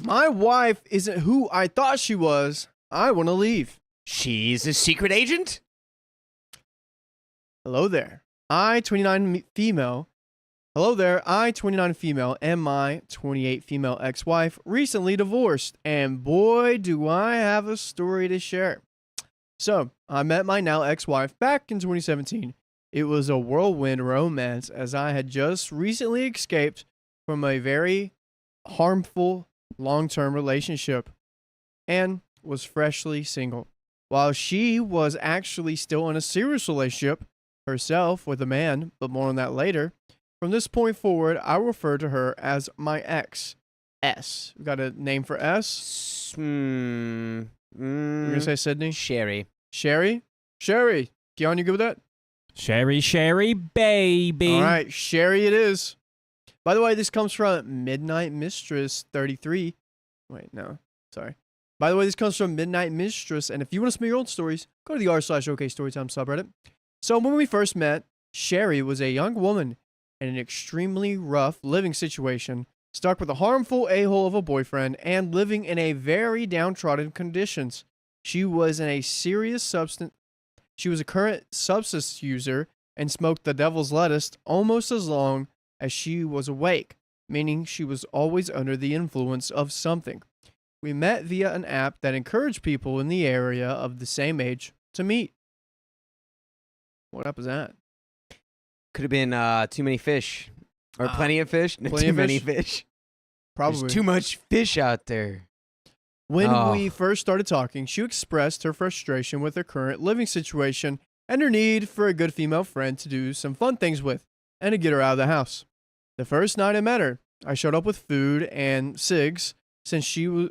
My wife isn't who I thought she was. I want to leave. She's a secret agent? Hello there. I, 29 female. Hello there. I, 29 female, and my 28 female ex-wife recently divorced. And boy, do I have a story to share. So, I met my now ex-wife back in 2017. It was a whirlwind romance as I had just recently escaped from a very harmful long-term relationship and was freshly single. While she was actually still in a serious relationship herself with a man, but more on that later. From this point forward, I refer to her as my ex. S. We got a name for S? You're going to say Sydney? Sherry. Sherry? Sherry. Keon, you good with that? Sherry, baby. All right, Sherry it is. By the way, this comes from Midnight Mistress 33. Wait, no. Sorry. By the way, this comes from Midnight Mistress, and if you want to submit your own stories, go to the r/OK Storytime subreddit. So when we first met, Sherry was a young woman in an extremely rough living situation, stuck with a harmful a-hole of a boyfriend, and living in a very downtrodden conditions. She was a current substance user and smoked the devil's lettuce almost as long as she was awake, meaning she was always under the influence of something. We met via an app that encouraged people in the area of the same age to meet. What app is that? Could have been too many fish. Or plenty of fish. Plenty too of many fish? fish. Probably. There's too much fish out there. When we first started talking, she expressed her frustration with her current living situation and her need for a good female friend to do some fun things with and to get her out of the house. The first night I met her, I showed up with food and cigs since she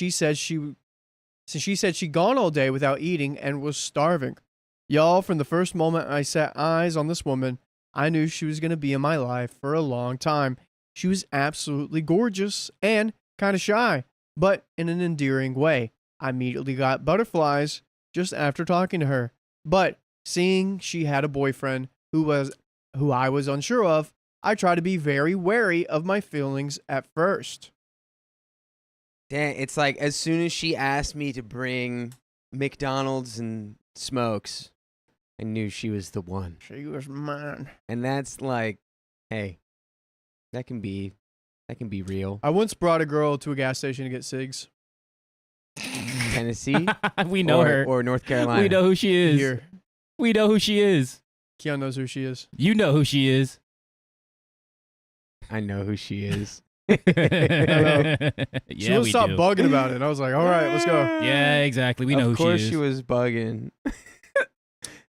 said she'd gone all day without eating and was starving. Y'all, from the first moment I set eyes on this woman, I knew she was going to be in my life for a long time. She was absolutely gorgeous and kind of shy, but in an endearing way. I immediately got butterflies just after talking to her. But seeing she had a boyfriend who I was unsure of, I tried to be very wary of my feelings at first. Dang, it's like as soon as she asked me to bring McDonald's and smokes, I knew she was the one. She was mine. And that's like, hey, that can be real. I once brought a girl to a gas station to get cigs. Tennessee? We know her. Or North Carolina. We know who she is. Here. We know who she is. Keon knows who she is. You know who she is. I know who she is. She Yeah, would we stop do. bugging about it. I was like, all right, let's go. Yeah, exactly. We know Of who course she is. she was bugging.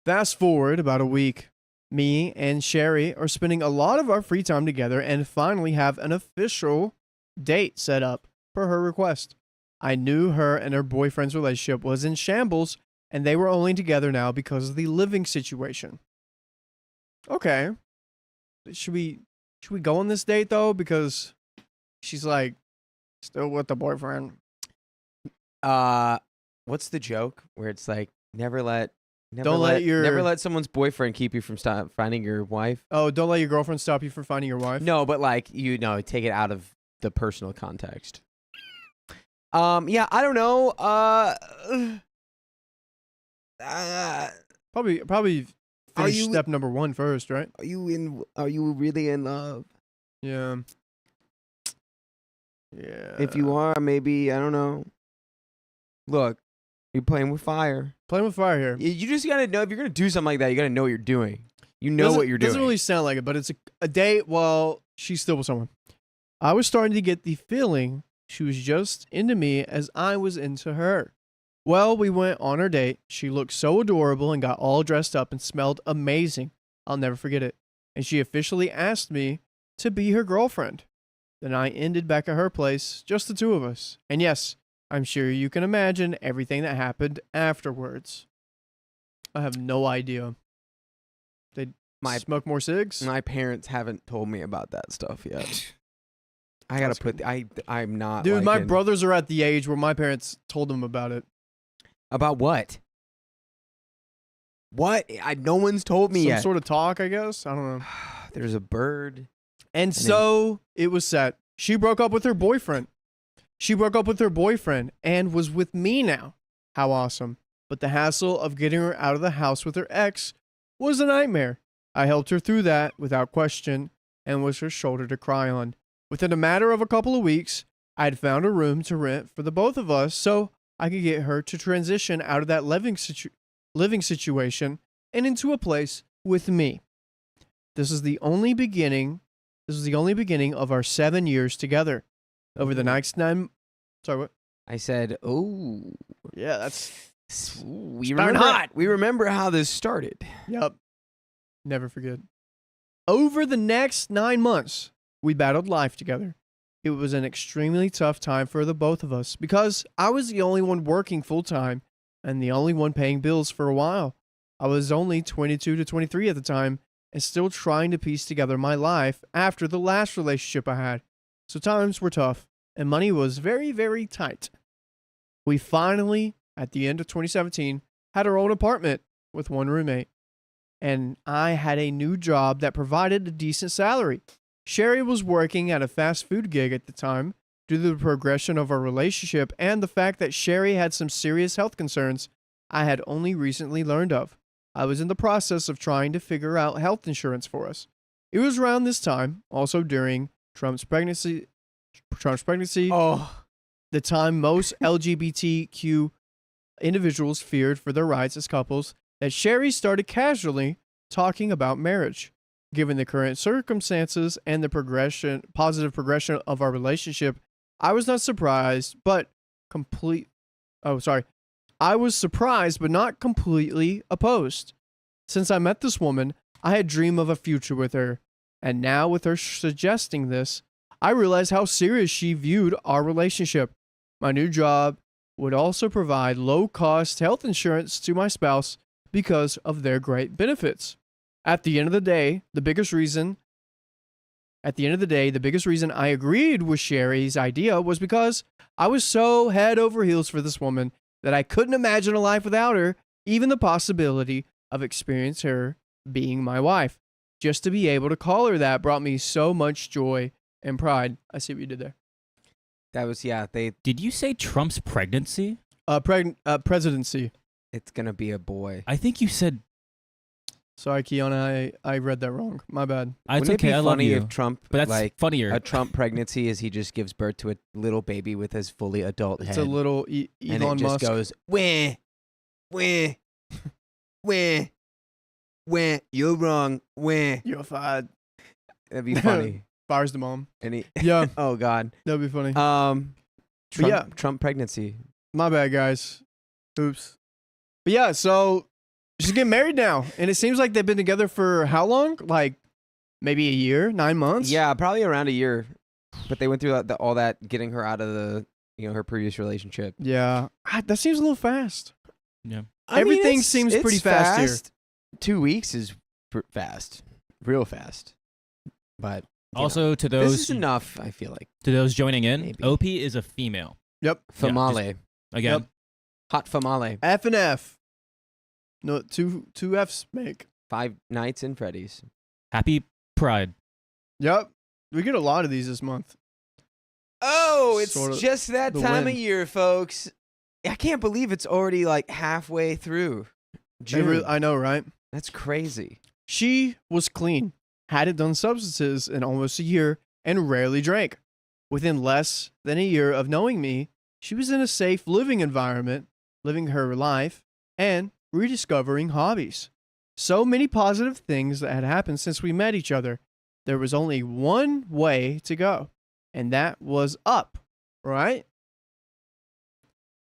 Fast forward about a week. Me and Sherry are spending a lot of our free time together and finally have an official date set up per her request. I knew her and her boyfriend's relationship was in shambles and they were only together now because of the living situation. Okay. Should we go on this date though? Because she's like still with the boyfriend. What's the joke where it's like never let someone's boyfriend keep you from finding your wife? Oh, don't let your girlfriend stop you from finding your wife? No, but like take it out of the personal context. Yeah, I don't know. Probably finish step number 1 first, right? Are you really in love? Yeah. Yeah. If you are, maybe, I don't know. Look, you're playing with fire. Playing with fire here. You just gotta know, if you're gonna do something like that, you gotta know what you're doing. You know what you're doing. Doesn't really sound like it, but it's a date while she's still with someone. I was starting to get the feeling she was just into me as I was into her. Well, we went on our date. She looked so adorable and got all dressed up and smelled amazing. I'll never forget it. And she officially asked me to be her girlfriend. The night ended back at her place, just the two of us. And yes, I'm sure you can imagine everything that happened afterwards. I have no idea. They smoke more cigs? My parents haven't told me about that stuff yet. I gotta I'm not. Dude, my brothers are at the age where my parents told them about it. About what? What? No one's told me yet. Some sort of talk, I guess. I don't know. There's a bird. And so it was set. She broke up with her boyfriend. She broke up with her boyfriend and was with me now. How awesome. But the hassle of getting her out of the house with her ex was a nightmare. I helped her through that without question and was her shoulder to cry on. Within a matter of a couple of weeks, I had found a room to rent for the both of us so I could get her to transition out of that living situation and into a place with me. This was the only beginning of our 7 years together. Over the next 9. Sorry, what? I said, "Oh, Yeah, that's we starting remember. hot." We remember how this started." Yep. Never forget. Over the next 9 months, we battled life together. It was an extremely tough time for the both of us because I was the only one working full time and the only one paying bills for a while. I was only 22 to 23 at the time and still trying to piece together my life after the last relationship I had. So times were tough and money was very, very tight. We finally, at the end of 2017, had our own apartment with one roommate. And I had a new job that provided a decent salary. Sherry was working at a fast food gig at the time. Due to the progression of our relationship and the fact that Sherry had some serious health concerns I had only recently learned of, I was in the process of trying to figure out health insurance for us. It was around this time, also during Trump's pregnancy, Oh, the time most LGBTQ individuals feared for their rights as couples, that Sherry started casually talking about marriage. Given the current circumstances and the positive progression of our relationship, I was not surprised, I was surprised, but not completely opposed. Since I met this woman, I had dreamed of a future with her, and now with her suggesting this, I realized how serious she viewed our relationship. My new job would also provide low-cost health insurance to my spouse because of their great benefits. At the end of the day, the biggest reason I agreed with Sherry's idea was because I was so head over heels for this woman that I couldn't imagine a life without her, even the possibility of experiencing her being my wife. Just to be able to call her that brought me so much joy and pride. I see what you did there. that was They. Did you say Trump's pregnancy? Presidency. It's gonna be a boy. I think you said. Sorry, Kiana, I read that wrong. My bad. It's Wouldn't okay. it be I love funny you. if Trump, But that's like funnier. a Trump pregnancy, is he just gives birth to a little baby with his fully adult It's head, a little and Elon it just Musk. goes wah, wah, wah, wah. You're wrong. Wah. You're fired. That'd be funny. Fires the mom. And he, Yeah, oh God. that'd be funny. Trump, yeah. Trump pregnancy. My bad, guys. Oops. But yeah, so she's getting married now, and it seems like they've been together for how long? Like maybe a year, 9 months. Yeah, probably around a year. But they went through all that, getting her out of the, her previous relationship. Yeah. That seems a little fast. Yeah. Everything seems pretty fast here. 2 weeks is fast, real fast. But Also, to this those is enough. I feel like joining in, Maybe. OP is a female. Yep. famale, Again, Yep. hot famale, F and F. No, two F's make. 5 nights in Freddy's. happy Pride. Yep. We get a lot of these this month. Oh, it's Sorta just that the time win. of year, folks. I can't believe it's already like halfway through June. I know, right? That's crazy. She was clean, hadn't done substances in almost a year, and rarely drank. Within less than a year of knowing me, she was in a safe living environment, living her life, and rediscovering hobbies. So many positive things that had happened since we met each other. There was only one way to go, and that was up, right?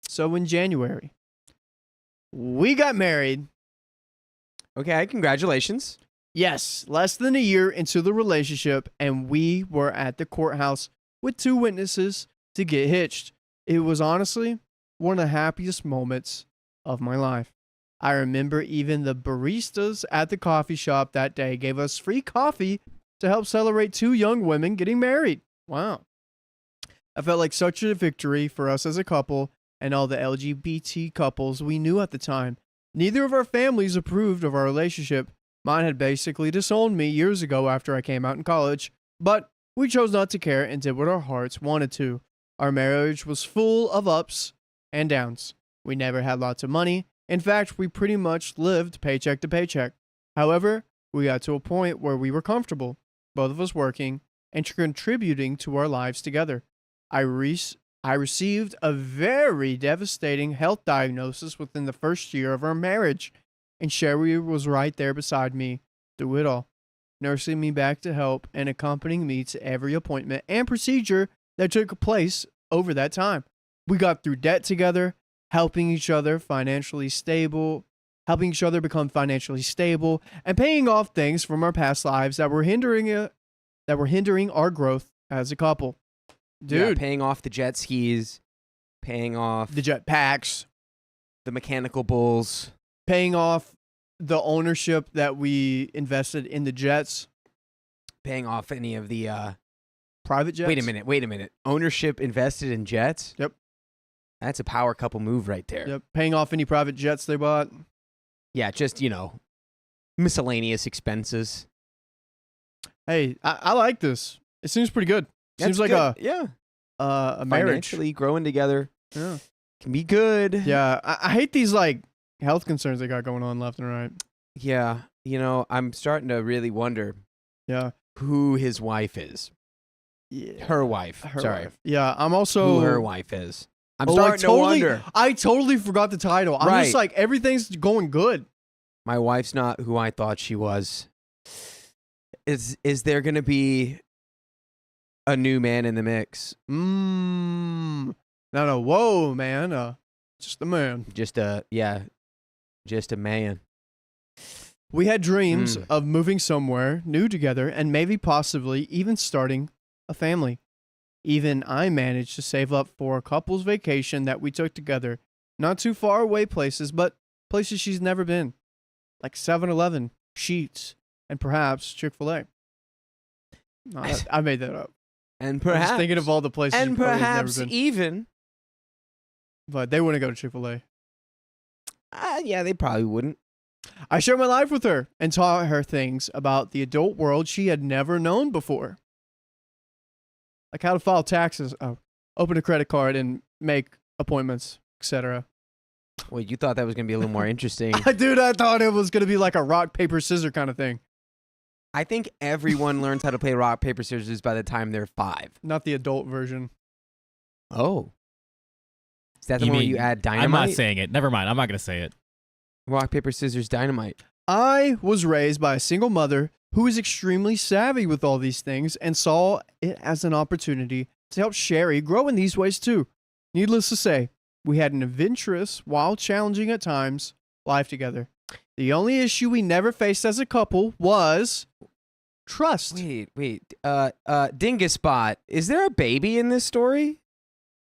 So in January, we got married. Okay, congratulations. Yes, less than a year into the relationship, and we were at the courthouse with 2 witnesses to get hitched. It was honestly one of the happiest moments of my life. I remember even the baristas at the coffee shop that day gave us free coffee to help celebrate 2 young women getting married. Wow. I felt like such a victory for us as a couple and all the LGBT couples we knew at the time. Neither of our families approved of our relationship. Mine had basically disowned me years ago after I came out in college, but we chose not to care and did what our hearts wanted to. Our marriage was full of ups and downs. We never had lots of money. In fact, we pretty much lived paycheck to paycheck. However, we got to a point where we were comfortable, both of us working and contributing to our lives together. I received a very devastating health diagnosis within the first year of our marriage, and Sherry was right there beside me through it all, nursing me back to health and accompanying me to every appointment and procedure that took place over that time. We got through debt together, helping each other become financially stable, and paying off things from our past lives that were hindering our growth as a couple. Dude, Yeah, paying off the jet skis, paying off the jet packs, the mechanical bulls. paying off the ownership that we invested in the jets, Paying off any of the private jets. Wait a minute. Ownership invested in jets? Yep. That's a power couple move right there. Yep, paying off any private jets they bought. Yeah, just, miscellaneous expenses. Hey, I like this. It seems pretty good. Seems That's like good. a marriage. Financially growing together Yeah. can be good. Yeah, I hate these like health concerns they got going on left and right. Yeah, I'm starting to really wonder Yeah. who his wife is. Yeah. Her wife. Her Sorry. wife. Yeah, I'm also Who her wife is. I'm Oh, starting to wonder. I totally forgot the title. I'm Right. just like everything's going good. My wife's not who I thought she was. Is there going to be a new man in the mix? No, whoa, man. Just a man. Just a man. We had dreams of moving somewhere new together and maybe possibly even starting a family. Even I managed to save up for a couple's vacation that we took together. Not too far away places, but places she's never been. Like 7-Eleven, Sheetz, and perhaps Chick-fil-A. No, I made that up. And I'm perhaps just thinking of all the places and she probably has perhaps never been. even But they wouldn't go to Chick-fil-A. yeah, they probably wouldn't. I shared my life with her and taught her things about the adult world she had never known before. Like how to file taxes, open a credit card and make appointments, etc. Well, you thought that was going to be a little more interesting. Dude, I thought it was going to be like a rock, paper, scissors kind of thing. I think everyone learns how to play rock, paper, scissors by the time they're 5. Not the adult version. Oh. Is that the one where you add dynamite? I'm not saying it. Never mind. I'm not going to say it. Rock, paper, scissors, dynamite. I was raised by a single mother who is extremely savvy with all these things and saw it as an opportunity to help Sherry grow in these ways too. Needless to say, we had an adventurous, while challenging at times, life together. The only issue we never faced as a couple was trust. Wait. Dingus Spot. Is there a baby in this story?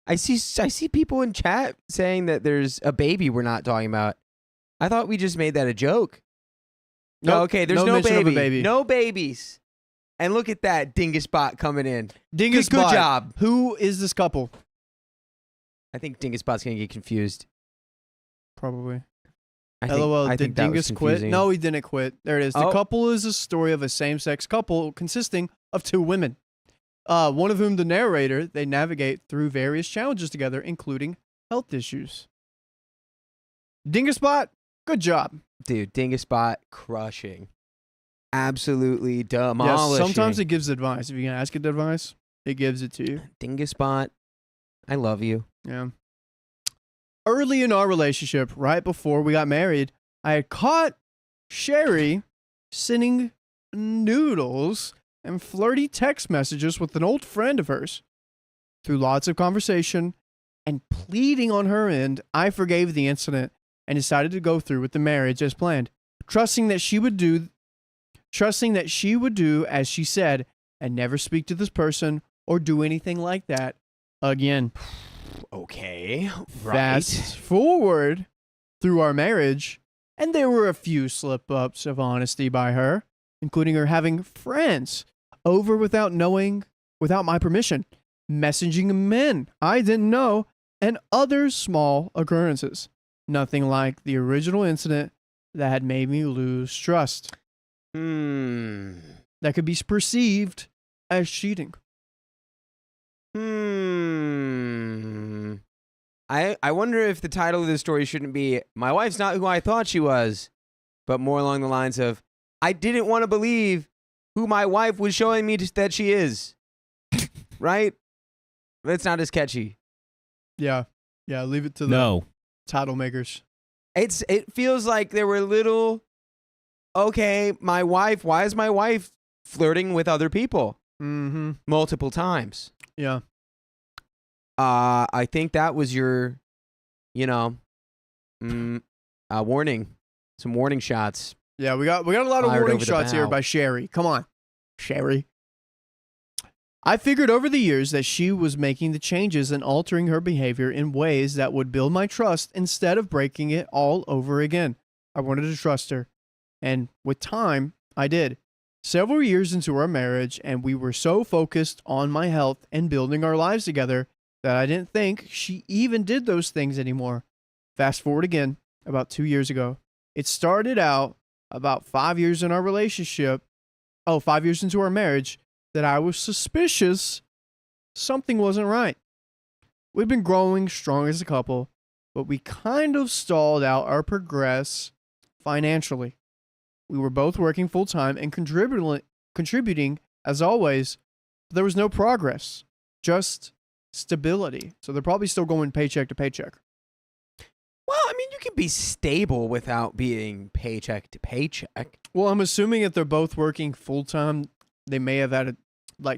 I see people in chat saying that there's a baby we're not talking about. I thought we just made that a joke. No, Nope, okay, there's no no mention of a baby. baby. No babies. And look at that Dingus Spot coming in. Dingus Good Bot, job. Who is this couple? I think Dingus Spot's going to get confused. Probably. I think, LOL, I did think that was Dingus quit? confusing. No, he didn't quit. There it is. The Oh. couple is a story of a same-sex couple consisting of 2 women. One of whom the narrator, they navigate through various challenges together, including health issues. Dingus Bot, good job. Dude, Dingus Spot crushing. Absolutely demolishing. Yes, sometimes it gives advice. If you can ask it advice, it gives it to you. Dingus Spot, I love you. Yeah. Early in our relationship, right before we got married, I had caught Sherry sending noodles and flirty text messages with an old friend of hers. Through lots of conversation and pleading on her end, I forgave the incident and decided to go through with the marriage as planned, trusting that she would do as she said and never speak to this person or do anything like that again. Okay, right. Fast forward through our marriage, and there were a few slip-ups of honesty by her, including her having friends over without my permission, messaging men I didn't know, and other small occurrences. Nothing like the original incident that had made me lose trust. That could be perceived as cheating. I wonder if the title of this story shouldn't be "My Wife's Not Who I Thought She Was," but more along the lines of "I didn't want to believe who my wife was showing me that she is." Right? That's not as catchy. Yeah. Yeah, leave it to the title makers. It feels like there were little, okay, my wife, why is my wife flirting with other people? Mm-hmm. Multiple times. Yeah. I think that was your, warning. Some warning shots. Yeah, we got a lot of Fired warning over the shots here bow. by Sherry. Come on, Sherry. I figured over the years that she was making the changes and altering her behavior in ways that would build my trust instead of breaking it all over again. I wanted to trust her. And with time, I did. Several years into our marriage, and we were so focused on my health and building our lives together that I didn't think she even did those things anymore. Fast forward again, about 2 years ago. It started out about 5 years in our relationship. 5 years into our marriage, that I was suspicious something wasn't right. We'd been growing strong as a couple, but we kind of stalled out our progress financially. We were both working full time and contributing as always, but there was no progress, just stability. So they're probably still going paycheck to paycheck. Well, I mean, you can be stable without being paycheck to paycheck. Well, I'm assuming if they're both working full time, they may have had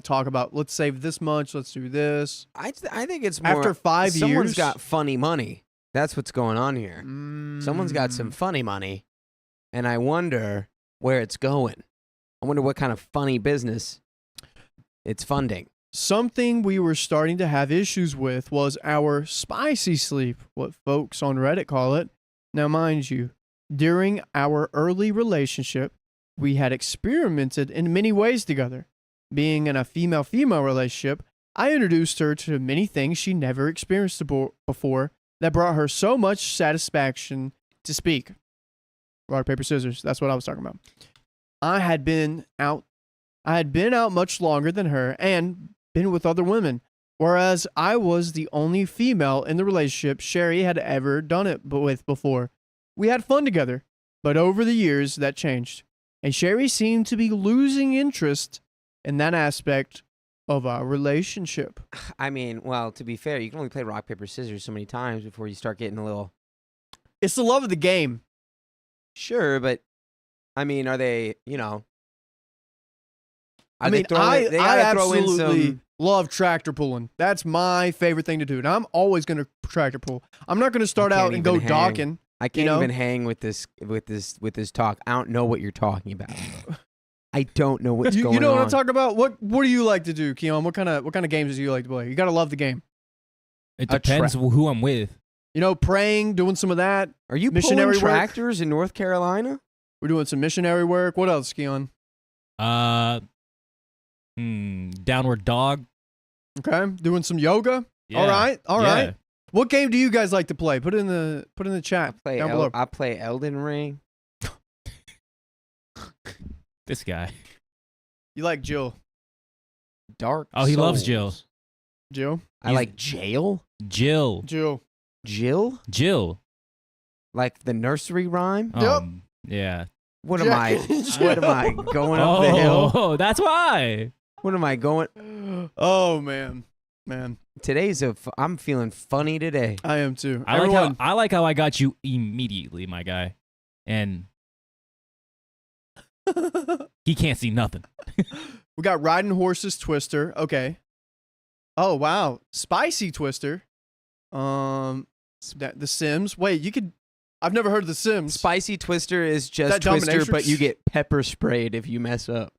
talk about, let's save this much, let's do this. I think it's more after 5 years. Someone's got funny money. That's what's going on here. Someone's got some funny money, and I wonder where it's going. I wonder what kind of funny business it's funding. Something we were starting to have issues with was our spicy sleep, what folks on Reddit call it. Now, mind you, during our early relationship, we had experimented in many ways together. Being in a female-female relationship, I introduced her to many things she never experienced before that brought her so much satisfaction to speak. Rock, paper, scissors. That's what I was talking about. I had been out much longer than her and been with other women, whereas I was the only female in the relationship Sherry had ever done it with before. We had fun together, but over the years that changed, and Sherry seemed to be losing interest in that aspect of our relationship. I mean, well, to be fair, you can only play rock, paper, scissors so many times before you start getting a little... It's the love of the game. Sure, but, I mean, are they, I absolutely love tractor pulling. That's my favorite thing to do. And I'm always going to tractor pull. I'm not going to start out and go docking. I can't even hang with this talk. I don't know what you're talking about. I don't know what's going on. You know what I'm talking about? What do you like to do, Keon? What kind of games do you like to play? You gotta love the game. It depends who I'm with. Praying, doing some of that. Are you missionary pulling tractors in North Carolina? We're doing some missionary work. What else, Keon? Downward dog. Okay, doing some yoga. Yeah. All right. What game do you guys like to play? Put it in the chat down below. I play Elden Ring. This guy. You like Jill? Dark. Oh, he Souls. loves Jill. Jill? I like jail. Jill. Like the nursery rhyme. Yeah. What am I going up the hill? Oh, that's why. What am I going? Oh man. I'm feeling funny today. I am too. I like how I got you immediately, my guy, and he can't see nothing. We got riding horses, Twister. Okay. Oh wow, spicy Twister. The Sims. Wait, you could. I've never heard of The Sims. Spicy Twister is just Twister, but you get pepper sprayed if you mess up.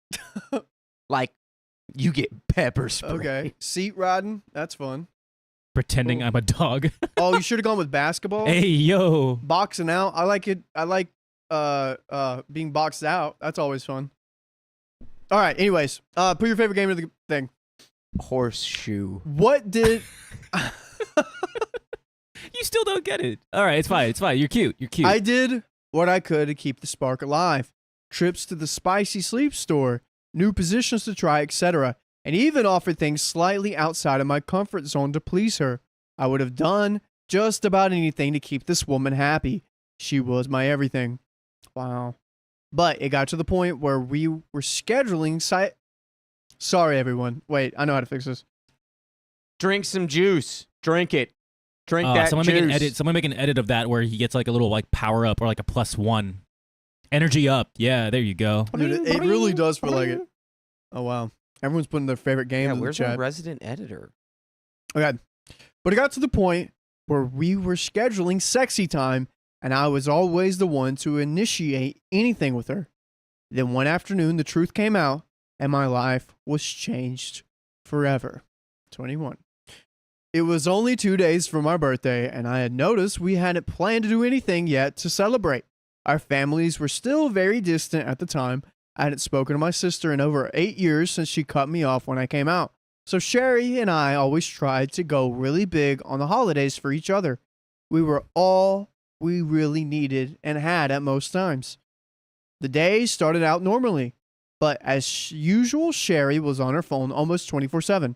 Like, you get pepper sprayed. Okay. Seat riding. That's fun. Pretending I'm a dog. Oh, you should have gone with basketball. Hey, yo. Boxing out. I like it. I like being boxed out. That's always fun. All right. Anyways, put your favorite game into the thing. Horseshoe. What did... You still don't get it. All right, it's fine. It's fine. You're cute. I did what I could to keep the spark alive. Trips to the spicy sleep store, new positions to try, etc. and even offered things slightly outside of my comfort zone to please her. I would have done just about anything to keep this woman happy. She was my everything. Wow. But it got to the point where we were scheduling Sorry, everyone. Wait, I know how to fix this. Drink some juice. Drink it. Drink that someone juice. make an edit. Someone make an edit of that where he gets like a little like power up or like a +1. Energy up. Yeah, there you go. Dude, it really does feel like it. Oh, wow. Everyone's putting their favorite game Yeah, in the where's chat. our resident editor? Okay. But it got to the point where we were scheduling sexy time, and I was always the one to initiate anything with her. Then one afternoon, the truth came out, and my life was changed forever. 21. It was only 2 days from my birthday, and I had noticed we hadn't planned to do anything yet to celebrate. Our families were still very distant at the time. I hadn't spoken to my sister in over 8 years since she cut me off when I came out. So Sherry and I always tried to go really big on the holidays for each other. We were all we really needed and had at most times. The day started out normally, but as usual, Sherry was on her phone almost 24/7.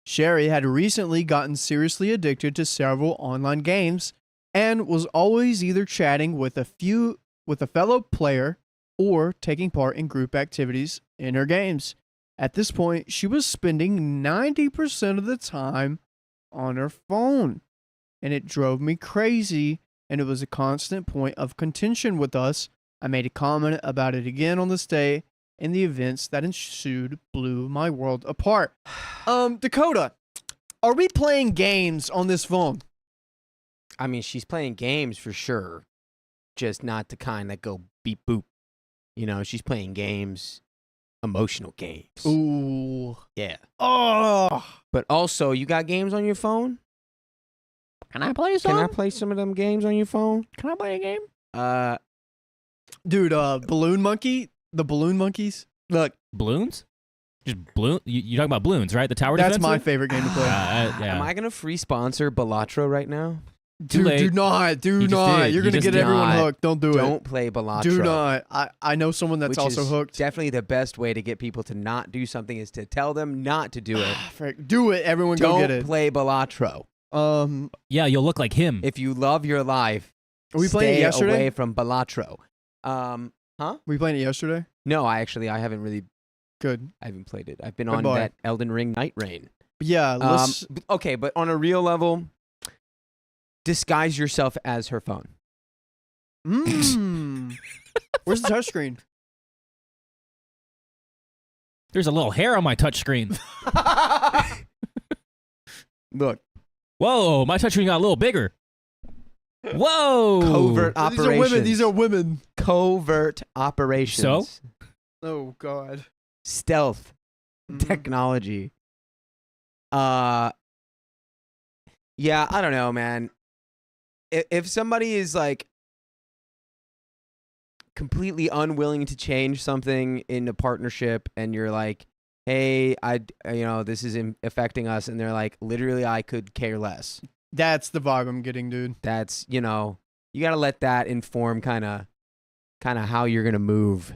Sherry had recently gotten seriously addicted to several online games and was always either chatting with a fellow player or taking part in group activities in her games. At this point, she was spending 90% of the time on her phone, and it drove me crazy, and it was a constant point of contention with us. I made a comment about it again on this day, and the events that ensued blew my world apart. Dakota, are we playing games on this phone? I mean, she's playing games for sure, just not the kind that go beep boop. You know, she's playing games, emotional games. Ooh. Yeah. Oh. But also, you got games on your phone? Can I play some? Can I play some of them games on your phone? Can I play a game? Dude, Balloon Monkey? The Balloon Monkeys? Look. Balloons? Just balloon? You talking about balloons, right? The tower defense? That's my favorite game to play. Yeah. Am I going to free sponsor Balatro right now? Dude, do not. You're going to get everyone hooked. Don't do it. Don't play Balatro. Do not. I know someone that's also hooked. Definitely the best way to get people to not do something is to tell them not to do it. Frick. Do it. Everyone go get it. Don't play Balatro. Yeah, you'll look like him. If you love your life, are we playing it yesterday? Stay away from Balatro. Huh? Were we playing it yesterday? No, I haven't really. Good. I haven't played it. I've been on that Elden Ring Night Rain. Yeah. Okay, but on a real level, disguise yourself as her phone. Where's the touchscreen? There's a little hair on my touchscreen. Look. Whoa, my touchscreen got a little bigger. Whoa. Covert operations. These are women. Covert operations. So? Oh, God. Stealth. Technology. Yeah, I don't know, man. If somebody is like completely unwilling to change something in a partnership and you're like, hey, this is affecting us, and they're like, literally, I could care less. That's the vibe I'm getting, dude. That's, you got to let that inform kind of how you're going to move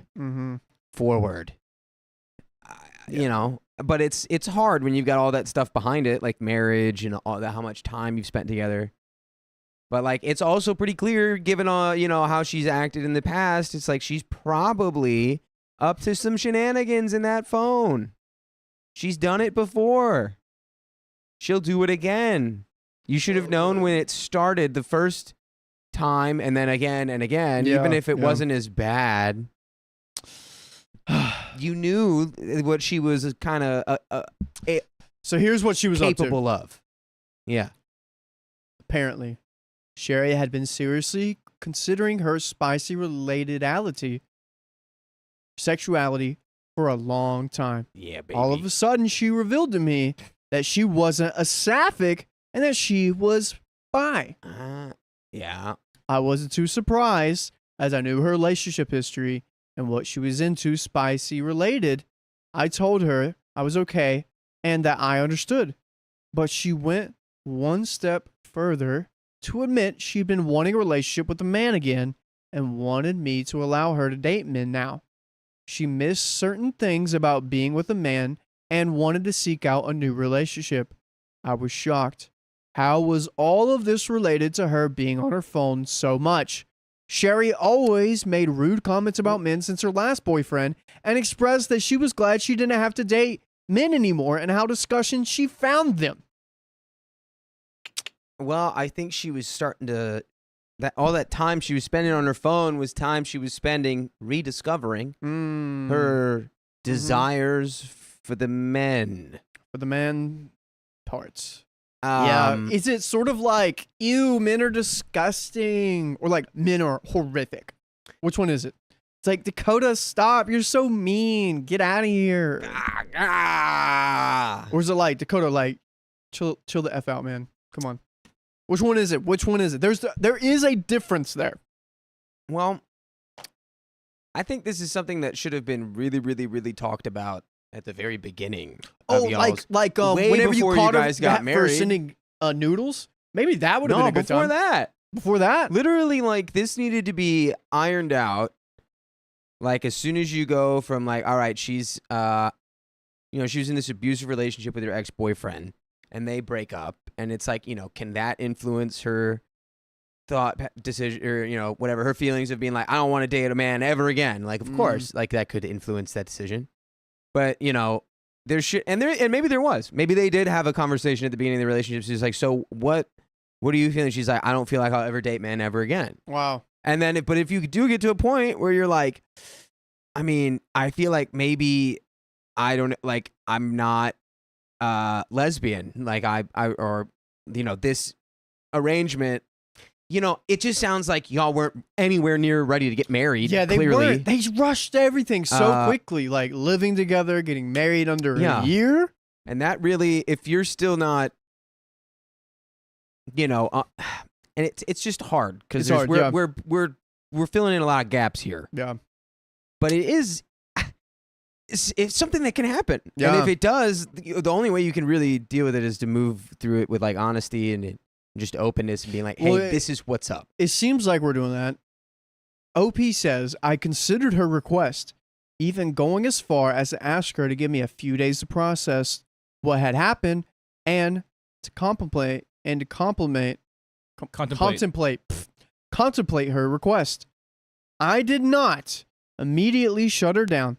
forward. But it's hard when you've got all that stuff behind it, like marriage and all that, how much time you've spent together. But like, it's also pretty clear, given how she's acted in the past, it's like she's probably up to some shenanigans in that phone. She's done it before. She'll do it again. You should have known when it started the first time, and then again and again, even if it wasn't as bad. You knew what she was kind of so here's what she was capable of. Yeah. Apparently, Sherry had been seriously considering her spicy sexuality for a long time. Yeah, baby. All of a sudden, she revealed to me that she wasn't a sapphic and that she was bi. Yeah. I wasn't too surprised, as I knew her relationship history and what she was into spicy related. I told her I was okay and that I understood. But she went one step further to admit she'd been wanting a relationship with a man again and wanted me to allow her to date men now. She missed certain things about being with a man and wanted to seek out a new relationship. I was shocked. How was all of this related to her being on her phone so much? Sherry always made rude comments about men since her last boyfriend and expressed that she was glad she didn't have to date men anymore and how disgusting she found them. Well, I think she was starting to all that time she was spending on her phone was time she was spending rediscovering her desires for the men. For the man parts. Yeah. Is it sort of like, ew, men are disgusting? Or like, men are horrific? Which one is it? It's like, Dakota, stop. You're so mean. Get out of here. Or is it like, Dakota, like, chill the F out, man. Come on. Which one is it? Which one is it? There is a difference there. Well, I think this is something that should have been really, really, really talked about at the very beginning. Oh, like way whenever before you caught you guys her got married. for sending noodles? Maybe that would have been a good before time. that. Before that? Literally, like, this needed to be ironed out. Like, as soon as you go from, like, all right, she's, she was in this abusive relationship with her ex-boyfriend, and they break up, and it's like, can that influence her thought decision, or, whatever, her feelings of being like, I don't want to date a man ever again. Like, of course, like, that could influence that decision. But, there should, and maybe there was. Maybe they did have a conversation at the beginning of the relationship. She's like, so what are you feeling? She's like, I don't feel like I'll ever date men ever again. Wow. And then, but if you do get to a point where you're like, I mean, I feel like maybe I'm not lesbian. Like this arrangement, it just sounds like y'all weren't anywhere near ready to get married. Yeah, they clearly. weren't. They rushed everything so quickly, like living together, getting married under a year. And that really, if you're still not, and it's just hard because we're filling in a lot of gaps here. Yeah. But it's something that can happen. Yeah. And if it does, the only way you can really deal with it is to move through it with like honesty and just openness and being like, hey, this is what's up. It seems like we're doing that. OP says, I considered her request, even going as far as to ask her to give me a few days to process what had happened and to contemplate her request. I did not immediately shut her down.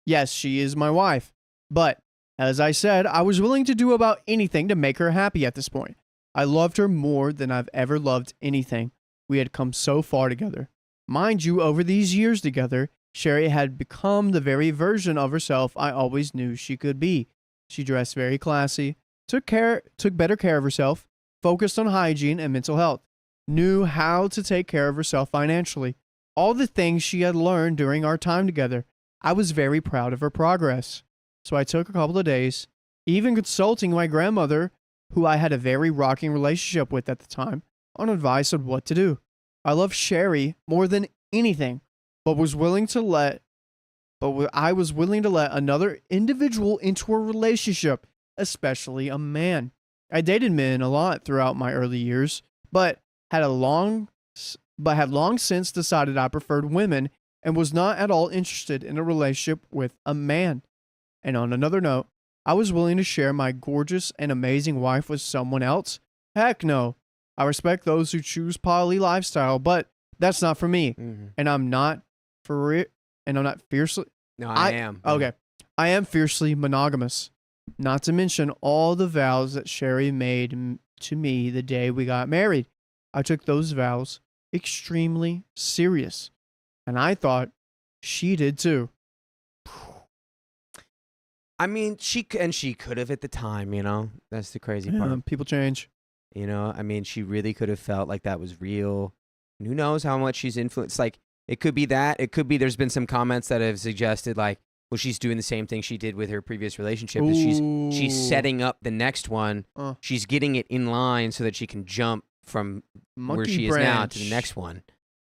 Yes, she is my wife, but as I said, I was willing to do about anything to make her happy at this point. I loved her more than I've ever loved anything. We had come so far together. Mind you, over these years together, Sherry had become the very version of herself I always knew she could be. She dressed very classy, took better care of herself, focused on hygiene and mental health, knew how to take care of herself financially. All the things she had learned during our time together. I was very proud of her progress. So I took a couple of days, even consulting my grandmother, who I had a very rocking relationship with at the time, on advice on what to do. I loved Sherry more than anything, but I was willing to let another individual into a relationship, especially a man. I dated men a lot throughout my early years, but have long since decided I preferred women and was not at all interested in a relationship with a man. And on another note, I was willing to share my gorgeous and amazing wife with someone else? Heck no. I respect those who choose poly lifestyle, but that's not for me. Mm-hmm. And I'm not fiercely. No, I am. Okay. I am fiercely monogamous. Not to mention all the vows that Sherry made to me the day we got married. I took those vows extremely serious. And I thought she did too. I mean, she could have at the time, That's the crazy part. People change. I mean, she really could have felt like that was real. And who knows how much she's influenced. Like, it could be that. It could be there's been some comments that have suggested, like, well, she's doing the same thing she did with her previous relationship. She's setting up the next one. She's getting it in line so that she can jump from where she is now to the next one.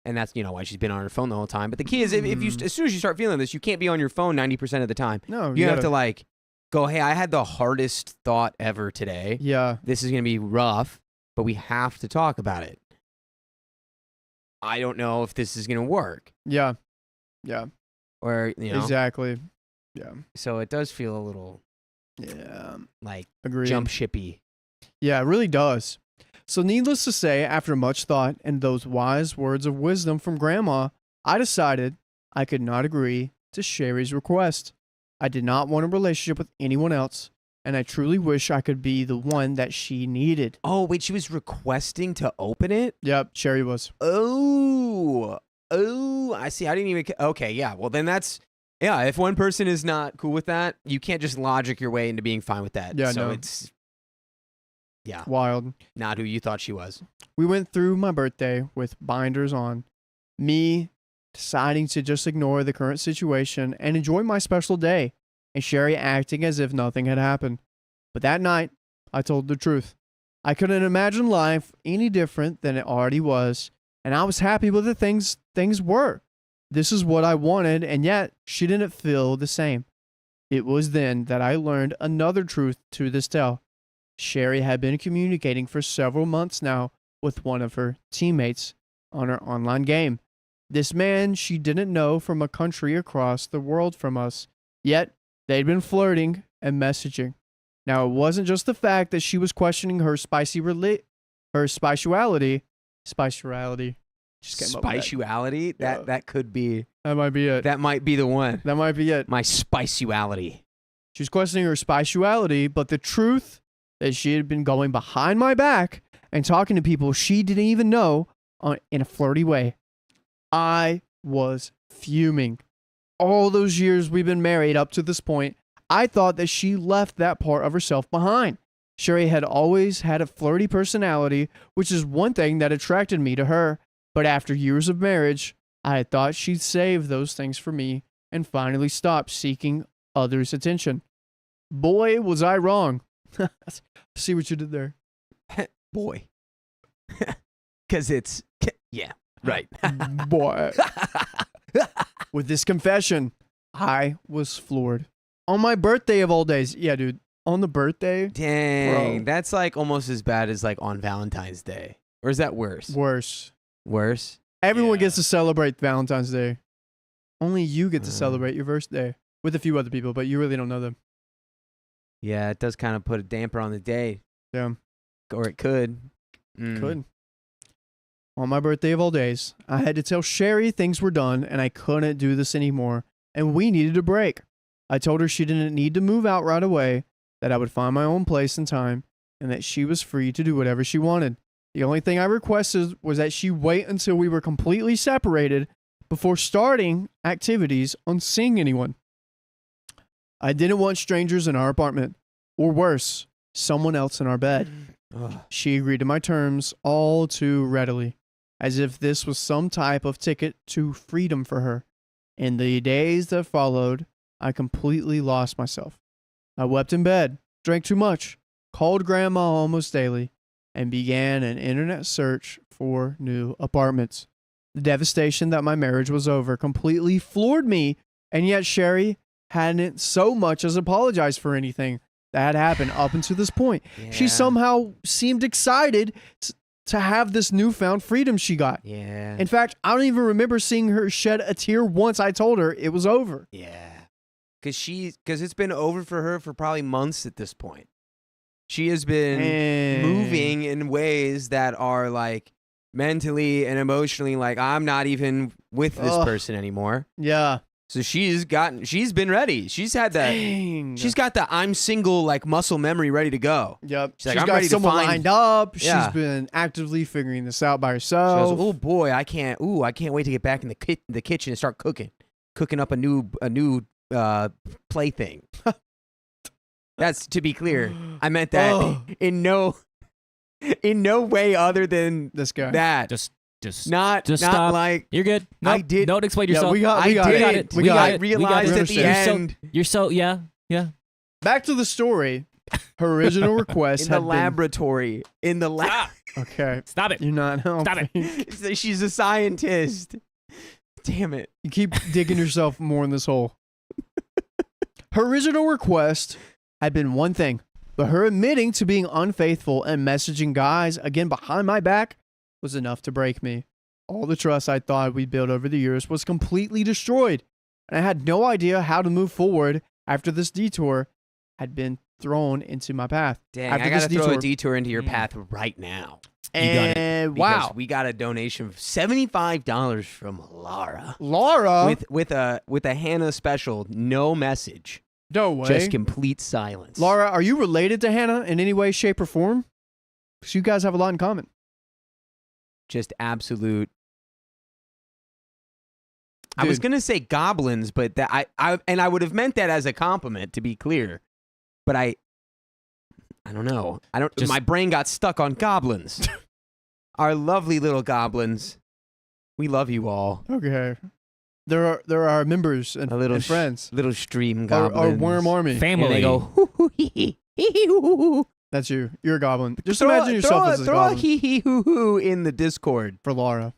And that's, why she's been on her phone the whole time. But the key is, if you as soon as you start feeling this, you can't be on your phone 90% of the time. No, you have to like go, hey, I had the hardest thought ever today. Yeah. This is going to be rough, but we have to talk about it. I don't know if this is going to work. Yeah. Yeah. or Exactly. Yeah. So it does feel a little like Agreed. jump shippy. Yeah, it really does. So needless to say, after much thought and those wise words of wisdom from Grandma, I decided I could not agree to Sherry's request. I did not want a relationship with anyone else, and I truly wish I could be the one that she needed. Oh, wait, she was requesting to open it? Yep, Sherry was. Oh, I see. I didn't even. Okay, yeah. Well, then that's. Yeah, if one person is not cool with that, you can't just logic your way into being fine with that. Yeah, so no. it's. Yeah, Wild. not who you thought she was. We went through my birthday with binders on, me deciding to just ignore the current situation and enjoy my special day, and Sherry acting as if nothing had happened. But that night, I told the truth. I couldn't imagine life any different than it already was, and I was happy with the things were. This is what I wanted, and yet she didn't feel the same. It was then that I learned another truth to this tale. Sherry had been communicating for several months now with one of her teammates on her online game. This man she didn't know from a country across the world from us, yet they'd been flirting and messaging. Now, it wasn't just the fact that she was questioning her spirituality. Just came up with that. Spirituality? Yeah. That could be. That might be it. That might be the one. That might be it. My spirituality. She was questioning her spirituality, but the truth that she had been going behind my back and talking to people she didn't even know in a flirty way. I was fuming. All those years we've been married up to this point, I thought that she left that part of herself behind. Sherry had always had a flirty personality, which is one thing that attracted me to her. But after years of marriage, I had thought she'd save those things for me and finally stop seeking others' attention. Boy, was I wrong. See what you did there. Boy. Because it's. Yeah, right. Boy. With this confession, I was floored. On my birthday of all days. Yeah, dude. On the birthday. Dang. Bro. That's like almost as bad as like on Valentine's Day. Or is that worse? Worse. Worse? Everyone gets to celebrate Valentine's Day. Only you get to celebrate your birthday with a few other people, but you really don't know them. Yeah, it does kind of put a damper on the day. Yeah. Or it could. Could. On my birthday of all days, I had to tell Sherry things were done and I couldn't do this anymore, and we needed a break. I told her she didn't need to move out right away, that I would find my own place and time, and that she was free to do whatever she wanted. The only thing I requested was that she wait until we were completely separated before starting activities on seeing anyone. I didn't want strangers in our apartment, or worse, someone else in our bed. She agreed to my terms all too readily, as if this was some type of ticket to freedom for her. In the days that followed, I completely lost myself. I wept in bed, drank too much, called Grandma almost daily, and began an internet search for new apartments. The devastation that my marriage was over completely floored me, and yet Sherry hadn't so much as apologized for anything that had happened up until this point. Yeah. She somehow seemed excited to have this newfound freedom she got. Yeah. In fact, I don't even remember seeing her shed a tear once I told her it was over. Yeah. Because it's been over for her for probably months at this point. She has been moving in ways that are like mentally and emotionally like, I'm not even with this person anymore. Yeah. So she's been ready. She's had that. Dang. She's got the I'm single like muscle memory ready to go. Yep. She's like, She's I'm got ready to someone find. lined up. Yeah. She's been actively figuring this out by She herself. goes, oh boy, I can't wait to get back in the kitchen and start cooking up a new plaything. That's to be clear. I meant that in no way other than This guy. that. Just not stop. Like You're good. Nope, I did. Don't explain Yeah, yourself. we got I did it. it. We got I it. realized at the You're so- end You're so yeah. Back to the story. Her original request in the had been- laboratory. In the lab. Okay. Stop it. You're not helping. Stop She's a scientist. Damn it. You keep digging yourself more in this hole. Her original request had been one thing, but her admitting to being unfaithful and messaging guys again behind my back was enough to break me. All the trust I thought we built over the years was completely destroyed. and I had no idea how to move forward after this detour had been thrown into my path. Dang, after I gotta this throw a detour into your Mm. path right now. And Because wow, we got a donation of $75 from Laura. Laura, With a Hannah special, no message. no way. Just complete silence. Laura, are you related to Hannah in any way, shape, or form? Because you guys have a lot in common. Just absolute. I Dude. was gonna say goblins, but that I would have meant that as a compliment, to be clear. But I don't know. My brain got stuck on goblins. Our lovely little goblins. We love you all. Okay. There are members and, and friends. Little stream Our goblins. worm army. And Family. they go, hoo, hoo, hee, hee, hee, hee, hoo, hoo, hoo. That's you. You're a goblin. Just imagine yourself as a throw goblin. a hee hee hoo hoo in the Discord For Laura.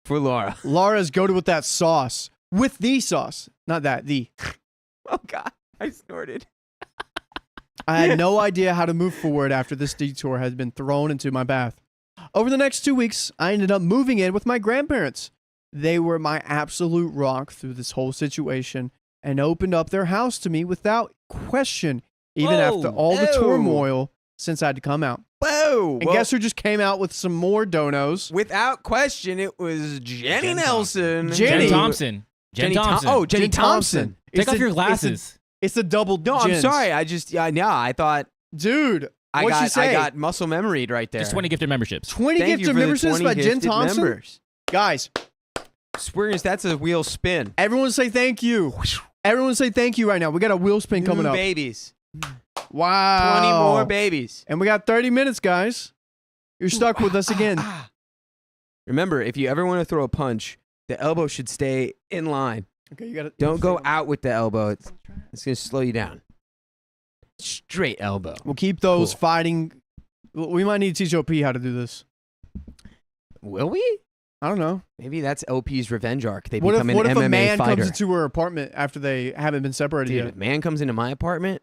for Laura. Laura's goated with that sauce. With the sauce. Not that, the. Oh God, I snorted. I had no idea how to move forward after this detour had been thrown into my path. Over the next 2 weeks, I ended up moving in with my grandparents. They were my absolute rock through this whole situation and opened up their house to me without question, even after all the turmoil since I had to come out. Whoa! And guess who just came out with some more donos? Without question, it was Jenny Nelson. Jenny. Jen Thompson. Jen Thompson. Oh, Jenny Jen Thompson. Take off your glasses. It's a double. No, I'm gins. sorry. I thought Dude. I What'd she say? got muscle memoried right there. Just 20 gifted memberships. 20 Thank gifts you of for the memberships 20 by Jen gifted Thompson. members. Guys, Spurious, that's a wheel spin. everyone say thank you. Everyone say thank you right now. We got a wheel spin coming New up. babies. Wow. 20 more babies. And we got 30 minutes, guys. You're stuck with us again. Remember, if you ever want to throw a punch, the elbow should stay in line. Okay, you got to Don't go out with the elbow. It's going to slow you down. Straight elbow. We'll keep those Cool. fighting. We might need to teach OP how to do this. Will we? I don't know. Maybe that's OP's revenge arc. They What if, become what an if MMA a man fighter. comes into her apartment after they haven't been separated Dude, yet? if man comes into my apartment,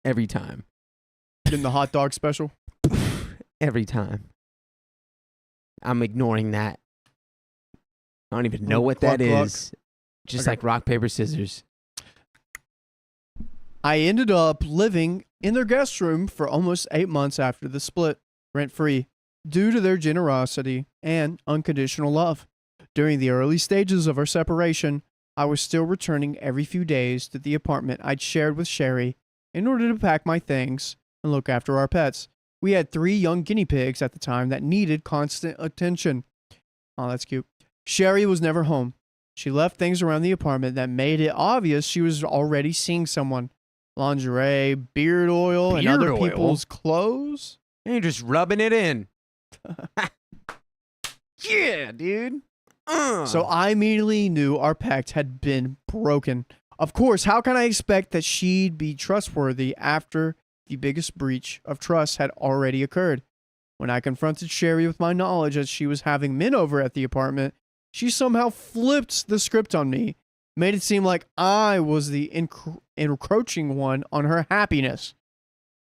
every time. Getting the hot dog special? Every time. I'm ignoring that. I don't even know what that Cluck, is. Just Okay. like rock, paper, scissors. I ended up living in their guest room for almost 8 months after the split, rent-free, due to their generosity and unconditional love. During the early stages of our separation, I was still returning every few days to the apartment I'd shared with Sherry in order to pack my things and look after our pets. We had 3 young guinea pigs at the time that needed constant attention. Oh, that's cute. Sherry was never home. She left things around the apartment that made it obvious she was already seeing someone. Lingerie, beard oil, and Beard other oil? people's clothes. And you're just rubbing it in. Yeah, dude. So I immediately knew our pact had been broken. Of course, how can I expect that she'd be trustworthy after the biggest breach of trust had already occurred? When I confronted Sherry with my knowledge that she was having men over at the apartment, she somehow flipped the script on me, made it seem like I was the encroaching one on her happiness,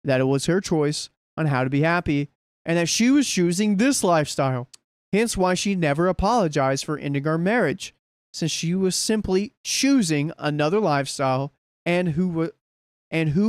that it was her choice on how to be happy, and that she was choosing this lifestyle. Hence why she never apologized for ending our marriage, since she was simply choosing another lifestyle, and who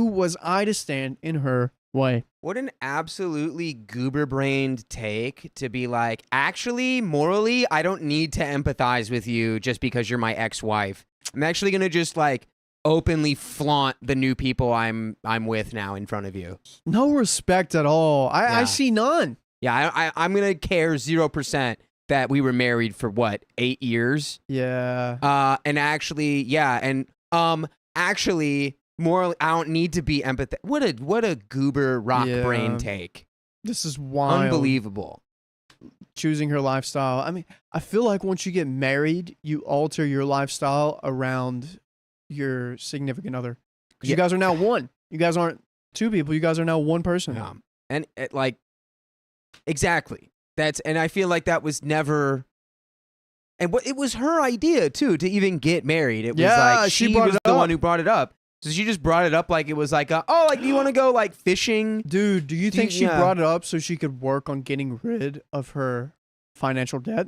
was I to stand in her way? What an absolutely goober-brained take to be like, actually, morally, I don't need to empathize with you just because you're my ex-wife. I'm actually going to just like openly flaunt the new people I'm with now in front of you. No respect at all. I Yeah. see none. Yeah, I'm going to care 0% that we were married for what, 8 years? Yeah. And actually, yeah, and actually, morally, I don't need to be empathetic. What a goober rock Yeah. brain take. This is wild. Unbelievable. Choosing her lifestyle. I mean, I feel like once you get married, you alter your lifestyle around your significant other. Because you Yeah. guys are now one. You guys aren't 2 people. You guys are now one person. And it, like, exactly. And I feel like that was never. And it was her idea too to even get married. It was Yeah, like she she brought was it the up. one who brought it up. So she just brought it up like it was like, do you want to go like fishing? Dude, do you Do think you- she yeah. brought it up so she could work on getting rid of her financial debt?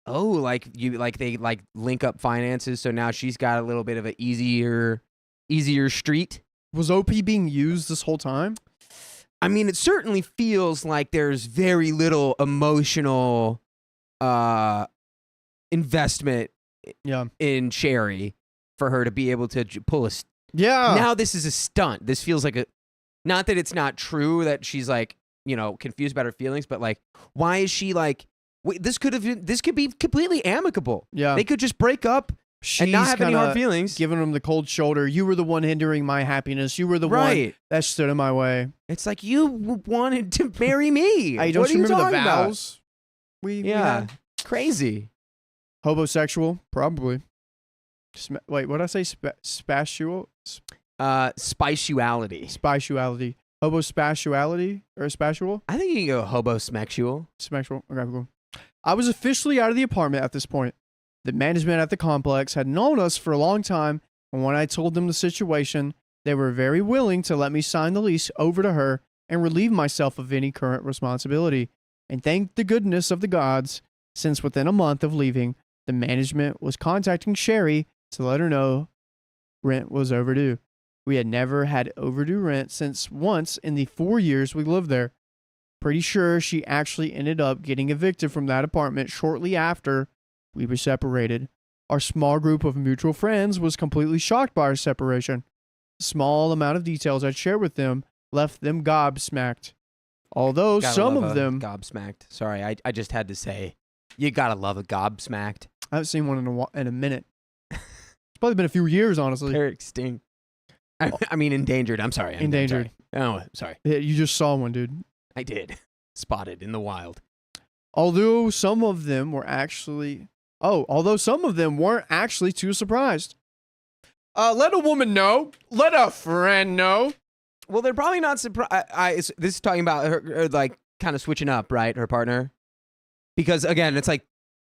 Oh, they link up finances, so now she's got a little bit of an easier street. Was OP being used this whole time? I mean, it certainly feels like there's very little emotional investment in Sherry for her to be able to pull a. Yeah. Now this is a stunt. This feels like a. Not that it's not true that she's like, confused about her feelings, but like, why is she like? Wait, this could be completely amicable. Yeah. They could just break up and not have any hard feelings. Giving him the cold shoulder. You were the one hindering my happiness. You were the one that stood in my way. It's like you wanted to marry me. Hey, don't you remember the vows? We had? Crazy. Homosexual, probably. Wait, what did I say? Spatial? Spatiality. Spatiality. Hobospatiality or spatial? I think you can go hobosexual. Sexual. Okay, cool. I was officially out of the apartment at this point. The management at the complex had known us for a long time, and when I told them the situation, they were very willing to let me sign the lease over to her and relieve myself of any current responsibility. And thank the goodness of the gods, since within a month of leaving, the management was contacting Sherry to let her know rent was overdue. We had never had overdue rent since once in the 4 years we lived there. Pretty sure she actually ended up getting evicted from that apartment shortly after we were separated. Our small group of mutual friends was completely shocked by our separation. The small amount of details I'd shared with them left them gobsmacked. Although some of them... Gobsmacked. Sorry, I just had to say, you gotta love a gobsmacked. I haven't seen one in a minute. It's probably been a few years, honestly. They're extinct. I mean, endangered. I'm sorry. Endangered. Oh, sorry. You just saw one, dude. I did. Spotted in the wild. Although some of them weren't actually too surprised. Let a woman know. Let a friend know. Well, they're probably not surprised. This is talking about her like kind of switching up, right? Her partner. Because again, it's like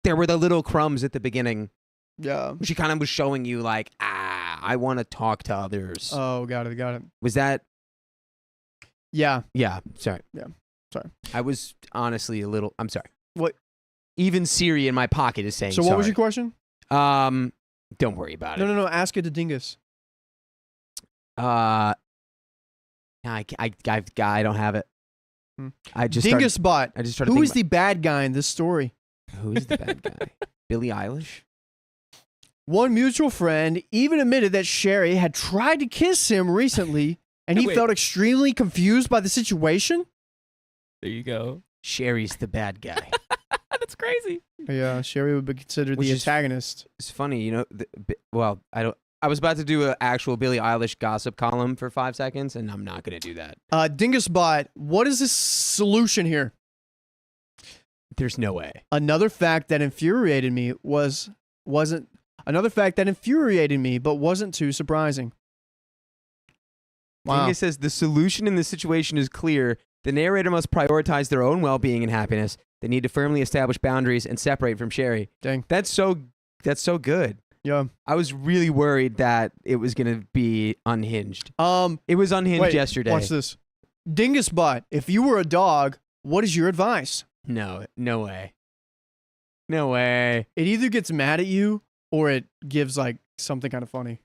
there were the little crumbs at the beginning. Yeah. She kind of was showing you like, I want to talk to others. Oh, got it. Was that? Yeah. Yeah. Sorry. Yeah. Sorry. I was honestly a little. I'm sorry. What? Even Siri in my pocket is saying. So what was your question? Don't worry about it. No. Ask it to Dingus. I don't have it. Dingus bot. I just started. Who is the bad guy in this story? Who is the bad guy? Billie Eilish. One mutual friend even admitted that Sherry had tried to kiss him recently, and he felt extremely confused by the situation. There you go. Sherry's the bad guy. That's crazy. Yeah, Sherry would be considered the antagonist. It's funny, I was about to do an actual Billie Eilish gossip column for 5 seconds, and I'm not going to do that. Dingus bot, what is the solution here? There's no way. Another fact that infuriated me wasn't too surprising. Wow. Dingus says the solution in this situation is clear. The narrator must prioritize their own well-being and happiness. They need to firmly establish boundaries and separate from Sherry. Dang. That's so good. Yeah. I was really worried that it was going to be unhinged. It was unhinged yesterday. Watch this. Dingus bot, if you were a dog, what is your advice? No way. No way. It either gets mad at you or it gives like something kind of funny.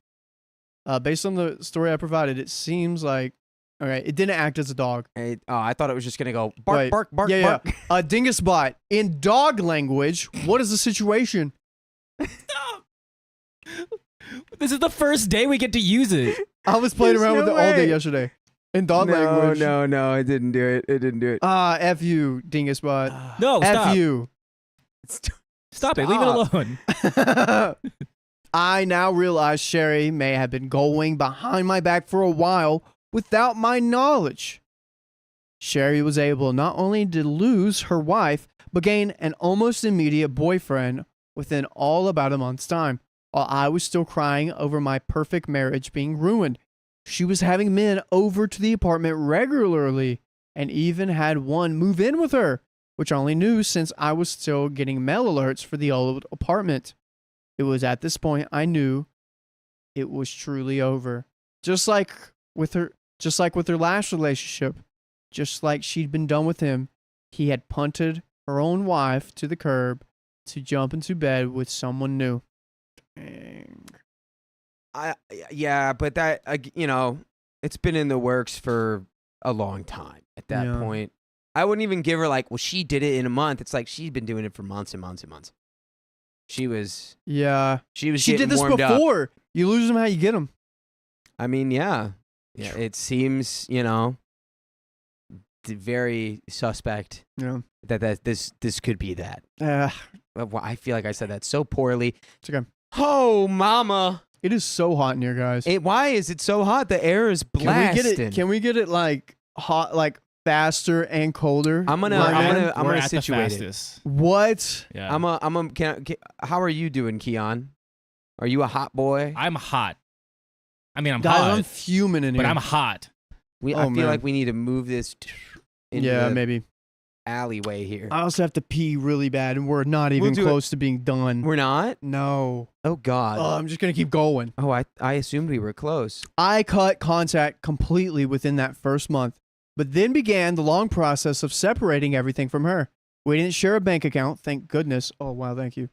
Based on the story I provided, it seems like it didn't act as a dog. I thought it was just gonna go bark, bark, bark, bark. Yeah. Dingus bot, in dog language, what is the situation? Stop. This is the first day we get to use it. I was playing around with it all day yesterday. In dog language. No, it didn't do it. F you, Dingus bot. No, stop. F you. Stop it. Leave it alone. I now realize Sherry may have been going behind my back for a while without my knowledge. Sherry was able not only to lose her wife, but gain an almost immediate boyfriend within all about a month's time, while I was still crying over my perfect marriage being ruined. She was having men over to the apartment regularly and even had one move in with her, which I only knew since I was still getting mail alerts for the old apartment. It was at this point I knew it was truly over. Just like with her last relationship, just like she'd been done with him, he had punted her own wife to the curb to jump into bed with someone new. Dang. Yeah, but that it's been in the works for a long time at that point. I wouldn't even give her like, well, she did it in a month. It's like she's been doing it for months and months and months. She did this before. Up. You lose them how you get them. I mean, yeah. It seems very suspect. Yeah. That this could be that. I feel like I said that so poorly. It's okay. Oh, mama! It is so hot in here, guys. Why is it so hot? The air is blasting. Can we get it like hot, like faster and colder? I'm gonna situate it. What? Yeah. How are you doing, Keon? Are you a hot boy? I'm hot. I mean, I'm Guys, hot. I'm fuming in here. But I'm hot. I feel like we need to move this into the maybe alleyway here. I also have to pee really bad, and we're not even close to being done. We're not? No. Oh, God. I'm just going to keep going. Oh, I assumed we were close. I cut contact completely within that first month, but then began the long process of separating everything from her. We didn't share a bank account, thank goodness. Oh, wow, thank you.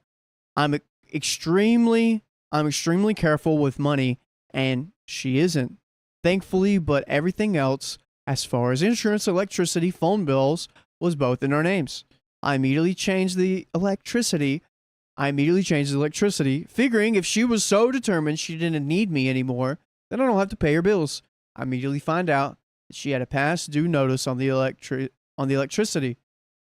I'm extremely careful with money, and she isn't. Thankfully, but everything else, as far as insurance, electricity, phone bills, was both in our names. I immediately changed the electricity, figuring if she was so determined she didn't need me anymore, then I don't have to pay her bills. I immediately find out that she had a past due notice on the electricity,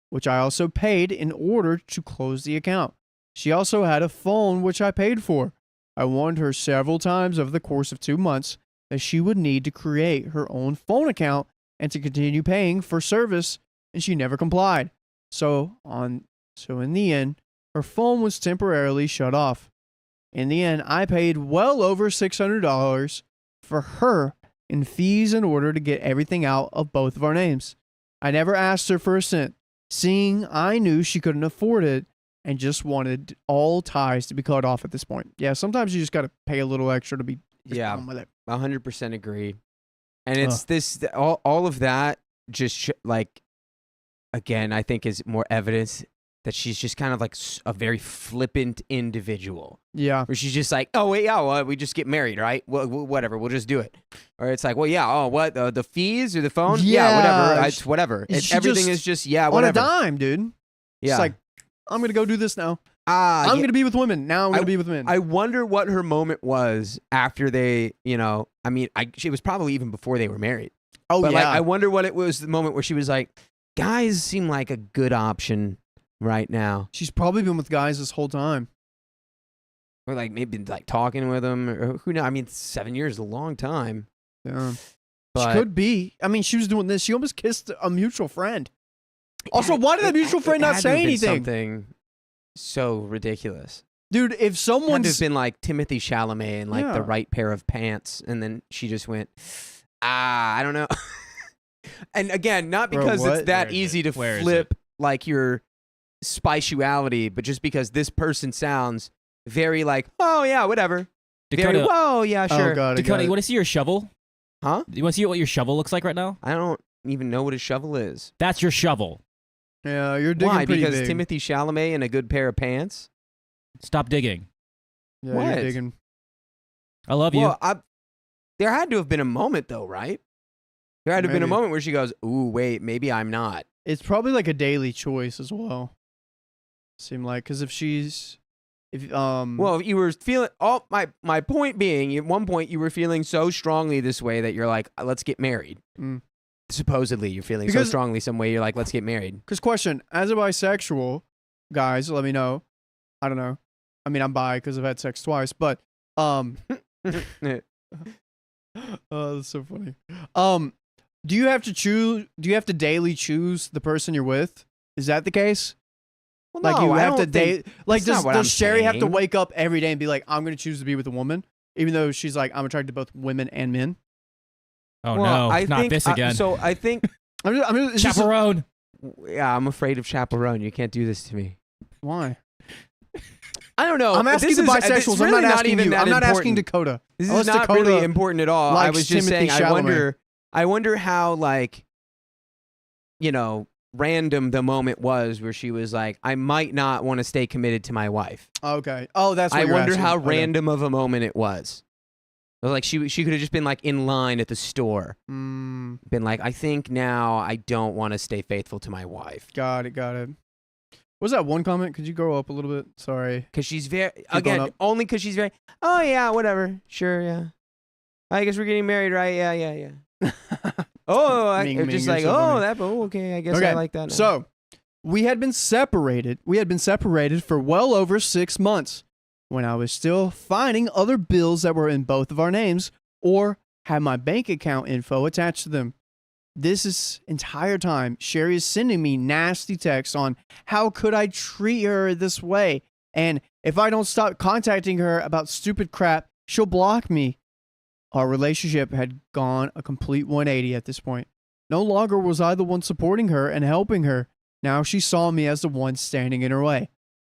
which I also paid in order to close the account. She also had a phone, which I paid for. I warned her several times over the course of 2 months that she would need to create her own phone account and to continue paying for service, and she never complied. So in the end, her phone was temporarily shut off. In the end, I paid well over $600 for her in fees in order to get everything out of both of our names. I never asked her for a cent, seeing I knew she couldn't afford it and just wanted all ties to be cut off at this point. Yeah, sometimes you just got to pay a little extra to be done with it. 100% agree. And it's all of that just again, I think is more evidence that she's just kind of like a very flippant individual. Yeah. Where she's just like, oh, wait, yeah, well, we just get married, right? Well, whatever, we'll just do it. Or it's like, well, yeah, oh, what, the fees or the phone? Yeah, whatever. It's whatever. Everything is just, whatever. On a dime, dude. Yeah. It's like, I'm going to go do this now. I'm going to be with women. Now I'm going to be with men. I wonder what her moment was after they, she was probably even before they were married. Oh, but yeah. I wonder what it was, the moment where she was like, guys seem like a good option right now. She's probably been with guys this whole time. Or maybe talking with them. Or who knows? 7 years is a long time. Yeah. But she could be. She was doing this. She almost kissed a mutual friend. Also, why did that mutual friend not say anything? Something so ridiculous. Dude, if someone's... It had been Timothy Chalamet and the right pair of pants, and then she just went, I don't know. And again, not because it's that easy to flip your spiciality, but just because this person sounds very oh yeah, whatever. Dakota, very, whoa, yeah, sure. Oh, God, Dakota, you want to see your shovel? Huh? You want to see what your shovel looks like right now? I don't even know what a shovel is. That's your shovel. Yeah, you're digging pretty because big. Timothy Chalamet and a good pair of pants? Stop digging. Yeah, what? You're digging. I love you. Well, there had to have been a moment, though, right? There had to have been a moment where she goes, ooh, wait, maybe I'm not. It's probably a daily choice as well. Seem like, because if you were feeling, my point being, at one point you were feeling so strongly this way that you're like, let's get married. Mm. Supposedly you're feeling so strongly some way, you're like, let's get married. Because question, as a bisexual, guys, let me know. I don't know. I'm bi because I've had sex twice, but oh, that's so funny. Do you have to daily choose the person you're with? Is that the case? Well, no, you have to date. Does Sherry have to saying. wake up every day and be like, I'm going to choose to be with a woman, even though she's like, I'm attracted to both women and men? Oh no, not this again. So I think I'm just, chaperone. Yeah, I'm afraid of chaperone. You can't do this to me. Why? I don't know. I'm asking the bisexuals. Really I'm not asking you. I'm not asking important. Dakota. This is not Dakota really important at all. I was just Timothy saying. Chalamet. I wonder how random the moment was where she was like, I might not want to stay committed to my wife. Okay. Oh, that's what I you're wonder asking. how Okay. random of a moment it was. It was like she could have just been like in line at the store. Been like, I think now I don't want to stay faithful to my wife. Got it. What was that one comment? Could you go up a little bit? Sorry. Because she's very, going again, up. only because she's very, oh yeah, whatever. Sure, yeah. I guess we're getting married, right? Yeah. Oh, Ming, just you're like, so funny. okay, I guess Okay, I like that now. So, we had been separated. For well over 6 months when I was still finding other bills that were in both of our names or had my bank account info attached to them. This entire time, Sherry is sending me nasty texts on how could I treat her this way, and if I don't stop contacting her about stupid crap, she'll block me. Our relationship had gone a complete 180 at this point. No longer was I the one supporting her and helping her. Now she saw me as the one standing in her way.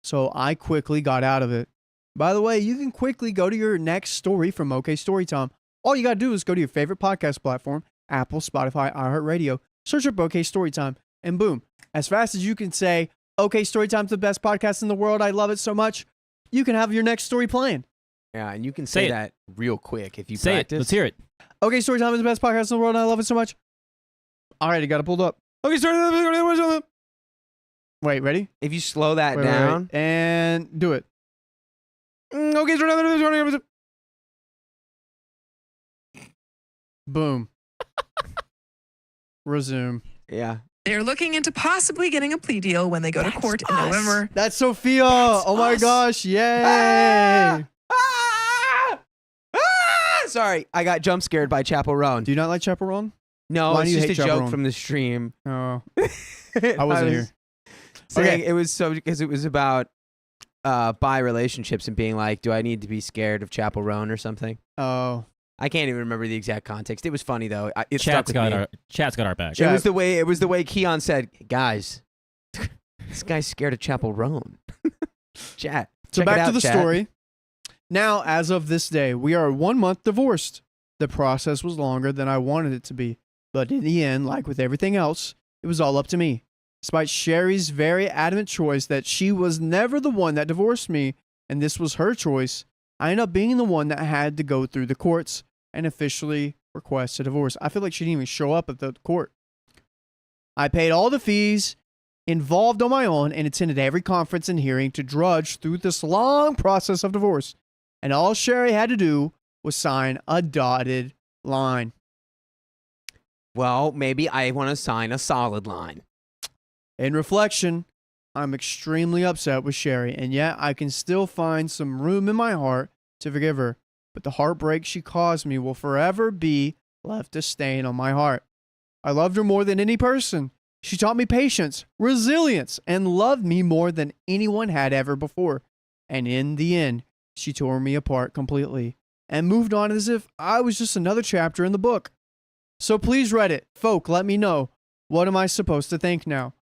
So I quickly got out of it. By the way, you can quickly go to your next story from OK Storytime. All you got to do is go to your favorite podcast platform, Apple, Spotify, iHeartRadio, search up OK Storytime, and boom. As fast as you can say, OK Storytime's the best podcast in the world, I love it so much, you can have your next story playing. Yeah, and you can say that real quick if you Say practice. it. Let's hear it. OK Storytime is the best podcast in the world, and I love it so much. All right, I got it pulled up. Okay, start. Wait, ready? If you slow that Wait, down. and do it. Okay, start. Boom. Resume. Yeah. They're looking into possibly getting a plea deal when they go to court in November. That's Sophia. Oh my us. gosh. Yay. Sorry, I got jump scared by Chapel Roan. Do you not like Chaperone? No, Why it's do you just a hate Chapel joke Roan? from the stream. Oh, I wasn't here. Saying Okay. it was so because it was about bi relationships and being like, do I need to be scared of Chapel Roan or something? Oh. I can't even remember the exact context. It was funny though. It stuck Chat's with me. got our back. Chat. It was the way Keon said, guys, this guy's scared of Chapel Roan. Chat. So check it back out, to the chat. story. Now, as of this day, we are 1 month divorced. The process was longer than I wanted it to be, but in the end, like with everything else, it was all up to me. Despite Sherry's very adamant choice that she was never the one that divorced me, and this was her choice, I ended up being the one that had to go through the courts and officially request a divorce. I feel like she didn't even show up at the court. I paid all the fees involved on my own and attended every conference and hearing to drudge through this long process of divorce. And all Sherry had to do was sign a dotted line. Well, maybe I want to sign a solid line. In reflection, I'm extremely upset with Sherry, and yet I can still find some room in my heart to forgive her. But the heartbreak she caused me will forever be left a stain on my heart. I loved her more than any person. She taught me patience, resilience, and loved me more than anyone had ever before. And in the end, she tore me apart completely and moved on as if I was just another chapter in the book. So please, Reddit, folk, let me know. What am I supposed to think now?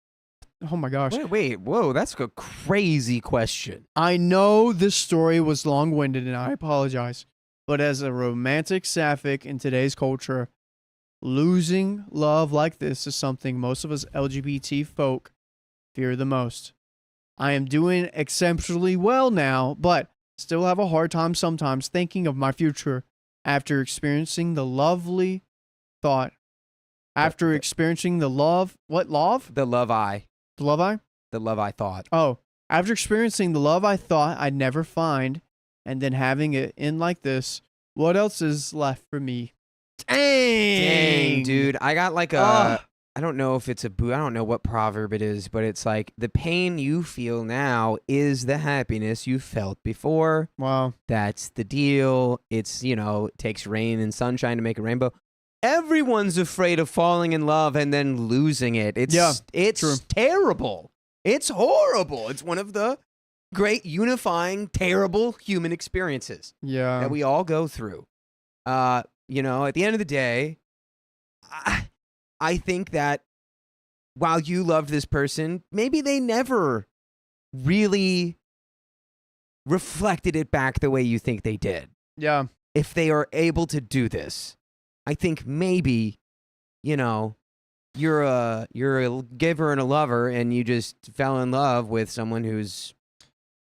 Oh my gosh. Wait, whoa, that's a crazy question. I know this story was long-winded and I apologize. But as a romantic sapphic in today's culture, losing love like this is something most of us LGBT folk fear the most. I am doing exceptionally well now, but still have a hard time sometimes thinking of my future after experiencing the lovely thought. After experiencing the love, what love? The love I thought. Oh, after experiencing the love I thought I'd never find, and then having it end like this, what else is left for me? Dang, dude. I got like a, I don't know if it's I don't know what proverb it is, but it's like the pain you feel now is the happiness you felt before. Wow. That's the deal. It's, it takes rain and sunshine to make a rainbow. Everyone's afraid of falling in love and then losing it. It's true. terrible. It's horrible. It's one of the great unifying, terrible human experiences Yeah. that we all go through. At the end of the day, I think that while you loved this person, maybe they never really reflected it back the way you think they did. Yeah. If they are able to do this, I think maybe, you're a giver and a lover, and you just fell in love with someone who's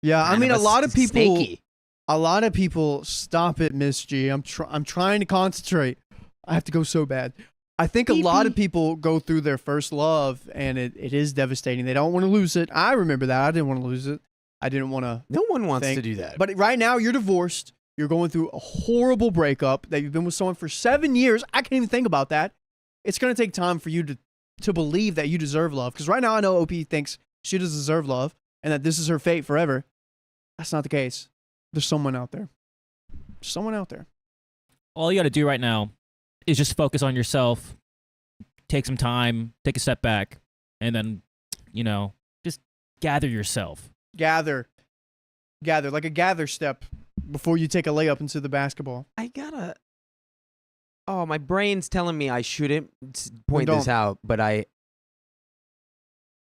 Yeah, I kind mean, of a lot of people. snaky. A lot of people stop it, Miss G. I'm trying to concentrate. I have to go so bad. I think a lot of people go through their first love, and it is devastating. They don't want to lose it. I remember that. I didn't want to lose it. I didn't want to. No one wants to do that. But right now, you're divorced. You're going through a horrible breakup that you've been with someone for 7 years. I can't even think about that. It's going to take time for you to believe that you deserve love. Because right now, I know OP thinks she does deserve love and that this is her fate forever. That's not the case. There's someone out there. Someone out there. All you got to do right now is just focus on yourself, take some time, take a step back, and then, just gather yourself. Gather like a gather step before you take a layup into the basketball. Oh, my brain's telling me I shouldn't point Well, this out, but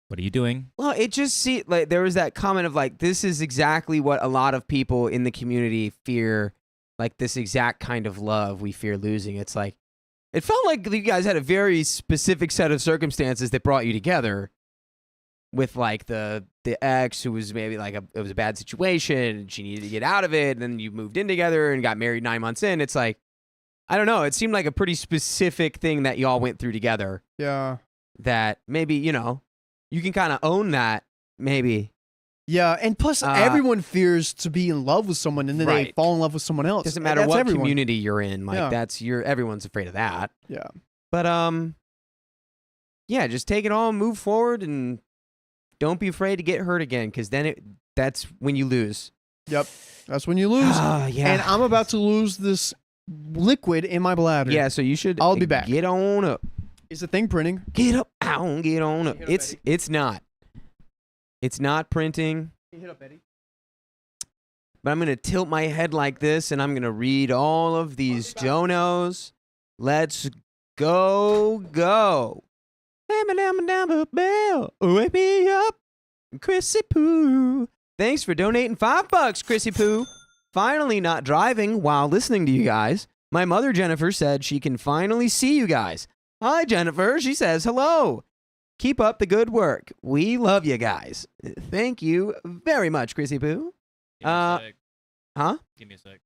What are you doing? well, it just like there was that comment of like, this is exactly what a lot of people in the community fear, like this exact kind of love we fear losing. It's like, it felt like you guys had a very specific set of circumstances that brought you together with like the ex who was maybe like it was a bad situation and she needed to get out of it. And then you moved in together and got married 9 months in. It's like, I don't know. It seemed like a pretty specific thing that y'all went through together Yeah. that maybe, you can kind of own that maybe. Yeah, and plus everyone fears to be in love with someone and then they Right. fall in love with someone else. Doesn't matter That's what everyone. community you're in. Like Yeah. everyone's afraid of that. Yeah. But yeah, just take it all, move forward, and don't be afraid to get hurt again, because then that's when you lose. Yep. That's when you lose. Yeah. And I'm about to lose this liquid in my bladder. Yeah, so you should. I'll be back. Get on up. Is the thing printing? Get up. Ow, get on up. Get up, Eddie. It's not. It's not printing. Hit up, Eddie. But I'm gonna tilt my head like this, and I'm gonna read all of these donos. Let's go. Wake me up, Chrissy Poo. Thanks for donating $5, Chrissy Poo. Finally not driving while listening to you guys. My mother, Jennifer, said she can finally see you guys. Hi, Jennifer. She says hello. Keep up the good work. We love you guys. Thank you very much, Chrissy Poo. Give me a sec. Huh? Give me a sec.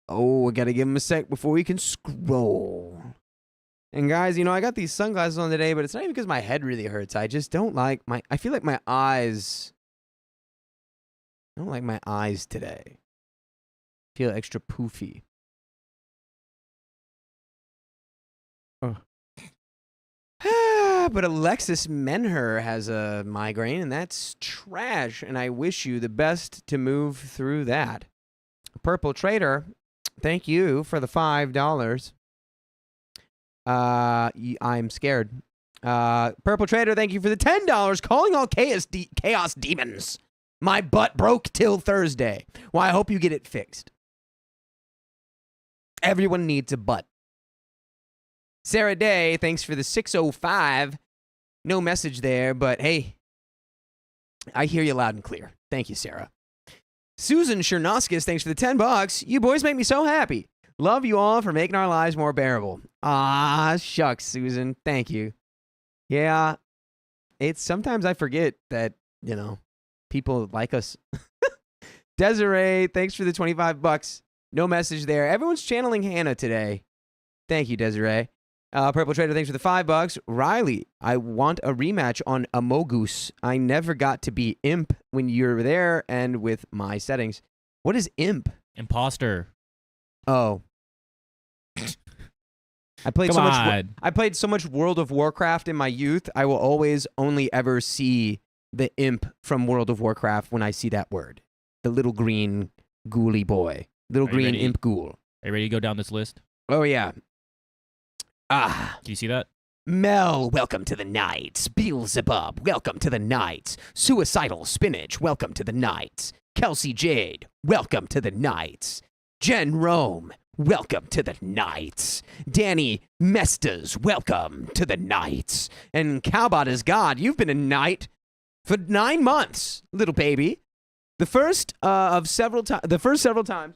Oh, I gotta give him a sec before we can scroll. And guys, I got these sunglasses on today, but it's not even because my head really hurts. I just don't like I feel like my eyes. I don't like my eyes today. Feel extra poofy. But Alexis Menher has a migraine, and that's trash. And I wish you the best to move through that. Purple Trader, thank you for the $5. I'm scared. Purple Trader, thank you for the $10. Calling all chaos demons. My butt broke till Thursday. Well, I hope you get it fixed. Everyone needs a butt. Sarah Day, thanks for the 605. No message there, but hey, I hear you loud and clear. Thank you, Sarah. Susan Chernoskis, thanks for the $10. You boys make me so happy. Love you all for making our lives more bearable. Ah, shucks, Susan. Thank you. Yeah, it's sometimes I forget that, people like us. Desiree, thanks for the $25. No message there. Everyone's channeling Hannah today. Thank you, Desiree. Purple Trader, thanks for the $5. Riley, I want a rematch on Amogus. I never got to be Imp when you were there and with my settings. What is Imp? Imposter. Oh. I played so much World of Warcraft in my youth. I will always only ever see the Imp from World of Warcraft when I see that word. The little green ghouly boy. Little green ready? Imp ghoul. Are you ready to go down this list? Oh, yeah. Ah. Do you see that? Mel, welcome to the nights. Beelzebub, welcome to the nights. Suicidal Spinach, welcome to the nights. Kelsey Jade, welcome to the nights. Jen Rome, welcome to the nights. Danny Mestas, welcome to the nights. And Cowbot is God, you've been a knight for 9 months, little baby. The first several times.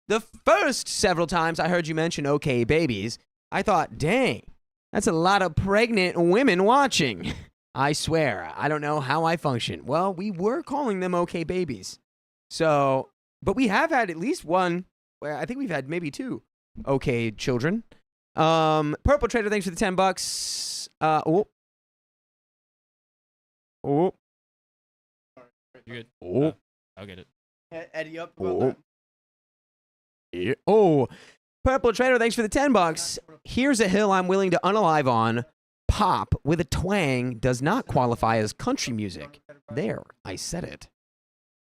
The first several times I heard you mention OK Babies, I thought, dang, that's a lot of pregnant women watching. I swear, I don't know how I function. Well, we were calling them OK Babies. So, but we have had at least one, well, I think we've had maybe 2 OK children. Purple Trader, thanks for the $10. Oh. You're good. Oh. I'll get it. Eddie up. Oh. Yeah. Oh. Purple Trader, thanks for the $10. Here's a hill I'm willing to unalive on. Pop with a twang does not qualify as country music. There, I said it.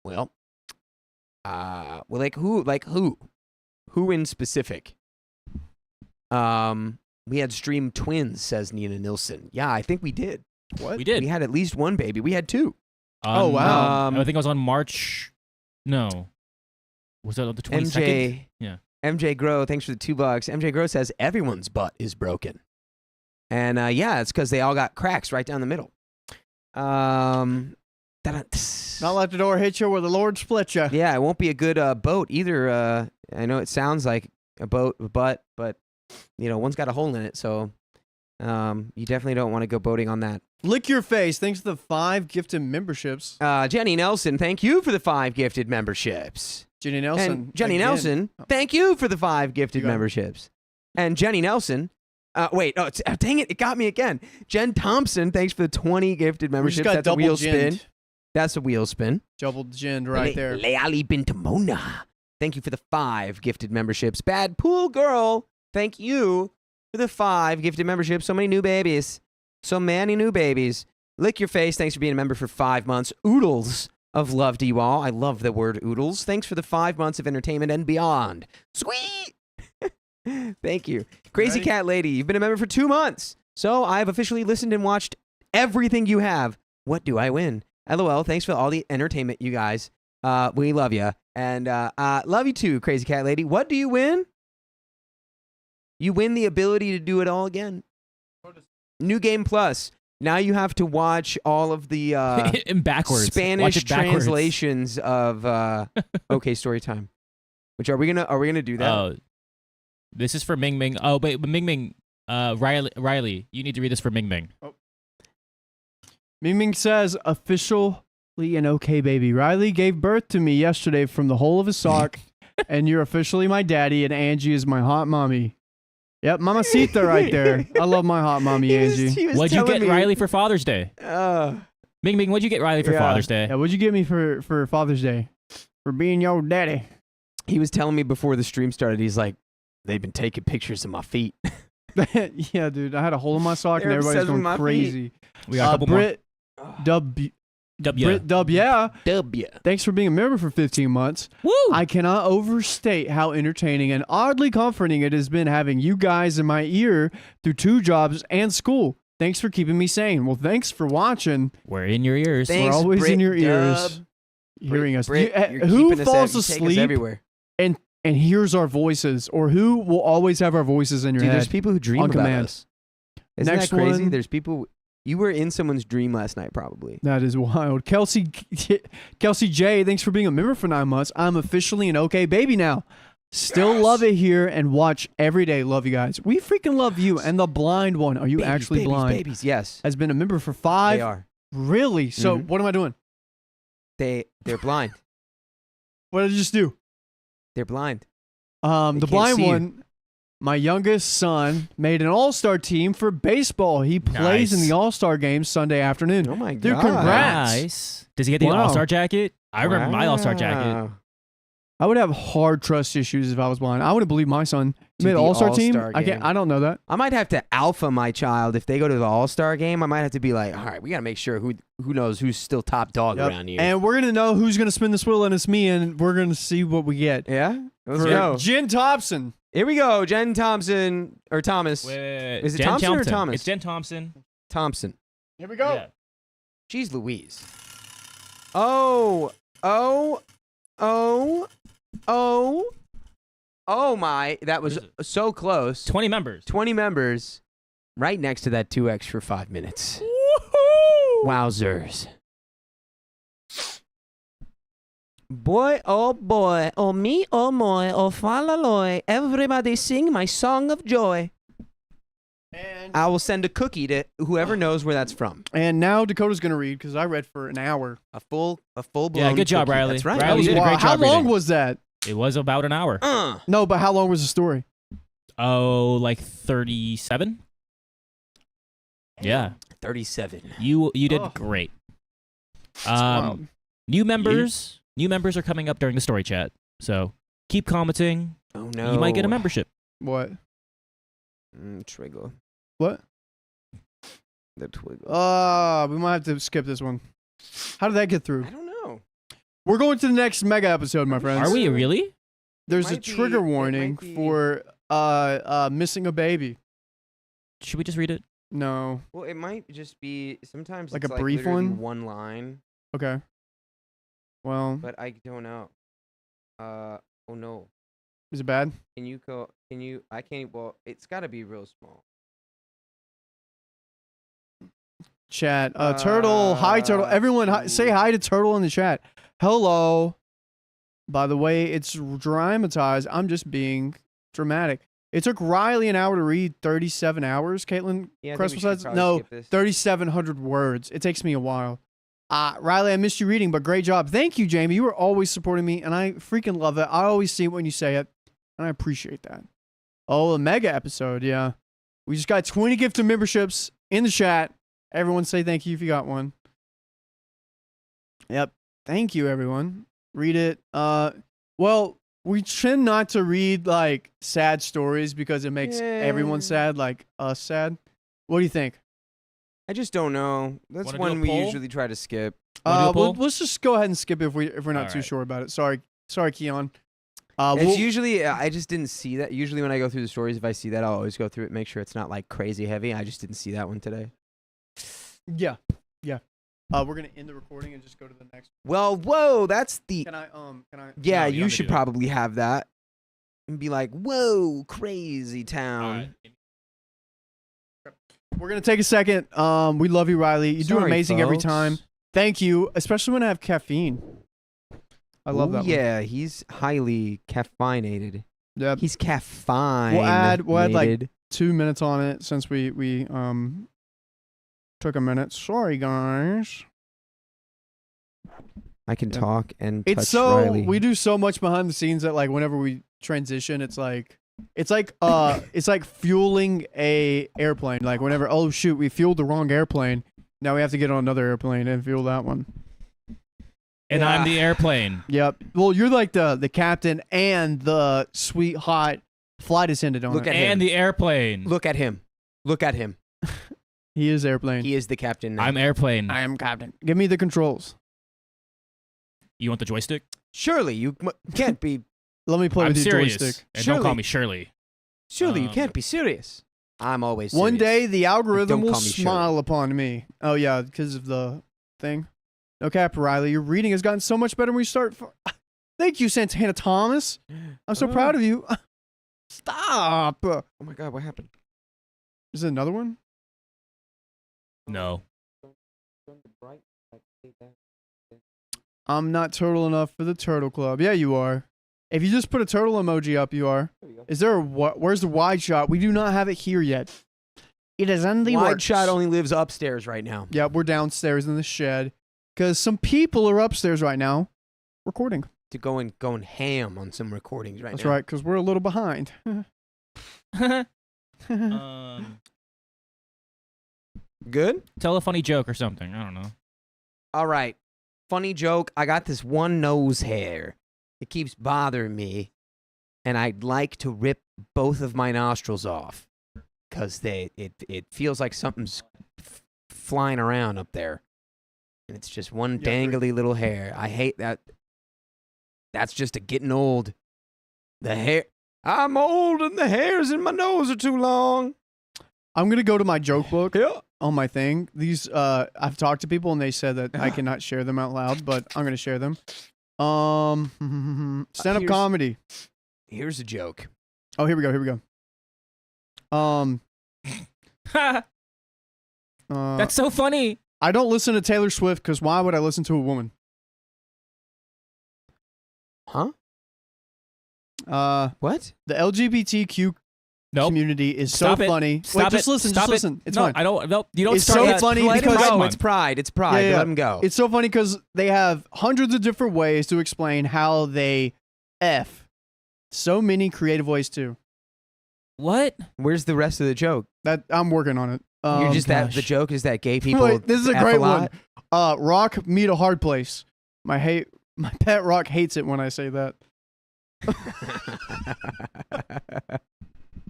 Well, like who? Like who? Who in specific? We had streamed twins, says Nina Nilsson. Yeah, I think we did. What? We did. We had at least one baby. We had 2. Oh, wow. I think it was on March. No. Was that on the 22nd? MJ. Yeah. MJ Grow, thanks for the $2. MJ Grow says everyone's butt is broken. And yeah, it's because they all got cracks right down the middle. Not let the door hit you where the Lord split you. Yeah, it won't be a good boat either. I know it sounds like a boat, but one's got a hole in it, so you definitely don't want to go boating on that. Lick your face. Thanks to the 5 gifted memberships. Jenny Nelson, thank you for the 5 gifted memberships. Jenny Nelson. And Jenny again. Nelson, thank you for the 5 gifted You got it. memberships. And Jenny Nelson, dang it got me again. Jen Thompson, thanks for the 20 gifted We just memberships. got That's a wheel double spin. ginned. That's a wheel spin. Double ginned right there. Leali Bintamona, thank you for the 5 gifted memberships. Bad Pool Girl, thank you for the 5 gifted memberships. So many new babies. So many new babies. Lick your face, thanks for being a member for 5 months. Oodles of love to you all. I love the word oodles. Thanks for the 5 months of entertainment and beyond. Sweet! Thank you. Crazy Ready? Cat Lady, you've been a member for 2 months. So I've officially listened and watched everything you have. What do I win? LOL, thanks for all the entertainment, you guys. We love you. And love you too, Crazy Cat Lady. What do you win? You win the ability to do it all again. New Game Plus. Now you have to watch all of the in backwards. Watch Spanish it backwards. translations of OK Storytime. Which are we gonna do that? Oh, this is for Ming Ming. Oh, wait, but Ming Ming, Riley, you need to read this for Ming Ming. Ming Ming says, officially an okay baby. Riley gave birth to me yesterday from the hole of his sock, and you're officially my daddy, and Angie is my hot mommy. Yep, Mamacita right there. I love my hot mommy, Angie. What'd you get Riley for Father's Day? Uh, Ming Ming, what'd you get Riley for Yeah. Father's Day? Yeah, what'd you get me for Father's Day? For being your daddy. he was telling me before the stream started, he's like, they've been taking pictures of my feet. Yeah, dude, I had a hole in my sock, and They're everybody's obsessed with my going crazy. We got a couple more. Brit W. Brit Dub, yeah. W. Thanks for being a member for 15 months. Woo! I cannot overstate how entertaining and oddly comforting it has been having you guys in my ear through 2 jobs and school. Thanks for keeping me sane. Well, thanks for watching. We're in your ears. Thanks, We're always Brit in your ears, Dub. hearing us. Brit, you're Who keeping us falls you take us asleep everywhere. and hears our voices, or who will always have our voices in your Dude, head? there's people who dream on about command. us. Isn't Next that crazy? one. There's people. You were in someone's dream last night, probably. That is wild. Kelsey J, thanks for being a member for 9 months. I'm officially an okay baby now. Still love it here and watch every day. Love you guys. We freaking love you. And the blind one, are you Babies, actually babies, blind? Babies, yes. Has been a member for 5. They are. Really? So Mhm. what am I doing? They're blind. What did I just do? They're blind. The can't blind see you. one, my youngest son made an all-star team for baseball. He plays in Nice. the all-star game Sunday afternoon. Oh my Dude, god! congrats. Nice. Does he get the Wow. All-Star jacket? I remember my All-Star jacket. Wow. I would have hard trust issues if I was blind. I wouldn't believe my son Dude, made an the all-star team. All-Star I can't. game. I don't know that. I might have to alpha my child if they go to the All-Star game. I might have to be like, all right, we gotta make sure who knows who's still top dog Yep. around here. And we're gonna know who's gonna spin this wheel, and it's me, and we're gonna see what we get. yeah, let's For go. Jen Thompson. Here we go. Jen Thompson or Thomas Wait. Is it Jen Thompson or Thomas? It's Jen Thompson. Thompson. Here we go. Yeah. Jeez Louise. Oh my! That was What is so close. 20 members. 20 members, right next to that 2x for 5 minutes. Woohoo! Wowzers. Boy, oh me, oh moi, oh falaloy, everybody sing my song of joy. And I will send a cookie to whoever knows where that's from. now Dakota's gonna read because I read for an hour. A full blown. Yeah, good job, cookie. Riley. That's right. Riley, you did a Wow, great how job long reading. was that? It was about an hour. No, but how long was the story? Oh, like 37? Yeah. 37. You did Oh. great. Wild. New members are coming up during the story chat. So keep commenting. Oh no. You might get a membership. What? Trigger. What? The twiggle. We might have to skip this one. How did that get through? I don't know. We're going to the next mega episode, my friends. Are we really? There's a might be- trigger it might warning be- for missing a baby. Should we just read it? No. Well, it might just be sometimes Like it's a brief literally one? one line, Okay. Well, but I don't know. Oh no. is it bad? Can you go? Can you? I can't. Well, it's got to be real small. Chat. Turtle. Hi, Turtle. Everyone, say hi to Turtle in the chat. Hello. By the way, it's dramatized. I'm just being dramatic. It took Riley an hour to read 37 hours, Caitlin. Yeah, I think Cresswell we should says? probably No, skip this. 3,700 words. It takes me a while. Riley, I missed you reading, but great job. Thank you, Jamie. You were always supporting me, and I freaking love it. I always see it when you say it, and I appreciate that. Oh, a mega episode, yeah. We just got 20 gifted memberships in the chat. Everyone say thank you if you got one. Yep. Thank you, everyone. Read it. Well, we tend not to read, like, sad stories because it makes everyone Yeah. sad, like us sad. What do you think? I just don't know. That's Wanna do one a we poll? usually try to skip. Wanna do a poll? Let's just go ahead and skip it if we're not too Alright. sure about it. Sorry, Keon. It's usually I just didn't see that. Usually when I go through the stories, if I see that, I'll always go through it, make sure it's not like crazy heavy. I just didn't see that one today. Yeah. We're gonna end the recording and just go to the next. Well, whoa, that's the. Can I? Yeah, No, you you don't should do that. probably have that and be like, "Whoa, crazy town." We're gonna take a second. We love you, Riley. You do Sorry, amazing every folks. time. Thank you, especially when I have caffeine. I love Ooh, that. One. Yeah, he's highly caffeinated. Yep. He's caffeine. We'll add like 2 minutes on it since we took a minute. Sorry, guys. I can Yeah. talk and It's touch so Riley. we do so much behind the scenes that like whenever we transition, it's like it's like fueling a airplane. Like whenever shoot, we fueled the wrong airplane. Now we have to get on another airplane and fuel that one. And I'm the airplane. Yep. Well, you're like the captain and the sweet hot flight attendant on Look it. at him. And the airplane. Look at him. Look at him. He is airplane. He is the captain now. I'm airplane. I am captain. Give me the controls. You want the joystick? Surely you can't be. Let me play I'm with your serious. joystick. And don't call Surely. me Shirley. Surely you Um, can't be serious. I'm always One serious. day the algorithm Don't will call me Shirley. smile upon me. Oh yeah, because of the thing. No cap, Riley. Your reading has gotten so much better when we start. Thank you, Santana Thomas. I'm so Oh. proud of you. Stop. Oh my God, what happened? Is it another one? No. I'm not turtle enough for the turtle club. Yeah, you are. If you just put a turtle emoji up, you are. Is there a where's the wide shot? We do not have it here yet. It is in the Wide works. shot only lives upstairs right now. Yeah, we're downstairs in the shed because some people are upstairs right now recording. To going ham on some recordings right That's now. right, because we're a little behind. Good? Tell a funny joke or something. I don't know. All right. Funny joke. I got this one nose hair. It keeps bothering me. And I'd like to rip both of my nostrils off. Because it feels like something's flying around up there. And it's just one Yeah, dangly little hair. I hate that. That's just a getting old. The hair. I'm old and the hairs in my nose are too long. I'm gonna go to my joke book Yeah. on my thing. These I've talked to people and they said that I cannot share them out loud, but I'm gonna share them. Stand-up Here's- comedy. Here's a joke. Oh, here we go. That's so funny. I don't listen to Taylor Swift because why would I listen to a woman? Huh? What? The LGBTQ Nope. community is Stop so it. funny. Stop Wait, just it. listen. Stop Just it. listen. It's no, fine. I don't. No, you don't It's start so that. funny Let him because- go. Come It's on. pride. It's pride. Yeah, Let him go. It's so funny because they have hundreds of different ways to explain how they F. So many creative ways too. What? Where's the rest of the joke? That I'm working on it. You're just that. gosh. The joke is that gay people. Wait, this is a F great lot? one. Rock meet a hard place. My pet rock hates it when I say that.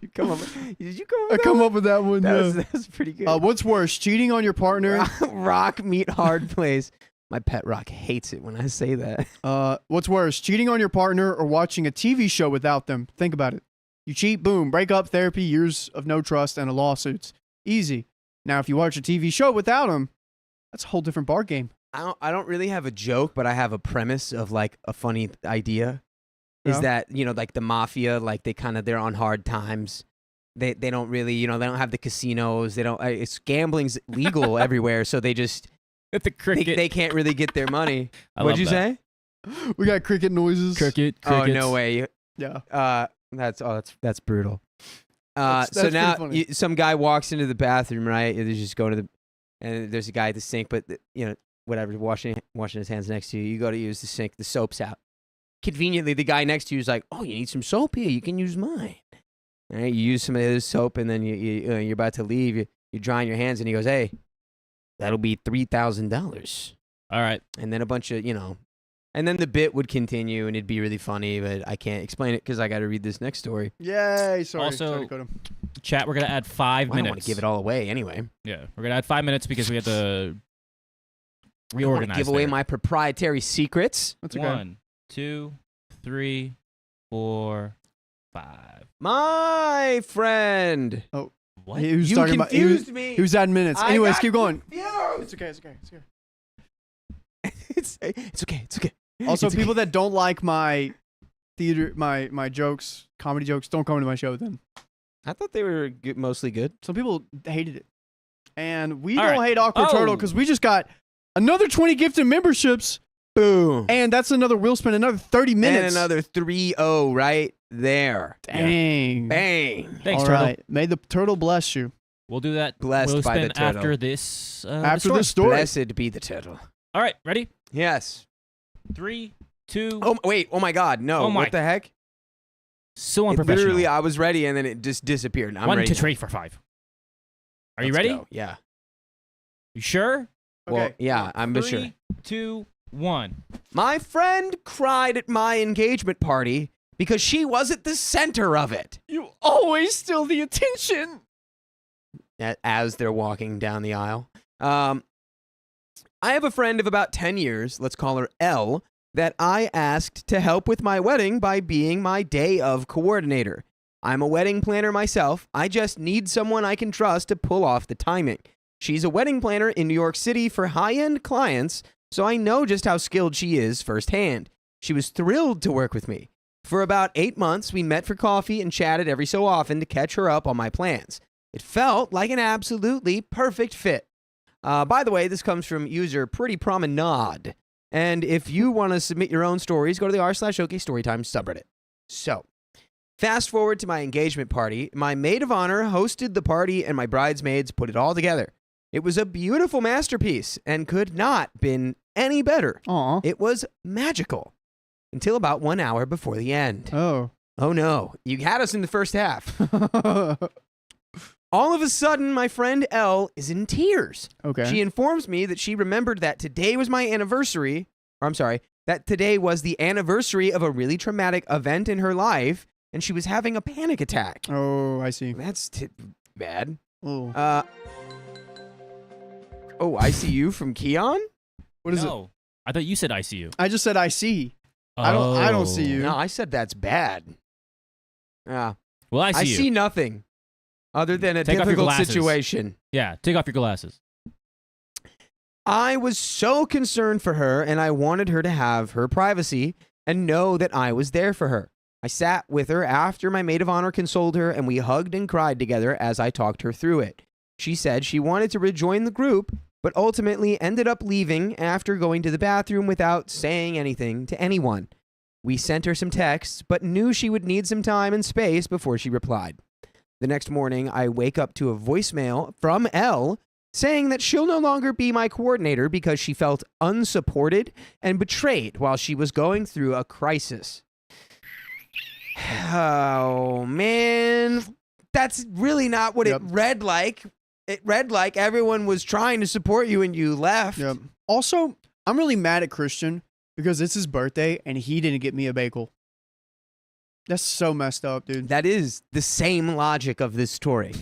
You come up. Did you come up? I with come that up with that one. one? Yeah. That was pretty good. What's worse, cheating on your partner? Rock meet hard place. My pet rock hates it when I say that. What's worse, cheating on your partner or watching a TV show without them? Think about it. You cheat, boom, break up, therapy, years of no trust, and a lawsuits. Easy. Now, if you watch a TV show without them, that's a whole different bar game. I don't really have a joke, but I have a premise of like a funny idea. Is Yeah. that, like the mafia, like they're on hard times. They don't really, they don't have the casinos. They don't. It's gambling's legal everywhere, so they just At the cricket. they can't really get their money. I What'd love you that. say? We got cricket noises. Cricket. Oh Crickets. no way. Yeah. That's brutal. That's So pretty now funny. some guy walks into the bathroom, right? They just go to and there's a guy at the sink, but whatever, washing his hands next to you. You go to use the sink, the soap's out. Conveniently, the guy next to you is like, "Oh, you need some soap here? You can use mine." All right, you use some of his soap, and then you're about to leave. You're drying your hands, and he goes, "Hey, that'll be $3,000." All right. And then a bunch of and then the bit would continue, and it'd be really funny, but I can't explain it because I got to read this next story. Yay. Sorry. Also- Sorry to cut him. Chat. We're gonna add 5 Well, I don't minutes. want to give it all away anyway. Yeah, we're gonna add 5 minutes because we had to I don't want reorganize. to give away there. my proprietary secrets. That's okay. 1, 2, 3, 4, 5. My friend. What? He was You talking about. He was, confused me. he was adding minutes. I Anyways, got keep going. confused. It's okay. It's okay. It's okay. It's okay. It's okay. Also, It's people okay. that don't like my theater, my jokes, comedy jokes, don't come to my show then. I thought they were mostly good. Some people hated it. And we All don't right. hate Awkward Oh. Turtle because we just got another 20 gifted memberships. Boom. And that's another, we'll spend another 30 minutes. And another 3-0 right there. Dang. Bang. Thanks, All Turtle. right. May the turtle bless you. We'll do that. Blessed we'll by the spin turtle. after this. After story. this story. Blessed be the turtle. All right, ready? Yes. 3, 2. Oh, wait. Oh, my God. No. Oh my- What the heck? So It unprofessional. literally, I was ready, and then it just disappeared. I'm 1 ready. to now. 3 for 5. Are you Let's ready? go. Yeah. You sure? Well, Okay. yeah, I'm 3, sure. 2, 1. My friend cried at my engagement party because she wasn't the center of it. You always steal the attention. As they're walking down the aisle. I have a friend of about 10 years, let's call her L, that I asked to help with my wedding by being my day of coordinator. I'm a wedding planner myself. I just need someone I can trust to pull off the timing. She's a wedding planner in New York City for high-end clients, so I know just how skilled she is firsthand. She was thrilled to work with me. For about 8 months, we met for coffee and chatted every so often to catch her up on my plans. It felt like an absolutely perfect fit. By the way, this comes from user Pretty Promenade. And if you want to submit your own stories, go to the r/OK Storytime subreddit. So, fast forward to my engagement party. My maid of honor hosted the party and my bridesmaids put it all together. It was a beautiful masterpiece and could not been any better. Aw. It was magical until about 1 hour before the end. Oh. Oh no, you had us in the first half. All of a sudden, my friend L is in tears. Okay. She informs me that she remembered that today was my anniversary, or I'm sorry, that today was the anniversary of a really traumatic event in her life, and she was having a panic attack. Oh, I see. That's bad. Oh. I see you from Keon? What is it? No. I thought you said ICU. I just said I see. I don't see you. No, I said that's bad. Yeah. Well, I see I you. see nothing other than a Take off your difficult glasses. situation. Yeah, take off your glasses. I was so concerned for her, and I wanted her to have her privacy and know that I was there for her. I sat with her after my maid of honor consoled her, and we hugged and cried together as I talked her through it. She said she wanted to rejoin the group, but ultimately ended up leaving after going to the bathroom without saying anything to anyone. We sent her some texts, but knew she would need some time and space before she replied. The next morning, I wake up to a voicemail from Elle saying that she'll no longer be my coordinator because she felt unsupported and betrayed while she was going through a crisis. Oh, man. That's really not what it read like. It read like everyone was trying to support you and you left. Yep. Also, I'm really mad at Christian because it's his birthday and he didn't get me a bagel. That's so messed up, dude. That is the same logic of this story.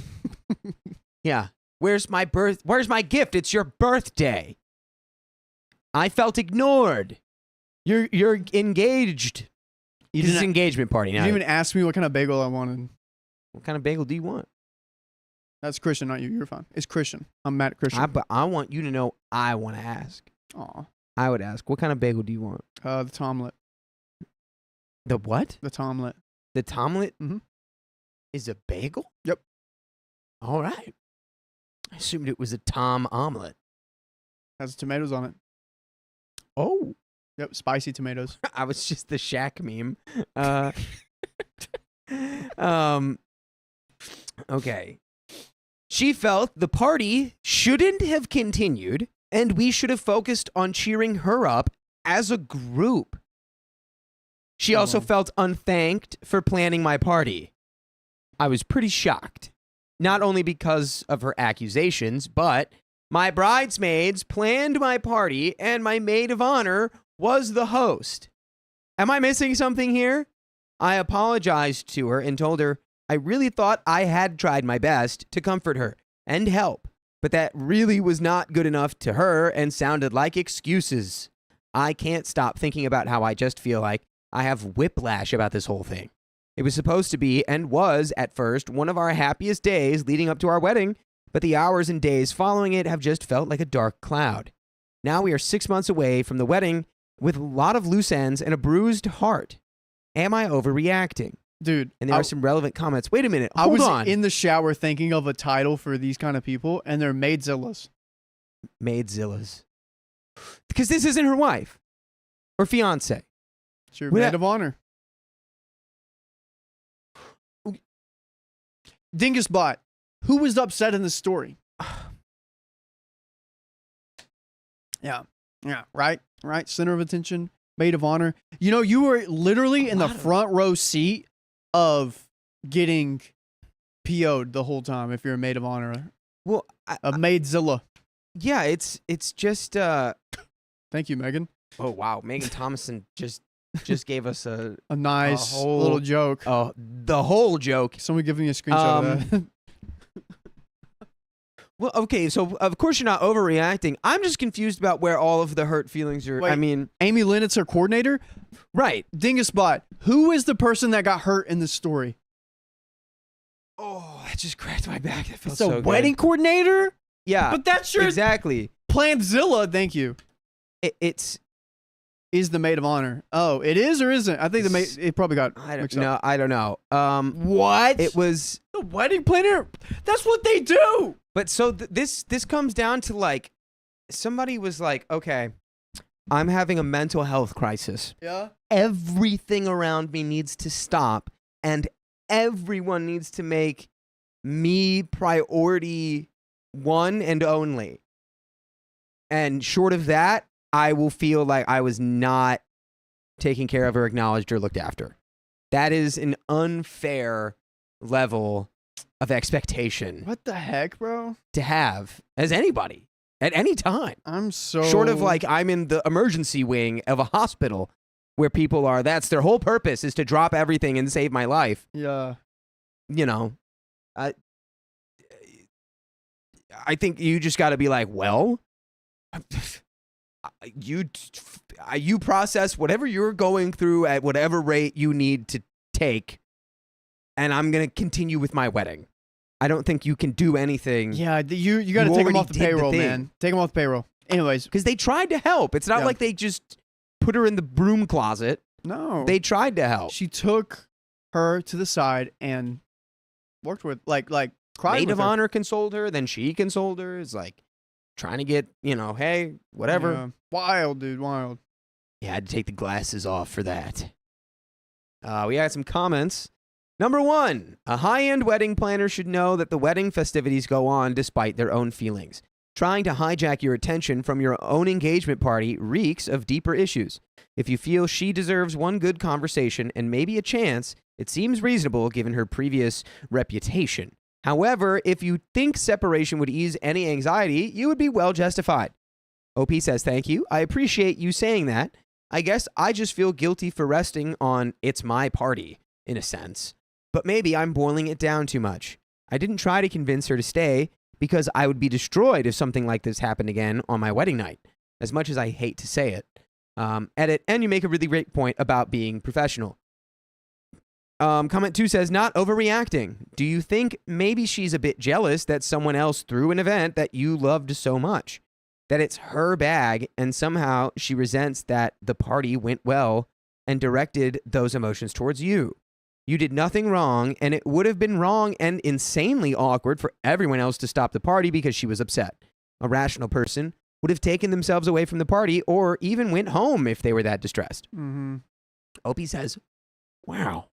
Yeah. Where's my gift? It's your birthday. I felt ignored. You're engaged. This is engagement party now. You didn't even ask me what kind of bagel I wanted. What kind of bagel do you want? That's Christian, not you. You're fine. It's Christian. I'm mad at Christian. But I want you to know I want to ask. Aw. I would ask, what kind of bagel do you want? The tomlet. The what? The tomlet. The tomlet Mhm. is a bagel? Yep. All right. I assumed it was a Tom omelet. Has tomatoes on it. Oh. Yep, spicy tomatoes. I was just the Shaq meme. Okay. She felt the party shouldn't have continued, and we should have focused on cheering her up as a group. She also felt unthanked for planning my party. I was pretty shocked, not only because of her accusations, but my bridesmaids planned my party, and my maid of honor was the host. Am I missing something here? I apologized to her and told her I really thought I had tried my best to comfort her and help, but that really was not good enough to her and sounded like excuses. I can't stop thinking about how I just feel like I have whiplash about this whole thing. It was supposed to be, and was at first, one of our happiest days leading up to our wedding, but the hours and days following it have just felt like a dark cloud. Now we are 6 months away from the wedding with a lot of loose ends and a bruised heart. Am I overreacting? Dude. And there are some relevant comments. Wait a minute. I Hold was on. in the shower thinking of a title for these kind of people, and they're Maidzillas. Maidzillas. Because this isn't her wife or fiance. It's your maid of honor. Dingus Bot, who was upset in the story? Yeah, right. Center of attention, maid of honor. You know, you were literally in the front row seat of getting PO'd the whole time if you're a maid of honor. Well, a Maidzilla. Yeah, it's just. Thank you, Megan. Oh wow, Megan Thomason just gave us a nice whole, little joke. Oh, the whole joke. Someone give me a screenshot of that. Well, okay, so of course you're not overreacting. I'm just confused about where all of the hurt feelings are. Wait, I mean, Amy Linnett's her coordinator? Right. Dingus Bot, who is the person that got hurt in this story? Oh, that just cracked my back. That felt It's so a good. wedding coordinator? Yeah. But that's your exactly. Plantzilla, thank you. It's is the maid of honor. Oh, it is or isn't? I think the maid. It probably got mixed up. No, I don't know. What? It was the wedding planner. That's what they do. But so this comes down to like somebody was like, okay, I'm having a mental health crisis. Yeah. Everything around me needs to stop, and everyone needs to make me priority one and only. And short of that, I will feel like I was not taken care of or acknowledged or looked after. That is an unfair level of expectation. What the heck, bro? To have as anybody at any time. I'm so short of like I'm in the emergency wing of a hospital where people are. That's their whole purpose is to drop everything and save my life. Yeah. You know, I think you just got to be like, well, you process whatever you're going through at whatever rate you need to take, and I'm gonna continue with my wedding. I don't think you can do anything. Yeah, you got to take them off the payroll, man. Take them off the payroll. Anyways, because they tried to help. It's not like they just put her in the broom closet. No, they tried to help. She took her to the side and worked with like cried. Maid with of her. honor consoled her, then she consoled her. It's like trying to get, hey, whatever. Yeah. Wild, dude, wild. Yeah, I had to take the glasses off for that. We had some comments. Number 1, a high-end wedding planner should know that the wedding festivities go on despite their own feelings. Trying to hijack your attention from your own engagement party reeks of deeper issues. If you feel she deserves one good conversation and maybe a chance, it seems reasonable given her previous reputation. However, if you think separation would ease any anxiety, you would be well justified. OP says, thank you. I appreciate you saying that. I guess I just feel guilty for resting on it's my party, in a sense. But maybe I'm boiling it down too much. I didn't try to convince her to stay because I would be destroyed if something like this happened again on my wedding night, as much as I hate to say it. Edit, and you make a really great point about being professional. Comment 2 says, not overreacting. Do you think maybe she's a bit jealous that someone else threw an event that you loved so much? That it's her bag and somehow she resents that the party went well and directed those emotions towards you? You did nothing wrong, and it would have been wrong and insanely awkward for everyone else to stop the party because she was upset. A rational person would have taken themselves away from the party or even went home if they were that distressed. Opie says, wow.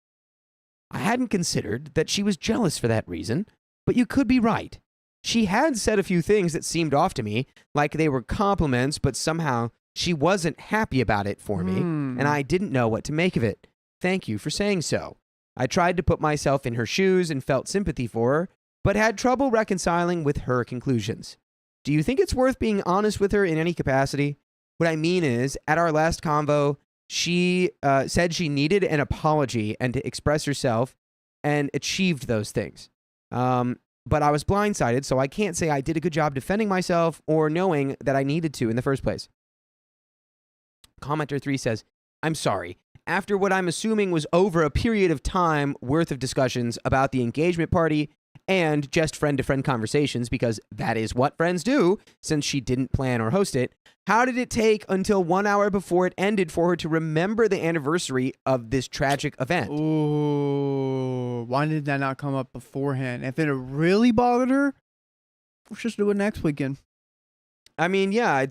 I hadn't considered that she was jealous for that reason, but you could be right. She had said a few things that seemed off to me, like they were compliments, but somehow she wasn't happy about it for me, and I didn't know what to make of it. Thank you for saying so. I tried to put myself in her shoes and felt sympathy for her, but had trouble reconciling with her conclusions. Do you think it's worth being honest with her in any capacity? What I mean is, at our last convo, she said she needed an apology and to express herself and achieved those things. But I was blindsided, so I can't say I did a good job defending myself or knowing that I needed to in the first place. Commenter 3 says, I'm sorry. After what I'm assuming was over a period of time worth of discussions about the engagement party and just friend-to-friend conversations, because that is what friends do, since she didn't plan or host it, how did it take until 1 hour before it ended for her to remember the anniversary of this tragic event? Ooh, why did that not come up beforehand? If it really bothered her, let's just do it next weekend. I mean, yeah,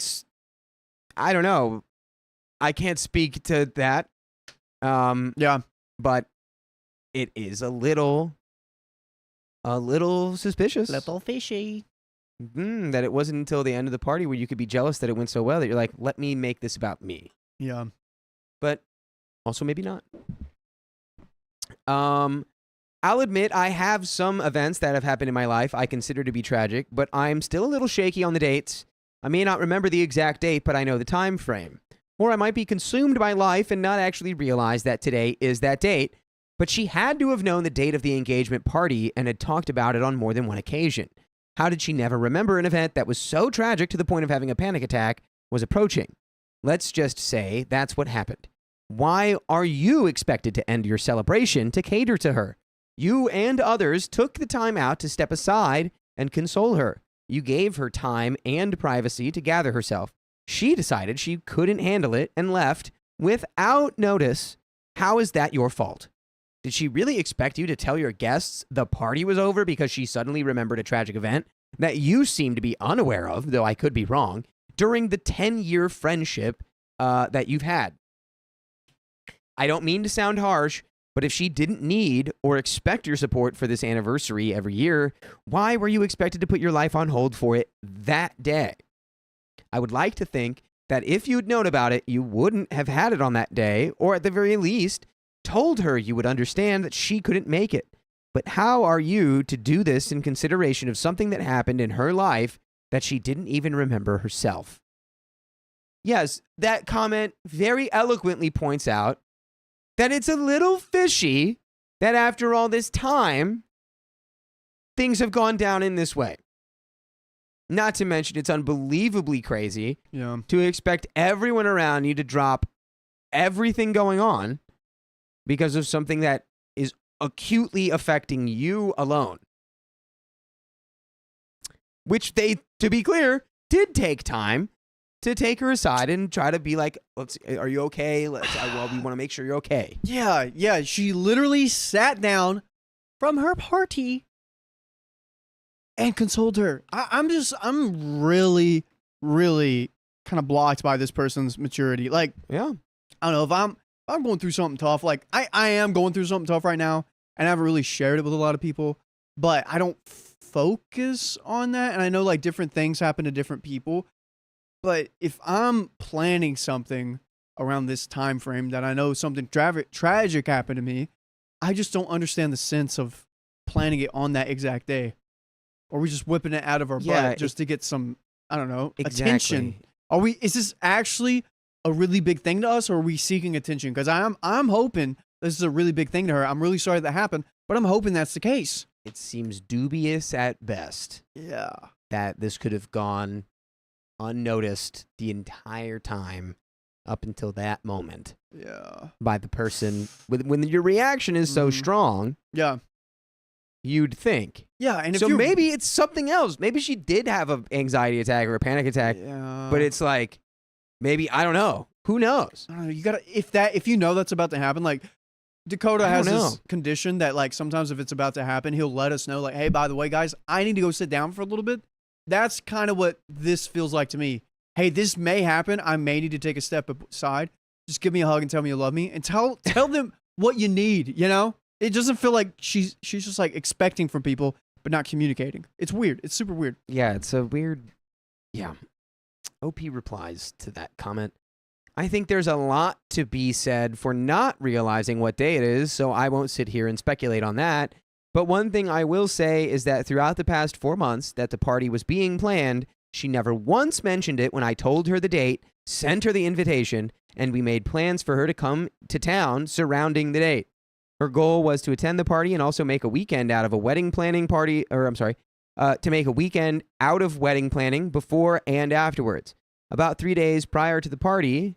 I don't know. I can't speak to that. Yeah. But it is a little suspicious. Little fishy. That it wasn't until the end of the party where you could be jealous that it went so well that you're like, let me make this about me. Yeah. But also maybe not. I'll admit I have some events that have happened in my life I consider to be tragic, but I'm still a little shaky on the dates. I may not remember the exact date, but I know the time frame. Or I might be consumed by life and not actually realize that today is that date. But she had to have known the date of the engagement party and had talked about it on more than one occasion. How did she never remember an event that was so tragic to the point of having a panic attack was approaching? Let's just say that's what happened. Why are you expected to end your celebration to cater to her? You and others took the time out to step aside and console her. You gave her time and privacy to gather herself. She decided she couldn't handle it and left without notice. How is that your fault? Did she really expect you to tell your guests the party was over because she suddenly remembered a tragic event that you seem to be unaware of, though I could be wrong, during the 10-year friendship that you've had? I don't mean to sound harsh, but if she didn't need or expect your support for this anniversary every year, why were you expected to put your life on hold for it that day? I would like to think that if you'd known about it, you wouldn't have had it on that day, or at the very least, told her you would understand that she couldn't make it. But how are you to do this in consideration of something that happened in her life that she didn't even remember herself? Yes, that comment very eloquently points out that it's a little fishy that after all this time, things have gone down in this way. Not to mention, it's unbelievably crazy to expect everyone around you to drop everything going on because of something that is acutely affecting you alone. Which they, to be clear, did take time to take her aside and try to be like, are you okay? Well, we want to make sure you're okay. Yeah. She literally sat down from her party and consoled her. I'm really, really kind of blocked by this person's maturity. Like, yeah, I don't know, I'm going through something tough. Like I am going through something tough right now, and I haven't really shared it with a lot of people, but I don't focus on that. And I know like different things happen to different people, but if I'm planning something around this time frame that I know something tragic happened to me, I just don't understand the sense of planning it on that exact day. Or we just whipping it out of our butt just to get some, I don't know, attention. Is this actually a really big thing to us, or are we seeking attention? Because I'm hoping this is a really big thing to her. I'm really sorry that happened, but I'm hoping that's the case. It seems dubious at best. Yeah. That this could have gone unnoticed the entire time up until that moment. Yeah. By the person. When your reaction is so strong. Yeah. You'd think. Yeah. And if so maybe it's something else. Maybe she did have an anxiety attack or a panic attack. Yeah. But it's like, maybe, I don't know. Who knows? I don't know. You gotta, if you know that's about to happen, like Dakota has this condition that like sometimes if it's about to happen, he'll let us know like, hey, by the way, guys, I need to go sit down for a little bit. That's kind of what this feels like to me. Hey, this may happen. I may need to take a step aside. Just give me a hug and tell me you love me and tell them what you need, you know? It doesn't feel like she's just like expecting from people but not communicating. It's weird. It's super weird. Yeah, it's a weird. Yeah. OP replies to that comment. I think there's a lot to be said for not realizing what day it is, so I won't sit here and speculate on that. But one thing I will say is that throughout the past 4 months that the party was being planned, she never once mentioned it when I told her the date, sent her the invitation, and we made plans for her to come to town surrounding the date. Her goal was to attend the party and also make a weekend out of a wedding planning party, to make a weekend out of wedding planning before and afterwards. About 3 days prior to the party.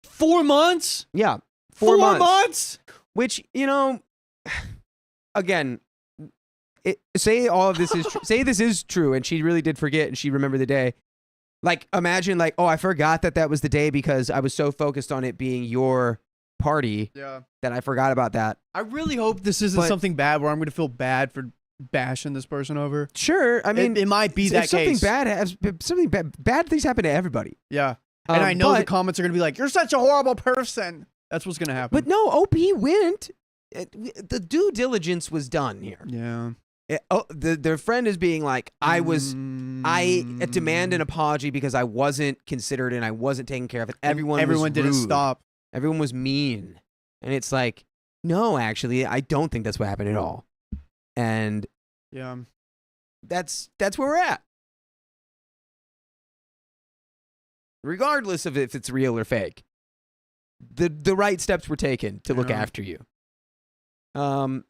4 months? Yeah. 4 months? Which, you know, again, say all of this is say this is true and she really did forget and she remembered the day. Like, imagine like, oh, I forgot that was the day because I was so focused on it being your party that I forgot about that. I really hope this isn't something bad where I'm going to feel bad for bashing this person over. Sure. I mean, it might be that something case. Bad things happen to everybody. Yeah. And I know the comments are going to be like, you're such a horrible person. That's what's going to happen. But no, OP went. The due diligence was done here. Yeah. Their friend is being like, I demand an apology because I wasn't considered and I wasn't taken care of it. Everyone didn't stop. Everyone was mean. And it's like, no, actually, I don't think that's what happened at all. And yeah, that's where we're at. Regardless of if it's real or fake, the right steps were taken to look after you. Her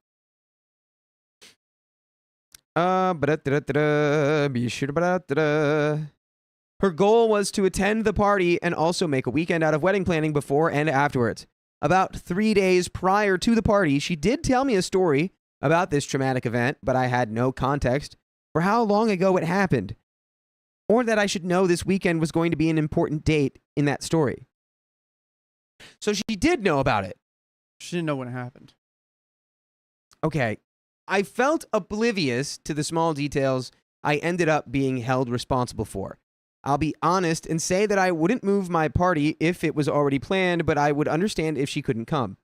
goal was to attend the party and also make a weekend out of wedding planning before and afterwards. About 3 days prior to the party, she did tell me a story about this traumatic event, but I had no context for how long ago it happened, or that I should know this weekend was going to be an important date in that story. So she did know about it. She didn't know when it happened. Okay. I felt oblivious to the small details I ended up being held responsible for. I'll be honest and say that I wouldn't move my party if it was already planned, but I would understand if she couldn't come.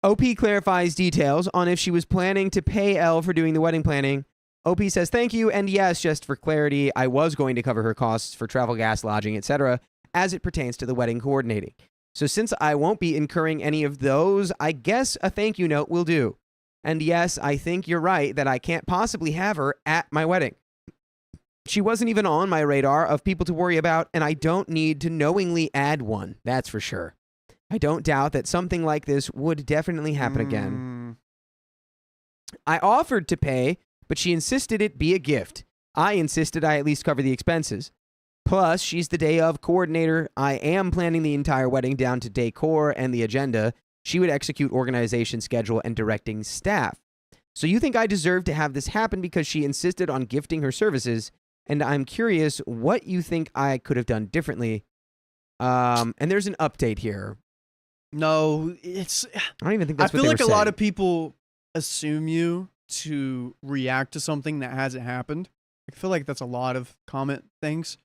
OP clarifies details on if she was planning to pay Elle for doing the wedding planning. OP says thank you, and yes, just for clarity, I was going to cover her costs for travel, gas, lodging, etc., as it pertains to the wedding coordinating. So since I won't be incurring any of those, I guess a thank you note will do. And yes, I think you're right that I can't possibly have her at my wedding. She wasn't even on my radar of people to worry about, and I don't need to knowingly add one, that's for sure. I don't doubt that something like this would definitely happen again. I offered to pay, but she insisted it be a gift. I insisted I at least cover the expenses. Plus, she's the day of coordinator. I am planning the entire wedding down to decor and the agenda. She would execute organization schedule and directing staff. So you think I deserve to have this happen because she insisted on gifting her services, and I'm curious what you think I could have done differently. And there's an update here. No, I don't even think that's what they were saying. I feel like a lot of people assume you to react to something that hasn't happened. I feel like that's a lot of comment things.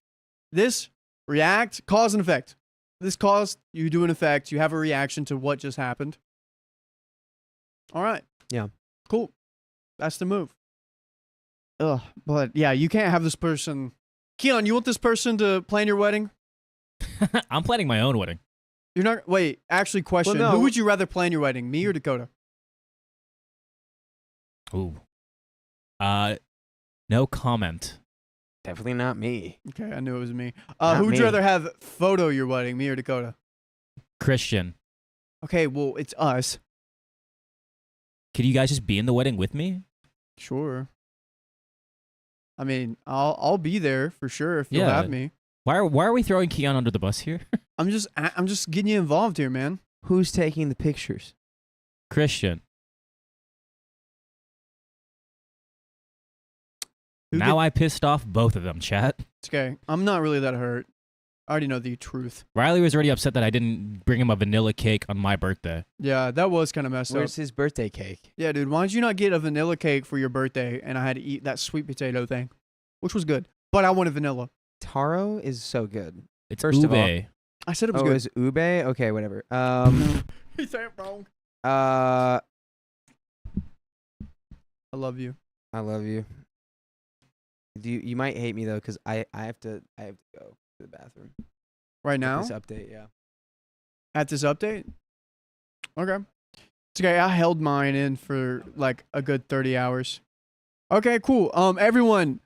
This, react, cause and effect. this cause you do an effect. You have a reaction to what just happened. All right. Yeah. Cool. That's the move. Ugh. But yeah, you can't have this person. Keon, you want this person to plan your wedding? I'm planning my own wedding. You're not. Wait. Actually, question. Well, no. Who would you rather plan your wedding, me or Dakota? Ooh. No comment. Definitely not me. Okay, I knew it was me. Not Who would me. you rather have photo your wedding, me or Dakota? Christian. Okay, well, it's us. Could you guys just be in the wedding with me? Sure. I mean, I'll be there for sure if you'll Yeah. have me. Why are we throwing Keon under the bus here? I'm just getting you involved here, man. Who's taking the pictures? Christian. Who Now I pissed off both of them, chat. It's okay. I'm not really that hurt. I already know the truth. Riley was already upset that I didn't bring him a vanilla cake on my birthday. Yeah, that was kind of messed Where's up. his birthday cake? Yeah, dude, why did you not get a vanilla cake for your birthday and I had to eat that sweet potato thing, which was good, but I wanted vanilla. Taro is so good. It's First of all- ube. I said it was Oh, good. is ube? Okay, whatever. He said it wrong. I I love you. love you. You might hate me though, because I have to go to the bathroom. Right now? This update, yeah. At this update? Okay. It's okay. I held mine in for like a good 30 hours. Okay, cool. Everyone,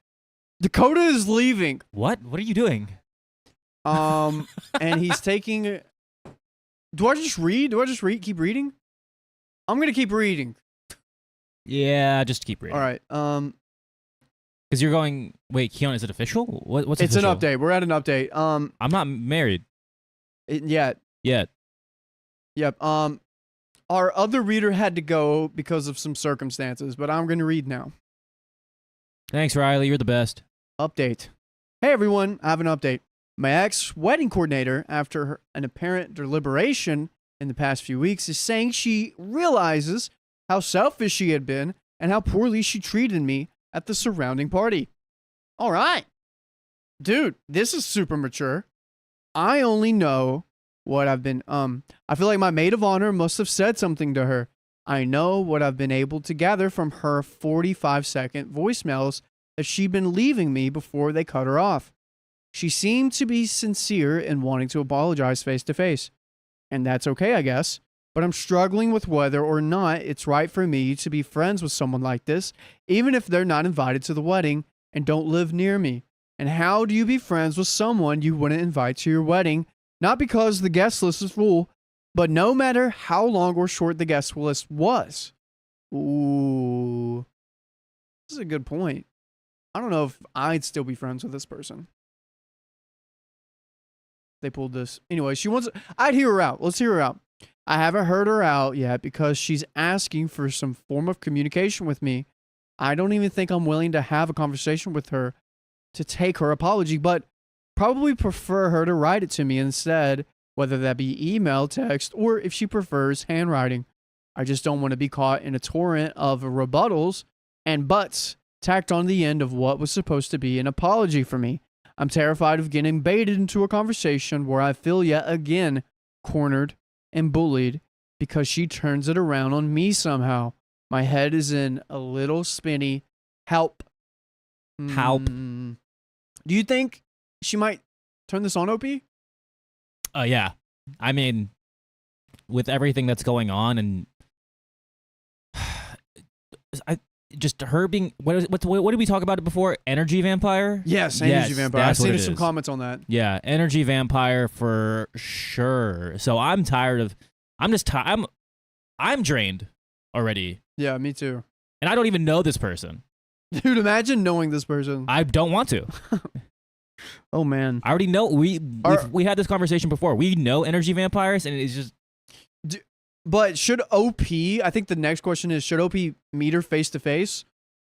Dakota is leaving. What? What are you doing? And he's taking. Do I just read? Keep reading? I'm gonna keep reading. Yeah, just keep reading. All right. Because you're going. Wait, Keon, is it official? What's It's official? an update. We're at an update. I'm not married Yeah. yet. Yep. Our other reader had to go because of some circumstances, but I'm gonna read now. Thanks, Riley. You're the best. Update. Hey everyone, I have an update. My ex-wedding coordinator, after an apparent deliberation in the past few weeks, is saying she realizes how selfish she had been and how poorly she treated me at the surrounding party. All right. Dude, this is super mature. I only know what I've been, I feel like my maid of honor must have said something to her. I know what I've been able to gather from her 45-second voicemails that she'd been leaving me before they cut her off. She seemed to be sincere in wanting to apologize face to face. And that's okay, I guess. But I'm struggling with whether or not it's right for me to be friends with someone like this, even if they're not invited to the wedding and don't live near me. And how do you be friends with someone you wouldn't invite to your wedding? Not because the guest list is full, but no matter how long or short the guest list was. Ooh. This is a good point. I don't know if I'd still be friends with this person. They pulled this. Anyway, she wants. I'd hear her out. Let's hear her out. I haven't heard her out yet because she's asking for some form of communication with me. I don't even think I'm willing to have a conversation with her to take her apology, but probably prefer her to write it to me instead, whether that be email, text, or if she prefers handwriting. I just don't want to be caught in a torrent of rebuttals and buts tacked on the end of what was supposed to be an apology for me. I'm terrified of getting baited into a conversation where I feel yet again cornered and bullied because she turns it around on me somehow. My head is in a little spinny. Help. Help. Do you think she might turn this on, OP? Yeah. I mean, with everything that's going on and just her being what did we talk about it before? Energy vampire? Yes, energy vampire. I've that's what seen it some is. comments on that. Yeah, energy vampire for sure. So I'm tired of. I'm drained already, Yeah, me too. and I don't even know this person. Dude, imagine knowing this person. I don't want to. Oh man. I already know. We had this conversation before. We know energy vampires, and it's just But should OP, I think the next question is, should OP meet her face to face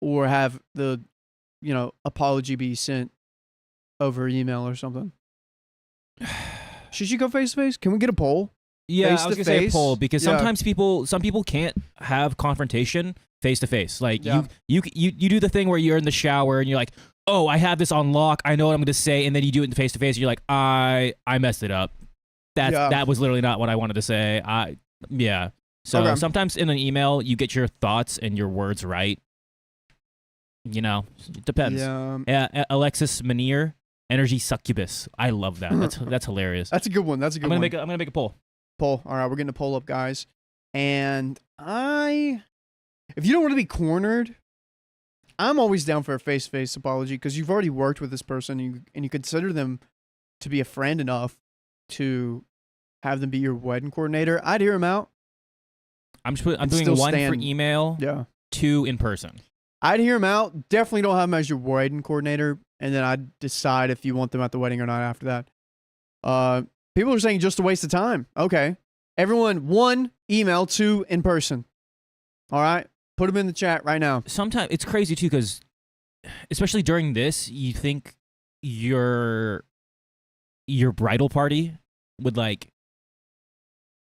or have the, apology be sent over email or something? Should she go face to face? Can we get a poll? yeah. Face I was to gonna say a face? poll because Yeah. sometimes some people can't have confrontation face to face. Like Yeah. you do the thing where you're in the shower and you're like, oh, I have this on lock. I know what I'm gonna say, and then you do it face to face. And you're like, I messed it up. that was literally not what I wanted to say. So Okay. sometimes in an email, you get your thoughts and your words right. You know, it depends. Yeah. Alexis Manier, energy succubus. I love that. That's hilarious. That's a good one. That's a good one. I'm gonna make a poll. Poll. All right, we're getting a poll up, guys. And if you don't want to be cornered, I'm always down for a face-to-face apology because you've already worked with this person and you consider them to be a friend enough to have them be your wedding coordinator. I'd hear them out. I'm doing still one for stand- email, Yeah. 2 in person. I'd hear them out. Definitely don't have them as your wedding coordinator, and then I'd decide if you want them at the wedding or not after that. People are saying just a waste of time. Okay. Everyone, 1 email, 2 in person. All right? Put them in the chat right now. Sometimes it's crazy too because, especially during this, you think your bridal party would like,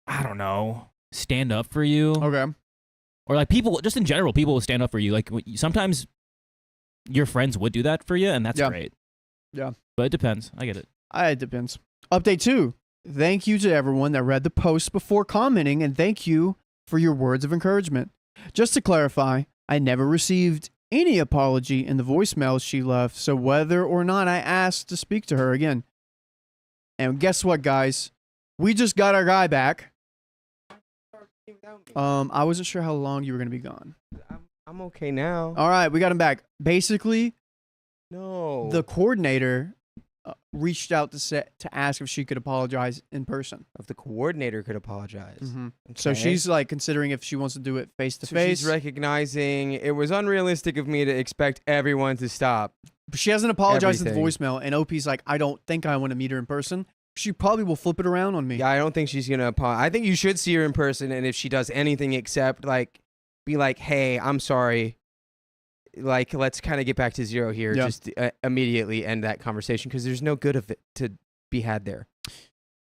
I don't know, stand up for you. Okay. Or like people, just in general, people will stand up for you. Like sometimes your friends would do that for you, and that's great. Yeah. But it depends. I get it. It depends. Update 2. Thank you to everyone that read the post before commenting, and thank you for your words of encouragement. Just to clarify, I never received any apology in the voicemails she left, so whether or not I asked to speak to her again. And guess what, guys? We just got our guy back. I wasn't sure how long you were going to be gone. I'm okay now. All right, we got him back. Basically, No. the coordinator reached out to ask if she could apologize in person. If the coordinator could apologize. Mm-hmm. So Okay. she's like considering if she wants to do it face to So face. she's recognizing it was unrealistic of me to expect everyone to stop. But she hasn't apologized in the Everything. voicemail, and OP's like, I don't think I want to meet her in person. She probably will flip it around on me. Yeah, I don't think she's gonna apologize. I think you should see her in person, and if she does anything except like be like, "Hey, I'm sorry," like let's kind of get back to zero here. Yeah. Just immediately end that conversation because there's no good of it to be had there.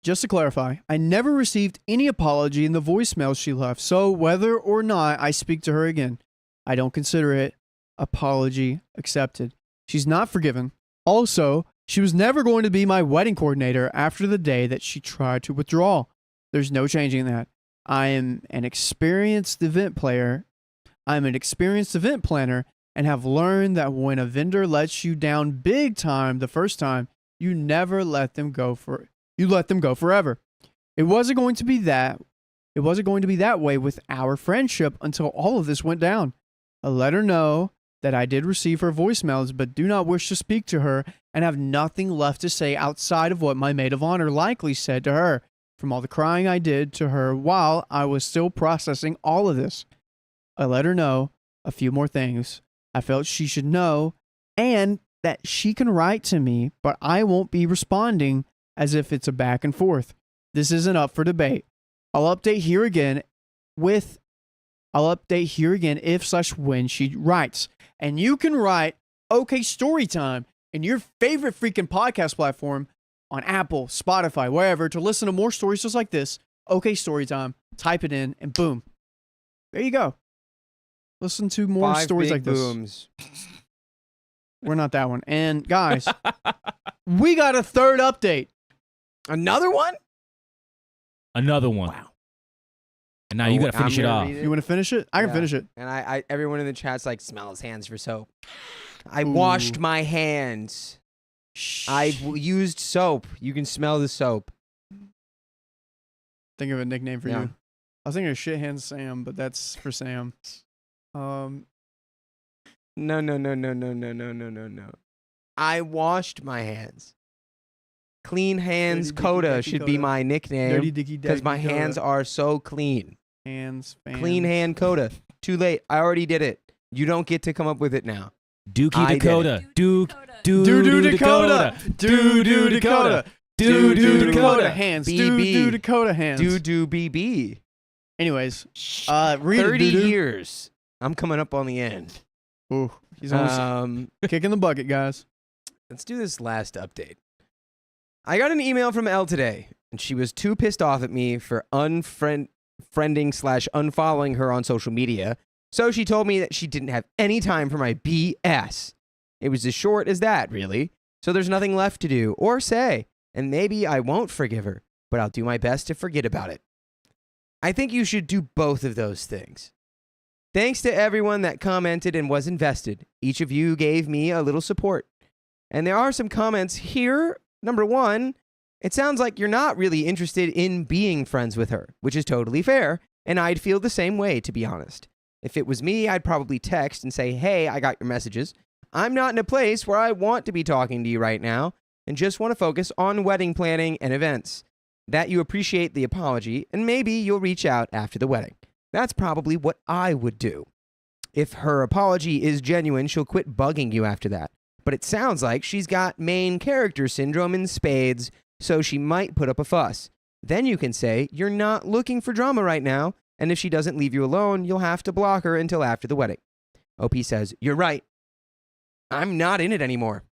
Just to clarify, I never received any apology in the voicemail she left, so whether or not I speak to her again, I don't consider it apology accepted. She's not forgiven. Also, she was never going to be my wedding coordinator after the day that she tried to withdraw. There's no changing that. I am an experienced event player. I'm an experienced event planner and have learned that when a vendor lets you down big time the first time, you never let them go forever. It wasn't going to be that way with our friendship until all of this went down. I let her know that I did receive her voicemails, but do not wish to speak to her and have nothing left to say outside of what my maid of honor likely said to her from all the crying I did to her while I was still processing all of this. I let her know a few more things I felt she should know and that she can write to me, but I won't be responding as if it's a back and forth. This isn't up for debate. I'll update here again if/when she writes. And you can write OK Storytime in your favorite freaking podcast platform on Apple, Spotify, wherever to listen to more stories just like this. OK Storytime. Type it in and boom. There you go. Listen to more 5 stories big like booms. this. We're not that one. And guys, we got a third update. Another one? Another one. Wow. And now you got to I'm finish it gonna off. read it. You want to finish it? I can Yeah. finish it. And I everyone in the chat's like, smell his hands for soap. I Ooh. washed my hands. I used soap. You can smell the soap. Think of a nickname for Yeah. you. I was thinking of Shit Hand Sam, but that's for Sam. No. I washed my hands. Clean hands Dirty Dicky Coda Dacky should be Coda. my Dirty nickname Dicky because Dacky my Coda. hands are so clean. Hands, Clean hand Coda. Too late. I already did it. You don't get to come up with it now. Dookie I did Dakota. Duke. Doo-doo Dakota. Doo-doo Dakota. Doo-doo Dakota hands. BB. Doo-doo Dakota hands. Do BB. Anyways, read 30 it, doo-doo. years. I'm coming up on the end. Ooh, he's almost kicking the bucket, guys. Let's do this last update. I got an email from Elle today, and she was too pissed off at me for unfriending/unfollowing her on social media. So she told me that she didn't have any time for my BS. It was as short as that, really. So there's nothing left to do or say, and maybe I won't forgive her. but I'll do my best to forget about it. I think you should do both of those things. Thanks to everyone that commented and was invested. Each of you gave me a little support. And there are some comments here. Number 1, it sounds like you're not really interested in being friends with her, which is totally fair, and I'd feel the same way, to be honest. If it was me, I'd probably text and say, hey, I got your messages. I'm not in a place where I want to be talking to you right now and just want to focus on wedding planning and events. That you appreciate the apology, and maybe you'll reach out after the wedding. That's probably what I would do. If her apology is genuine, she'll quit bugging you after that. But it sounds like she's got main character syndrome in spades, so she might put up a fuss. Then you can say you're not looking for drama right now, and if she doesn't leave you alone, you'll have to block her until after the wedding. OP says, you're right. I'm not in it anymore.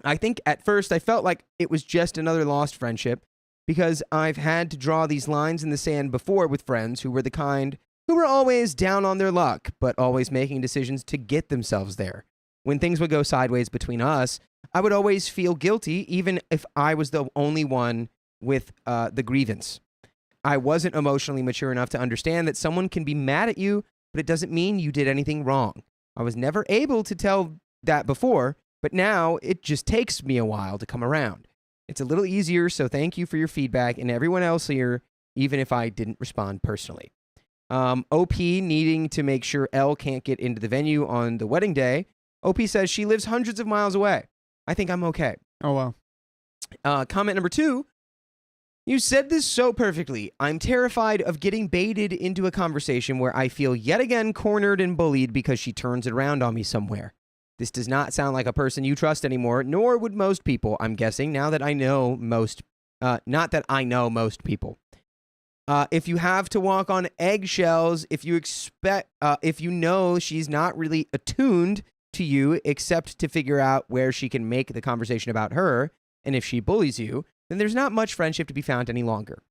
I think at first I felt like it was just another lost friendship because I've had to draw these lines in the sand before with friends who were the kind who were always down on their luck, but always making decisions to get themselves there. When things would go sideways between us, I would always feel guilty, even if I was the only one with the grievance. I wasn't emotionally mature enough to understand that someone can be mad at you, but it doesn't mean you did anything wrong. I was never able to tell that before, but now it just takes me a while to come around. It's a little easier, so thank you for your feedback and everyone else here, even if I didn't respond personally. OP needing to make sure Elle can't get into the venue on the wedding day. OP says she lives hundreds of miles away. I think I'm okay. Oh, wow. Comment number 2. You said this so perfectly. I'm terrified of getting baited into a conversation where I feel yet again cornered and bullied because she turns it around on me somewhere. This does not sound like a person you trust anymore, nor would most people, I'm guessing, now that I know most, not that I know most people. If you have to walk on eggshells, if you know she's not really attuned to you except to figure out where she can make the conversation about her, and if she bullies you, then there's not much friendship to be found any longer.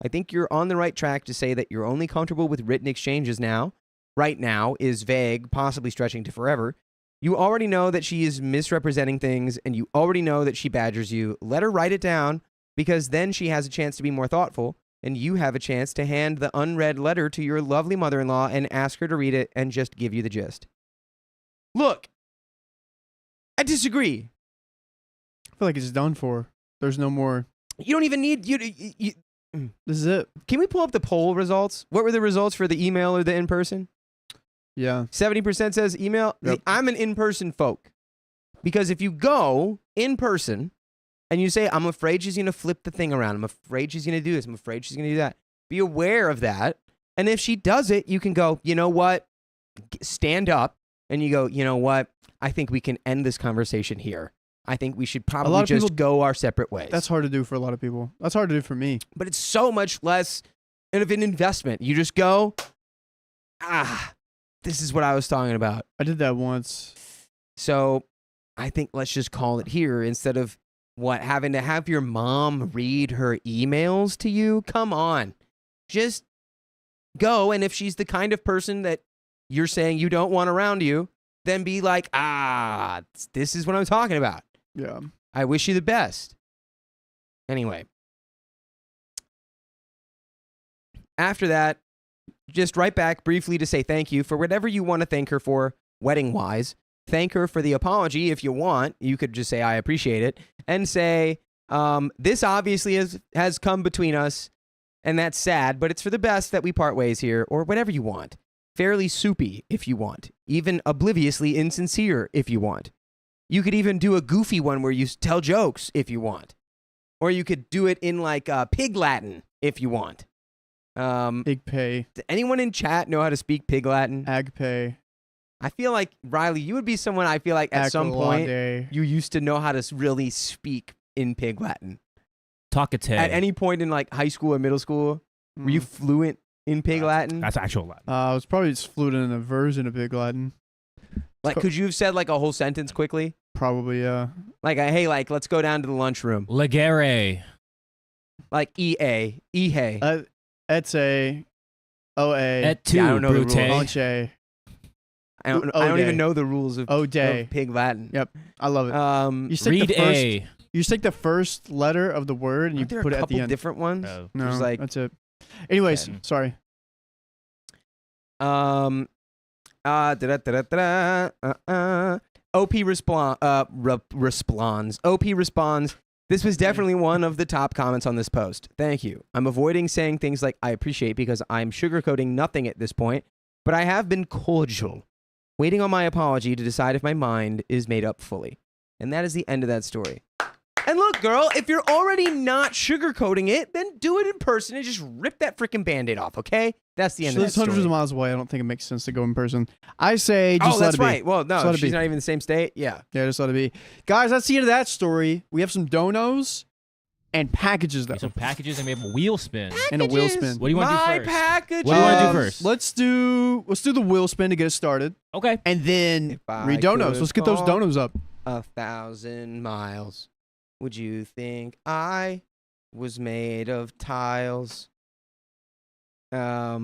I think you're on the right track to say that you're only comfortable with written exchanges now. Right now is vague, possibly stretching to forever. You already know that she is misrepresenting things, and you already know that she badgers you. Let her write it down, because then she has a chance to be more thoughtful, and you have a chance to hand the unread letter to your lovely mother-in-law and ask her to read it and just give you the gist. Look, I disagree. I feel like it's done for. There's no more. You don't even need you. This is it. Can we pull up the poll results? What were the results for the email or the in-person? Yeah. 70% says email. Yep. I'm an in-person folk. Because if you go in person and you say, I'm afraid she's going to flip the thing around. I'm afraid she's going to do this. I'm afraid she's going to do that. Be aware of that. And if she does it, you can go, you know what? Stand up. And you go, you know what? I think we can end this conversation here. I think we should probably just go our separate ways. That's hard to do for a lot of people. That's hard to do for me. But it's so much less of an investment. You just go, this is what I was talking about. I did that once. So I think let's just call it here instead of having to have your mom read her emails to you. Come on. Just go. And if she's the kind of person that you're saying you don't want around you, then be like, this is what I'm talking about. Yeah. I wish you the best. Anyway. After that, just write back briefly to say thank you for whatever you want to thank her for, wedding-wise. Thank her for the apology if you want. You could just say, I appreciate it. And say, this obviously has come between us, and that's sad, but it's for the best that we part ways here, or whatever you want. Fairly soupy if you want. Even obliviously insincere if you want. You could even do a goofy one where you tell jokes if you want. Or you could do it in like pig Latin if you want. Pig pay. Does anyone in chat know how to speak pig Latin? Ag pay. I feel like, Riley, you would be someone I feel like at some point you used to know how to really speak in pig Latin. Talkate. At any point in like high school or middle school, were you fluent in pig Latin? That's actual Latin. I was probably just fluent in a version of pig Latin. Like, could you have said like a whole sentence quickly? Probably, yeah. Like, hey, like, let's go down to the lunchroom. Legere. Like, E-A. E-hey. Etse. O-A. Et tu, Yeah, I don't know the brute. rules. Onche. I don't O'day. even know the rules of O'day. pig Latin. Yep. I love it. You said Read the first, A. You just take the first letter of the word and Aren't you there put a it at the couple end. different ones? Oh. No, There's like that's it. Anyways, Okay. sorry. OP responds. OP responds. This was definitely one of the top comments on this post. Thank you. I'm avoiding saying things like I appreciate because I'm sugarcoating nothing at this point, but I have been cordial, waiting on my apology to decide if my mind is made up fully. And that is the end of that story. And look, girl, if you're already not sugarcoating it, then do it in person and just rip that freaking Band-Aid off, okay? That's the end So of that it's story. hundreds of miles away. I don't think it makes sense to go in person. I say just Oh, let that's it be. right. Well, Just let no, it she's be. not even in the same state. Yeah. Yeah, just let it be. Guys, that's the end of that story. We have some donos and packages though. Some packages and we have a wheel spin. And a wheel spin. What do you want to do My first? packages. What do you want to do first? Let's do the wheel spin to get us started. Okay. And then If I read donos. could Let's get those walk donos up. 1,000 miles. Would you think I was made of tiles? Here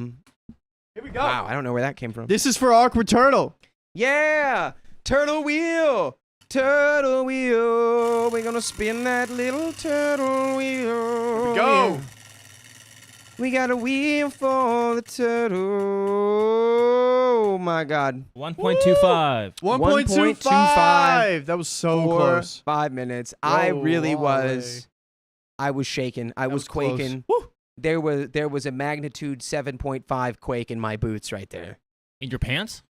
we go. Wow, I don't know where that came from. This is for Awkward Turtle. Yeah, turtle wheel, turtle wheel. We're gonna spin that little turtle wheel. Here we go. Yeah. We got a wheel for the turtle. Oh my God. 1.25. 1.25. That was so close. 5 minutes. I really Whoa, was. I was shaking. I was was close. quaking. There was a magnitude 7.5 quake in my boots right there. In your pants?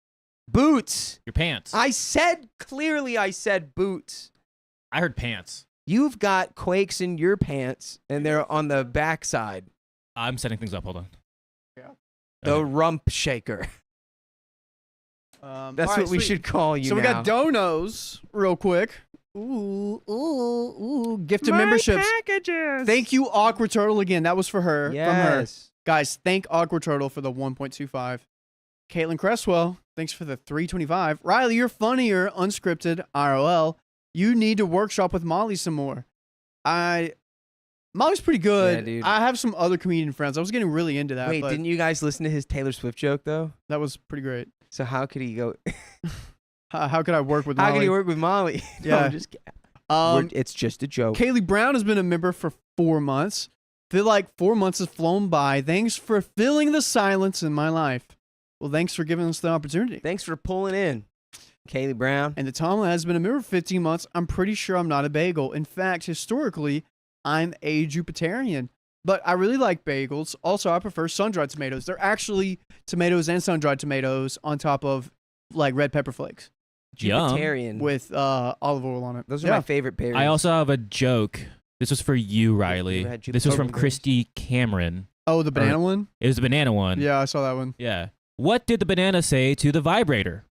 Boots. Your pants. I said boots. I heard pants. You've got quakes in your pants, and they're on the backside. I'm setting things up. Hold on. Yeah. The rump shaker. That's all right, what we sweet. should call you So now. we got donos real quick. Ooh, gifted memberships. Packages. Thank you, Awkward Turtle, again. That was for her. From her. Yes. Guys, thank Awkward Turtle for the 1.25. Caitlin Cresswell, thanks for the 325. Riley, you're funnier, unscripted, ROL. You need to workshop with Molly some more. Molly's pretty good. Yeah, dude. I have some other comedian friends. I was getting really into that. Wait, but didn't you guys listen to his Taylor Swift joke though? that was pretty great. So how could he go? How could I work with How Molly? could he work with Molly? No, Yeah. I'm just kidding. It's just a joke. Kaylee Brown has been a member for 4 months. Feel like 4 months has flown by. Thanks for filling the silence in my life. Well, thanks for giving us the opportunity. Thanks for pulling in, Kaylee Brown. And the Tomlin has been a member for 15 months. I'm pretty sure I'm not a bagel. In fact, historically, I'm a Jupiterian. But I really like bagels. Also, I prefer sun-dried tomatoes. They're actually tomatoes and sun-dried tomatoes on top of like red pepper flakes Yum. Jupiterian. with olive oil on it. Those are my favorite berries. I also have a joke. This was for you, Riley. You had This was from Jupiterian berries? Christy Cameron. Oh, the banana one? It was the banana one. Yeah, I saw that one. Yeah. What did the banana say to the vibrator?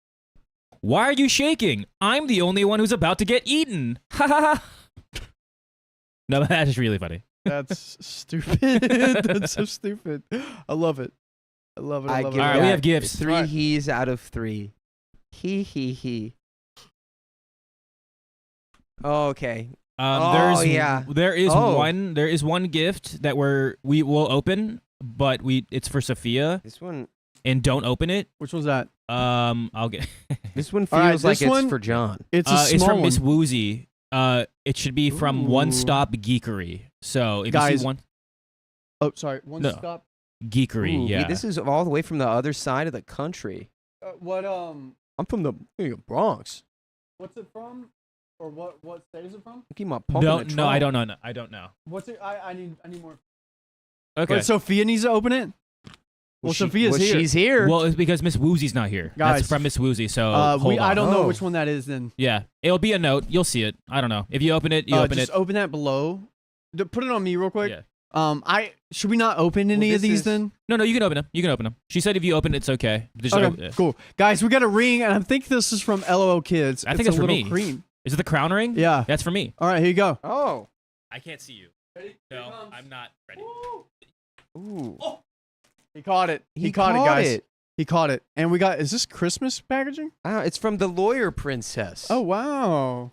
Why are you shaking? I'm the only one who's about to get eaten. Ha ha ha. No, that's just really funny. That's stupid. That's so stupid. I love it. I love it. I love it. give All right, that we have gifts. 3 All right. he's out of 3. He. Okay. There is Oh. one gift that we will open, but it's for Sophia, This one and don't open it. Which one's that? I'll get. This one All right, feels like this it's one- for John. It's a small it's from one. Miss Woozy. It should be from Ooh. One Stop Geekery. So if you Guys, see one Oh, sorry. One No. stop. Geekery, Ooh, yeah. This is all the way from the other side of the country. What I'm from the Bronx. what's it from? Or what state is it from? Keep my pump no, in the no, I trunk. don't know. I don't know. What's it? I need more. Okay. But Sophia needs to open it. Well, Sophia's here. She's here. Well, it's because Miss Woozy's not here. Guys, That's from Miss Woozy. So hold I on. don't know Oh. which one that is. Then Yeah, it'll be a note. You'll see it. I don't know. If you open it, you open just it. open that below. Put it on me real quick. Yeah. Should we not open any of this these is- then? No, you can open them. You can open them. She said if you open it, it's okay. Just Okay, cool. Guys, we got a ring, and I think this is from LOL Kids. I think it's it's a for little me. cream. Is it the crown ring? Yeah. That's for me. All right, here you go. Oh. I can't see you. Ready? No, I'm not ready. Ooh. He caught it. He caught it, guys. He caught it. And we got, is this Christmas packaging? It's from the Lawyer Princess. Oh, wow.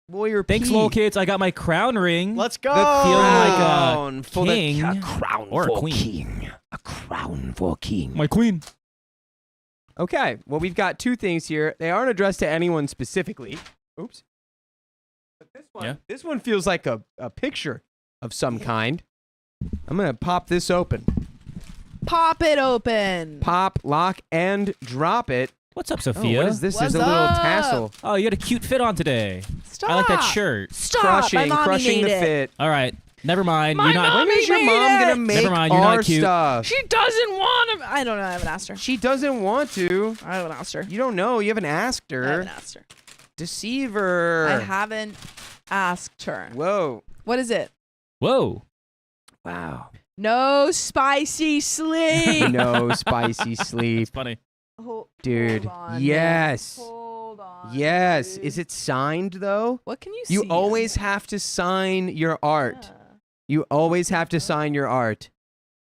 Lawyer Thanks, P. little kids. I got my crown ring. Let's go. The Feeling like a crown for king a crown or a for queen. king. A crown for king. My queen. Okay, well, we've got 2 things here. They aren't addressed to anyone specifically. Oops. But This one feels like a picture of some kind. I'm going to pop this open. Pop it open. Pop, lock, and drop it. What's up, Oh, Sophia? what is this? What's There's a little up? tassel. Oh, you got a cute fit on today. Stop. I like that shirt. Stop. My Crushing mommy the made it. fit. All right, never mind. My You're not. mommy When is your made mom going it. to make Never mind, you're our not cute. stuff? She doesn't want to. I don't know. I haven't asked her. She doesn't want to. I haven't asked her. You don't know. You haven't asked I her. haven't asked her. Deceiver. I haven't asked her. Whoa. What is it? Whoa. Wow. No spicy sleep. No spicy sleep. It's funny. Dude. Hold on, Yes. Hold on. Yes. dude. Is it signed, though? What can you see? You on always there? have to sign your art. Yeah. You always have to sign your art.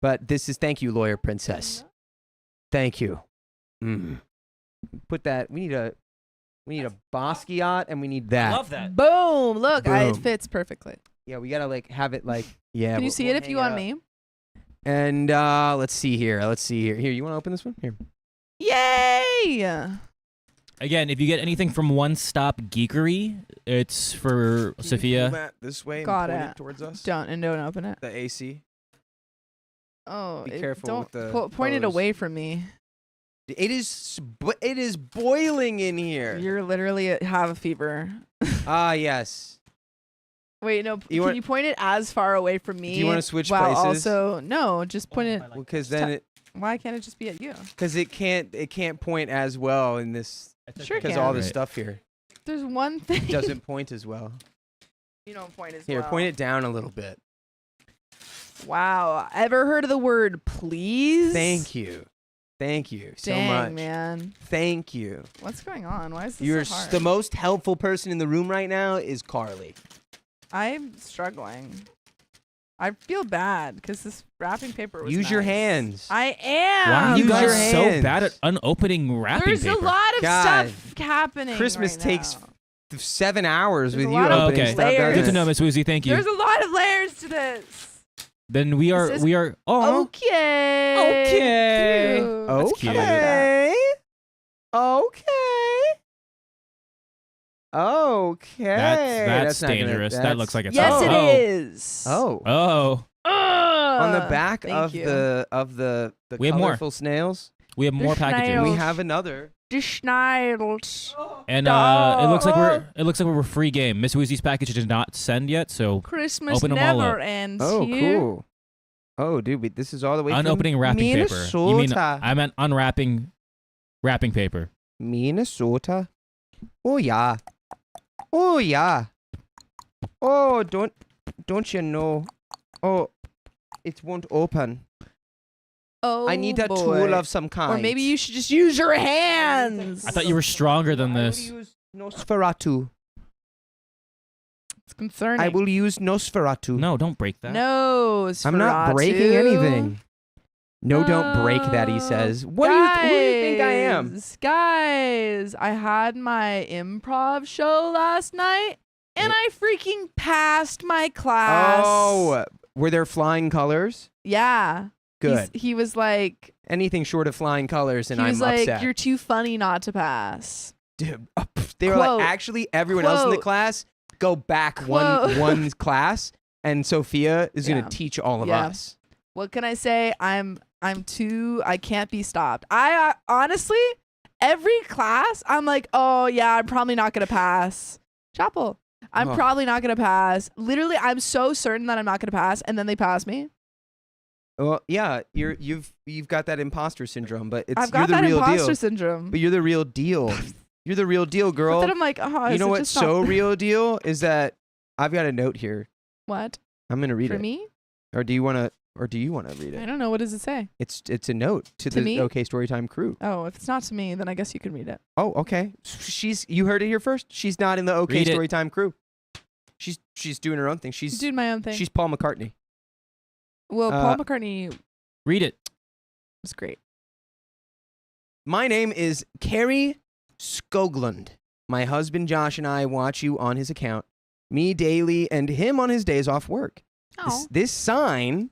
But this is thank you, lawyer princess. Thank you. Put that. We need a Basquiat, and we need that. I love that. Boom! Look, it Boom. fits perfectly. Yeah, we gotta like have it like yeah. Can you we'll- see we'll it if hang you want up. me? And let's see here. Here, you want to open this one? Here. Yay! Again, if you get anything from One Stop Geekery, it's for Can you Sophia. pull that this way Got and point it. it towards us. Don't open it. The AC. Oh, Be careful with the point it hose. away from me. It is boiling in here. You're literally have a fever. Ah, yes. Wait, no. You Can want- you point it as far away from me? Do you wanna switch while places? Also, no. Just point it. Because then Why can't it just be at you? it can't point as well in this Sure because can. all this Right. stuff here There's one thing. doesn't point as well. You don't point as Here, well. point it down a little bit. Wow. Ever heard of the word please? Thank you. Thank you so Dang, much. man. Thank you. What's going on? Why is this You're so hard? the most helpful person in the room right now is Carly. I'm struggling. I feel bad because this wrapping paper was Use your nice. hands. I am. Wow, you Use guys your are so hands. bad at unopening wrapping There's paper. a lot of God. stuff happening. Christmas right takes now. 7 hours There's with a you lot of opening okay. stuff. layers. doesn't Good to it? know, Miss Woozy. Thank you. There's a lot of layers to this. Then we are. This is- We are. Oh. Okay. Okay. Cute. That's cute. Okay. Okay. That's not gonna- dangerous. That that's- looks like it's. Yes, oh. it is. Oh. Oh. On the back thank of you. the We have more. colorful snails, We have more The packages. snails. we have another. Geschneilt. And it looks like we're free game. Miss Woozy's package did not send yet, so Christmas Open 'em all never up. ends Oh, here. cool. Oh, dude, this is all the way from unopening wrapping paper. You mean Minnesota. I meant unwrapping wrapping paper. Minnesota. Oh yeah. Oh yeah. Oh, don't you know? Oh, it won't open. Oh, I need a boy. tool of some kind. Or maybe you should just use your hands. I thought you were stronger than I will this. use Nosferatu. It's concerning. I will use Nosferatu. No, don't break that. No, I'm not breaking anything. No, don't break that, he says. What do you think I am? Guys, I had my improv show last night, and I freaking passed my class. Oh, were there flying colors? Yeah. Good. He was like, Anything short of flying colors, and he was I'm like, upset. you're too funny not to pass. Dude, they were Quote. like, actually, everyone else in the Quote. class, go back Quote. one class, and Sophia is Yeah. going to teach all of Yeah. us. What can I say? I can't be stopped. I honestly, every class, I'm like, oh yeah, I'm probably not gonna pass. Chapel, I'm Oh. probably not gonna pass. Literally, I'm so certain that I'm not gonna pass, and then they pass me. Well, yeah, you've got that imposter syndrome, but I've you're got the that real imposter deal. syndrome. But you're the real deal. You're the real deal, But girl. then I'm like, oh, You is know it what's just so not- real deal is that I've got a note here. What I'm gonna read for it. me? Or do you want to read I it? don't know. What does it say? It's a note to To the me? OK Storytime crew. Oh, if it's not to me, then I guess you can read it. Oh, okay. You heard it here first. She's not in the OK Read it. Storytime crew. She's doing her own thing. I'm She's doing my own thing. she's Paul McCartney. Well, Paul McCartney Read it. was great. My name is Carrie Skoglund. My husband Josh and I watch you on his account, me daily and him on his days off work. Oh. This sign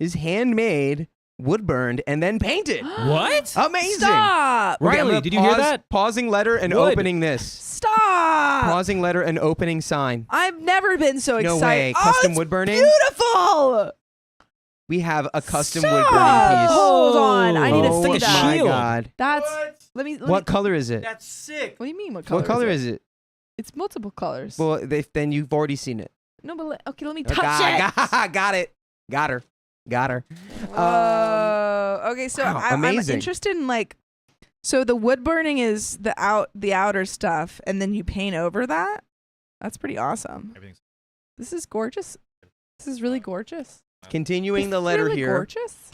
is handmade, wood burned, and then painted. What? Amazing. Stop! Okay, I'm Riley, gonna did you hear that? Pausing letter and Wood. opening this. Stop! pausing letter and opening sign. I've never been so No excited. way. Custom it's wood burning? Beautiful. We have a custom Stop. wood burning piece. Hold on. I need to Oh see like a that. my shield. god. That's. Let me. What color is it? That's sick. What do you mean? What color? What color is it? It's multiple colors. Well, then you've already seen it. no, but okay. Let me Oh, touch it. Got it. Got her. Okay, so wow, I'm amazing. interested in like, so the wood burning is the outer stuff, and then you paint over that. That's pretty awesome. This is gorgeous. This is really gorgeous. Continuing This the is letter really here. Gorgeous.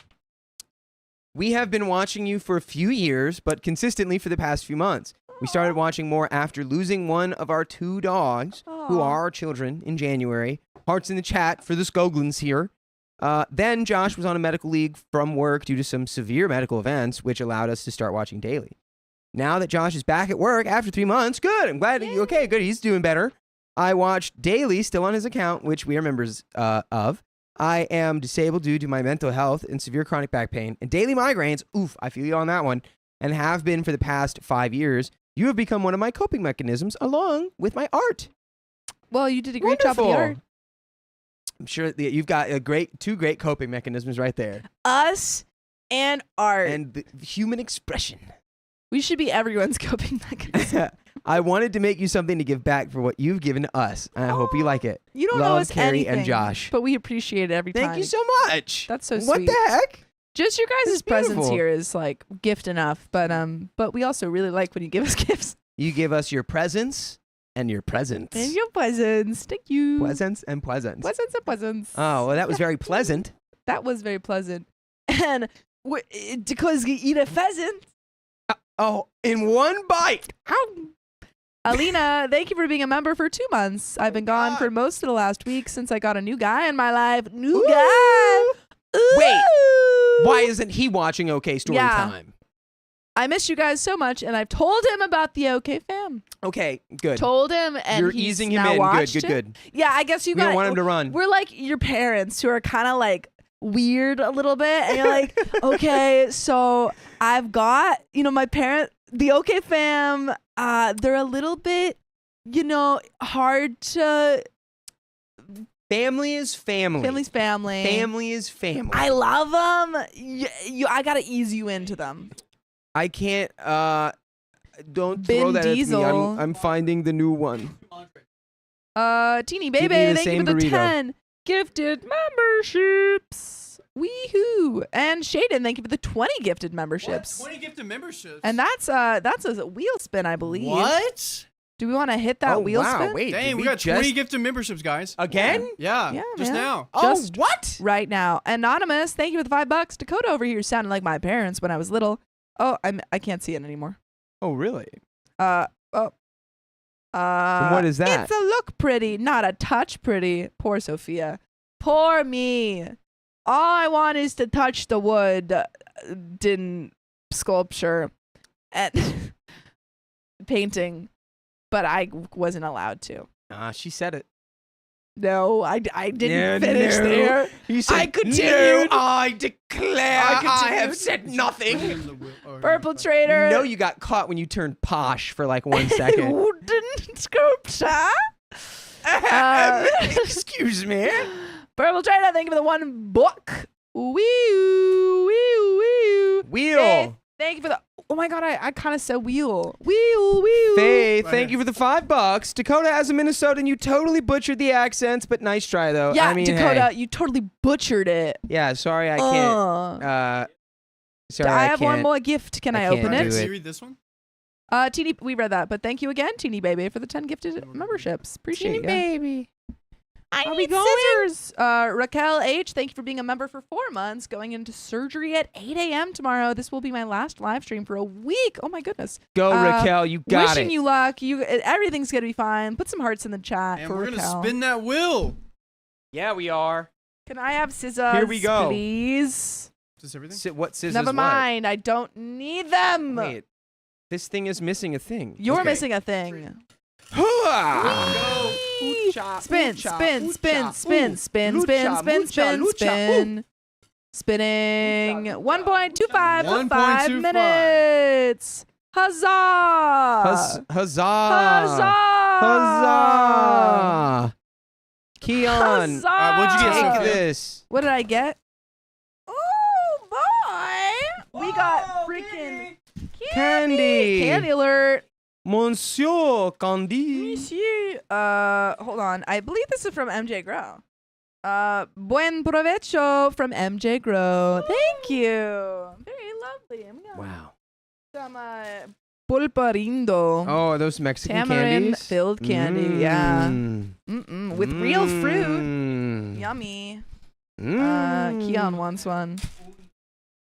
We have been watching you for a few years, but consistently for the past few months. We started watching more after losing one of our 2 dogs, who Aw. are our children, in January. Hearts in the chat for the Skoglins here. Then Josh was on a medical leave from work due to some severe medical events, which allowed us to start watching daily. Now that Josh is back at work after 3 months, good. I'm glad. Okay, good. He's doing better. I watched daily, still on his account, which we are members of. I am disabled due to my mental health and severe chronic back pain and daily migraines. Oof, I feel you on that one. And have been for the past 5 years. You have become one of my coping mechanisms along with my art. Well, you did a great job with the Wonderful. art. I'm sure that you've got 2 great coping mechanisms right there. Us and art. And the human expression. We should be everyone's coping mechanism. I wanted to make you something to give back for what you've given to us. And I hope you like it. You don't Love, know us Carrie, anything, and Josh. but we appreciate it every time. Thank you so much. That's so What sweet. the heck? Just your guys' That's presence beautiful. here is like gift enough, but we also really like when you give us gifts. You give us your presents and your presents. And your presents. Thank you. Presents and presents. Presents and presents. Oh, well, that was very pleasant. That was very pleasant. And because you eat a pheasant. Oh, in one bite. Ow. Alina, thank you for being a member for 2 months. I've been gone for most of the last week since I got a new guy in my life. New Ooh. guy. Wait. Ooh. Why isn't he watching OK Story Yeah. Time? I miss you guys so much, and I've told him about the OK fam. Okay, good. Told him, and You're he's easing him now in. watched Good, it. good. Yeah, I guess you We got. don't want him to run. We're like your parents who are kind of like weird a little bit, and you're like, okay, so I've got, my parent, the OK fam. They're a little bit, hard to. Family is family. Family's family. Family is family. I love them. I gotta ease you into them. I can't. Don't Vin throw that Diesel. at me. I'm finding the new one. Teeny Give baby, me the thank you same for the burrito. 10 gifted memberships. Weehoo! And Shaden, thank you for the 20 gifted memberships. 20 gifted memberships. And that's a wheel spin, I believe. What? Do we want to hit that Oh, wheel wow. spin? Wait, did Dang, we got just 20 gifted memberships, guys. again? Yeah. Yeah, just man. now. Oh, Just what? right now. Anonymous, thank you for the $5. Dakota over here sounded like my parents when I was little. Oh, I can't see it anymore. Oh, really? And what is that? It's a look pretty, not a touch pretty. Poor Sophia. Poor me. All I want is to touch the wood. Didn't sculpture and painting, but I wasn't allowed to. She said it. No, I didn't No, finish no. there. You said, I continued. No, I declare I, continued. have said nothing. Purple Trader. No, you got caught when you turned posh for like 1 second. Wooden sculpture. Excuse me. Purple Trader, thank you for the $1. Wee-oo, wee-oo, wee-oo. Wheel. Faith, thank you for the. Oh my God, I kind of said wheel. Wheel, wheel. Faith, Right thank here. you for the $5. Dakota, as a Minnesotan, you totally butchered the accents, but nice try though. Yeah, I mean, Dakota, hey. you totally butchered it. Yeah, sorry, I can't. Sorry, I have one can't. more gift. Can I I, can't open do it? it. Can you read this one? Teeny, we read that, but thank you again, Teeny Baby, for the 10 gifted memberships. Appreciate you. baby. I we need going? scissors. Raquel H, thank you for being a member for 4 months. Going into surgery at 8 a.m. tomorrow. This will be my last live stream for a week. Oh my goodness. Go, Raquel, you got Wishing it. you luck. Everything's gonna be fine. Put some hearts in the chat And for we're Raquel. going to spin that wheel. Yeah, we are. Can I have scissors? Here we go. Please. Is this everything? What scissors? Never mind. I don't need them. What? Wait, this thing is missing a thing. You're Okay. missing a thing. Hoo-ah! Whee! Ooh-cha, Spin, ooh-cha, spin, ooh-cha, spin, spin, ooh. spin, Lucha, spin, spin, mucha, spin, lucha, spin. Spinning. 1.25 for 5 1.25. minutes. Huzzah! Huzzah! Huzzah! Huzzah! Keon, Huzzah! what'd you get, take Sophia? this. What did I get? Oh boy! We got freaking Candy. Candy alert. Monsieur Candy. Monsieur. Hold on. I believe this is from MJ Grow. Buen provecho from MJ Grow. Thank you. Very lovely. I'm gonna Wow. some pulparindo. Oh, are those Mexican Tamarind candies? filled candy. Yeah. Mm. With real fruit. Mm. Yummy. Mm. Keon wants one.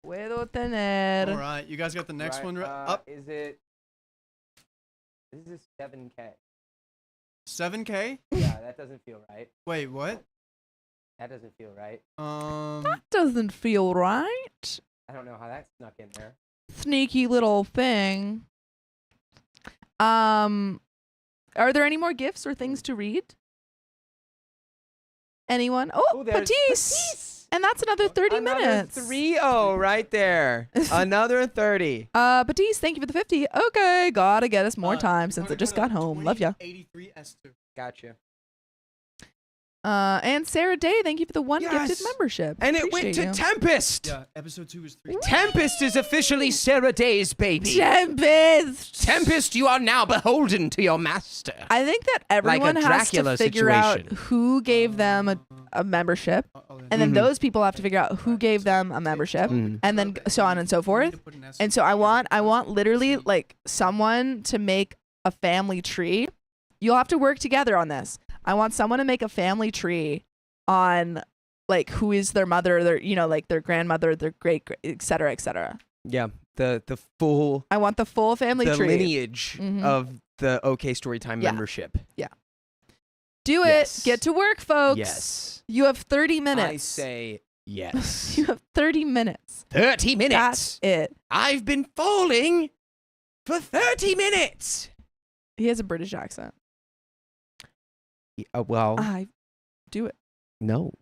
Puedo tener. All right, you guys got the next one up. Is it? This is 7K. 7K? Yeah, that doesn't feel right. Wait, what? That doesn't feel right. That doesn't feel right. I don't know how that snuck in there. Sneaky little thing. Are there any more gifts or things to read? Anyone? Oh, there's Patisse. And that's another 30 minutes. 3-0 right there. Another 30. Patisse, thank you for the 50. Okay, gotta get us more time since I just got home. Love ya. 83 S2. Gotcha. And Sarah Day, thank you for the one Yes. gifted membership. And it went Appreciate to you. Tempest. Yeah, episode 2 is 3. Tempest is officially Sarah Day's baby. Tempest. Tempest, you are now beholden to your master. I think that everyone has Dracula to figure out situation. who gave them a membership, and then those people have to figure out who gave them a membership, and then so on and so forth. And so I want literally like someone to make a family tree. You'll have to work together on this. I want someone to make a family tree on like who is their mother, their like their grandmother, their great, et cetera, et cetera. Yeah, the full I want the full family tree. lineage Mhm. of the OK Storytime Yeah. membership. Do it. Yes. Get to work, folks. Yes. You have 30 minutes. I say yes. You have 30 minutes. 30 minutes. That's it. I've been falling for 30 minutes. He has a British accent. Well, I do it. no.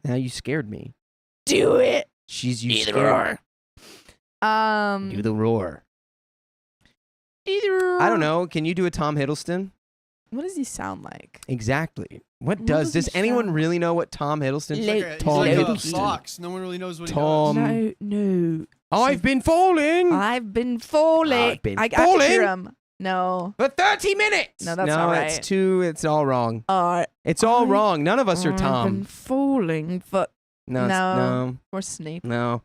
Now you scared me. Do it. You scared me. Do the roar. Either. I don't know. Can you do a Tom Hiddleston? What does he sound like? Exactly. What What does does he anyone sound really know what Tom Hiddleston? He's like a Hiddleston. fox. No one really knows what he Tom. does. No. I've been falling I've been falling. I've been I can falling. hear him. No. for 30 minutes. No, that's not right. it's too. It's all wrong. It's all I've- wrong. None of us are I've been Tom. falling for No, No. or Snape. no.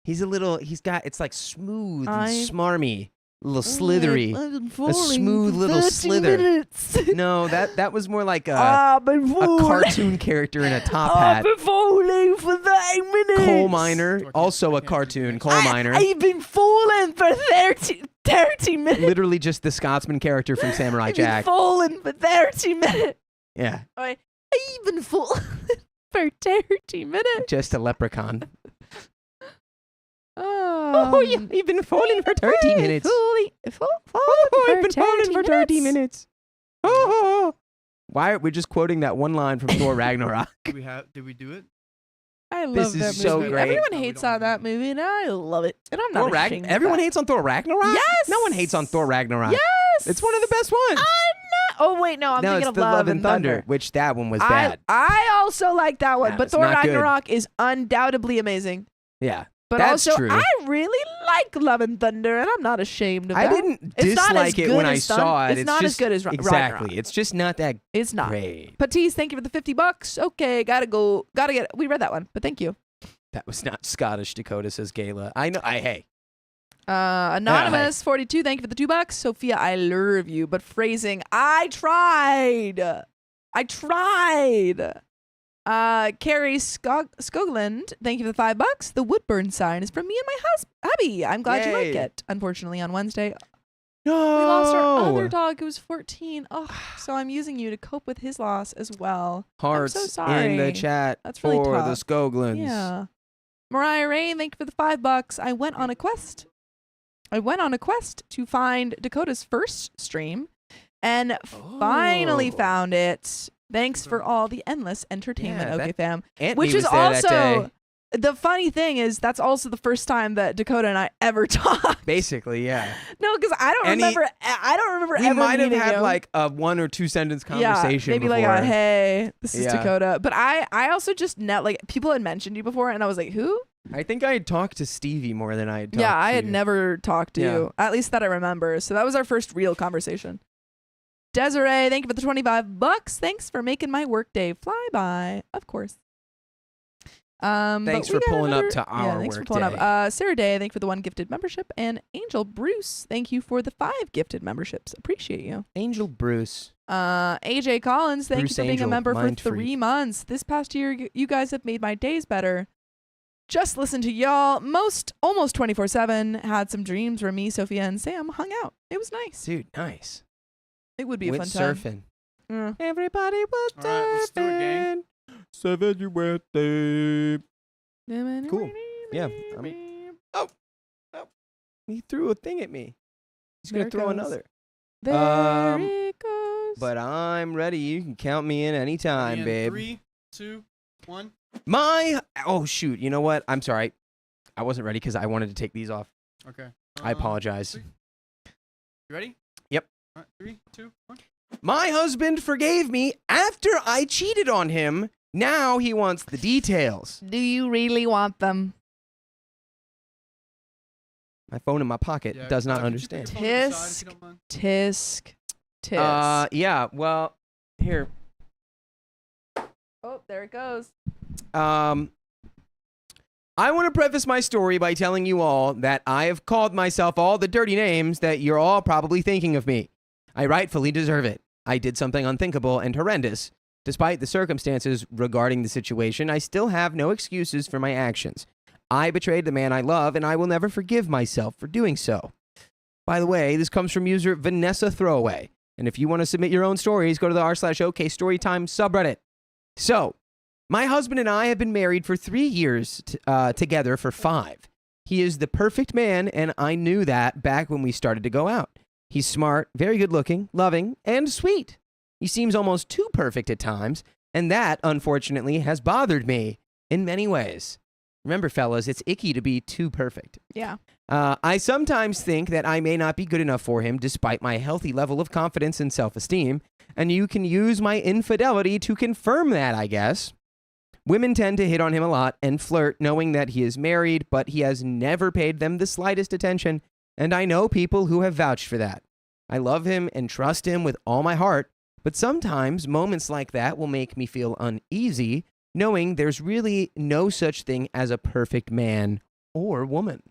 He's a little. He's got. It's like smooth and I've- smarmy, a little slithery. I've been falling smooth for little 30 slither. minutes. No, that was more like a I've been falling. cartoon character in a top I've hat. been falling for 30 minutes. Coal miner, also a cartoon. Coal miner. I've been falling for 30 minutes. Literally just the Scotsman character from Samurai I've been Jack. falling for 30 minutes. Yeah, I've been falling for 30 minutes. just a leprechaun. Oh, you've been falling for 30 minutes. I've been falling for 30 minutes. Oh. Why are we just quoting that one line from Thor Ragnarok? Did we do it? I love This that is so movie. great. Everyone No, we hates don't on do that that. movie, and I love it. And I'm not ashamed of Everyone that. hates on Thor Ragnarok? Yes. No one hates on Thor Ragnarok. Yes. It's one of the best ones. Oh wait, no, I'm no, thinking it's of the Love and Thunder. which that one was bad. I also like that one, Yeah, but it's Thor not good. Ragnarok is undoubtedly amazing. Yeah. But That's also, true. I really like Love and Thunder, and I'm not ashamed of that. I didn't It's not as dislike it good when I as saw it. It's not as just, good as exactly. Ragnarok. It's just not that It's not. great. Patisse, thank you for the $50. Okay, gotta go. Gotta get it. We read that one, but thank you. That was not Scottish, Dakota says Gayla. I know. Hey. Anonymous 42, thank you for the $2. Sophia, I love you, but phrasing, I tried. Carrie Skogland, thank you for the $5. The Woodburn sign is from me and my husband, Abby. I'm glad you like Yay. it. Unfortunately, on Wednesday, No. we lost our other dog who was 14. Oh, so I'm using you to cope with his loss as well. Hearts I'm so sorry. in the chat That's really for the tough. Skoglins. Yeah. Mariah Rain, thank you for the $5. I went on a quest to find Dakota's first stream and finally Oh. found it. Thanks for all the endless entertainment, Yeah, okay, fam. Anthony Which was is there that also day. the funny thing is that's also the first time that Dakota and I ever talked. Basically, yeah. No, because I don't remember We ever might have meeting had you. like a 1 or 2 sentence conversation. Maybe before. like a hey, this is Yeah. Dakota. But I also just like people had mentioned you before, and I was like, who? I think I had talked to Stevie more than I had talked Yeah, to I had you. never talked to Yeah. you, at least that I remember. So that was our first real conversation. Desiree, thank you for the $25. Thanks for making my workday fly by. Of course. Thanks but we for got pulling up another- to our thanks for pulling workday. up. Sarah Day, thank you for the 1 gifted membership, and Angel Bruce, thank you for the 5 gifted memberships. Appreciate you. Angel Bruce. AJ Collins, thank Bruce you for being Angel, a member for mind 3 freak. months. This past year, you guys have made my days better. Just listen to y'all almost 24/7. Had some dreams where me, Sophia, and Sam hung out. It was nice. Dude, nice. It would be a Went fun time. surfing. Yeah. Everybody was All right, let's do it, gang. 7 your birthday. Cool. Yeah, Oh, he threw a thing at me. He's There going it to throw goes. another. There it goes. But I'm ready. You can count me in anytime, In babe. 3, 2, 1. Oh, shoot. You know what? I'm sorry. I wasn't ready because I wanted to take these off. Okay. I apologize. You ready? Yep. All right, 3, 2, 1. My husband forgave me after I cheated on him. Now he wants the details. Do you really want them? My phone in my pocket Yeah, does not could you understand. put your phone to the side if you don't mind? Tisk. Tisk. Yeah, well, here. Oh, there it goes. I want to preface my story by telling you all that I have called myself all the dirty names that you're all probably thinking of me. I rightfully deserve it. I did something unthinkable and horrendous. Despite the circumstances regarding the situation, I still have no excuses for my actions. I betrayed the man I love, and I will never forgive myself for doing so. By the way, this comes from user Vanessa Throwaway. And if you want to submit your own stories, go to the r/OK Storytime subreddit. So, my husband and I have been married for 3 years, together for 5. He is the perfect man, and I knew that back when we started to go out. He's smart, very good looking, loving, and sweet. He seems almost too perfect at times, and that, unfortunately, has bothered me in many ways. Remember, fellas, it's icky to be too perfect. Yeah. I sometimes think that I may not be good enough for him despite my healthy level of confidence and self-esteem, and you can use my infidelity to confirm that, I guess. Women tend to hit on him a lot and flirt knowing that he is married, but he has never paid them the slightest attention, and I know people who have vouched for that. I love him and trust him with all my heart, but sometimes moments like that will make me feel uneasy, knowing there's really no such thing as a perfect man or woman.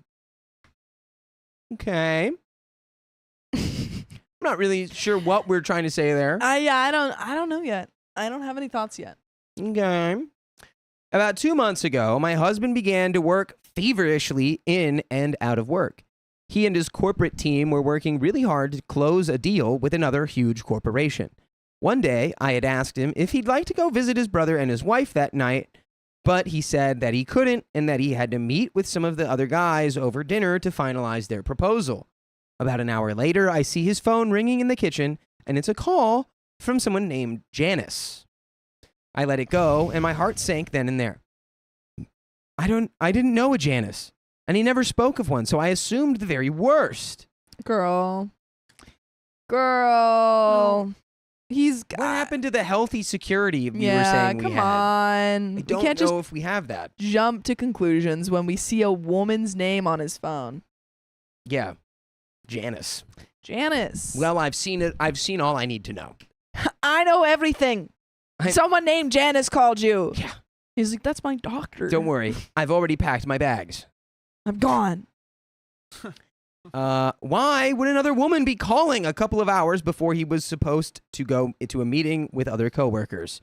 Okay. I'm not really sure what we're trying to say there. I don't know yet. I don't have any thoughts yet. Okay. About 2 months ago, my husband began to work feverishly in and out of work. He and his corporate team were working really hard to close a deal with another huge corporation. One day, I had asked him if he'd like to go visit his brother and his wife that night, but he said that he couldn't and that he had to meet with some of the other guys over dinner to finalize their proposal. About an hour later, I see his phone ringing in the kitchen, and it's a call from someone named Janice. I let it go, and my heart sank then and there. I didn't know a Janice, and he never spoke of one, so I assumed the very worst. Girl. He's got. What happened to the healthy security you were Yeah, saying we come had? on. I We don't can't know just if we have that. jump to conclusions when we see a woman's name on his phone. Yeah, Janice. Janice. Well, I've seen it. I've seen all I need to know. I know everything. Someone named Janice called you. Yeah. He's like, that's my doctor. Don't worry. I've already packed my bags. I'm gone. Why would another woman be calling a couple of hours before he was supposed to go into a meeting with other coworkers?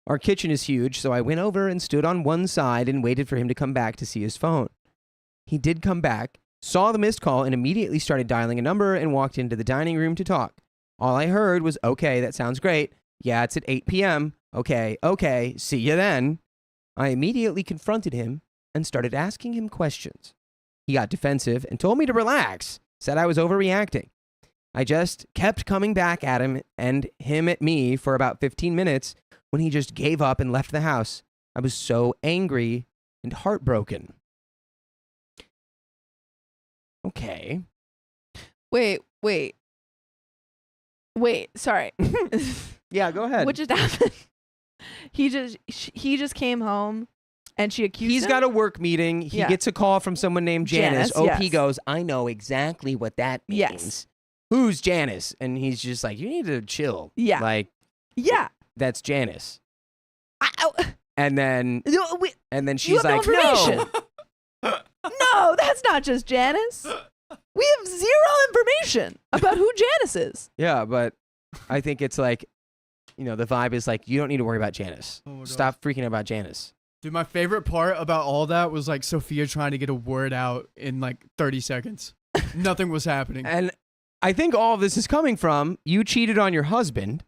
Our kitchen is huge, so I went over and stood on one side and waited for him to come back to see his phone. He did come back, saw the missed call, and immediately started dialing a number and walked into the dining room to talk. All I heard was, okay, that sounds great. Yeah, it's at 8 p.m. Okay, see you then. I immediately confronted him and started asking him questions. He got defensive and told me to relax, said I was overreacting. I just kept coming back at him and him at me for about 15 minutes when he just gave up and left the house. I was so angry and heartbroken. Okay. Wait. Sorry. Yeah, go ahead. What just happened? He just came home, and she accused He's him? got a work meeting. He Yeah. gets a call from someone named Janice. OP yes. goes, I know exactly what that means. Yes. Who's Janice? And he's just like, you need to chill. Yeah. Like, Yeah. that's Janice. I, And then we, she's have no like, information. no. no, that's not just Janice. We have zero information about who Janice is. Yeah, but I think it's like, the vibe is like, you don't need to worry about Janice. Oh my God. Stop freaking out about Janice. Dude, my favorite part about all that was like Sophia trying to get a word out in like 30 seconds. Nothing was happening. And I think all of this is coming from you cheated on your husband.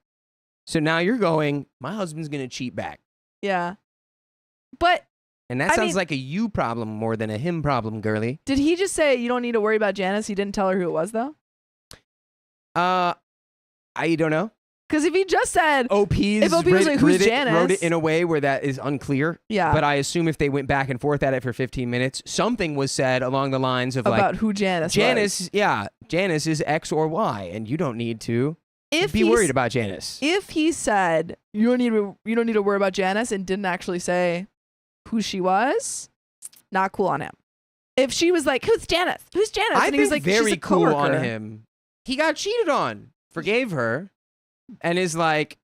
So now you're going, my husband's going to cheat back. Yeah. But And that I sounds mean- like a you problem more than a him problem, girly. did he just say you don't need to worry about Janice? He didn't tell her who it was, though? I don't know. Because if he just said, OP's If OP was like, "Who's wrote Janice?" it in a way where that is unclear. yeah, But I assume if they went back and forth at it for 15 minutes, something was said along the lines of about like, who Janice was. Janice is X or Y, and you don't need to If be he worried s- about Janice. If he said you don't need to worry about Janice and didn't actually say who she was, not cool on him. If she was like, "Who's Janice? Who's Janice?" I and he was think like, "She's very a cool on coworker." him. He got cheated on, forgave her, and is like,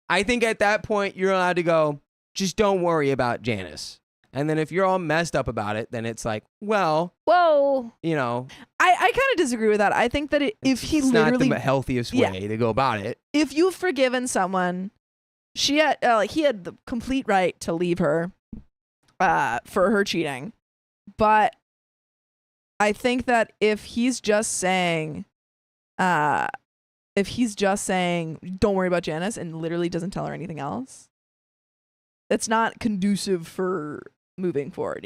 I think at that point you're allowed to go, just don't worry about Janice. And then if you're all messed up about it, then it's like, well, Whoa, I kind of disagree with that. I think that if he it's literally, not the healthiest Yeah. way to go about it. if you've forgiven someone, he had the complete right to leave her, for her cheating. But I think that if he's just saying, don't worry about Janice and literally doesn't tell her anything else, that's not conducive for moving forward,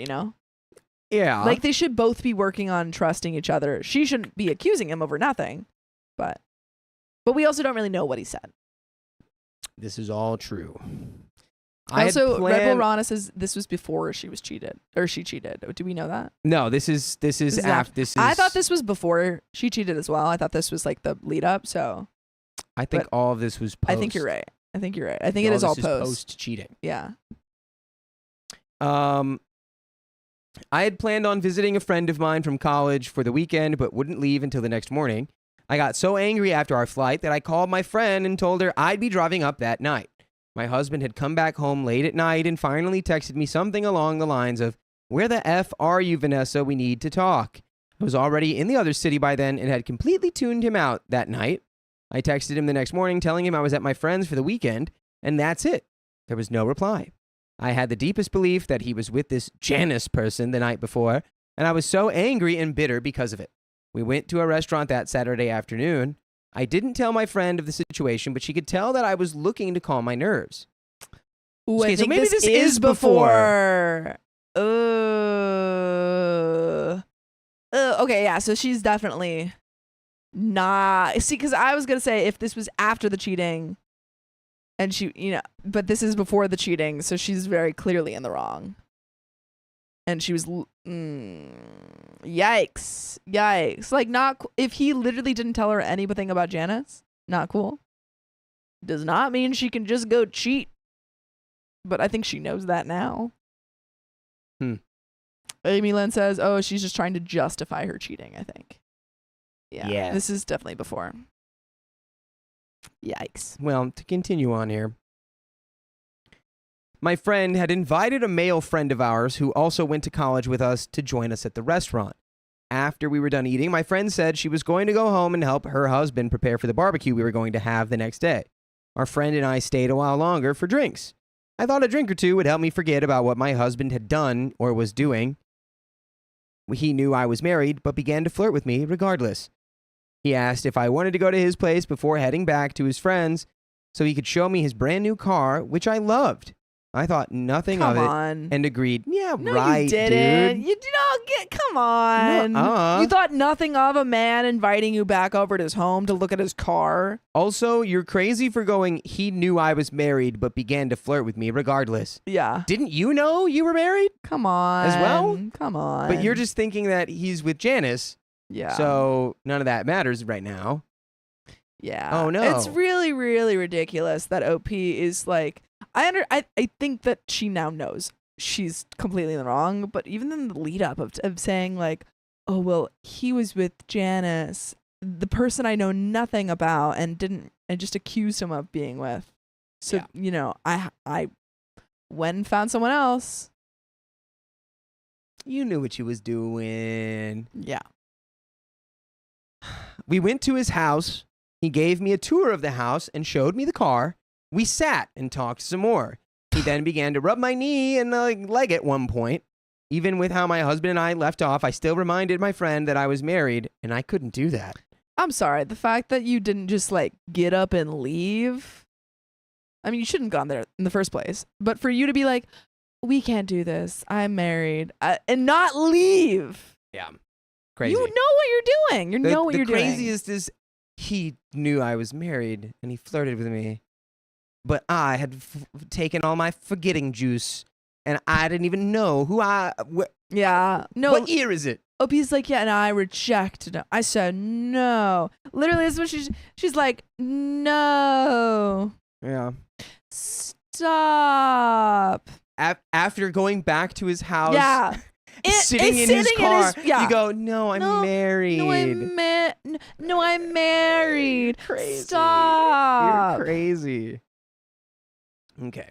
Yeah. Like, they should both be working on trusting each other. She shouldn't be accusing him over nothing, but we also don't really know what he said. this is all true. Also, Red Bull planned- Rana says this was before she cheated. Do we know that? No, this is is after. This is. I thought this was before she cheated as well. I thought this was like the lead up. So I think but all of this was. Post. I think you're right. I think it is all this post. cheating. Yeah. I had planned on visiting a friend of mine from college for the weekend, but wouldn't leave until the next morning. I got so angry after our flight that I called my friend and told her I'd be driving up that night. My husband had come back home late at night and finally texted me something along the lines of, "Where the F are you, Vanessa? We need to talk." I was already in the other city by then and had completely tuned him out that night. I texted him the next morning telling him I was at my friend's for the weekend, and that's it. There was no reply. I had the deepest belief that he was with this Janice person the night before, and I was so angry and bitter because of it. We went to a restaurant that Saturday afternoon. I didn't tell my friend of the situation, but she could tell that I was looking to calm my nerves. Ooh, Okay, I so think maybe this is before. Okay, yeah. So she's definitely not. See, because I was gonna say if this was after the cheating, and she, but this is before the cheating, so she's very clearly in the wrong. And she was, yikes. Like, if he literally didn't tell her anything about Janice, not cool. Does not mean she can just go cheat. But I think she knows that now. Amy Lynn says, oh, she's just trying to justify her cheating, I think. Yeah. This is definitely before. Yikes. Well, to continue on here. My friend had invited a male friend of ours who also went to college with us to join us at the restaurant. After we were done eating, my friend said she was going to go home and help her husband prepare for the barbecue we were going to have the next day. Our friend and I stayed a while longer for drinks. I thought a drink or two would help me forget about what my husband had done or was doing. He knew I was married, but began to flirt with me regardless. He asked if I wanted to go to his place before heading back to his friends so he could show me his brand new car, which I loved. I thought nothing Come of it on. and agreed, yeah, No, right, you didn't. dude. You don't get. Come on. Nuh-uh. You thought nothing of a man inviting you back over to his home to look at his car. Also, you're crazy for going, he knew I was married but began to flirt with me regardless. Yeah. Didn't you know you were married? Come on. As well? Come on. But you're just thinking that he's with Janice, Yeah. so none of that matters right now. Yeah. Oh, no. It's really, really ridiculous that OP is like. I think that she now knows she's completely in the wrong, but even in the lead up of saying like, oh well, he was with Janice, the person I know nothing about and just accused him of being with. So I went and found someone else. You knew what you was doing. Yeah. We went to his house. He gave me a tour of the house and showed me the car. We sat and talked some more. He then began to rub my knee and leg at one point. Even with how my husband and I left off, I still reminded my friend that I was married, and I couldn't do that. I'm sorry. The fact that you didn't just like get up and leave. I mean, you shouldn't have gone there in the first place. But for you to be like, we can't do this. I'm married, and not leave. Yeah. Crazy. You know what you're doing. You know what you're doing. The craziest is he knew I was married, and he flirted with me. But I had taken all my forgetting juice, and I didn't even know who Yeah. No. What year is it? OP's like, yeah, and I rejected it. I said no. Literally, that's what she's like, no. Yeah. Stop. After going back to his house, yeah, sitting in his car, yeah. you go, no, I'm married. No, I'm married. Crazy. Stop. You're crazy. Okay.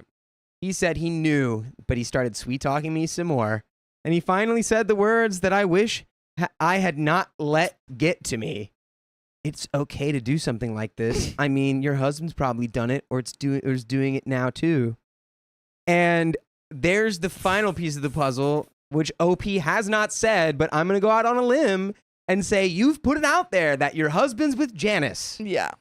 He said he knew, but he started sweet-talking me some more. And he finally said the words that I wish I had not let get to me. It's okay to do something like this. I mean, your husband's probably done it, or is doing it now too. And there's the final piece of the puzzle, which OP has not said, but I'm going to go out on a limb and say you've put it out there that your husband's with Janice. Yeah.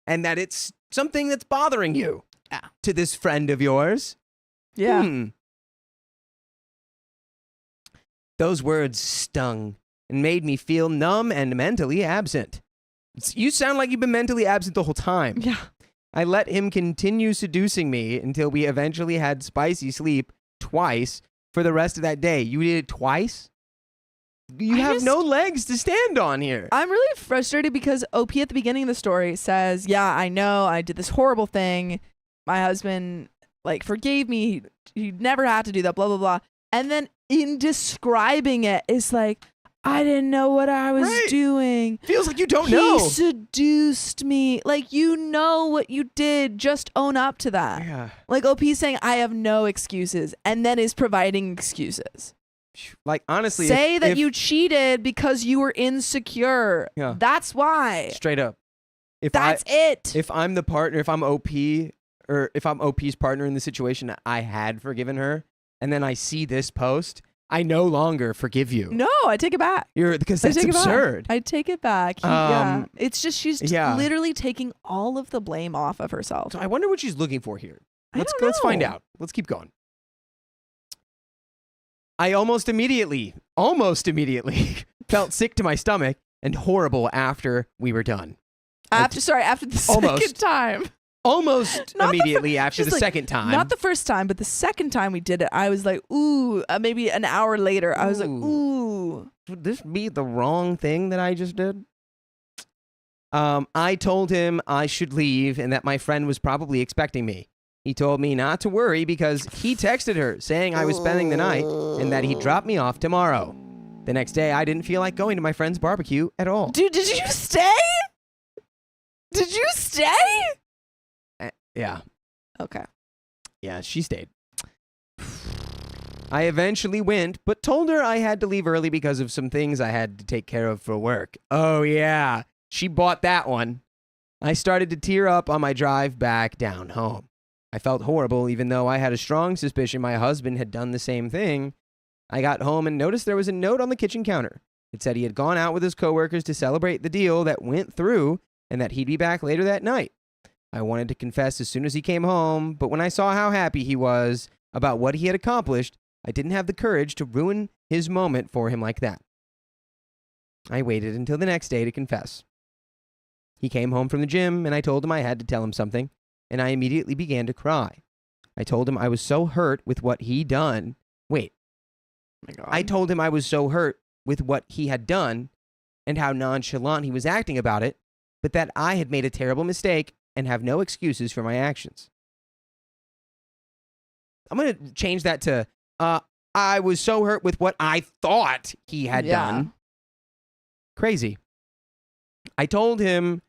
And that it's something that's bothering you. Yeah. To this friend of yours. Yeah. Those words stung and made me feel numb and mentally absent. You sound like you've been mentally absent the whole time. Yeah. I let him continue seducing me until we eventually had spicy sleep twice for the rest of that day. You did it twice? You have no legs to stand on here. I'm really frustrated because OP at the beginning of the story says, yeah, I know I did this horrible thing. My husband forgave me. He never had to do that, blah, blah, blah. And then in describing it, it's like, I didn't know what I was doing. Feels like you don't know. He seduced me. Like, you know what you did. Just own up to that. Yeah. Like, OP saying, I have no excuses, and then is providing excuses. Like, honestly. Say that you cheated because you were insecure. Yeah. That's why. Straight up. That's it. If I'm the partner, if I'm OP, or if I'm OP's partner in the situation, I had forgiven her, and then I see this post, I no longer forgive you. No, I take it back. Because that's absurd. I take it back. Yeah. It's just she's literally taking all of the blame off of herself. So I wonder what she's looking for here. Let's know. find out. Let's keep going. I almost immediately felt sick to my stomach and horrible after we were done. After the second time. Almost immediately after the second time. Not the first time, but the second time we did it, I was like, ooh, maybe an hour later, I was like, ooh. Would this be the wrong thing that I just did? I told him I should leave and that my friend was probably expecting me. He told me not to worry because he texted her saying I was spending the night and that he'd drop me off tomorrow. The next day, I didn't feel like going to my friend's barbecue at all. Dude, did you stay? Did you stay? Yeah. Okay. Yeah, she stayed. I eventually went, but told her I had to leave early because of some things I had to take care of for work. Oh, yeah. She bought that one. I started to tear up on my drive back down home. I felt horrible, even though I had a strong suspicion my husband had done the same thing. I got home and noticed there was a note on the kitchen counter. It said he had gone out with his coworkers to celebrate the deal that went through and that he'd be back later that night. I wanted to confess as soon as he came home, but when I saw how happy he was about what he had accomplished, I didn't have the courage to ruin his moment for him like that. I waited until the next day to confess. He came home from the gym, and I told him I had to tell him something, and I immediately began to cry. I told him I was so hurt with what he'd done. Wait. Oh my God. I told him I was so hurt with what he had done and how nonchalant he was acting about it, but that I had made a terrible mistake and have no excuses for my actions. I'm going to change that to, I was so hurt with what I thought he had done. Crazy. I told him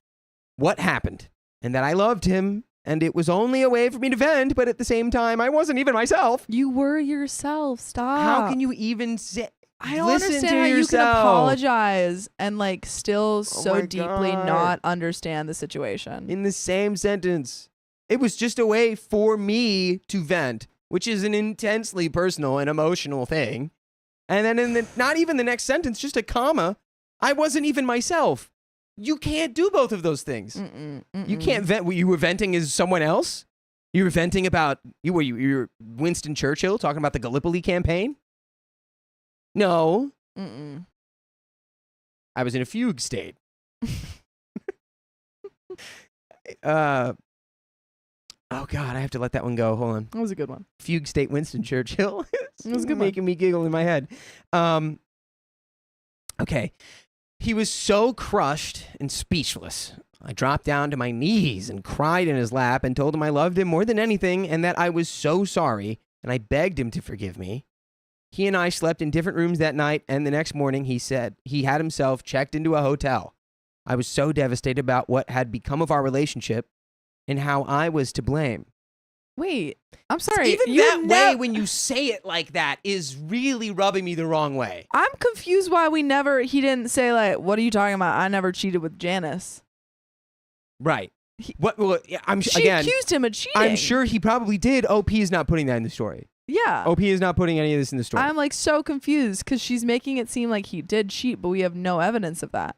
what happened and that I loved him, and it was only a way for me to vent, but at the same time, I wasn't even myself. You were yourself. Stop. How can you even say... I don't Listen understand to how you can yourself. apologize and like still so my deeply God. not understand the situation. In the same sentence. It was just a way for me to vent, which is an intensely personal and emotional thing. And then in the not even the next sentence, just a comma, I wasn't even myself. You can't do both of those things. You can't vent. You were venting as someone else? You were venting about, you were Winston Churchill talking about the Gallipoli campaign? No. I was in a fugue state. Oh, God, I have to let that one go. Hold on. That was a good one. Fugue state Winston Churchill. It was a good one. Making me giggle in my head. Okay. He was so crushed and speechless. I dropped down to my knees and cried in his lap and told him I loved him more than anything and that I was so sorry, and I begged him to forgive me. He and I slept in different rooms that night, and the next morning he said he had himself checked into a hotel. I was so devastated about what had become of our relationship and how I was to blame. Wait, I'm sorry. Even you that way, when you say it like that, is really rubbing me the wrong way. I'm confused why he didn't say like, what are you talking about? I never cheated with Janice. Right. Well, She again, accused him of cheating. I'm sure he probably did. OP is not putting that in the story. Yeah. OP is not putting any of this in the story. I'm like so confused because she's making it seem like he did cheat, but we have no evidence of that.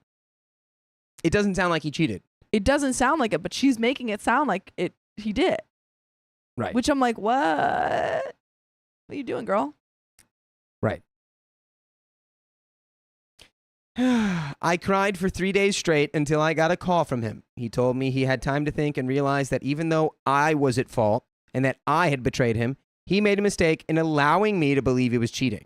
It doesn't sound like he cheated. It doesn't sound like it, but she's making it sound like he did. Right. Which I'm like, what? What are you doing, girl? Right. I cried for 3 days straight until I got a call from him. He told me he had time to think and realized that even though I was at fault and that I had betrayed him, he made a mistake in allowing me to believe he was cheating.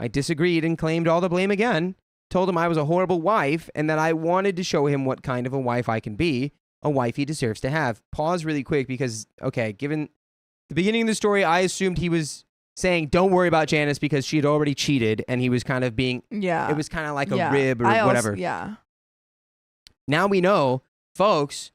I disagreed and claimed all the blame again, told him I was a horrible wife and that I wanted to show him what kind of a wife I can be, a wife he deserves to have. Pause really quick because, okay, given the beginning of the story, I assumed he was saying, don't worry about Janice because she had already cheated, and he was kind of being, it was kind of like a rib or whatever. Now we know, folks,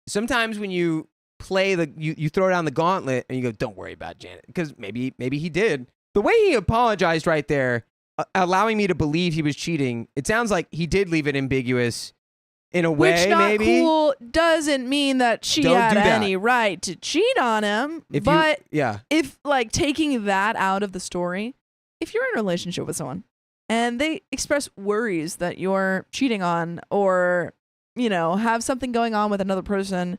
sometimes when you play you throw down the gauntlet and you go, don't worry about Janet, because maybe he did. The way he apologized right there, allowing me to believe he was cheating, it sounds like he did leave it ambiguous in a way. Which not maybe cool doesn't mean that she had any right to cheat on him. If like taking that out of the story, if you're in a relationship with someone and they express worries that you're cheating on or, have something going on with another person,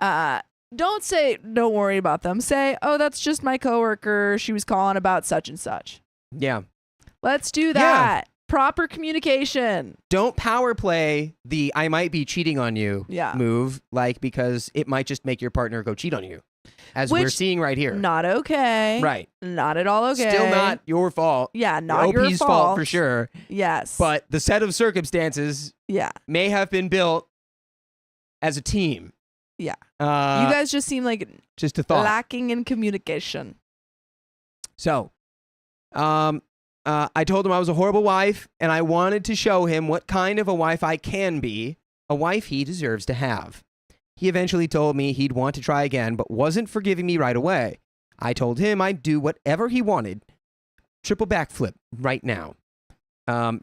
don't say, don't worry about them. Say, oh, that's just my coworker. She was calling about such and such. Yeah. Let's do that. Yeah. Proper communication. Don't power play the I might be cheating on you move, because it might just make your partner go cheat on you. As we're seeing right here. Not okay. Right. Not at all okay. Still not your fault. Yeah, not your OP's fault for sure. Yes. But the set of circumstances may have been built as a team. Yeah. You guys just seem like just a thought. Lacking in communication. So, I told him I was a horrible wife, and I wanted to show him what kind of a wife I can be, a wife he deserves to have. He eventually told me he'd want to try again, but wasn't forgiving me right away. I told him I'd do whatever he wanted. Triple backflip right now.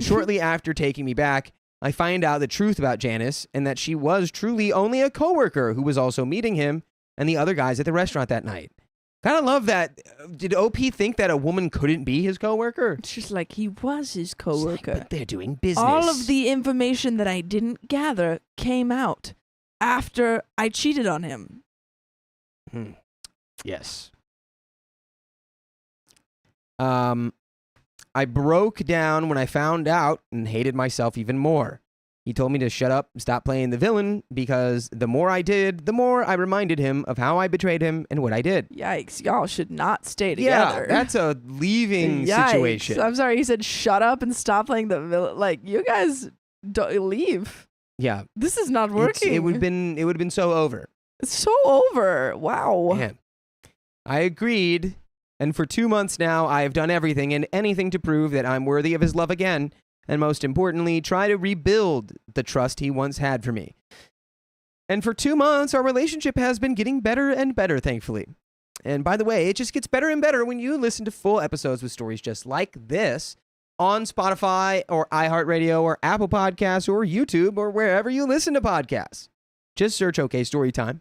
Shortly after taking me back, I find out the truth about Janice and that she was truly only a coworker who was also meeting him and the other guys at the restaurant that night. Kind of love that. Did OP think that a woman couldn't be his coworker? She's like, he was his coworker. But they're doing business. All of the information that I didn't gather came out. after I cheated on him. Yes. I broke down when I found out and hated myself even more. He told me to shut up and stop playing the villain because the more I did, the more I reminded him of how I betrayed him and what I did. Yikes. Y'all should not stay together. Yeah, that's a leaving Yikes. situation. I'm sorry. He said, shut up and stop playing the villain. Like, you guys don't leave. Yeah. This is not working. It would have been so over. It's so over. Wow. Man. I agreed. And for 2 months now, I have done everything and anything to prove that I'm worthy of his love again. And most importantly, try to rebuild the trust he once had for me. And for 2 months, our relationship has been getting better and better, thankfully. And by the way, it just gets better and better when you listen to full episodes with stories just like this on Spotify or iHeartRadio or Apple Podcasts or YouTube or wherever you listen to podcasts. Just search OK Storytime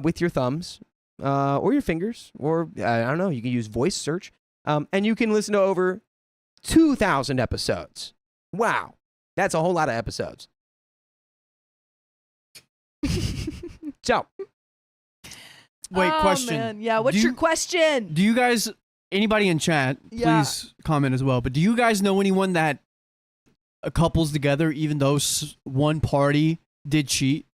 with your thumbs or your fingers, or I don't know, you can use voice search. And you can listen to over 2,000 episodes. Wow. That's a whole lot of episodes. So. Wait, Oh, question. man. Yeah, what's your question? Do you guys, anybody in chat, Yeah. please comment as well, but do you guys know anyone that couples together even though one party did cheat?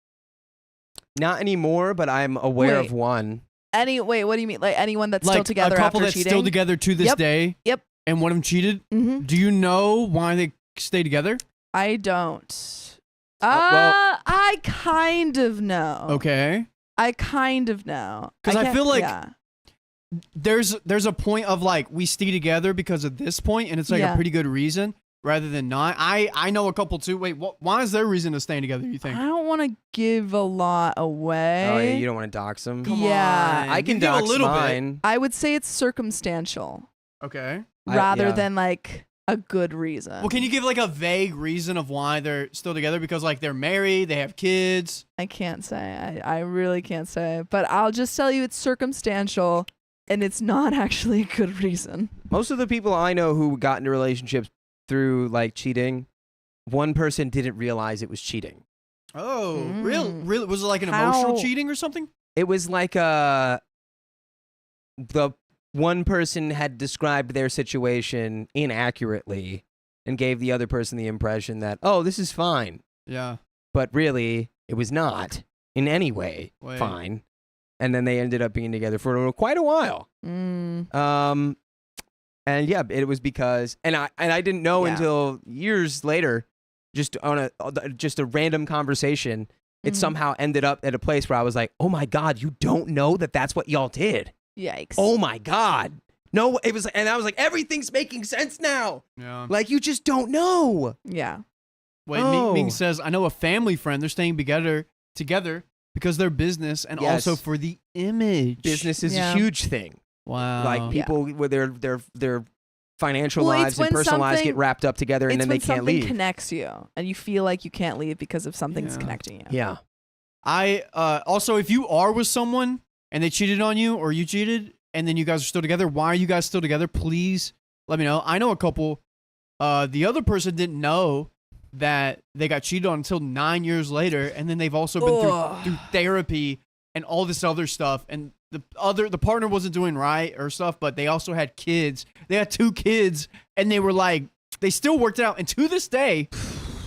Not anymore, but I'm aware Wait. of one. Wait, what do you mean? Like anyone that's Like still together a couple after that's cheating? still together to this Yep. day? Yep. And one of them cheated? Mm-hmm. Do you know why they stay together? I don't. well- I kind of know. Okay. I kind of know. 'Cause I can't- feel like- yeah. There's a point of like we stay together because of this point, and it's like Yeah. a pretty good reason rather than not. I know a couple too. Wait, why is their reason to staying together? You think? I don't want to give a lot away. Oh, yeah, you don't want to dox them? Come Yeah. on. I You can give a dox little mine. I would say it's circumstantial Okay. rather yeah. than like a good reason. Well, can you give like a vague reason of why they're still together? Because like they're married, they have kids. I can't say. I really can't say. But I'll just tell you it's circumstantial and it's not actually a good reason. Most of the people I know who got into relationships through like cheating, one person didn't realize it was cheating. Oh, Mm. really? Was it like an How- emotional cheating or something? It was like the one person had described their situation inaccurately and gave the other person the impression that, oh, this is fine. Yeah. But really, it was not in any way Wait. fine. And then they ended up being together for quite a while. Mm. And yeah, it was because, and I didn't know Yeah. until years later, just on a random conversation, it Mhm. somehow ended up at a place where I was like, oh my God, you don't know that that's what y'all did. Yikes. Oh my God. No, it was, and I was like, everything's making sense now. Yeah. Like, you just don't know. Yeah. Wait, Oh. Ming says, I know a family friend. They're staying together because they're business and Yes. also for the image. Business is Yeah. a huge thing. Wow. Like, people with their financial Well, it's lives and when personal lives get something- wrapped up together and It's then when they can't something leave. connects you and you feel like you can't leave because of something's Yeah. connecting you. Yeah. I also, if you are with someone and they cheated on you or you cheated and then you guys are still together, why are you guys still together? Please let me know. I know a couple. The other person didn't know that they got cheated on until 9 years later, and then they've also been Ugh. through therapy and all this other stuff. And the partner wasn't doing right or stuff, but they also had kids. They had 2 kids, and they were like, they still worked it out. And to this day,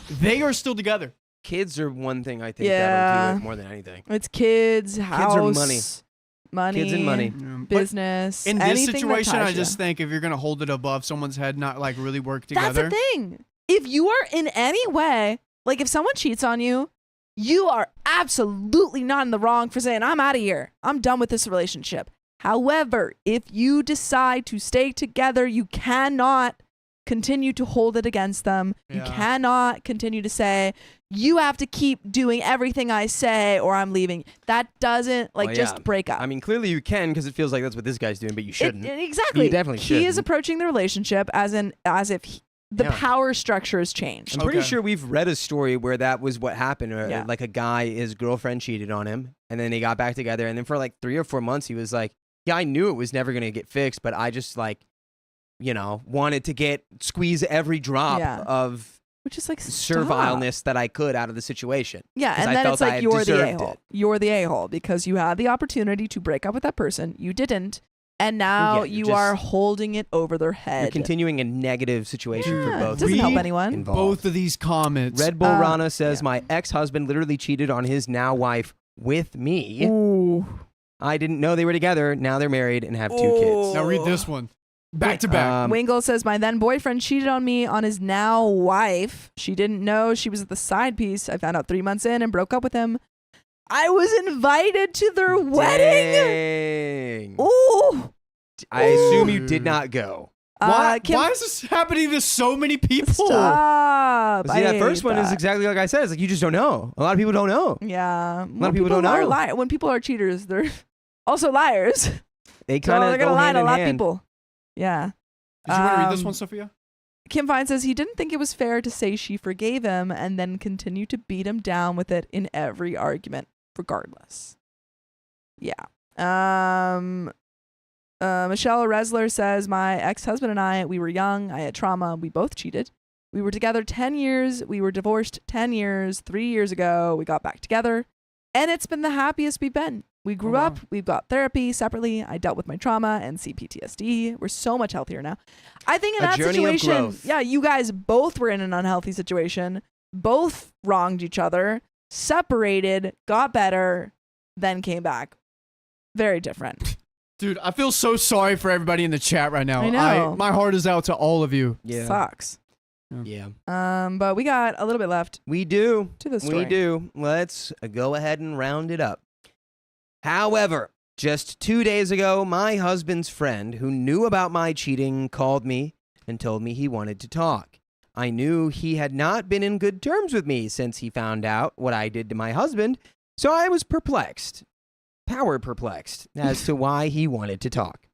they are still together. Kids are one thing I think Yeah. that'll do it more than anything. It's kids, house, are money. money, Kids and money. But business. in this anything that situation, I ties just you. think if you're gonna hold it above someone's head, not like really work That's together. the thing. If you are in any way, like if someone cheats on you, you are absolutely not in the wrong for saying, I'm out of here. I'm done with this relationship. However, if you decide to stay together, you cannot continue to hold it against them. You Yeah. cannot continue to say, you have to keep doing everything I say or I'm leaving. That doesn't Well, just yeah. break up. I mean, clearly you can because it feels like that's what this guy's doing, but you shouldn't. Exactly. You definitely He is shouldn't. approaching the relationship as if the Yeah. power structure has changed. I'm pretty Okay. sure we've read a story where that was what happened. Yeah. Like a guy, his girlfriend cheated on him, and then they got back together. And then for like 3 or 4 months, he was like, "Yeah, I knew it was never gonna get fixed, but I just like, wanted to squeeze every drop Yeah. of which is like servileness that I could out of the situation. Yeah, 'Cause and I then felt it's I like had you're the deserved a-hole. it. You're the a-hole because you had the opportunity to break up with that person. You didn't. And now Yeah, you you're are just- holding it over their You're head. continuing a negative situation Yeah, for both. doesn't help Read anyone. involved. Both of these comments. Red Bull Rana says, yeah. my ex-husband literally cheated on his now wife with me. Ooh. I didn't know they were together. Now they're married and have 2 Ooh. kids. Now read this one. Back to back. Wingle says, my then boyfriend cheated on me on his now wife. She didn't know she was the side piece. I found out 3 months in and broke up with him. I was invited to their wedding. Dang. Ooh. I assume you did not go. Why Kim, is this happening to so many people? Stop. See, that I first hate one is that. exactly like I said. It's like you just don't know. A lot of people don't know. Yeah. A lot of people don't know. When people are cheaters, they're also liars. They So kind of they're going to go lie hand to a in lot of hand. people. Yeah. Did you want to read this one, Sophia? Kim Fine says he didn't think it was fair to say she forgave him and then continue to beat him down with it in every argument, regardless. Yeah. Michelle Resler says, my ex-husband and I, we were young. I had trauma. We both cheated. We were together 10 years. We were divorced 10 years. 3 years ago, we got back together. And it's been the happiest we've been. We grew up. We've got therapy separately. I dealt with my trauma and CPTSD. We're so much healthier now. I think in A that journey of situation, growth. yeah, you guys both were in an unhealthy situation. Both wronged each other. Separated. Got better. Then came back. Very different. Dude, I feel so sorry for everybody in the chat right now. I know. My heart is out to all of you. Yeah. Sucks. Yeah. But we got a little bit left We do. to the story. We do. Let's go ahead and round it up. However, just 2 days ago, my husband's friend who knew about my cheating called me and told me he wanted to talk. I knew he had not been in good terms with me since he found out what I did to my husband, so I was perplexed, power perplexed, as to why he wanted to talk.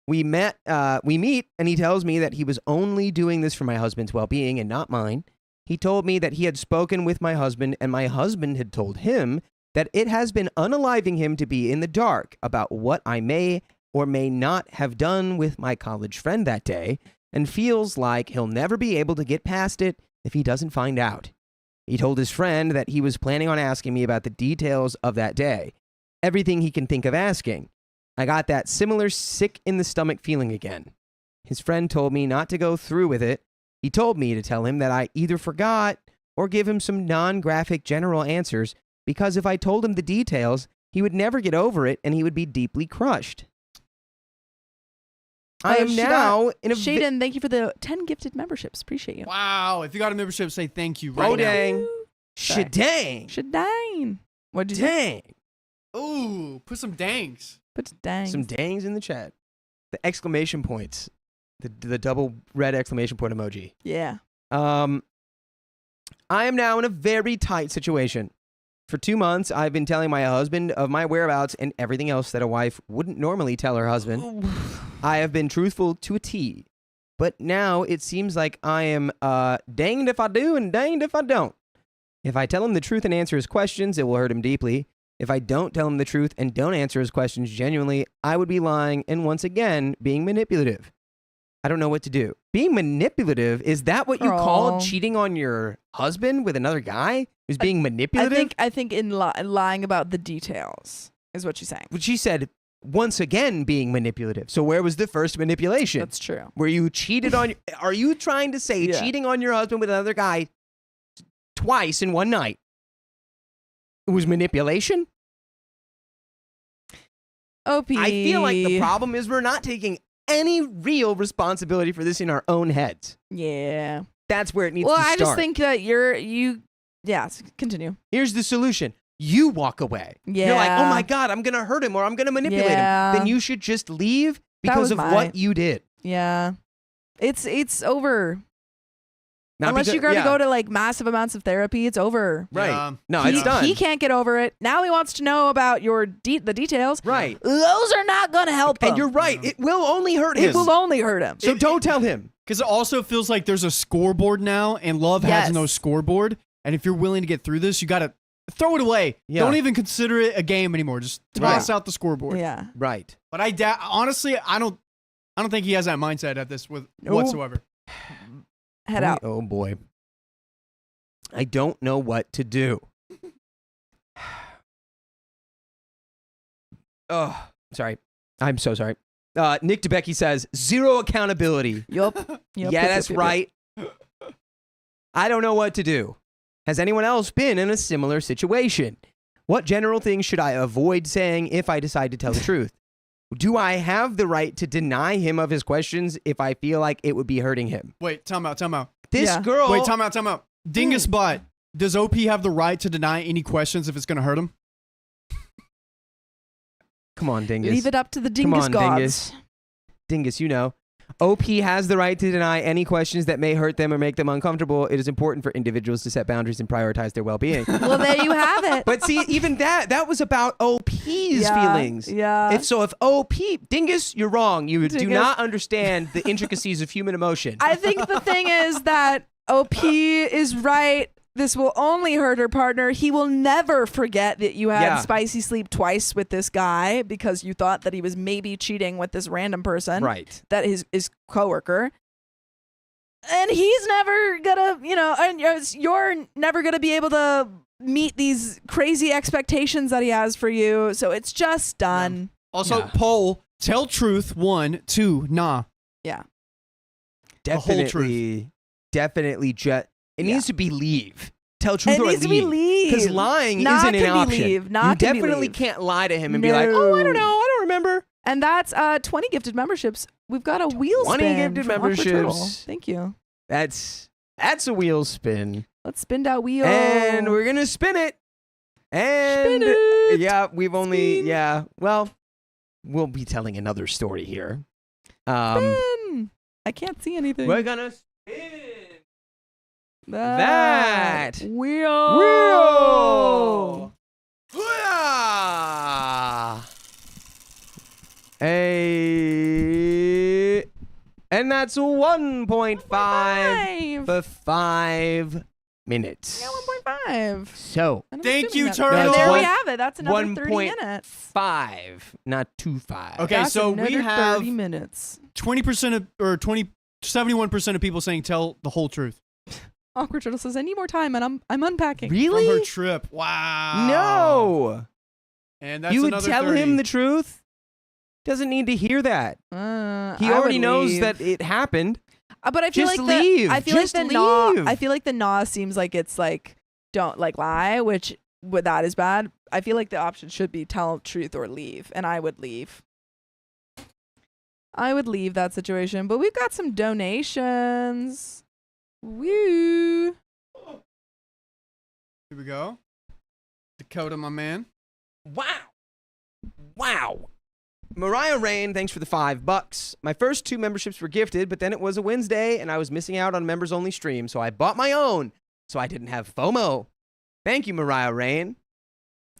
We meet, and he tells me that he was only doing this for my husband's well-being and not mine. He told me that he had spoken with my husband, and my husband had told him that it has been unaliving him to be in the dark about what I may or may not have done with my college friend that day, and feels like he'll never be able to get past it if he doesn't find out. He told his friend that he was planning on asking me about the details of that day, everything he can think of asking. I got that similar sick in the stomach feeling again. His friend told me not to go through with it. He told me to tell him that I either forgot or give him some non-graphic general answers, because if I told him the details, he would never get over it and he would be deeply crushed. I am now in a... Shaden, thank you for the 10 gifted memberships. Appreciate you. Wow. If you got a membership, say thank you right Oh, now. dang. Sorry. Shadang. Shadang. What'd you say? Dang. Ooh, put some dangs. Put dang. Some dangs in the chat. The exclamation points. The double red exclamation point emoji. Yeah. I am now in a very tight situation. For 2 months, I've been telling my husband of my whereabouts and everything else that a wife wouldn't normally tell her husband. I have been truthful to a T. But now it seems like I am danged if I do and danged if I don't. If I tell him the truth and answer his questions, it will hurt him deeply. If I don't tell him the truth and don't answer his questions genuinely, I would be lying and once again being manipulative. I don't know what to do. Being manipulative, is that what you call cheating on your husband with another guy who's being manipulative? I think in lying about the details is what she's saying. But she said once again being manipulative. So where was the first manipulation? That's true. Where you cheated on... Are you trying to say cheating on your husband with another guy twice in one night was manipulation? OP. I feel like the problem is we're not taking any real responsibility for this in our own heads. Yeah. That's where it needs to Well, start. I just think that yeah, continue. Here's the solution. You walk away. Yeah. You're like, oh my God, I'm going to hurt him or I'm going to manipulate Yeah. him. Then you should just leave That because was of what you did. Yeah. It's over. Not Unless because- you got to yeah. go to like massive amounts of therapy, it's over. Right. Yeah. No, he, it's done. He can't get over it. Now he wants to know about the details. Right. Those are not going to help him. And you're right. It will only hurt him. It will only hurt him. So don't tell him. Because it also feels like there's a scoreboard now, and love Yes. has no scoreboard. And if you're willing to get through this, you got to throw it away. Yeah. Don't even consider it a game anymore. Just toss out the scoreboard. Yeah. Right. But honestly, I don't think he has that mindset at this Nope. whatsoever. Head out. Oh boy. I don't know what to do. Oh, sorry. I'm so sorry. Nick DeBecky says, 0 accountability. Yup. Yeah, that's right. I don't know what to do. Has anyone else been in a similar situation? What general things should I avoid saying if I decide to tell the truth? Do I have the right to deny him of his questions if I feel like it would be hurting him? Wait, time out. This girl... Wait, time out. Dingus Bot, does OP have the right to deny any questions if it's going to hurt him? Come on, Dingus. Leave it up to the Dingus gods. Dingus, you know. OP has the right to deny any questions that may hurt them or make them uncomfortable. It is important for individuals to set boundaries and prioritize their well-being. Well, there you have it. But see, even that was about OP's feelings. Yeah. If OP, Dingus, you're wrong. You do not understand the intricacies of human emotion. I think the thing is that OP is right. This will only hurt her partner. He will never forget that you had spicy sleep twice with this guy because you thought that he was maybe cheating with this random person. Right. That is his coworker. And he's never gonna, and you're never gonna be able to meet these crazy expectations that he has for you. So it's just done. Yeah. Also, poll, tell truth, 1, 2, nah. Yeah. Definitely. The whole truth. Definitely. It needs to be leave. Tell truth or leave. It needs to be leave. Because lying isn't an option. You definitely can't lie to him and be like, oh, I don't know. I don't remember. And that's 20 gifted memberships. We've got a wheel 20 spin. gifted from Awkward Turtle. memberships. Thank you. That's a wheel spin. Let's spin that wheel. And we're going to spin it. And spin it. Yeah, well, we'll be telling another story here. Spin. I can't see anything. We're going to spin that wheel. And that's 1.5 for 5 minutes. Yeah, 1.5. So, thank you, that. Turtle. And there we have it. That's another 30 minutes. 5, not 2.5. Okay, That's so we have 30 minutes. 20% or 71% of people saying tell the whole truth. Awkward Turtle says, I need more time, and I'm unpacking. Really? From her trip. Wow. No. And that's you would another tell 30. him the truth? Doesn't need to hear that. He I already would knows leave. that it happened. But I feel Just like leave. I feel Just like the nah. leave. I feel like the nah seems like it's like don't like lie, which that is bad. I feel like the option should be tell truth or leave, and I would leave. I would leave that situation. But we've got some donations. Woo! Here we go. Dakota, my man. Wow. Mariah Rain, thanks for the $5. My first 2 memberships were gifted, but then it was a Wednesday and I was missing out on members only stream, so I bought my own, so I didn't have FOMO. Thank you, Mariah Rain.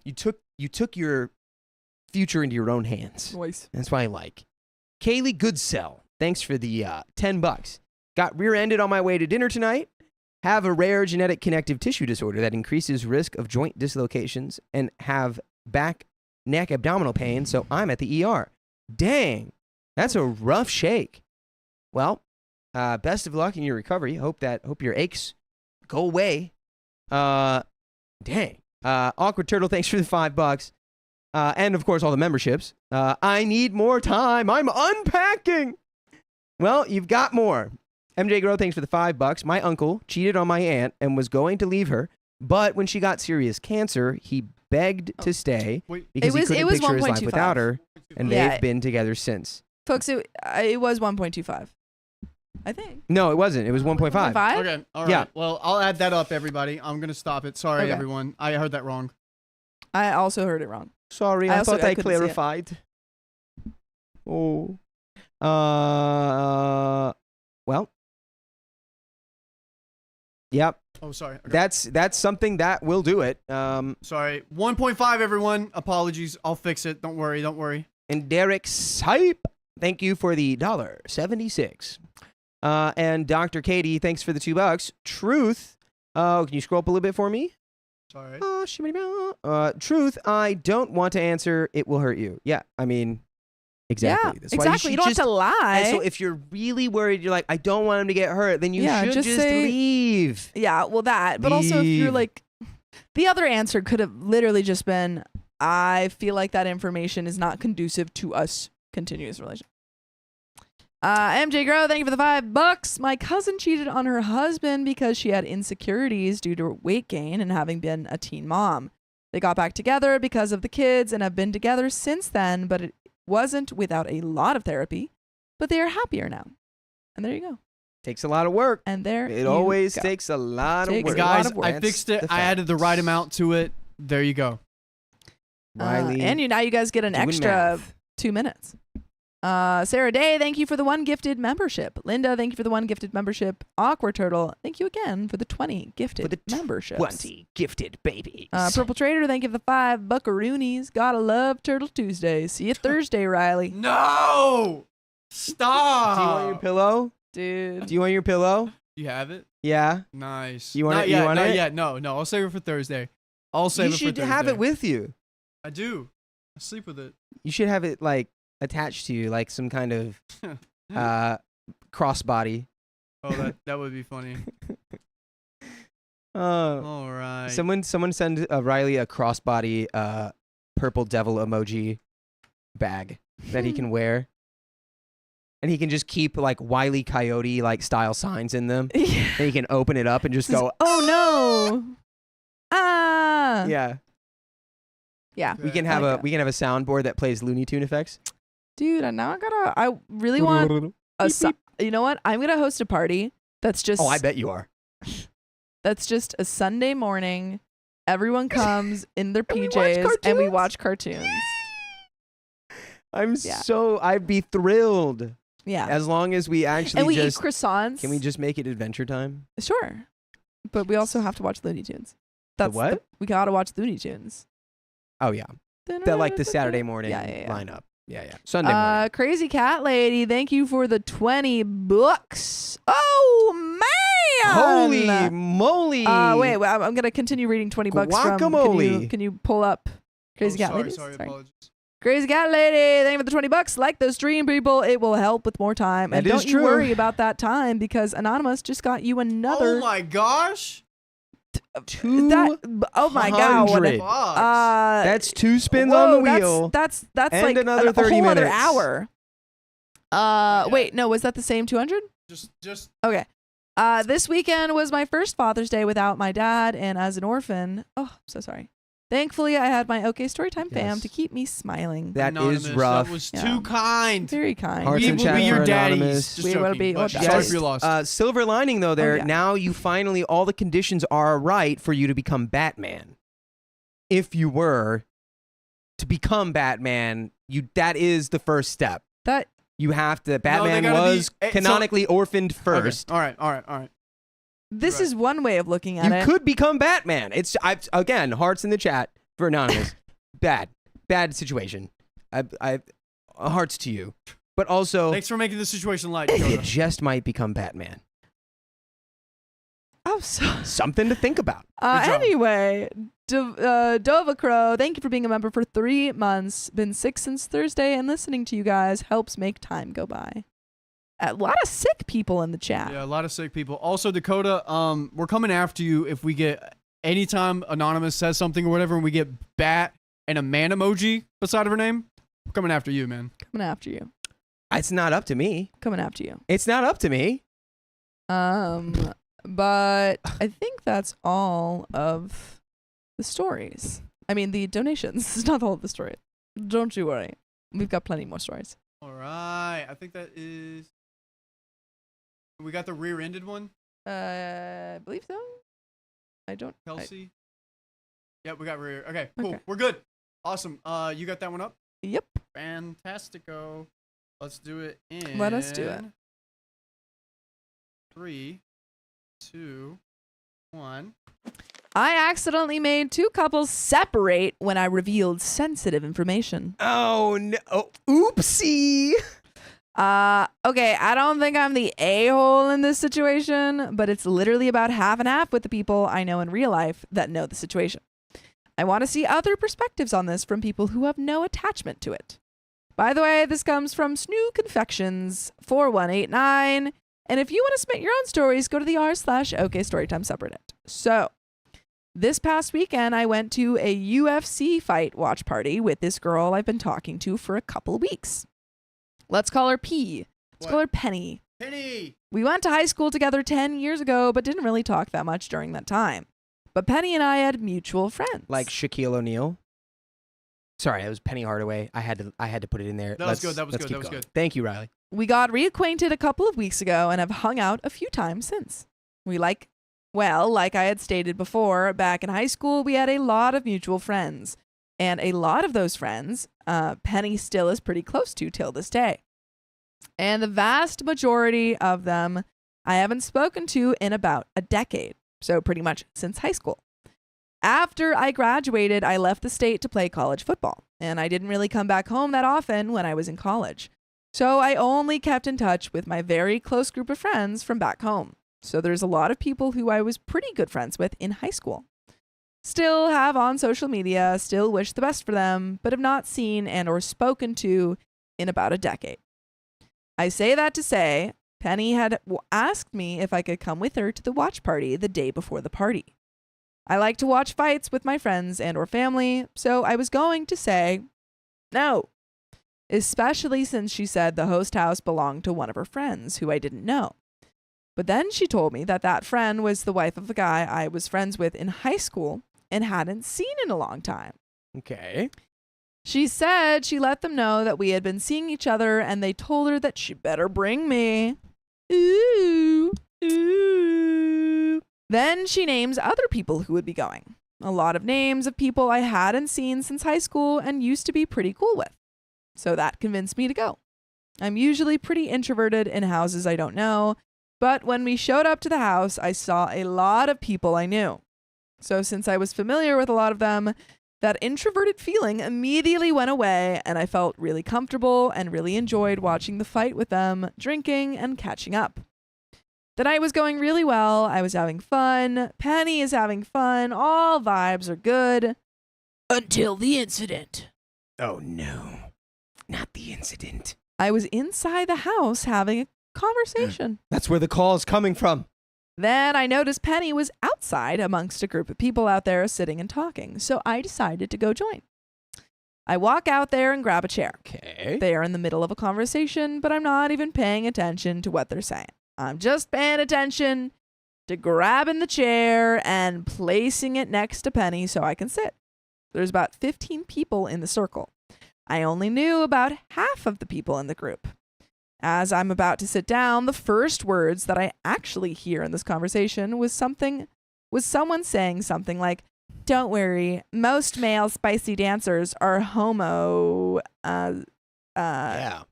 You took your future into your own hands. Nice. That's what I like. Kaylee Goodsell, thanks for the $10. Got rear-ended on my way to dinner tonight. Have a rare genetic connective tissue disorder that increases risk of joint dislocations and have back, neck, abdominal pain, so I'm at the ER. Dang, that's a rough shake. Well, best of luck in your recovery. Hope your aches go away. Dang. Awkward Turtle, thanks for the $5. And of course all the memberships. I need more time. I'm unpacking. Well, you've got more. MJ Grow, thanks for the $5. My uncle cheated on my aunt and was going to leave her, but when she got serious cancer, he begged to stay because he couldn't picture his life without her, and they've been together since. Folks, it was 1.25. I think. No, it wasn't. It was 1.5. Okay, all right. Yeah. Well, I'll add that up, everybody. I'm going to stop it. Sorry, everyone. I heard that wrong. I also heard it wrong. Sorry, I thought I clarified. Oh. Well. Yep. Oh, sorry. Okay. That's something that will do it. Sorry. 1.5, everyone. Apologies. I'll fix it. Don't worry. And Derek Sipe, thank you for the $1.76. And Dr. Katie, thanks for the $2. Truth. Can you scroll up a little bit for me? Sorry. Truth, I don't want to answer. It will hurt you. Yeah, I mean, Exactly. Yeah, That's why exactly. You don't have to lie. And so if you're really worried, you're like, I don't want him to get hurt, then you Yeah, should just just say- leave. Yeah, well, that. But also, if you're Leave. like, the other answer could have literally just been, I feel like that information is not conducive to us continuous relation. MJ Grow, thank you for the $5. My cousin cheated on her husband because she had insecurities due to weight gain and having been a teen mom. They got back together because of the kids and have been together since then, but it wasn't without a lot of therapy. But they are happier now. And there you go. Takes a lot of work. And there It you always go. takes a lot Takes of a work. lot Guys, of work. I fixed it. the I added the facts. right amount to it. There you go. Riley, and now you guys get an doing extra math. 2 minutes. Sarah Day, thank you for the 1 gifted membership. Linda, thank you for the 1 gifted membership. Awkward Turtle, thank you again for the 20 gifted For the memberships. 20 gifted babies. Purple Trader, thank you for the 5 buckaroonies. Gotta love Turtle Tuesday. See you Thursday, Riley. No! Stop! Do you want your pillow? Dude. Do you want your pillow? You have it? Yeah. Nice. You want Not it? Yet, You want not it? yet. No. I'll save it for Thursday. I'll save You it for should Thursday. have it with you. I do. I sleep with it. You should have it like attached to you, like some kind of crossbody. Oh, that would be funny. Uh, All right. someone send Riley a crossbody purple devil emoji bag that he can wear, and he can just keep like Wile E. Coyote like style signs in them. And he can open it up and just go, oh no. Ah. yeah. Yeah. We can I have like a soundboard that plays Looney Tune effects. Dude, and now I really want you know what? I'm going to host a party that's just Oh, I bet you are. That's just a Sunday morning. Everyone comes in their And we watch PJs and we cartoons? watch cartoons. I'd be thrilled. Yeah. As long as we actually And we just eat croissants. can we just make it Adventure Time? Sure. But we also have to watch Looney Tunes. That's what? we got to watch Looney Tunes. Oh yeah. That like the Saturday morning Yeah. lineup. Yeah. Sunday morning. Crazy Cat Lady, thank you for the $20. Oh man! Holy moly! Wait, I'm gonna continue reading $20 from. Guacamole. Can you pull up Crazy Cat Lady? Sorry, apologies. Crazy Cat Lady, thank you for the $20. Like the stream, people. It will help with more time. And That is don't you true. worry about that time because Anonymous just got you another. Oh my gosh. Oh my god! What a- Fuck. That's 2 spins whoa, on the wheel. That's And like another a 30 whole other minutes. hour. Yeah. Wait, no, was that the same 200? just Okay. This weekend was my first Father's Day without my dad, and as an orphan, oh, I'm so sorry. Thankfully, I had my OK Storytime fam Yes. to keep me smiling. That Anonymous, is rough. That was Yeah. too kind. Very kind. Hearts We in will chat be your for daddies. Anonymous. Just We will joking, be but your sorry daddies. for your loss. Silver lining though there, yeah. now you finally, all the conditions are right for you to become Batman. If you were to become Batman, that is the first step. That You have to, they Batman gotta was be- so- canonically orphaned first. Okay. All right. this Right. is one way of looking at You it. could become Batman. Again, hearts in the chat for Anonymous. Bad situation. I hearts to you. But also, Thanks for making the situation light. you Dakota. just might become Batman. Oh, so. Something to think about. Good job. Anyway, Dova Crow, thank you for being a member for 3 months. Been sick since Thursday, and listening to you guys helps make time go by. A lot of sick people in the chat. Yeah, a lot of sick people. Also, Dakota, we're coming after you if we get anytime Anonymous says something or whatever, and we get bat and a man emoji beside of her name. We're coming after you, man. Coming after you. It's not up to me. Coming after you. It's not up to me. But I think that's all of the stories. I mean, the donations. It's not all of the stories. Don't you worry. We've got plenty more stories. All right. I think that is. We got the rear-ended one, I believe so. I don't. Kelsey. Yep, we got rear. Okay, cool. Okay. We're good. Awesome. You got that one up? Yep. Fantastico. Let's do it in. Let us do it. 3, 2, 1. I accidentally made 2 couples separate when I revealed sensitive information. Oh no! Oh, oopsie! Okay, I don't think I'm the a-hole in this situation, but it's literally about half and half with the people I know in real life that know the situation. I want to see other perspectives on this from people who have no attachment to it. By the way, this comes from Snoo Confections 4189. And if you want to submit your own stories, go to the r/OK Storytime subreddit. So, this past weekend, I went to a UFC fight watch party with this girl I've been talking to for a couple of weeks. Let's call her P. Let's call her Penny. Penny. We went to high school together 10 years ago, but didn't really talk that much during that time. But Penny and I had mutual friends. Like Shaquille O'Neal. Sorry, it was Penny Hardaway. I had to put it in there. That was good. That was let's good. keep That was going. good. Thank you, Riley. We got reacquainted a couple of weeks ago and have hung out a few times since. Like I had stated before, back in high school, we had a lot of mutual friends. And a lot of those friends, Penny still is pretty close to till this day. And the vast majority of them I haven't spoken to in about a decade. So pretty much since high school. After I graduated, I left the state to play college football. And I didn't really come back home that often when I was in college. So I only kept in touch with my very close group of friends from back home. So there's a lot of people who I was pretty good friends with in high school. Still have on social media, still wish the best for them, but have not seen and or spoken to in about a decade. I say that to say, Penny had asked me if I could come with her to the watch party the day before the party. I like to watch fights with my friends and or family, so I was going to say no. Especially since she said the host house belonged to one of her friends who I didn't know. But then she told me that that friend was the wife of the guy I was friends with in high school and hadn't seen in a long time. Okay. She said she let them know that we had been seeing each other and they told her that she better bring me. Ooh, ooh. Then she names other people who would be going. A lot of names of people I hadn't seen since high school and used to be pretty cool with. So that convinced me to go. I'm usually pretty introverted in houses I don't know, but when we showed up to the house, I saw a lot of people I knew. So since I was familiar with a lot of them, that introverted feeling immediately went away and I felt really comfortable and really enjoyed watching the fight with them, drinking and catching up. The night was going really well. I was having fun. Penny is having fun. All vibes are good. Until the incident. Oh, no. Not the incident. I was inside the house having a conversation. That's where the call is coming from. Then I noticed Penny was outside amongst a group of people out there sitting and talking, so I decided to go join. I walk out there and grab a chair. Okay. They are in the middle of a conversation, but I'm not even paying attention to what they're saying. I'm just paying attention to grabbing the chair and placing it next to Penny so I can sit. There's about 15 people in the circle. I only knew about half of the people in the group. As I'm about to sit down, the first words that I actually hear in this conversation was someone saying something like, "Don't worry, most male spicy dancers are homo schmexual."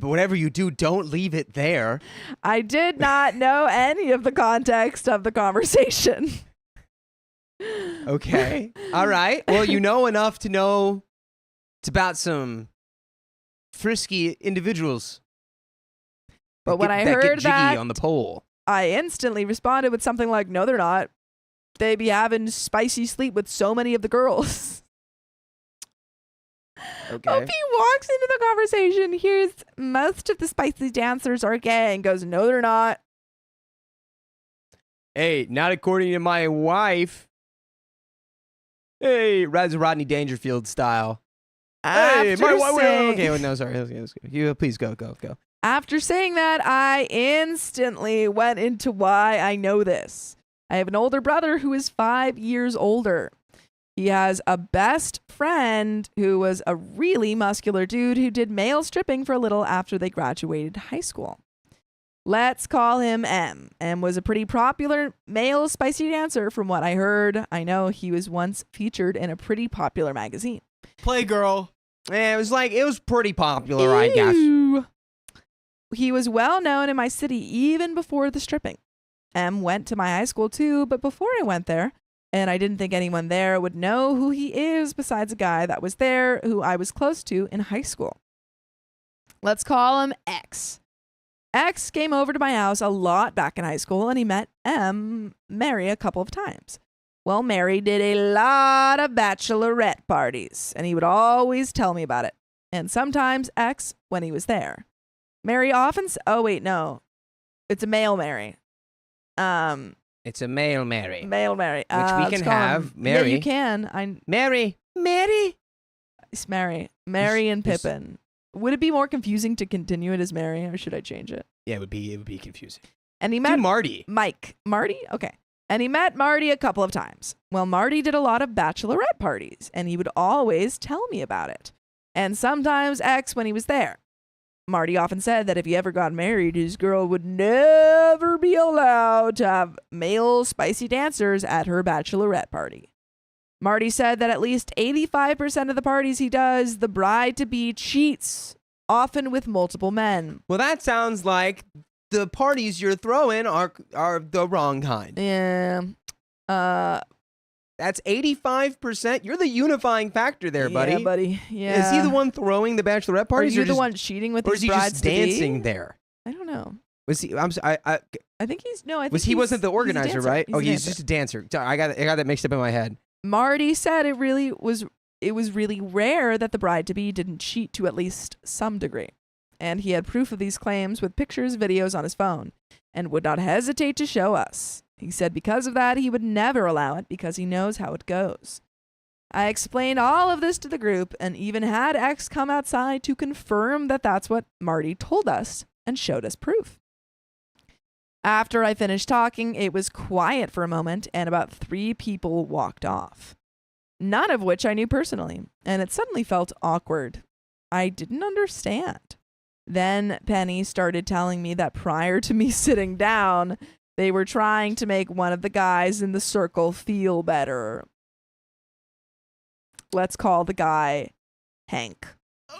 Whatever you do, don't leave it there. I did not know any of the context of the conversation. Okay. All right. Well, you know enough to know it's about some frisky individuals. But when I that get heard jiggy that on the pole, I instantly responded with something like, "No, they're not. They be having spicy sleep with so many of the girls." okay. OP walks into the conversation, hears most of the spicy dancers are gay, and goes, "No, they're not." Hey, not according to my wife. Hey, Rodney Dangerfield style. Hey, my wife. Okay, well, no, sorry. You please go. After saying that, I instantly went into why I know this. I have an older brother who is 5 years older. He has a best friend who was a really muscular dude who did male stripping for a little after they graduated high school. Let's call him M. M was a pretty popular male spicy dancer from what I heard. I know he was once featured in a pretty popular magazine. Playgirl. Yeah, it was pretty popular, I guess. Ew. He was well known in my city even before the stripping. M went to my high school too, but before I went there, and I didn't think anyone there would know who he is besides a guy that was there who I was close to in high school. Let's call him X. X came over to my house a lot back in high school, and he met M, Mary, a couple of times. Well, Mary did a lot of bachelorette parties, and he would always tell me about it. And sometimes X when he was there. Mary often oh wait, no. It's a male Mary. It's a male Mary. Male Mary. Which we let's can call have. him- Mary. Yeah, you can. Mary. It's Mary. Mary and Pippin. Would it be more confusing to continue it as Mary, or should I change it? Yeah, it would be confusing. And he Do met Marty. Marty? Okay. And he met Marty a couple of times. Well, Marty did a lot of bachelorette parties, and he would always tell me about it. And sometimes X when he was there. Marty often said that if he ever got married, his girl would never be allowed to have male spicy dancers at her bachelorette party. Marty said that at least 85% of the parties he does, the bride-to-be cheats, often with multiple men. Well, that sounds like the parties you're throwing are the wrong kind. Yeah. That's 85%. You're the unifying factor there, buddy. Yeah, buddy. Yeah. Is he the one throwing the bachelorette Or parties? are you or the just, one cheating with or his is he brides just to be? dancing there? I don't know. Was he? I'm sorry. I think he's no. I think Was he he's- wasn't the he's a organizer, dancer. right? He's a He's dancer. just a dancer. Sorry, I got that mixed up in my head. Marty said it was really rare that the bride-to-be didn't cheat to at least some degree. And he had proof of these claims with pictures, videos on his phone, and would not hesitate to show us. He said because of that, he would never allow it because he knows how it goes. I explained all of this to the group and even had X come outside to confirm that that's what Marty told us and showed us proof. After I finished talking, it was quiet for a moment and about 3 people walked off. None of which I knew personally, and it suddenly felt awkward. I didn't understand. Then Penny started telling me that prior to me sitting down, they were trying to make one of the guys in the circle feel better. Let's call the guy Hank. Ooh.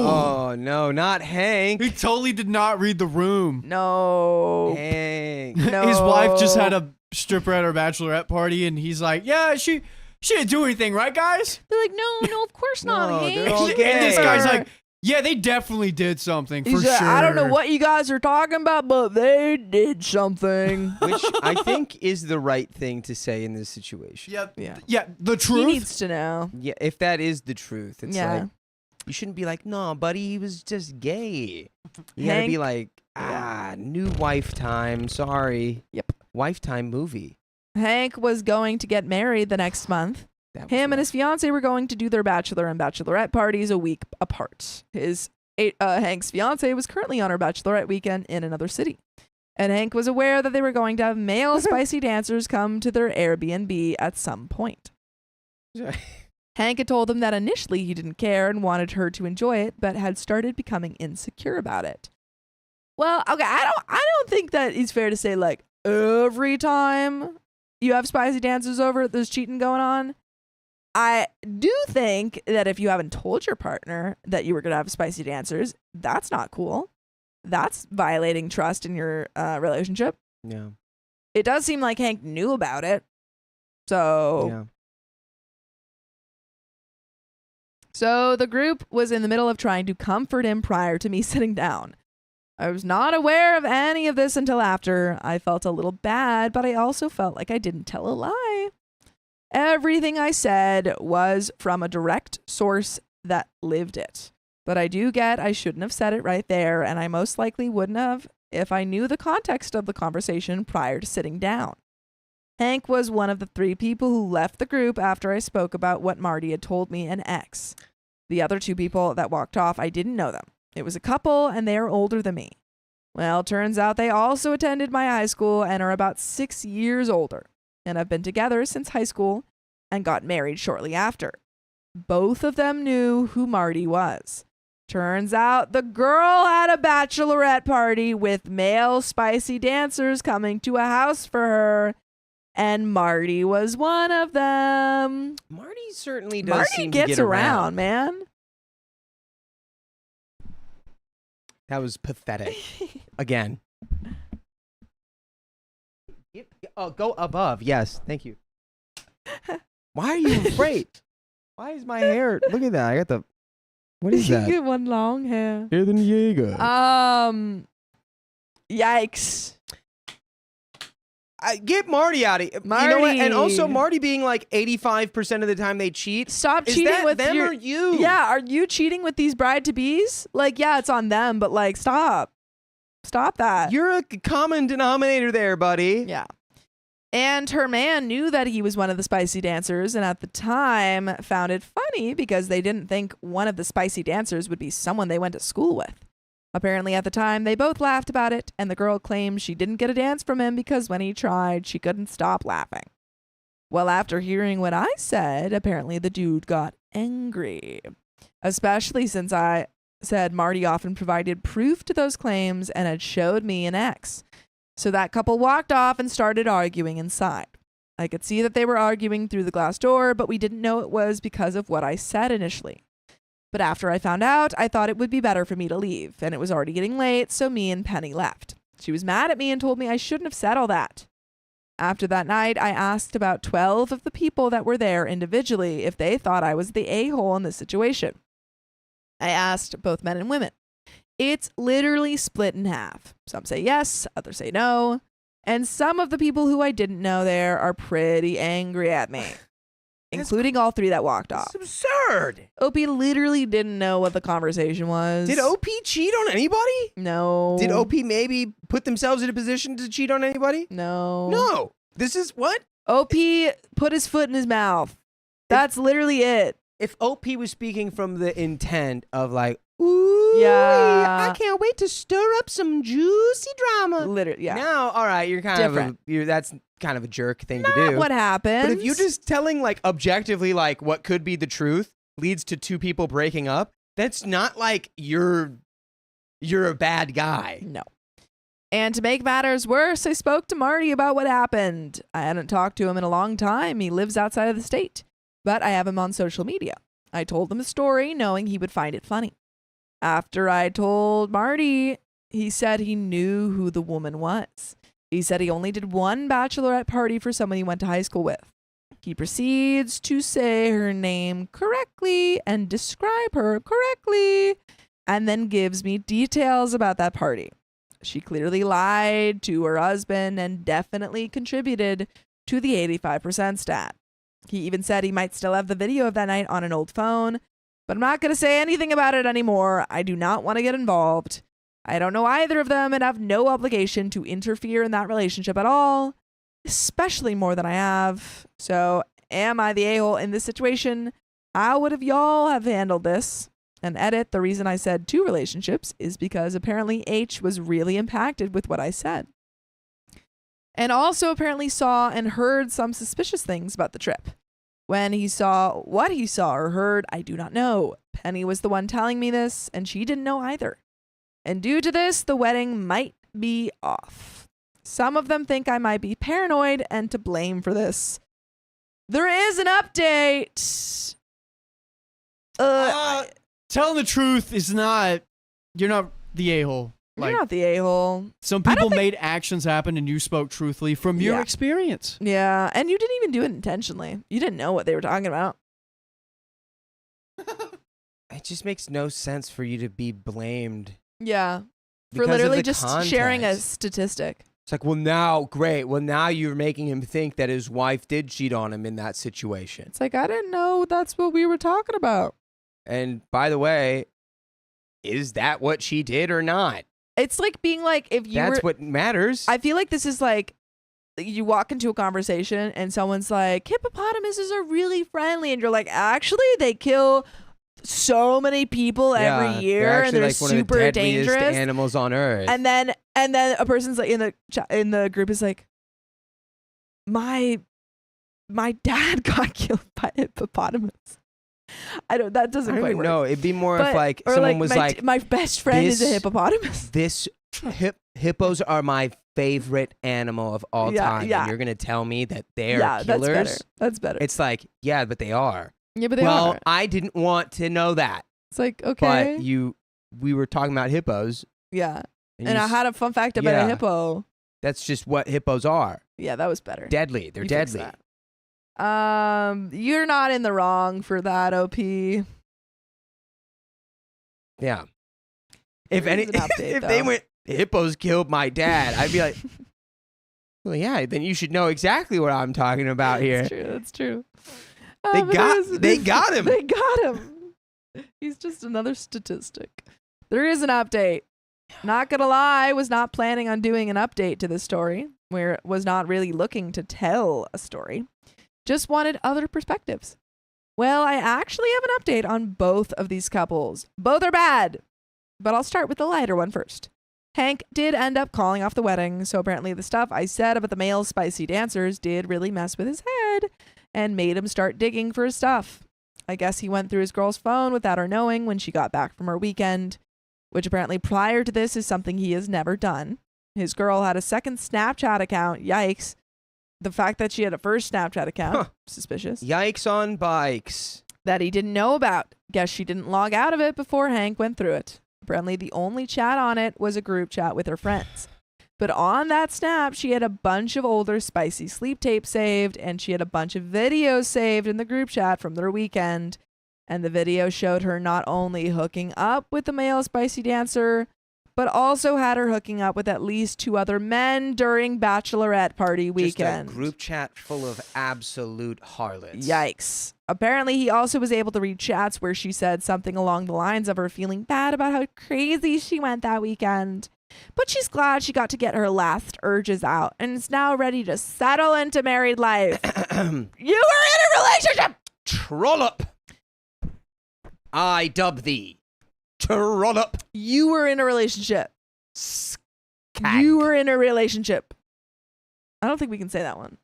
Oh no, not Hank. He totally did not read the room. No. Hank. No. His wife just had a stripper at her bachelorette party, and he's like, "Yeah, she didn't do anything, right, guys?" They're like, no, of course not, No, Hank. they're all And gay. this guy's like, "Yeah, they definitely did something for He's like, sure." I don't know what you guys are talking about, but they did something. Which I think is the right thing to say in this situation. Yep. Yeah. Yeah. The He truth. needs to know. Yeah, if that is the truth, it's Yeah. like you shouldn't be like, "No, buddy, he was just gay." You gotta be Hank- like, new wife time. Sorry. Yep. Wife time movie. Hank was going to get married the next month. That was Him and rough. his fiance were going to do their bachelor and bachelorette parties a week apart. Hank's fiance was currently on her bachelorette weekend in another city. And Hank was aware that they were going to have male spicy dancers come to their Airbnb at some point. Hank had told them that initially he didn't care and wanted her to enjoy it, but had started becoming insecure about it. Well, okay, I don't think that it's fair to say like every time you have spicy dancers over, there's cheating going on. I do think that if you haven't told your partner that you were going to have spicy dancers, that's not cool. That's violating trust in your relationship. Yeah. It does seem like Hank knew about it. So Yeah. So the group was in the middle of trying to comfort him prior to me sitting down. I was not aware of any of this until after. I felt a little bad, but I also felt like I didn't tell a lie. Everything I said was from a direct source that lived it. But I do get I shouldn't have said it right there, and I most likely wouldn't have if I knew the context of the conversation prior to sitting down. Hank was one of the 3 people who left the group after I spoke about what Marty had told me and X. The other 2 people that walked off, I didn't know them. It was a couple, and they are older than me. Well, turns out they also attended my high school and are about 6 years older, and have been together since high school and got married shortly after. Both of them knew who Marty was. Turns out the girl had a bachelorette party with male spicy dancers coming to a house for her, and Marty was one of them. Marty certainly does Marty seem gets to get around. man. That was pathetic. Again. Oh, go above. Yes, thank you. Why are you afraid? Why is my hair? Look at that. I got the. What is You that? get one long hair. Hair than Jaeger. Yikes. Get Marty out of here. You know what? And also Marty being like 85% of the time they cheat. Stop Is cheating that with them or you? Yeah, are you cheating with these bride-to-bes? Like, yeah, it's on them, but like, stop that. You're a common denominator there, buddy. Yeah. And her man knew that he was one of the spicy dancers, and at the time found it funny because they didn't think one of the spicy dancers would be someone they went to school with. Apparently, at the time, they both laughed about it, and the girl claimed she didn't get a dance from him because when he tried, she couldn't stop laughing. Well, after hearing what I said, apparently the dude got angry, especially since I said Marty often provided proof to those claims and had showed me an ex. So that couple walked off and started arguing inside. I could see that they were arguing through the glass door, but we didn't know it was because of what I said initially. But after I found out, I thought it would be better for me to leave, and it was already getting late, so me and Penny left. She was mad at me and told me I shouldn't have said all that. After that night, I asked about 12 of the people that were there individually if they thought I was the a-hole in this situation. I asked both men and women. It's literally split in half. Some say yes, others say no, and some of the people who I didn't know there are pretty angry at me. Including all three that walked off. It's absurd. OP literally didn't know what the conversation was. Did OP cheat on anybody? No. Did OP maybe put themselves in a position to cheat on anybody? No. No. This is what? OP put his foot in his mouth. That's literally it. If OP was speaking from the intent of like, ooh, yeah, I can't wait to stir up some juicy drama. Literally, yeah. Now, all right, you're kind Different. of that's kind of a jerk thing to Not do. what happened. But if you're just telling like objectively like what could be the truth leads to two people breaking up, that's not like you're a bad guy. No. And to make matters worse, I spoke to Marty about what happened. I hadn't talked to him in a long time. He lives outside of the state, but I have him on social media. I told him the story, knowing he would find it funny. After I told Marty, he said he knew who the woman was. He said he only did one bachelorette party for someone he went to high school with. He proceeds to say her name correctly and describe her correctly, and then gives me details about that party. She clearly lied to her husband and definitely contributed to the 85% stat. He even said he might still have the video of that night on an old phone, but I'm not going to say anything about it anymore. I do not want to get involved. I don't know either of them and have no obligation to interfere in that relationship at all, especially more than I have. So, am I the a-hole in this situation? How would have y'all have handled this? And edit, the reason I said 2 relationships is because apparently H was really impacted with what I said. And also apparently saw and heard some suspicious things about the trip. When he saw what he saw or heard, I do not know. Penny was the one telling me this, and she didn't know either. And due to this, the wedding might be off. Some of them think I might be paranoid and to blame for this. There is an update. Telling the truth is not, you're not the a-hole. You're not the a-hole. Some people made actions happen and you spoke truthfully from your experience. Yeah, and you didn't even do it intentionally. You didn't know what they were talking about. It just makes no sense for you to be blamed. Yeah. For Because of literally the just sharing a context. statistic. It's like, well, now, great. Well, now you're making him think that his wife did cheat on him in that situation. It's like, I didn't know that's what we were talking about. And by the way, is that what she did or not? It's like being like, if you That's were, what matters. I feel like this is like, you walk into a conversation and someone's like, hippopotamuses are really friendly. And you're like, actually, they kill so many people every year and they're like one super of the deadliest dangerous animals on earth. And then a person's like in the group is like, my dad got killed by a hippopotamus. That doesn't quite work. No, it'd be more of like or someone was my my best friend is a hippopotamus. This hippos are my favorite animal of all time. Yeah. And you're gonna tell me that they're That's killers? better. That's better. It's like, yeah, but they are. Yeah, but they well, are. I didn't want to know that. It's like, okay. But we were talking about hippos. Yeah. And I had a fun fact about a hippo. That's just what hippos are. Yeah, that was better. Deadly. They're deadly. You're not in the wrong for that, OP. Yeah. If There is an update, if they though. went, hippos killed my dad, I'd be like, Well, yeah, then you should know exactly what I'm talking about here. That's true. They But got him. They got him. He's just another statistic. There is an update. Not gonna lie, was not planning on doing an update to this story. Where was not really looking to tell a story. Just wanted other perspectives. Well, I actually have an update on both of these couples. Both are bad. But I'll start with the lighter one first. Hank did end up calling off the wedding, so apparently the stuff I said about the male spicy dancers did really mess with his head and made him start digging for his stuff. I guess he went through his girl's phone without her knowing when she got back from her weekend, which apparently prior to this is something he has never done. His girl had a second Snapchat account. Yikes. The fact that she had a first Snapchat account, suspicious. Yikes on bikes. That he didn't know about. Guess she didn't log out of it before Hank went through it. Apparently, the only chat on it was a group chat with her friends. But on that snap, she had a bunch of older spicy sleep tapes saved, and she had a bunch of videos saved in the group chat from their weekend. And the video showed her not only hooking up with the male spicy dancer, but also had her hooking up with at least 2 other men during bachelorette party weekend. Just a group chat full of absolute harlots. Yikes. Apparently, he also was able to read chats where she said something along the lines of her feeling bad about how crazy she went that weekend. But she's glad she got to get her last urges out and is now ready to settle into married life. You were in a relationship! Trollop. I dub thee. Trollop. You were in a relationship. Skag. You were in a relationship. I don't think we can say that one.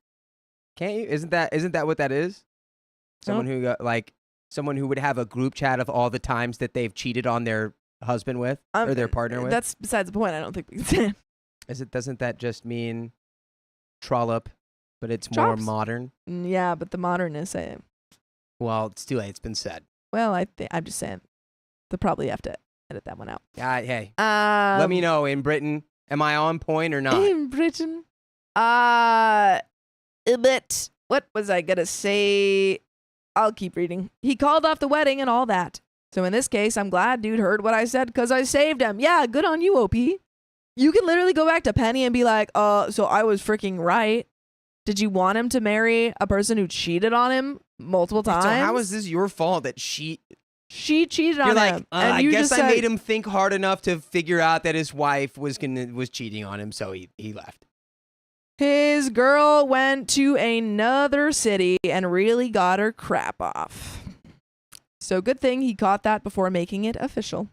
Can't you? Isn't that what that is? Someone who got, someone who would have a group chat of all the times that they've cheated on their husband with or their partner with. That's besides the point. I don't think we can say it. Doesn't that just mean trollop, but it's Chops. more modern? Yeah, but the modern is saying. Well, it's too late. It's been said. Well, I'm just saying. They'll probably have to edit that one out. Hey, let me know in Britain. Am I on point or not? In Britain. But what was I gonna say? I'll keep reading. He called off the wedding and all that. So in this case, I'm glad dude heard what I said because I saved him. Yeah, good on you, OP. You can literally go back to Penny and be like, so I was freaking right. Did you want him to marry a person who cheated on him multiple times? So how is this your fault that she cheated on You're like, him? I guess I made him think hard enough to figure out that his wife was cheating on him, so he left. His girl went to another city and really got her crap off. So good thing he caught that before making it official.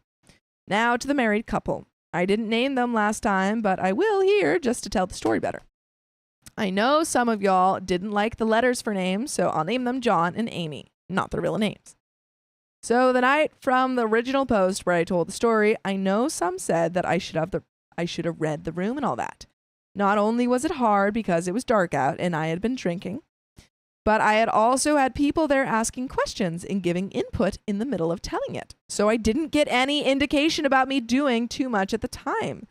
Now to the married couple. I didn't name them last time, but I will here just to tell the story better. I know some of y'all didn't like the letters for names, so I'll name them John and Amy, not their real names. So the night from the original post where I told the story, I know some said that I should have read the room and all that. Not only was it hard because it was dark out and I had been drinking, but I had also had people there asking questions and giving input in the middle of telling it. So I didn't get any indication about me doing too much at the time.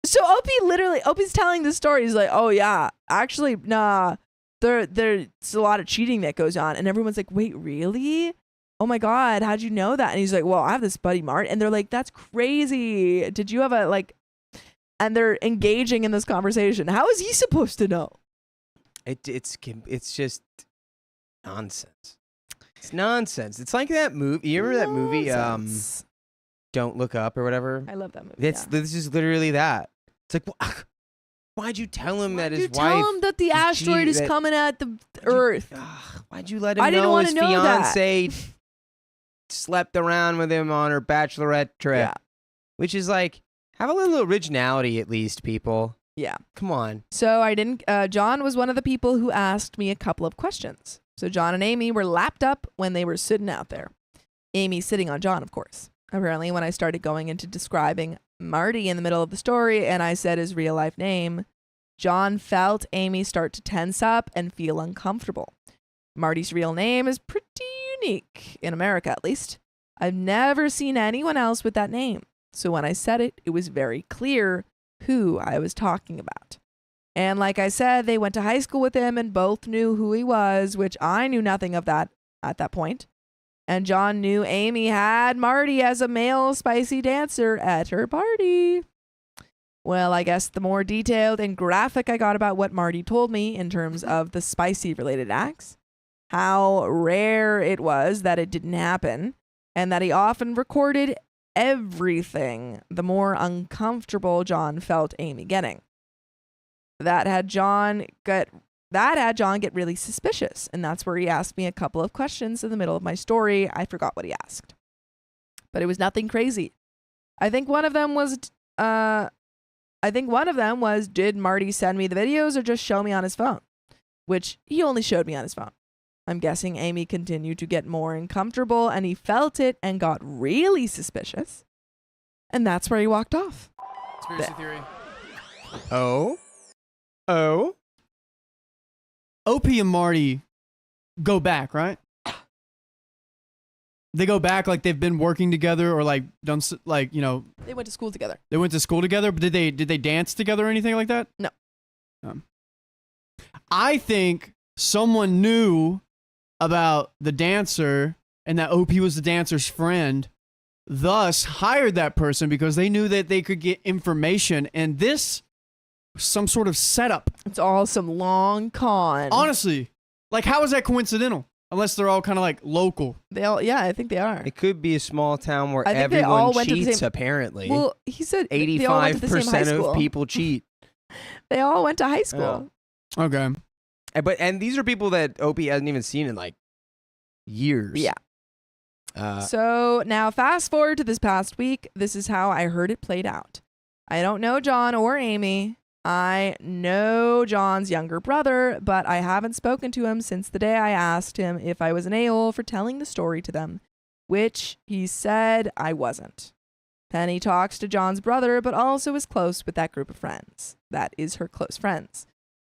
So OP's telling the story. He's like, oh yeah, actually, nah, there's a lot of cheating that goes on. And everyone's like, wait, really? Oh my God, how'd you know that? And he's like, well, I have this buddy, Mart. And they're like, that's crazy. Did you have and they're engaging in this conversation. How is he supposed to know? It's just nonsense. It's nonsense. It's like that movie. You remember that movie, Don't Look Up or whatever? I love that movie. This is literally that. It's like, why'd you tell him that his wife? Tell him that the asteroid is coming at the Earth. Why'd you let him know his fiance slept around with him on her bachelorette trip? Yeah. Which is like, have a little originality at least, people. Yeah. Come on. So John was one of the people who asked me a couple of questions. So John and Amy were lapped up when they were sitting out there. Amy sitting on John, of course. Apparently, when I started going into describing Marty in the middle of the story and I said his real life name, John felt Amy start to tense up and feel uncomfortable. Marty's real name is pretty unique, in America at least. I've never seen anyone else with that name. So when I said it, it was very clear who I was talking about. And like I said, they went to high school with him and both knew who he was, which I knew nothing of that at that point. And John knew Amy had Marty as a male spicy dancer at her party. Well, I guess the more detailed and graphic I got about what Marty told me in terms of the spicy related acts, how rare it was that it didn't happen, and that he often recorded everything, the more uncomfortable John felt Amy getting. That had John get really suspicious, and that's where he asked me a couple of questions in the middle of my story. I forgot what he asked, but it was nothing crazy. I think one of them was, did Marty send me the videos or just show me on his phone? Which he only showed me on his phone. I'm guessing Amy continued to get more uncomfortable, and he felt it and got really suspicious, and that's where he walked off. Conspiracy theory. Oh. OP and Marty go back, right? They go back like they've been working together or like done like, you know. They went to school together. They went to school together, but did they dance together or anything like that? No. I think someone knew about the dancer and that OP was the dancer's friend, thus hired that person because they knew that they could get information, and this some sort of setup. It's all some long con. Honestly, like how is that coincidental? Unless they're all kind of like local. I think they are. It could be a small town where I think they all everyone went to the cheats, same- apparently. Well, he said they all went to the same high 85% school. of people cheat. They all went to high school. Okay. And these are people that Opie hasn't even seen in like years. Yeah. So now fast forward to this past week. This is how I heard it played out. I don't know John or Amy. I know John's younger brother, but I haven't spoken to him since the day I asked him if I was an a-hole for telling the story to them, which he said I wasn't. Penny talks to John's brother, but also is close with that group of friends. That is her close friends.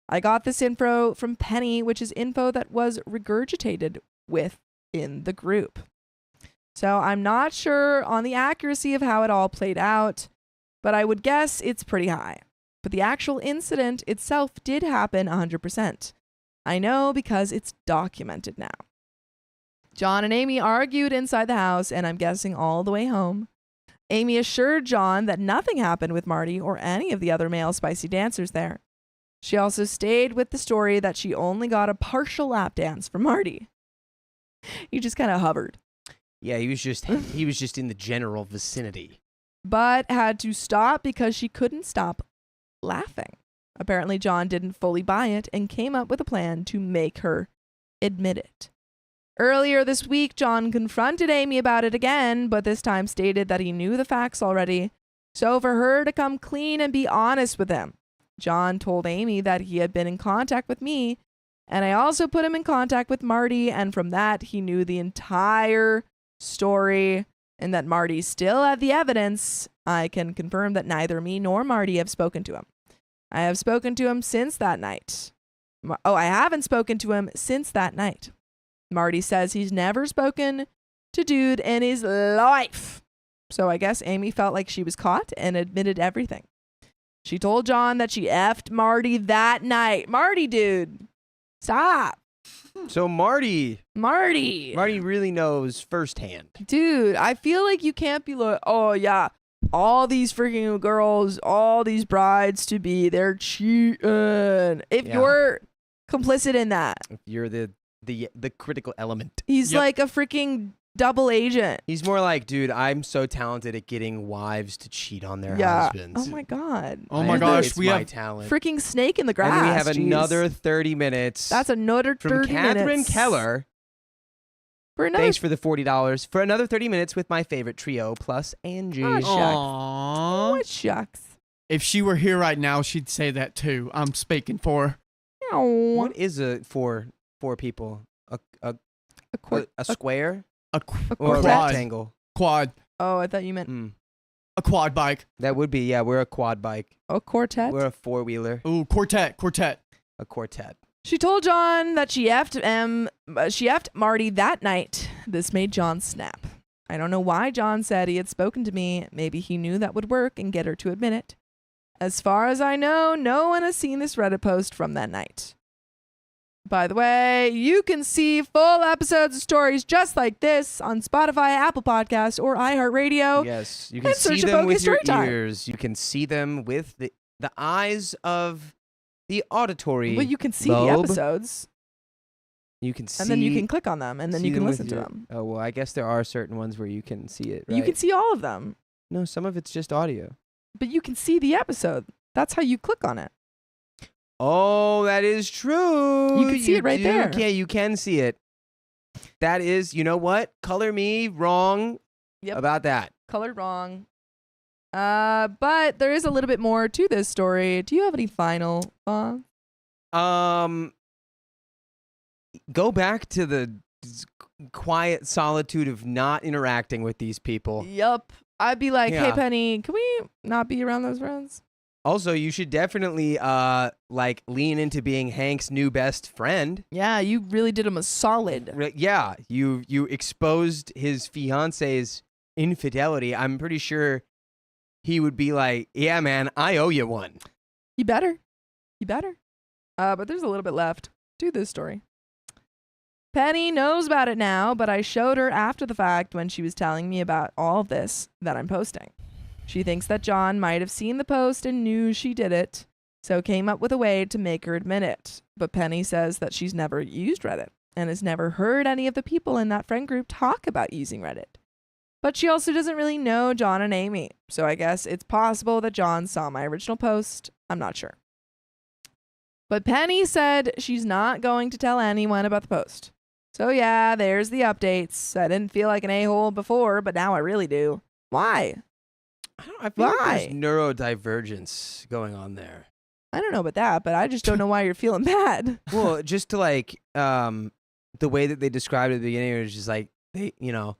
I got this info from Penny, which is info that was regurgitated within the group. So I'm not sure on the accuracy of how it all played out, but I would guess it's pretty high. But the actual incident itself did happen 100%. I know because it's documented now. John and Amy argued inside the house, and I'm guessing all the way home. Amy assured John that nothing happened with Marty or any of the other male spicy dancers there. She also stayed with the story that she only got a partial lap dance from Marty. He just kind of hovered. Yeah, he was just in the general vicinity. But had to stop because she couldn't stop laughing. Apparently John didn't fully buy it and came up with a plan to make her admit it. Earlier this week, John confronted Amy about it again, but this time stated that he knew the facts already. So for her to come clean and be honest with him, John told Amy that he had been in contact with me, and I also put him in contact with Marty, and from that he knew the entire story and that Marty still had the evidence. I can confirm that neither me nor Marty have spoken to him. I have spoken to him since that night. I haven't spoken to him since that night. Marty says he's never spoken to dude in his life. So I guess Amy felt like she was caught and admitted everything. She told John that she effed Marty that night. Marty, dude. Stop. So Marty Marty really knows firsthand. Dude, I feel like you can't be like, oh yeah, all these freaking girls, all these brides to be, they're cheating. If you're complicit in that. If you're the critical element. He's like a freaking double agent. He's more like, dude, I'm so talented at getting wives to cheat on their husbands. Oh my god. Oh my gosh, we have talent. Freaking snake in the grass. And we have geez. another 30 minutes. That's another 30 from Catherine minutes. Keller. For another Thanks for the $40 for another 30 minutes with my favorite trio plus Angie. Oh, shucks. Aww. What shucks? If she were here right now, she'd say that too. I'm speaking for her. What is a for people? A square? A Or a quartet? rectangle? Quad. Oh, I thought you meant A quad bike. That would be, yeah, we're a quad bike. a quartet. We're a four-wheeler. Ooh, quartet. A quartet. She told John that she effed Marty that night. This made John snap. I don't know why John said he had spoken to me. Maybe he knew that would work and get her to admit it. As far as I know, no one has seen this Reddit post from that night. By the way, you can see full episodes of stories just like this on Spotify, Apple Podcasts, or iHeartRadio. Yes, you can And see search them with Focus your Storytime. ears. You can see them with the eyes of the auditory. Well, you can see lobe. the episodes, You can see, and then you can click on them, and then see you can with listen to your- them. Oh well, I guess there are certain ones where you can see it. Right? You can see all of them, No, some of it's just audio. but you can see the episode. That's how you click on it. Oh, that is true. You can see it right there. Yeah, you can see it. That is, you know what? Color me wrong about that. Colored wrong. But there is a little bit more to this story. Do you have any final thoughts? Go back to the quiet solitude of not interacting with these people. Yup. I'd be like, hey, Yeah. Penny, can we not be around those friends? Also, you should definitely like lean into being Hank's new best friend. Yeah, you really did him a solid. Yeah, you exposed his fiance's infidelity. I'm pretty sure he would be like, "Yeah, man, I owe you one." You better. You better. But there's a little bit left to this story. Penny knows about it now, but I showed her after the fact when she was telling me about all of this that I'm posting. She thinks that John might have seen the post and knew she did it, so came up with a way to make her admit it. But Penny says that she's never used Reddit and has never heard any of the people in that friend group talk about using Reddit. But she also doesn't really know John and Amy, so I guess it's possible that John saw my original post. I'm not sure. But Penny said she's not going to tell anyone about the post. So yeah, there's the updates. I didn't feel like an a-hole before, but now I really do. Why? I feel like Why? there's neurodivergence going on there. I don't know about that, but I just don't know why you're feeling bad. Well, just to like the way that they described it at the beginning, it was just like they, you know.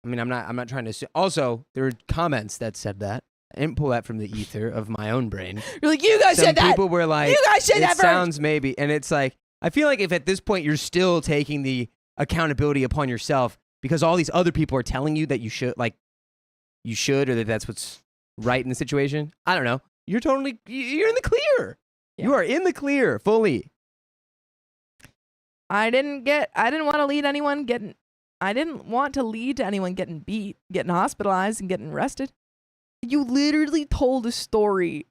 I mean, I'm not trying to. Also, there were comments that said that. I didn't pull that from the ether of my own brain. You're like, you guys Some said that. people were like, You guys said it that first. sounds maybe, and it's like I feel like if at this point you're still taking the accountability upon yourself because all these other people are telling you that you should, or that that's what's right in the situation. I don't know. You're in the clear. Yeah. You are in the clear fully. I didn't want to lead to anyone getting beat, getting hospitalized, and getting arrested. You literally told a story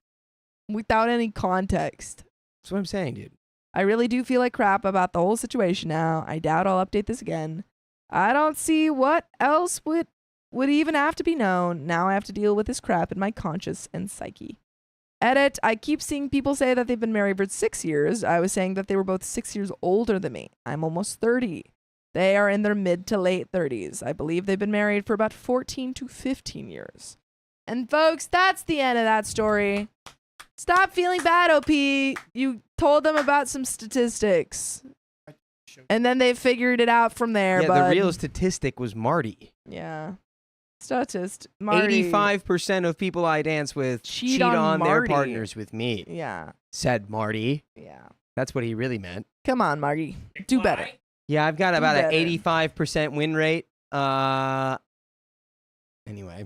without any context. That's what I'm saying, dude. I really do feel like crap about the whole situation now. I doubt I'll update this again. I don't see what else would even have to be known. Now I have to deal with this crap in my conscience and psyche. Edit, I keep seeing people say that they've been married for 6 years. I was saying that they were both 6 years older than me. I'm almost 30. They are in their mid to late 30s. I believe they've been married for about 14 to 15 years. And folks, that's the end of that story. Stop feeling bad, OP. You told them about some statistics. And then they figured it out from there. Yeah, bud. the real statistic was Marty. Yeah. Statist. Marty. 85% of people I dance with cheat on their Marty. partners with me, Yeah. said Marty. Yeah. That's what he really meant. Come on, Marty. Do better. Yeah, I've got Do about an better. 85% win rate. Anyway.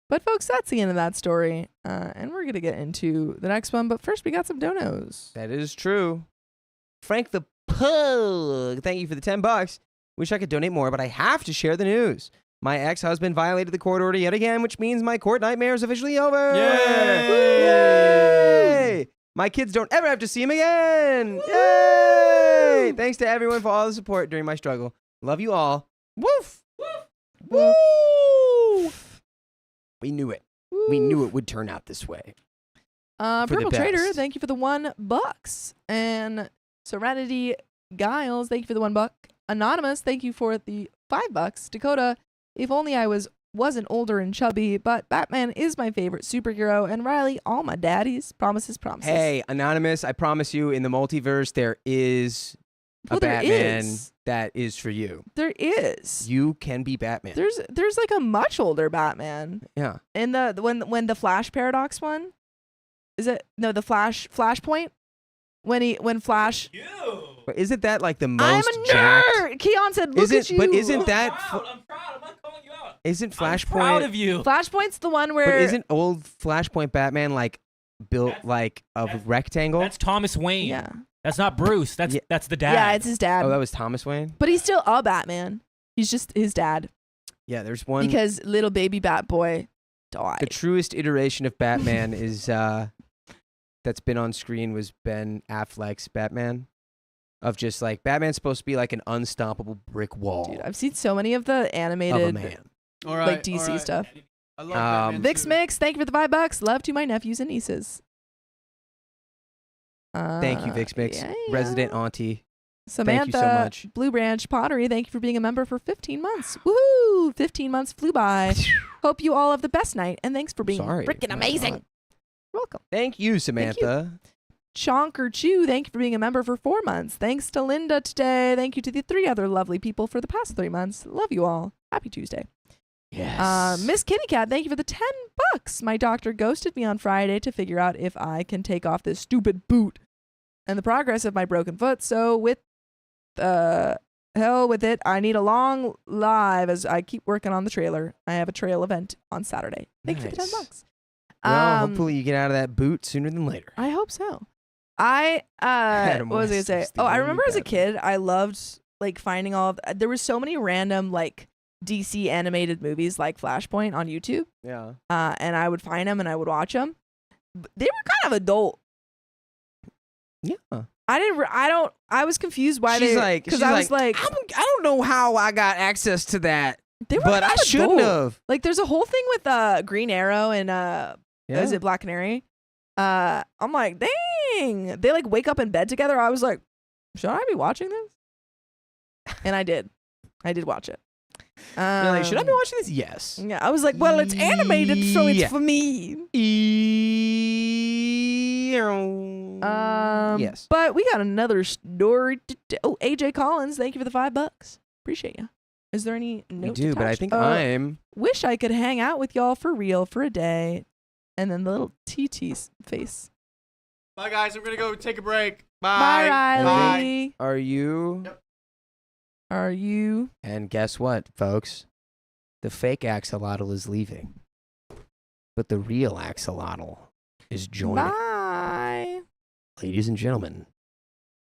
But folks, that's the end of that story. And we're going to get into the next one. But first, we got some donos. That is true. Frank the Pug, thank you for the $10. Wish I could donate more, but I have to share the news. My ex-husband violated the court order yet again, which means my court nightmare is officially over. Yay! My kids don't ever have to see him again. Yay! Thanks to everyone for all the support during my struggle. Love you all. Woof! Woof! Woof! We knew it. We knew it would turn out this way. For the Purple Trader, best. thank you for the $1. And Serenity Giles, thank you for the $1. Anonymous, thank you for the $5. Dakota, if only I wasn't older and chubby, but Batman is my favorite superhero. And Riley, all my daddies, promises. Hey, Anonymous, I promise you, in the multiverse, there is Well, a there Batman is. that is for you. There is. You can be Batman. There's like a much older Batman. Yeah. In the when the Flash paradox one, is it no the Flashpoint when Flash. But isn't that like the I'm most a jacked? nerd. Keon said, "Look at you." But isn't that I'm proud. I'm not calling you out. isn't I'm proud Flashpoint? of you. Flashpoint's the one where But isn't old Flashpoint Batman like built like a rectangle? That's Thomas Wayne. yeah. That's not Bruce. That's the dad. Yeah, it's his dad. Oh, that was Thomas Wayne? But he's still a Batman. He's just his dad. Yeah, there's one. Because little baby Bat Boy died. The truest iteration of Batman is that's been on screen was Ben Affleck's Batman. Of just like Batman's supposed to be like an unstoppable brick wall Dude, I've seen so many of the of a animated man. All right, like DC stuff. I love Batman Vix too. Mix, thank you for the $5. Love to my nephews and nieces. Thank you, Vix Mix, yeah. resident auntie. Samantha, Thank you so much. Blue Branch Pottery, thank you for being a member for 15 months. Woohoo! 15 months flew by. Hope you all have the best night, and thanks for being Sorry. freaking Oh my amazing. God. Welcome. Thank you, Samantha. Chonker Chew, thank you for being a member for 4 months. Thanks to Linda today. Thank you to the 3 other lovely people for the past 3 months. Love you all. Happy Tuesday. Yes. Miss Kitty Cat, thank you for the $10. My doctor ghosted me on Friday to figure out if I can take off this stupid boot and the progress of my broken foot. So with hell with it, I need a long live as I keep working on the trailer. I have a trail event on Saturday. Thank you for the $10. Well, hopefully you get out of that boot sooner than later. I hope so. what was I gonna say? West, the Oh, I only remember as a Batman. kid, I loved like finding all of there was so many random like DC animated movies like Flashpoint on YouTube. Yeah. And I would find them and I would watch them. They were kind of adult. Yeah. I was confused why She's they like, because I was like I don't know how I got access to that, they were but kind I of shouldn't adult. have. Like there's a whole thing with Green Arrow and is it Black Canary? I'm like, dang. They like wake up in bed together. I was like, should I be watching this? And I did. I did watch it. You're like, should I be watching this? Yes. Yeah, I was like, well, it's animated, so it's Yeah. for me. Yes. But we got another story. Oh, AJ Collins, thank you for the $5. Appreciate you. Is there any You note do, but I attached? think I'm. Wish I could hang out with y'all for real for a day. And then the little TT face. Bye, guys. I'm going to go take a break. Bye, Bye. Riley. Are you? Yep. Are you? And guess what, folks? The fake axolotl is leaving, but the real axolotl is joining. Bye. Ladies and gentlemen,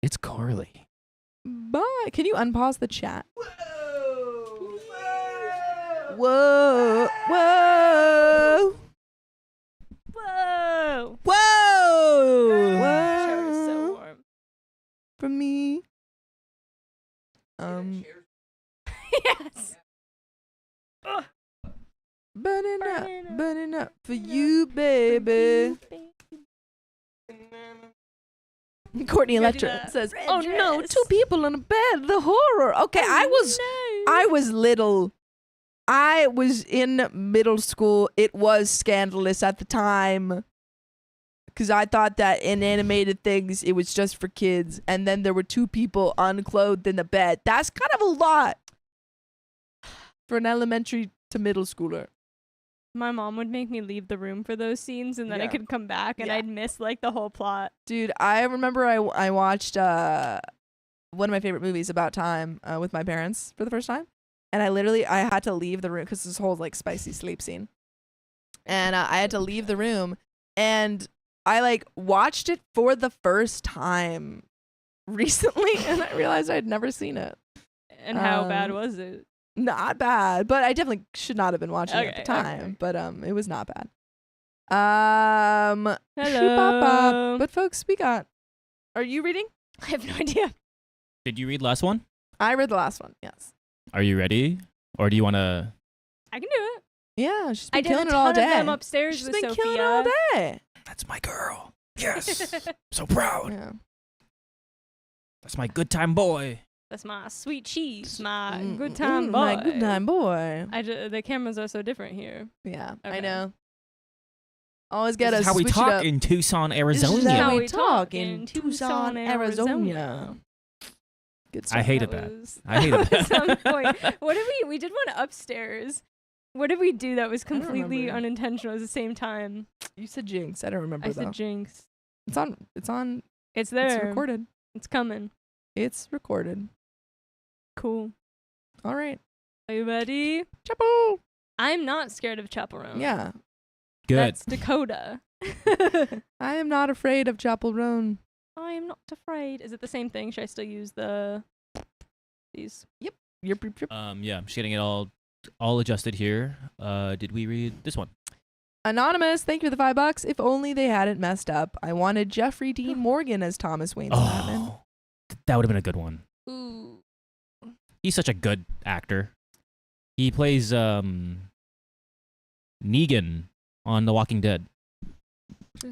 it's Carly. Bye. Can you unpause the chat? Whoa. Whoa. Whoa. Whoa! Whoa. Shower's so warm. For me. Yes. Burning up for you, baby. Courtney You gotta do Electra that. says, Red "Oh no, dress. 2 people in a bed. The horror." Okay, I was little. I was in middle school. It was scandalous at the time. Because I thought that in animated things, it was just for kids. And then there were 2 people unclothed in the bed. That's kind of a lot for an elementary to middle schooler. My mom would make me leave the room for those scenes, and then I Yeah. could come back, and Yeah. I'd miss like the whole plot. Dude, I remember I watched one of my favorite movies about time with my parents for the first time. And I had to leave the room because this whole like spicy sleep scene. And I had to leave the room. And I like watched it for the first time recently. And I realized I'd never seen it. And how bad Um, was it? Not bad, but I definitely should not have been watching it at the Okay, time. okay. But it was not bad. Hello. But folks, are you reading? I have no idea. Did you read last one? I read the last one, yes. Are you ready? Or do you want to? I can do it. Yeah, she's I been did a killing it ton all of day. them upstairs She's with been Sophia. killing it all day. That's my girl. Yes. So proud. Yeah. That's my good time boy. That's my sweet cheese, my Mm, good time boy. My good time boy. The cameras are so different here. Yeah, I Okay. know. Always get This us is how we switch it talk up. in Tucson, This Arizona. is how How we we talk in Tucson, Arizona. Good stuff. I hated that. was- I hated was that. on point. What did we did one upstairs. What did we do that was don't completely remember. unintentional at the same time? You said jinx. I don't remember I though. said jinx. It's on. It's on. It's there. It's recorded. It's coming. It's recorded. Cool. All right. Are you ready? Chapo. I'm not scared of chaperone. Yeah. Good. That's Dakota. I am not afraid of Chaperone. I am not afraid. Is it the same thing? Should I still use these? Yep. Yeah, I'm just getting it all adjusted here. Did we read this one? Anonymous, thank you for the $5. If only they hadn't messed up. I wanted Jeffrey Dean Morgan as Thomas Wayne's Batman. That would have been a good one. Ooh. He's such a good actor. He plays Negan on The Walking Dead.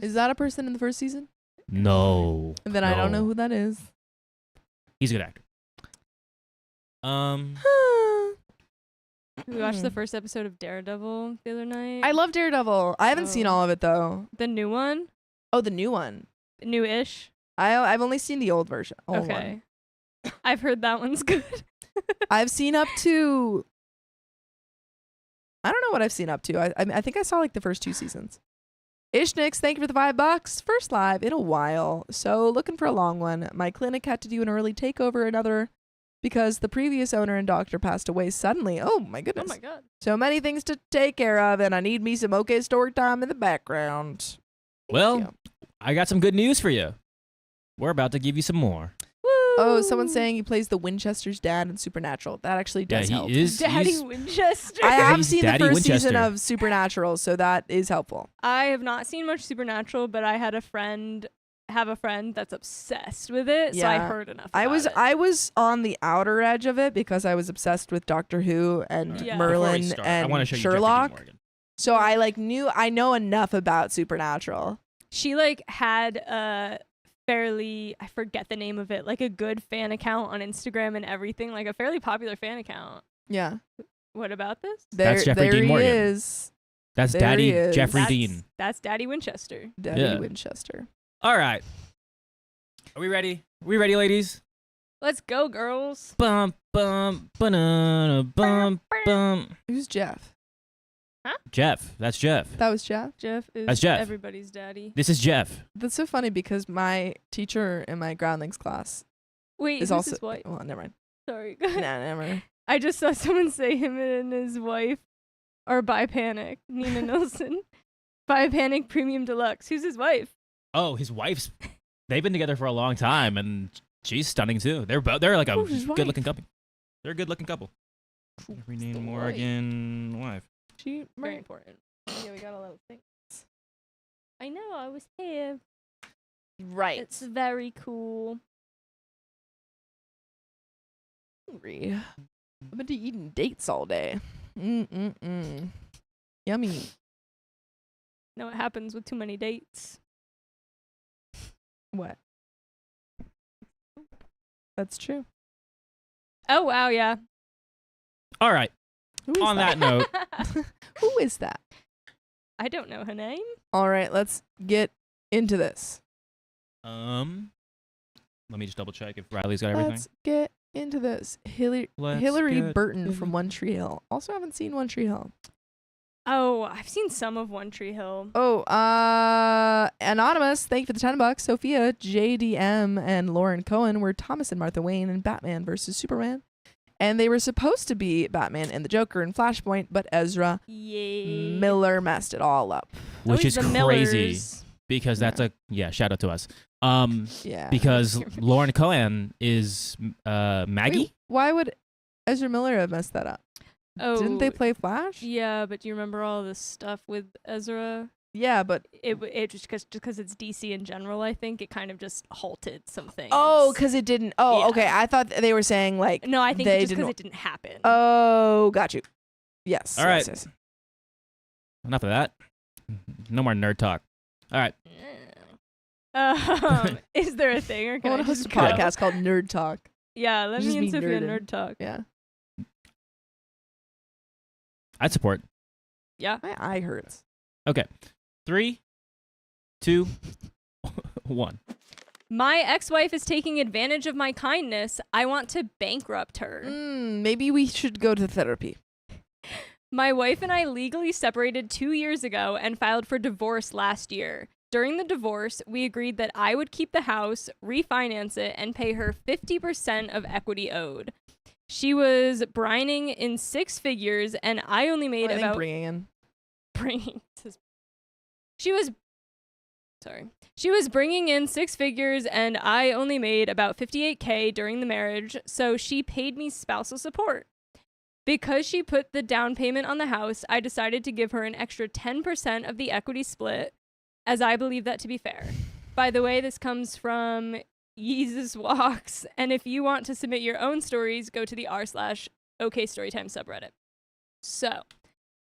Is that a person in the first season? No. Then I don't know who that is. He's a good actor. We watched the first episode of Daredevil the other night. I love Daredevil. I haven't seen all of it though. The new one? Oh, the new one. New-ish? I've only seen the old version. Okay. I've heard that one's good. I've seen up to. I don't know what I've seen up to. I think I saw like the first 2 seasons. Ishnix, thank you for the $5. First live in a while. So looking for a long one. My clinic had to do an early takeover because the previous owner and doctor passed away suddenly. Oh my goodness. Oh my god. So many things to take care of, and I need me some okay story time in the background. Thank you. I got some good news for you. We're about to give you some more. Oh, someone's saying he plays the Winchester's dad in Supernatural. That actually does help. Daddy Winchester. I have He's seen Daddy the first season Winchester. of Supernatural, so that is helpful. I have not seen much Supernatural, but I had a friend that's obsessed with it, so I Yeah. heard enough. I about it. was on the outer edge of it because I was obsessed with Doctor Who and Yeah. Merlin I want to and show Sherlock. you Jeffrey Dean Morgan. So I know enough about Supernatural. She had a fairly, I forget the name of it, like a good fan account on Instagram and everything, like a fairly popular fan account. Yeah. What about this? That's Jeffrey there Dean he Morgan. is. That's There Daddy he is. Jeffrey Dean. That's Daddy Winchester. Daddy Yeah. Winchester. All right. Are we ready? We ready, ladies? Let's go, girls. Bum, bum, banana, bum, bum. Who's Jeff? Jeff. That's Jeff. That was Jeff. Jeff is That's Jeff. everybody's daddy. This is Jeff. That's so funny because my teacher in my groundlings class Wait, is who's also his wife? well, never mind. Sorry. Nah, never mind. I just saw someone say him and his wife are by Panic. Nina Nilsson. By Panic Premium Deluxe. Who's his wife? Oh, his wife's. They've been together for a long time, and she's stunning too. They're like a Who's his wife? good-looking couple. They're a good-looking couple. Jeffrey the Dean Morgan wife. She Very important. Yeah, we got a lot of things. I know, I was here. Right. It's very cool. Hungry. I've been eating dates all day. Yummy. Know what happens with too many dates. What? That's true. Oh, wow, yeah. All right. Who is On that note, Who is that? I don't know her name. All right, let's get into this. let me just double check if Riley's got everything. Let's get into this. Hillary Let's Burton get from One Tree Hill. Also haven't seen One Tree Hill. Oh, I've seen some of One Tree Hill. Oh, Anonymous, thank you for the $10. Sophia, JDM, and Lauren Cohen were Thomas and Martha Wayne in Batman versus Superman. And they were supposed to be Batman and the Joker in Flashpoint, but Ezra Yay. Miller messed it all up. Which Oh, is the crazy Millers. because that's shout out to us. Yeah. Because Lauren Cohen is Maggie. Wait, why would Ezra Miller have messed that up? Oh, Didn't they play Flash? Yeah, but do you remember all this stuff with Ezra? Yeah, but It just because it's DC in general, I think it kind of just halted some things. because it didn't. Oh, Yeah. okay. I thought they were saying like No, I think they it's just because didn't. it didn't happen. Oh, got you. Yes. All right. yes. Enough of that. No more nerd talk. All right. Is there a thing or I can want I to host a just go? podcast called Nerd Talk. Yeah, let Just me and be Sophia nerding. nerd talk. Yeah. I'd support. Yeah. My eye hurts. Okay. 3, 2, 1. My ex-wife is taking advantage of my kindness. I want to bankrupt her. Maybe we should go to therapy. My wife and I legally separated 2 years ago and filed for divorce last year. During the divorce, we agreed that I would keep the house, refinance it, and pay her 50% of equity owed. She was brining in 6 figures, and I only made I think about bringing in. bringing. She was sorry. She was bringing in 6 figures and I only made about $58K during the marriage, so she paid me spousal support. Because she put the down payment on the house, I decided to give her an extra 10% of the equity split, as I believe that to be fair. By the way, this comes from Yeezus Walks, and if you want to submit your own stories, go to the r/OK Storytime subreddit. So,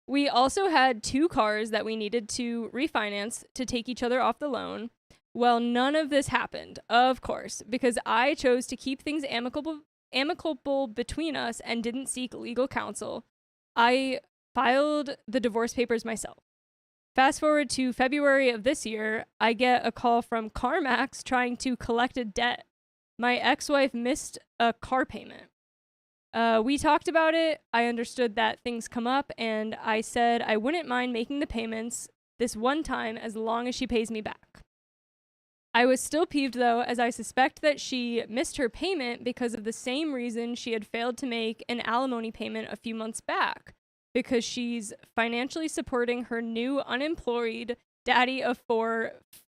we also had 2 cars that we needed to refinance to take each other off the loan. Well, none of this happened, of course, because I chose to keep things amicable between us and didn't seek legal counsel. I filed the divorce papers myself. Fast forward to February of this year, I get a call from CarMax trying to collect a debt. My ex-wife missed a car payment. We talked about it. I understood that things come up, and I said I wouldn't mind making the payments this one time as long as she pays me back. I was still peeved, though, as I suspect that she missed her payment because of the same reason she had failed to make an alimony payment a few months back, because she's financially supporting her new unemployed daddy of 4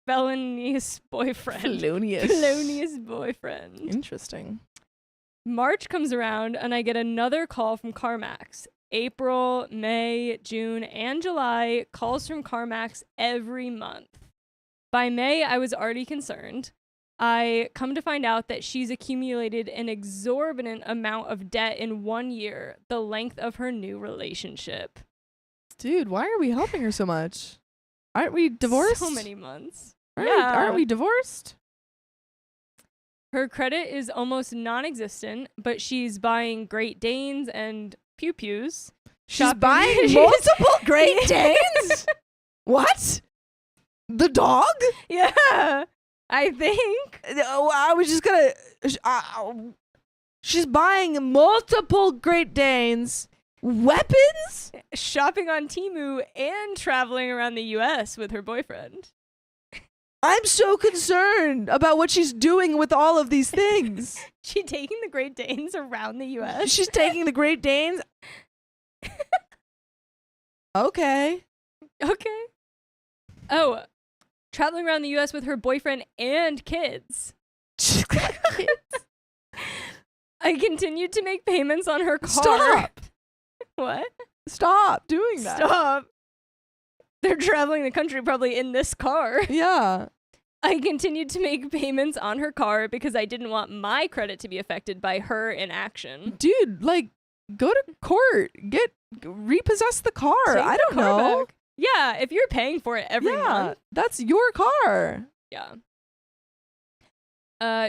felonious boyfriend. Felonious boyfriend. Interesting. March comes around and I get another call from CarMax. April, May, June, and July, calls from CarMax every month. By May, I was already concerned. I come to find out that she's accumulated an exorbitant amount of debt in 1 year, the length of her new relationship. Dude, why are we helping her so much? Aren't we divorced? So many months. Aren't we divorced? Her credit is almost non-existent, but she's buying Great Danes and pew-pews. She's buying multiple Great Danes? What? The dog? Yeah, I think. I was just gonna... she's buying multiple Great Danes. Weapons? Shopping on Temu and traveling around the U.S. with her boyfriend. I'm so concerned about what she's doing with all of these things. She's taking the Great Danes around the U.S.? She's taking the Great Danes? Okay. Oh, traveling around the U.S. with her boyfriend and kids. I continued to make payments on her car. Stop. What? Stop doing that. Stop. They're traveling the country probably in this car. Yeah. I continued to make payments on her car because I didn't want my credit to be affected by her inaction. Dude, like, go to court. Repossess the car. Take I the don't car know. back. Yeah, if you're paying for it every month. That's your car. Yeah.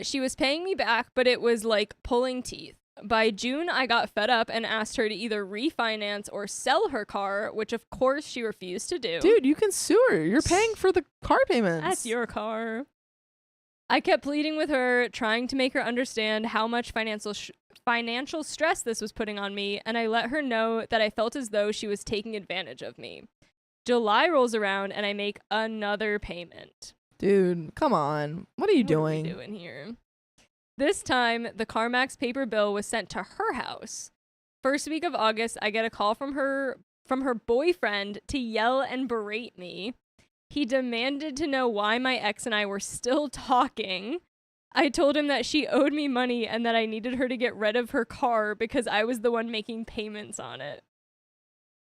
She was paying me back, but it was like pulling teeth. By June, I got fed up and asked her to either refinance or sell her car, which of course she refused to do. Dude, you can sue her. You're paying for the car payments. That's your car. I kept pleading with her, trying to make her understand how much financial stress this was putting on me, and I let her know that I felt as though she was taking advantage of me. July rolls around and I make another payment. Dude, come on. What are you doing? What are we doing here? This time, the CarMax paper bill was sent to her house. First week of August, I get a call from her boyfriend to yell and berate me. He demanded to know why my ex and I were still talking. I told him that she owed me money and that I needed her to get rid of her car because I was the one making payments on it.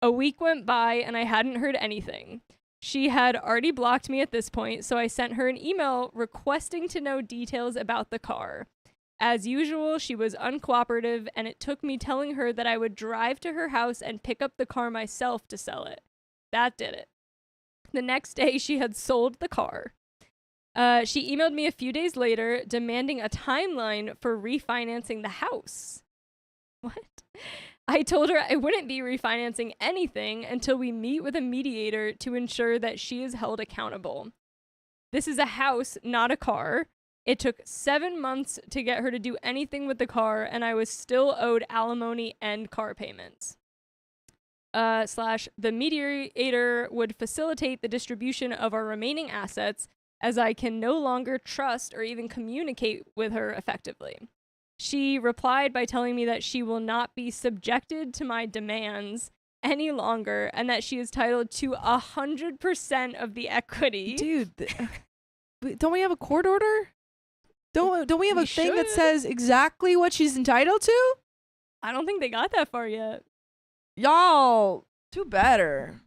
A week went by and I hadn't heard anything. She had already blocked me at this point, so I sent her an email requesting to know details about the car. As usual, she was uncooperative, and it took me telling her that I would drive to her house and pick up the car myself to sell it. That did it. The next day, she had sold the car. She emailed me a few days later, demanding a timeline for refinancing the house. What? I told her I wouldn't be refinancing anything until we meet with a mediator to ensure that she is held accountable. This is a house, not a car. It took 7 months to get her to do anything with the car, and I was still owed alimony and car payments. / the mediator would facilitate the distribution of our remaining assets, as I can no longer trust or even communicate with her effectively. She replied by telling me that she will not be subjected to my demands any longer and that she is entitled to 100% of the equity. Dude, don't we have a court order? Don't we have a thing that should. says exactly what she's entitled to? I don't think they got that far yet. Y'all, do better.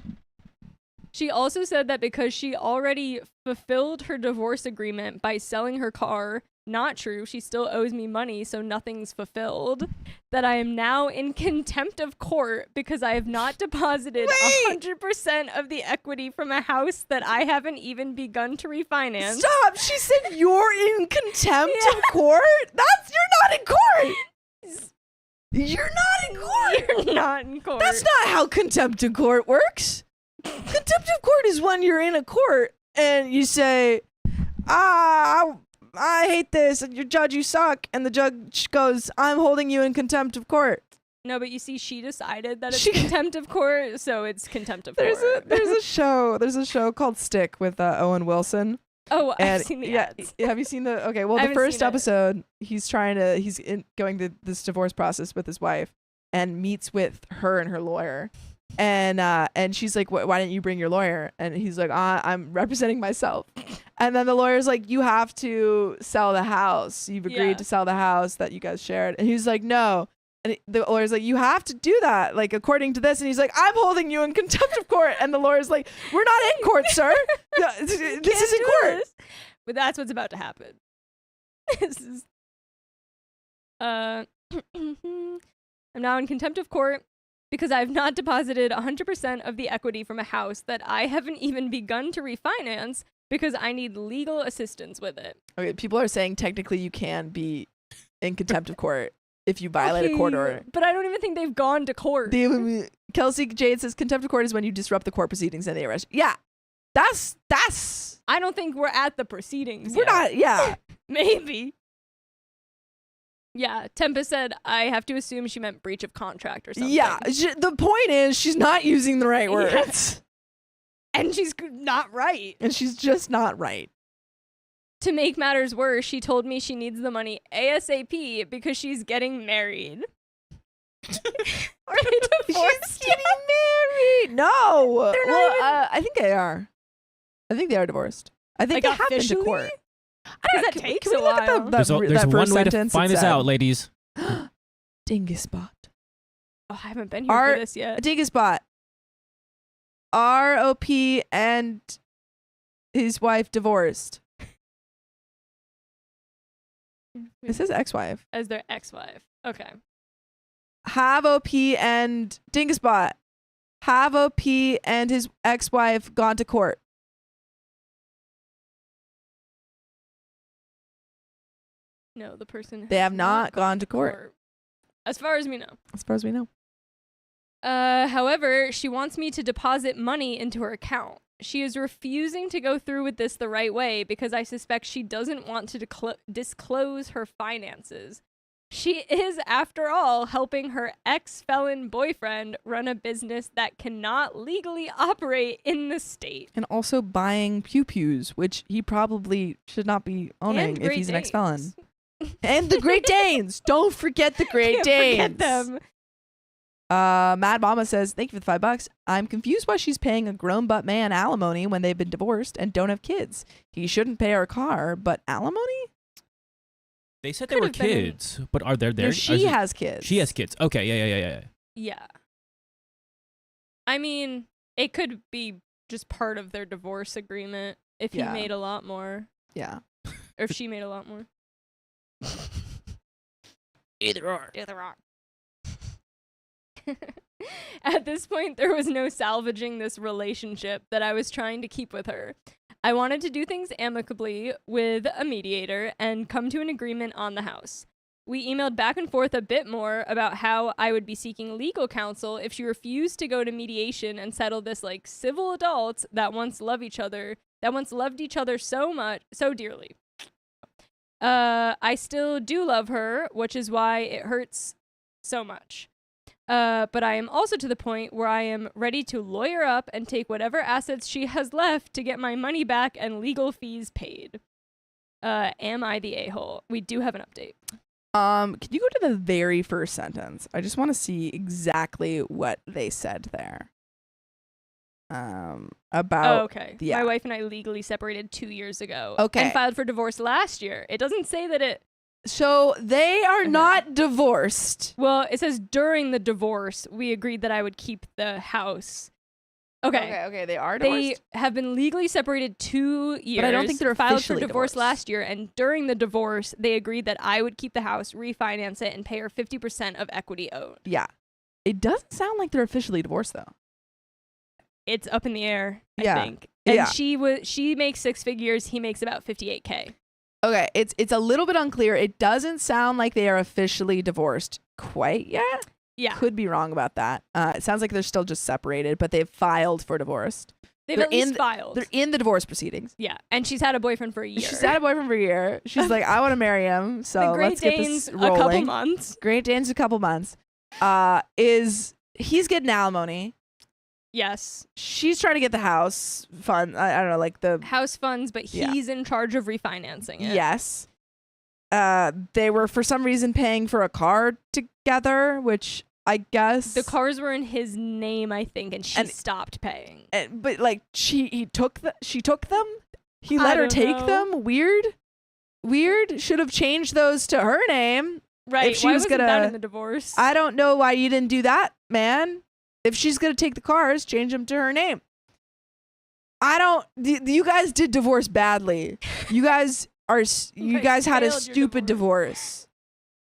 She also said that because she already fulfilled her divorce agreement by selling her car, not true, she still owes me money, so nothing's fulfilled, that I am now in contempt of court because I have not deposited 100% of the equity from a house that I haven't even begun to refinance. Stop! She said you're in contempt of court? You're not in court! You're not in court! You're not in court. That's not how contempt of court works. Contempt of court is when you're in a court and you say, I hate this, and your judge, you suck, and the judge goes, I'm holding you in contempt of court. No, but you see, she decided that it's contempt of court, so it's contempt of court. There's a show called Stick with Owen Wilson. Oh, And I've seen the ads. have you seen the? Okay, well, I the haven't first seen it. episode, he's going through this divorce process with his wife, and meets with her and her lawyer, and she's like, why didn't you bring your lawyer? And he's like, I'm representing myself. And then the lawyer's like, you have to sell the house. You've agreed to sell the house that you guys shared. And he's like, no. And the lawyer's like, you have to do that, like, according to this. And he's like, I'm holding you in contempt of court. And the lawyer's like, we're not in court, sir. This isn't court. This. But that's what's about to happen. This is I'm now in contempt of court because I have not deposited 100% of the equity from a house that I haven't even begun to refinance because I need legal assistance with it. Okay, people are saying technically you can be in contempt of court if you violate a court order. But I don't even think they've gone to court. Kelsey Jade says contempt of court is when you disrupt the court proceedings and they arrest. Yeah, that's. I don't think we're at the proceedings. We're yet. not. Yeah, Maybe. Yeah, Tempest said, I have to assume she meant breach of contract or something. yeah. The point is she's not using the right words, And she's not right. and she's just not right. To make matters worse, she told me she needs the money ASAP because she's getting married. Are they divorced? She's getting married. No. They're not Well, even- I think they are. I think they are divorced. I think Like, they have been to officially? court. Because that takes Can we a look at while. that There's that one first way to sentence? find It this said, out, ladies. Dingus bot. Oh, I haven't been here for this yet. Dingus bot. ROP and his wife divorced. It says ex-wife. As their ex-wife. Okay. Have OP and Dingus bot. Have OP and his ex-wife gone to court? No, the person They has have not gone to court. As far as we know. As far as we know. However, she wants me to deposit money into her account. She is refusing to go through with this the right way because I suspect she doesn't want to disclose her finances. She is, after all, helping her ex-felon boyfriend run a business that cannot legally operate in the state. And also buying pew-pews, which he probably should not be owning And if Great he's an Danes. ex-felon. And the Great Danes. Don't forget the Great Can't Danes. forget them. Mad Mama says, thank you for the $5. I'm confused why she's paying a grown butt man alimony when they've been divorced and don't have kids. He shouldn't pay her car, but alimony? They said they were Could've been- kids, but are there? No, she has kids. She has kids. Okay, yeah. Yeah. I mean, it could be just part of their divorce agreement if he Yeah. made a lot more. Yeah. Or if she made a lot more. Either or. Either or. At this point, there was no salvaging this relationship that I was trying to keep with her. I wanted to do things amicably with a mediator and come to an agreement on the house. We emailed back and forth a bit more about how I would be seeking legal counsel if she refused to go to mediation and settle this like civil adults that once loved each other so dearly. I still do love her, which is why it hurts so much. But I am also to the point where I am ready to lawyer up and take whatever assets she has left to get my money back and legal fees paid. Am I the a-hole? We do have an update. Can you go to the very first sentence? I just want to see exactly what they said there. About okay. yeah. My wife and I legally separated 2 years ago. Okay. And filed for divorce last year. It doesn't say that it. So they are Okay. not divorced. Well, it says during the divorce, we agreed that I would keep the house. Okay. Okay, they are They divorced. have been legally separated 2 years. But I don't think they're filed officially for divorce divorced. last year, and during the divorce, they agreed that I would keep the house, refinance it, and pay her 50% of equity owed. Yeah. It doesn't sound like they're officially divorced though. It's up in the air, Yeah. I think. And Yeah. she makes 6 figures. He makes about 58K. Okay, it's a little bit unclear. It doesn't sound like they are officially divorced quite yet. Yeah, Could be wrong about that. It sounds like they're still just separated, but they've filed for divorce. they've they're at least in- filed. They're in the divorce proceedings. Yeah, and she's had a boyfriend for a year. She's had a boyfriend for a year. She's like, I want to marry him. So the Great let's get Dane's this a rolling. couple months. Great Dane's a couple months. He's getting alimony. Yes, She's trying to get the house fund. I don't know, like the house funds, but Yeah. he's in charge of refinancing it. yes. They were for some reason paying for a car together, which I guess The cars were in his name, I think, and she And- stopped paying. But like she took them. He I let her don't take know. them. Weird. Should have changed those to her name. Right? if she Why was wasn't that gonna- in the divorce? I don't know why you didn't do that, man. If she's gonna take the cars, change them to her name. You guys did divorce badly. You guys are. You guys guys had a failed your stupid divorce.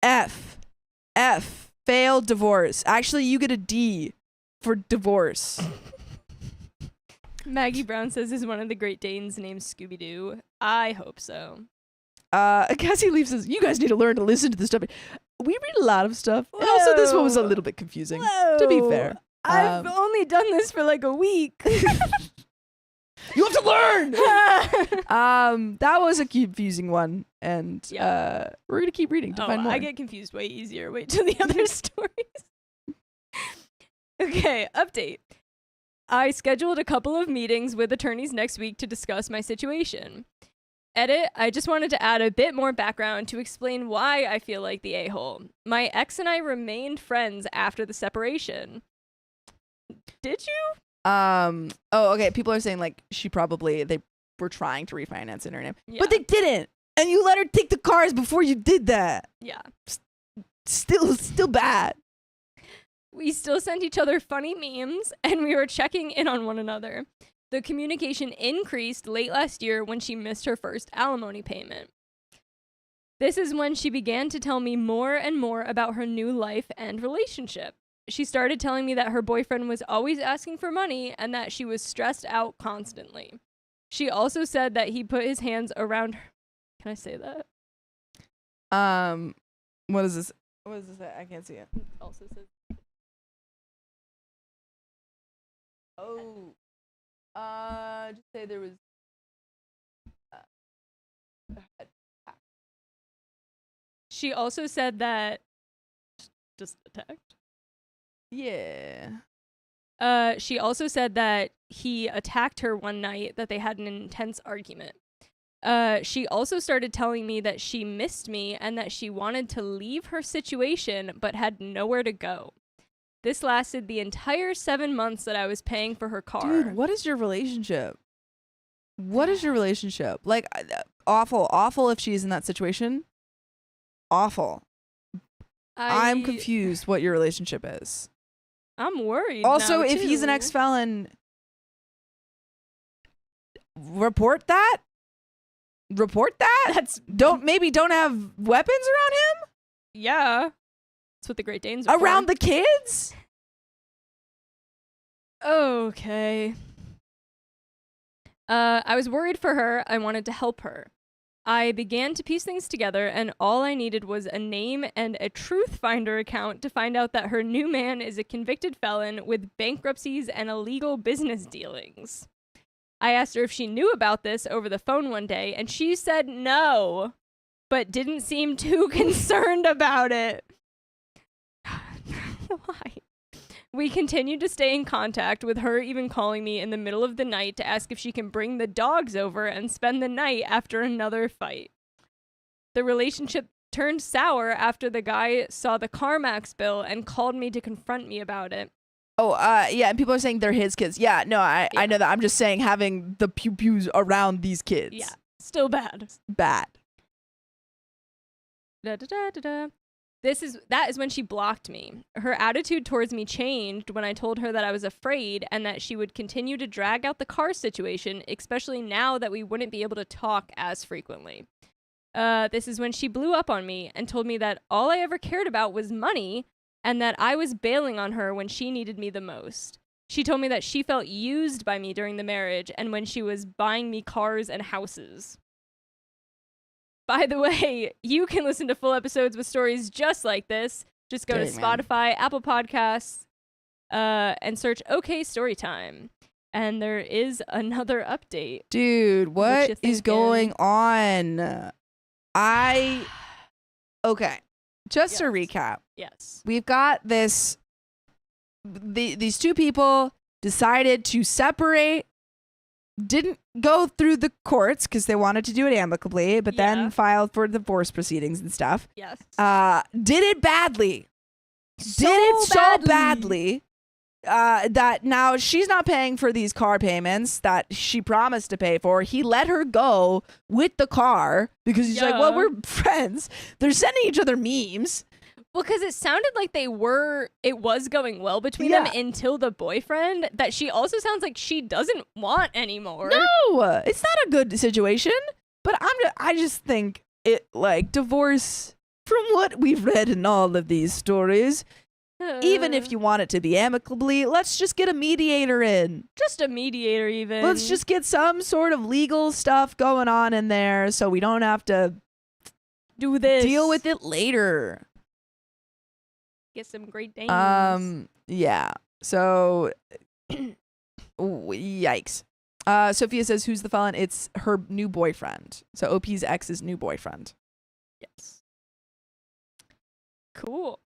F. Failed divorce. Actually, you get a D for divorce. Maggie Brown says, is one of the Great Danes named Scooby Doo? I hope so. Cassie Leaf says, you guys need to learn to listen to this stuff. We read a lot of stuff. And also this one was a Whoa. little bit confusing, to be fair. I've only done this for like a week. You have to learn! That was a confusing one. And Yeah. we're going to keep reading to find more. I get confused way easier. Wait till the other stories. Okay, update. I scheduled a couple of meetings with attorneys next week to discuss my situation. Edit, I just wanted to add a bit more background to explain why I feel like the a-hole. My ex and I remained friends after the separation. Did you? Okay. People are saying like they were trying to refinance in her name. Yeah. But they didn't. And you let her take the cars before you did that. Yeah. Still bad. We still sent each other funny memes, and we were checking in on one another. The communication increased late last year when she missed her first alimony payment. This is when she began to tell me more and more about her new life and relationship. She started telling me that her boyfriend was always asking for money and that she was stressed out constantly. She also said that he put his hands around her. Can I say that? What is this? What is this? I can't see it. Also says. Oh. Just say there was. She also said that. Just attacked. Yeah. She also said that he attacked her one night, that they had an intense argument. She also started telling me that she missed me and that she wanted to leave her situation but had nowhere to go. This lasted the entire 7 months that I was paying for her car. Dude, what is your relationship? What is your relationship? Like, awful if she's in that situation. Awful. I'm confused what your relationship is. I'm worried. Also, now, if he's an too. ex-felon, report that. Report that. Don't have weapons around him. Yeah. That's what the Great Danes are Around for. the kids. Okay. I was worried for her. I wanted to help her. I began to piece things together, and all I needed was a name and a Truth Finder account to find out that her new man is a convicted felon with bankruptcies and illegal business dealings. I asked her if she knew about this over the phone one day, and she said no, but didn't seem too concerned about it. Why? We continued to stay in contact, with her even calling me in the middle of the night to ask if she can bring the dogs over and spend the night after another fight. The relationship turned sour after the guy saw the CarMax bill and called me to confront me about it. Oh, yeah, and people are saying they're his kids. Yeah, no, I know that. I'm just saying having the pew-pews around these kids. Yeah, still bad. Bad. Da, da, da, da, da. That is when she blocked me. Her attitude towards me changed when I told her that I was afraid and that she would continue to drag out the car situation, especially now that we wouldn't be able to talk as frequently. This is when she blew up on me and told me that all I ever cared about was money and that I was bailing on her when she needed me the most. She told me that she felt used by me during the marriage and when she was buying me cars and houses. By the way, you can listen to full episodes with stories just like this. Just go to Spotify, Apple Podcasts, and search OK Storytime. And there is another update. Dude, what is going on? Okay. Just to recap. Yes. We've got this. These two people decided to separate. Didn't go through the courts because they wanted to do it amicably, but then filed for divorce proceedings and stuff. Yes. Did it badly. So badly that now she's not paying for these car payments that she promised to pay for. He let her go with the car because he's like, well, we're friends. They're sending each other memes. Well, because it sounded like it was going well between them until the boyfriend, that she also sounds like she doesn't want anymore. No, it's not a good situation, but I just think it, like, divorce, from what we've read in all of these stories, even if you want it to be amicably, let's just get a mediator in. Just a mediator, even. Let's just get some sort of legal stuff going on in there so we don't have to do this. Deal with it later. Get some Great Danes. Yeah. So, yikes. Sophia says, who's the felon? It's her new boyfriend. So OP's ex's new boyfriend. Yes. Cool.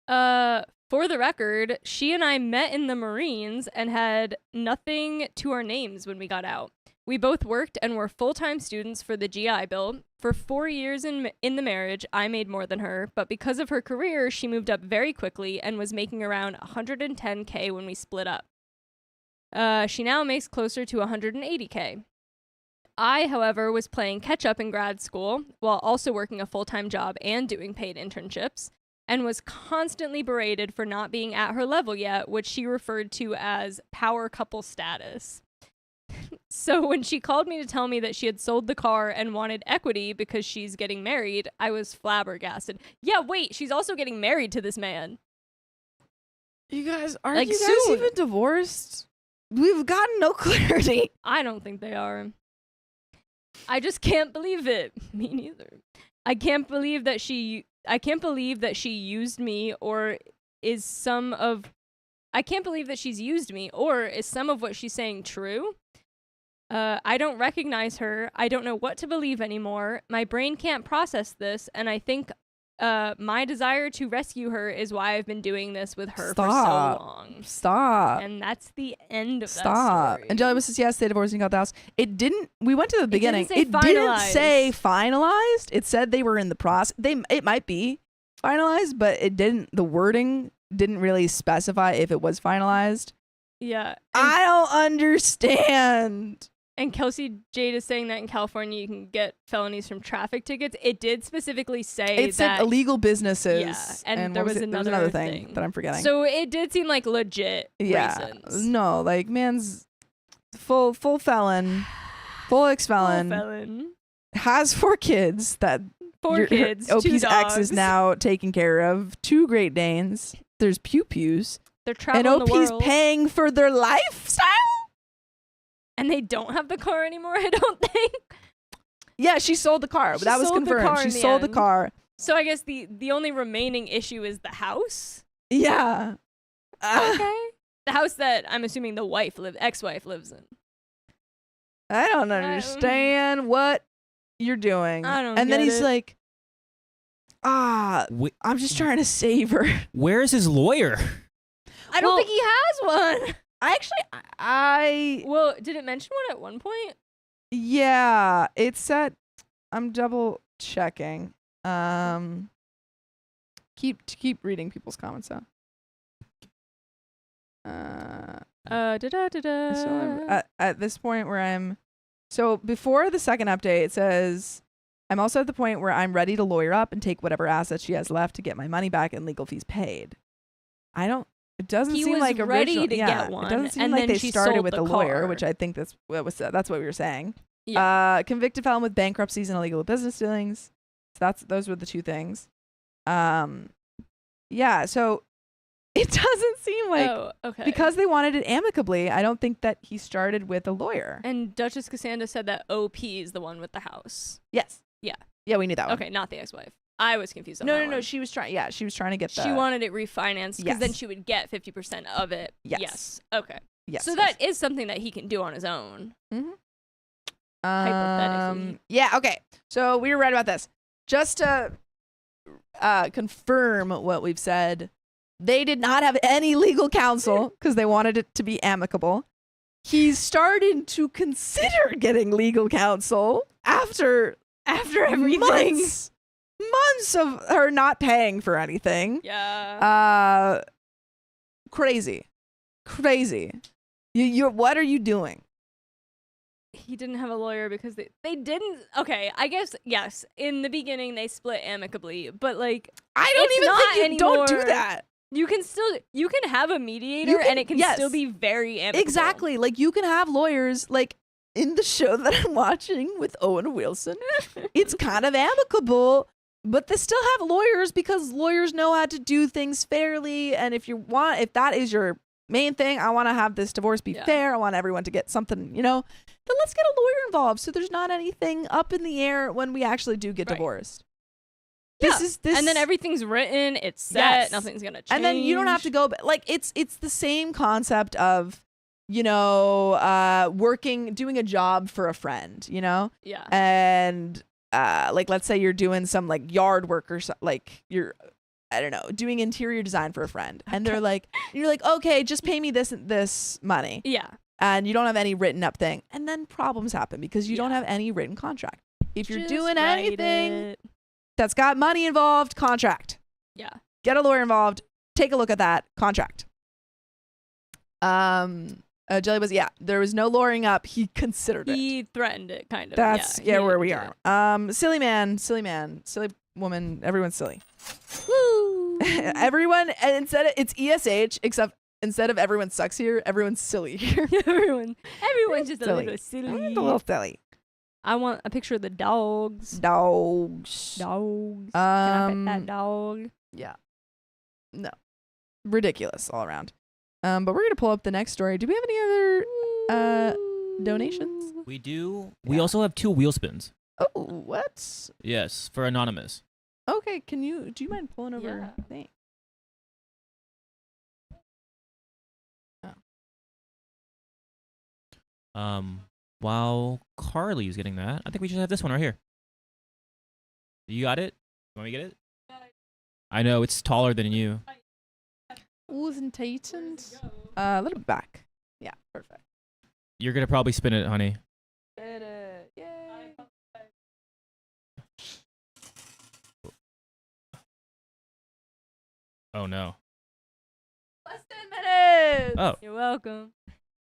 For the record, she and I met in the Marines and had nothing to our names when we got out. We both worked and were full-time students for the GI Bill. For 4 years in the marriage, I made more than her, but because of her career, she moved up very quickly and was making around $110K when we split up. She now makes closer to $180K. I, however, was playing catch-up in grad school while also working a full-time job and doing paid internships, and was constantly berated for not being at her level yet, which she referred to as power couple status. So when she called me to tell me that she had sold the car and wanted equity because she's getting married, I was flabbergasted. Yeah, wait, she's also getting married to this man. You guys, are like, you guys even divorced? We've gotten no clarity. I don't think they are. I just can't believe it. Me neither. I can't believe that she used me or is some of I can't believe that she's used me, or is some of what she's saying true? I don't recognize her. I don't know what to believe anymore. My brain can't process this, and I think my desire to rescue her is why I've been doing this with her for so long. Stop. And that's the end of that story. Angelica says, yes, they divorced and got the house. We went to the beginning. It didn't say finalized. It said they were in the process. It might be finalized, but it didn't. The wording didn't really specify if it was finalized. Yeah. I don't understand. And Kelsey Jade is saying that in California you can get felonies from traffic tickets. It did specifically say it said illegal businesses. Yeah, and there was another thing that I'm forgetting. So it did seem like legit reasons. No, like, man's full felon, full ex-felon, felon. Has 4 kids that 4 kids, 2 OP's dogs. ex is now taking care of, 2 Great Danes. There's pew-pews. They're traveling the world. And OP's world. paying for their lifestyle? And they don't have the car anymore, I don't think. Yeah, she sold the car. She that was sold the confirmed. car She in the sold the end. car. So I guess the only remaining issue is the house. Yeah. Okay. The house that I'm assuming the ex-wife lives in. I don't understand what you're doing. I don't And then get he's it. like, I'm just trying to save her. Where is his lawyer? I don't think he has one. Well, did it mention one at one point? Yeah, it said, I'm double checking. Keep reading people's comments though. So at this point where so before the second update, it says, I'm also at the point where I'm ready to lawyer up and take whatever assets she has left to get my money back and legal fees paid. It doesn't He seem was like ready to yeah, get one, it doesn't seem and like then they she started sold with the a lawyer, car. which I think that's what we were saying. Yeah. Convicted felon with bankruptcies and illegal business dealings. So those were the two things. Yeah, so it doesn't seem like okay. because they wanted it amicably, I don't think that he started with a lawyer. And Duchess Cassandra said that OP is the one with the house. Yes. Yeah. Yeah, we knew that one. Okay, not the ex-wife. I was confused on No, that no, one. no. She was trying. Yeah, she was trying to get the. She wanted it refinanced because Yes. then she would get 50% of it. Yes. Okay. Yes. So that is something that he can do on his own. Mm-hmm. Hypothetically. Yeah. Okay. So we were right about this. Just to confirm what we've said, they did not have any legal counsel because they wanted it to be amicable. He's starting to consider getting legal counsel after everything. Months of her not paying for anything. Yeah. Crazy. You what are you doing? He didn't have a lawyer because they didn't. Okay, I guess yes. In the beginning, they split amicably, but like I don't it's even not think you don't do anymore. that. You can have a mediator and it can yes. still be very amicable. Exactly. Like you can have lawyers like in the show that I'm watching with Owen Wilson. It's kind of amicable, but they still have lawyers because lawyers know how to do things fairly. And if that is your main thing, I want to have this divorce be fair. I want everyone to get something, then let's get a lawyer involved so there's not anything up in the air when we actually do get divorced. This and then everything's written, it's set, Yes. nothing's gonna change. And then you don't have to go like it's the same concept of doing a job for a friend, Yeah. and like let's say you're doing some like yard work or like you're doing interior design for a friend, and they're like, you're like, okay, just pay me this money, Yeah. and you don't have any written up thing, and then problems happen because you don't have any written contract. If you're doing anything that's got money involved, contract. Yeah. Get a lawyer involved. Take a look at that contract. Jelly was there was no lawyering up. He considered it. He threatened it, kind of. That's he where we did are. it. Silly man, silly woman. Everyone's silly. Woo. Everyone, and it's ESH, except instead of everyone sucks here, everyone's silly here. Everyone's just a little silly. A little silly. I want a picture of the dogs. Dogs. Can I pet that dog? Yeah. No. Ridiculous all around. But we're gonna pull up the next story. Do we have any other donations? We do. We also have 2 wheel spins. Oh, what? Yes, for Anonymous. Okay, do you mind pulling over? Yeah. Thanks. While Carly's getting that, I think we should have this one right here. You got it? You want me to get it? I know, it's taller than you. Wasn't tightened. A little bit back. Yeah, perfect. You're going to probably spin it, honey. Yay. Oh, no. Less than minutes. Oh. You're welcome.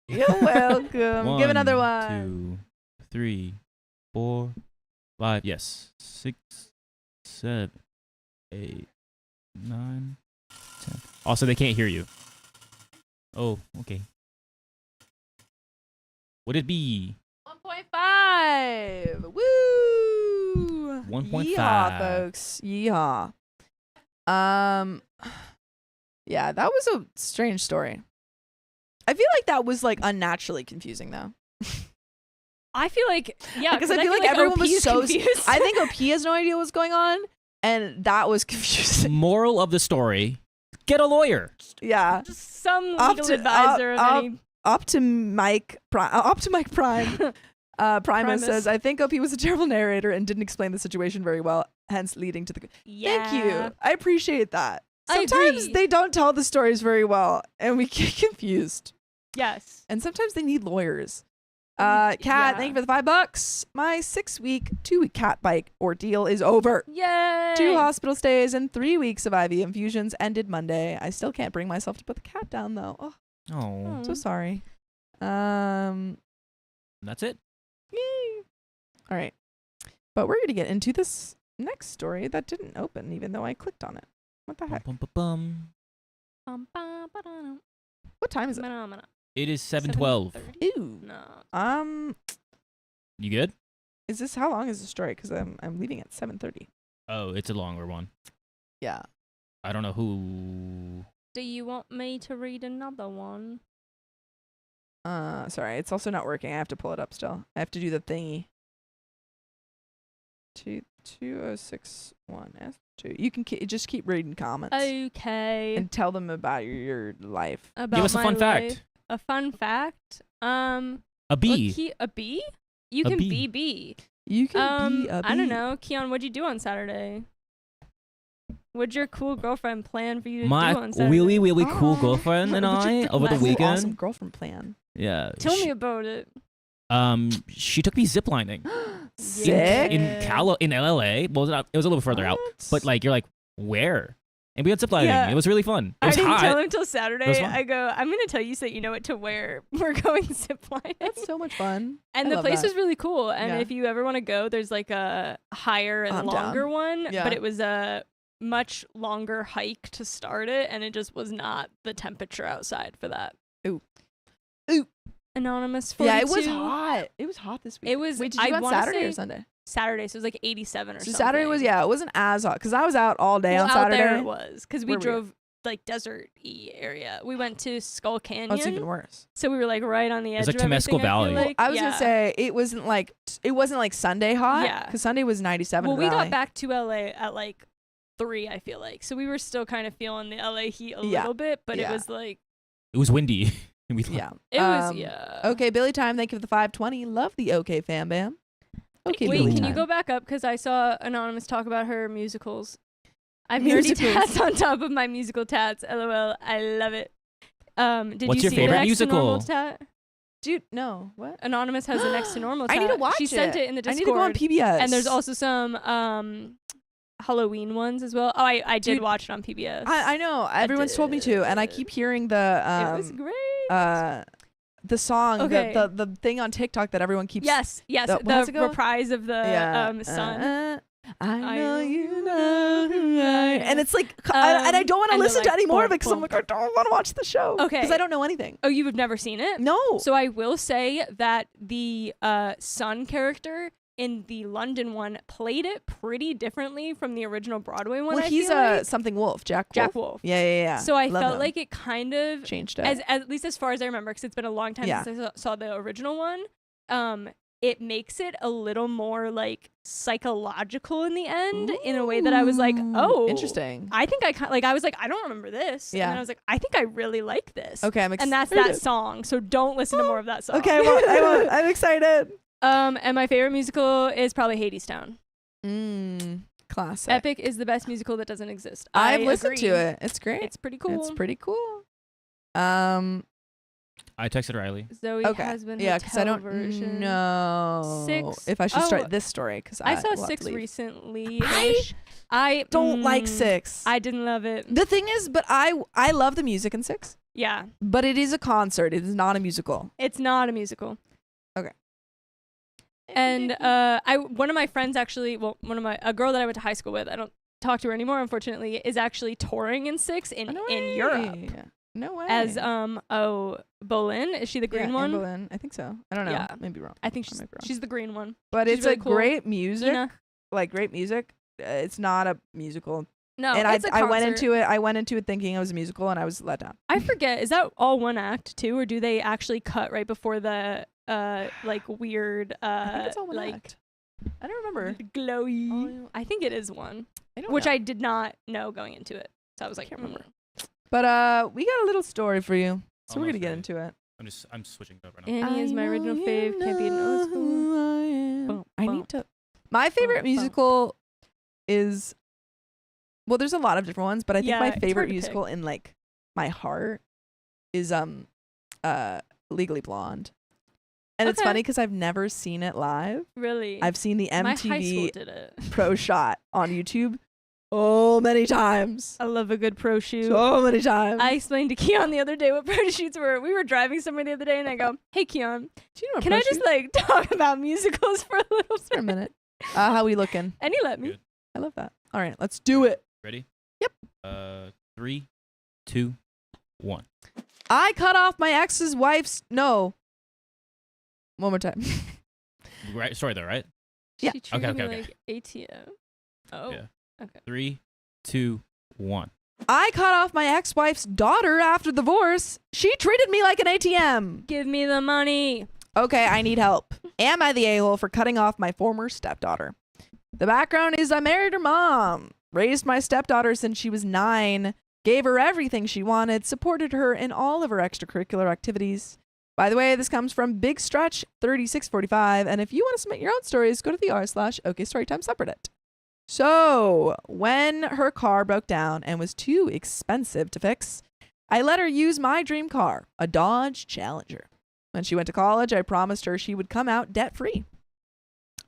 You're welcome. Give another one. 2, 3, 4, 5. Yes. 6, 7, 8, 9, 10. Also, they can't hear you. Oh, okay. Would it be 1.5? Woo! 1.5? Yeehaw, folks. Yeehaw. Yeah, that was a strange story. I feel like that was like unnaturally confusing though. I feel like because I feel like everyone OP was is so. confused. I think OP has no idea what's going on, and that was confusing. Moral of the story: get a lawyer. Yeah. Just some legal advisor of any. Mike Prime. Primus says, I think OP was a terrible narrator and didn't explain the situation very well, hence leading to the. Yeah. Thank you. I appreciate that. I Sometimes agree. they don't tell the stories very well, and we get confused. Yes. And sometimes they need lawyers. Kat, thank you for the $5. My 6-week, 2-week cat bite ordeal is over. Yay! 2 hospital stays and 3 weeks of IV infusions ended Monday. I still can't bring myself to put the cat down though. Oh, Oh, so sorry. that's it. Yay. All right. But we're going to get into this next story that didn't open even though I clicked on it. What the heck? Bum, bum, bum, Bum, ba, ba, da, dum. What time is it? Mana. It is 7:12. 7:30? Ew. No. You good? Is this how long is the story? Because I'm leaving at 7:30. Oh, it's a longer one. Yeah. I don't know who. Do you want me to read another one? Sorry, it's also not working. I have to pull it up still. I have to do the thingy. 2061 S2. You can just keep reading comments Okay. and tell them about your life. About Give us a my fun fact. life. A fun fact. A bee. A bee? You A can bee. be bee. You can be a bee. I don't know. Keon, what'd you do on Saturday? What'd your cool girlfriend plan for you to do My on Saturday? really cool Oh. girlfriend and What's your I over the cool, weekend. Awesome girlfriend plan. Yeah. Tell me about it. She took me ziplining Sick. in LA. Well, it was a little further out, but like you're like where? And we had ziplining. Yeah. It was really fun. It I was didn't hot. tell him till It was Saturday. fun. I go, I'm gonna tell you so that you know what to wear. We're going ziplining. That's so much fun. And I the love place that. was really cool. And Yeah. if you ever want to go, there's like a higher and I'm down. longer one. Yeah. But it was a much longer hike to start it, and it just was not the temperature outside for that. Ooh. Anonymous 42. Yeah, it was hot. It was hot this week. It was. Wait, did you go on wanna Saturday or say Sunday? Saturday, so it was like 87 or So something. Saturday was, it wasn't as hot because I was out all day Well, on out Saturday. there it was because we Where were you? drove like desert-y area. We went to Skull Canyon. Oh, it's even worse. So we were like right on the edge was like of Temescal everything, I feel Valley. like. I was Yeah. gonna say it wasn't like Sunday hot. Yeah. Because Sunday was 97. Well, in we the got valley. back to LA at like 3, I feel like. So we were still kind of feeling the LA heat a Yeah. little bit, but Yeah. it was like It was windy. And we Yeah. it was yeah. Okay, Billy Time. Thank you for the 520. Love the OK fam bam. Okay, Wait, Billy can Time. you go back up because I saw Anonymous talk about her musicals. I've nerdy Musicals. tats on top of my musical tats. LOL. I love it. Did What's you your see favorite the next to normal musical? tat? Dude, no. What? Anonymous has the next to normal tat. I need to watch She sent it. it in the I Discord. need to go on PBS. And there's also some Halloween ones as well. Oh, I did Dude, watch it on PBS. I know. Everyone's told me to, and I keep hearing it was great. the song, Okay. the thing on TikTok that everyone keeps. Yes, what does it the go? reprise of the sun. I know you know who I am. And it's like, and I don't want to and they're listen to like, any more of bump, it because I'm bump. like, I don't want to watch the show. Okay. Because I don't know anything. Oh, you've never seen it? No. So I will say that the Sun character in the London one played it pretty differently from the original Broadway one. Well, I he's feel like. something Wolf, Jack Wolf. Jack Wolf. Yeah. So I Love felt him. like it kind of Changed it. as at least as far as I remember, because it's been a long time Yeah. since I saw the original one. It makes it a little more like psychological in the end, in a way that I was like, oh, interesting. I think I was like, I don't remember this. Yeah. And then I was like, I think I really like this. Okay, I'm And excited. that's that song. So don't listen to more of that song. Okay, well, I'm excited. And my favorite musical is probably Hadestown. Classic. Epic is the best musical that doesn't exist. I've I listened agree. to it. It's great. It's pretty cool. It's pretty cool. I texted Riley. Zoe Okay. has been Yeah, because because I don't version. know 6. if I should Oh, start this story because I saw will have to 6 leave. recently. I don't like 6. I didn't love it. The thing is, but I love the music in 6, Yeah, but it is a concert. It is not a musical. it's not a musical. Okay. And one of my friends actually, well, a girl that I went to high school with, I don't talk to her anymore, unfortunately, is actually touring in 6 in Europe No way. as Bolin. Is she the green yeah, one? Anne Boleyn. I think so. I don't know. Yeah. Maybe wrong. I think I might be wrong. she's the green one. But she's it's really like cool. great music. Ina. Like great music. It's not a musical. No, and it's a I went concert. into it. I went into it thinking it was a musical, and I was let down. I forget. Is that all one act too, or do they actually cut right before the like weird I think it's all one like act. I don't remember. glowy? Oh, I think it is one, I don't which know. I did not know going into it. So I was like, can't remember. "Mm." But we got a little story for you, so we're Almost gonna get ready. into it. I'm switching it up right now. Annie is my original fave. Can't be an old school. Bum, I bum. need to. My favorite bum. musical is. Well, there's a lot of different ones, but I think Yeah, my it's hard favorite to musical in like my heart is Legally Blonde. And it's Okay. funny because I've never seen it live. Really? I've seen the My high school MTV did it. Pro Shot on YouTube many times. I love a good pro shoot. So many times. I explained to Keon the other day what pro shoots were. We were driving somewhere the other day, and I go, "Hey, Keon, Do you know what can pro I just shoot- like talk about musicals for a little for a bit?" minute? How we looking? And he let me. Good. I love that. All right, let's do it. Ready? Yep. 3, 2, 1. I cut off my ex's wife's. No. One more time. Right story though, right? Yeah. She treated Okay, me okay. like ATM. Oh. Yeah. Okay. 3, 2, 1. I cut off my ex-wife's daughter after the divorce. She treated me like an ATM. Give me the money. Okay, I need help. Am I the a-hole for cutting off my former stepdaughter? The background is I married her mom, raised my stepdaughter since she was 9, gave her everything she wanted, supported her in all of her extracurricular activities. By the way, this comes from Big Stretch 3645, and if you want to submit your own stories, go to the r/OKStorytime subreddit. So, when her car broke down and was too expensive to fix, I let her use my dream car, a Dodge Challenger. When she went to college, I promised her she would come out debt-free.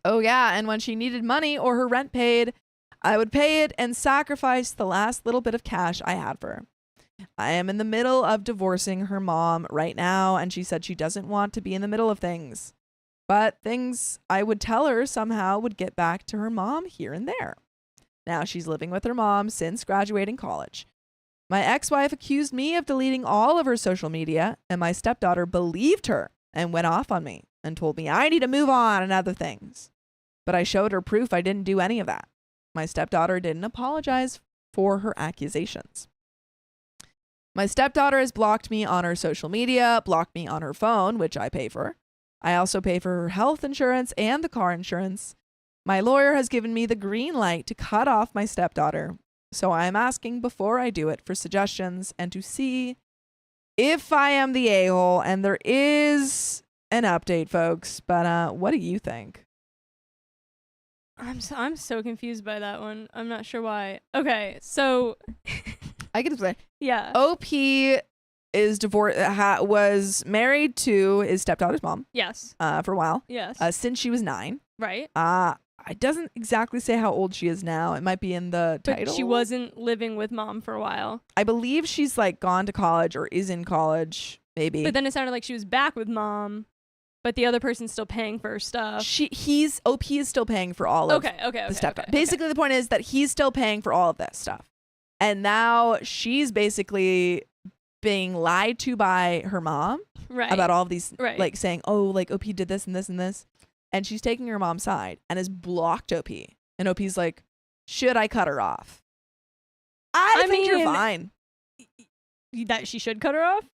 Oh yeah, and when she needed money or her rent paid, I would pay it and sacrifice the last little bit of cash I had for her. I am in the middle of divorcing her mom right now, and she said she doesn't want to be in the middle of things. But things I would tell her somehow would get back to her mom here and there. Now she's living with her mom since graduating college. My ex-wife accused me of deleting all of her social media, and my stepdaughter believed her and went off on me and told me I need to move on and other things. But I showed her proof I didn't do any of that. My stepdaughter didn't apologize for her accusations. My stepdaughter has blocked me on her social media, blocked me on her phone, which I pay for. I also pay for her health insurance and the car insurance. My lawyer has given me the green light to cut off my stepdaughter. So I am asking before I do it for suggestions and to see if I am the a-hole. And there is an update, folks. But what do you think? I'm so confused by that one. I'm not sure why. Okay, so I can explain. yeah. OP is divorced. Was married to his stepdaughter's mom. Yes. For a while. Yes. Since she was 9. Right. It doesn't exactly say how old she is now. It might be in the But title. she wasn't living with mom for a while. I believe she's like gone to college or is in college, maybe. But then it sounded like she was back with mom, but the other person's still paying for her stuff. OP is still paying for all of the stepdaughter. Basically, the point is that he's still paying for all of this stuff. And now she's basically being lied to by her mom Right. about all of these, Right. like saying, oh, like OP did this and this and this. And she's taking her mom's side and has blocked OP. And OP's like, should I cut her off? I think you're mean, fine. that she should cut her off?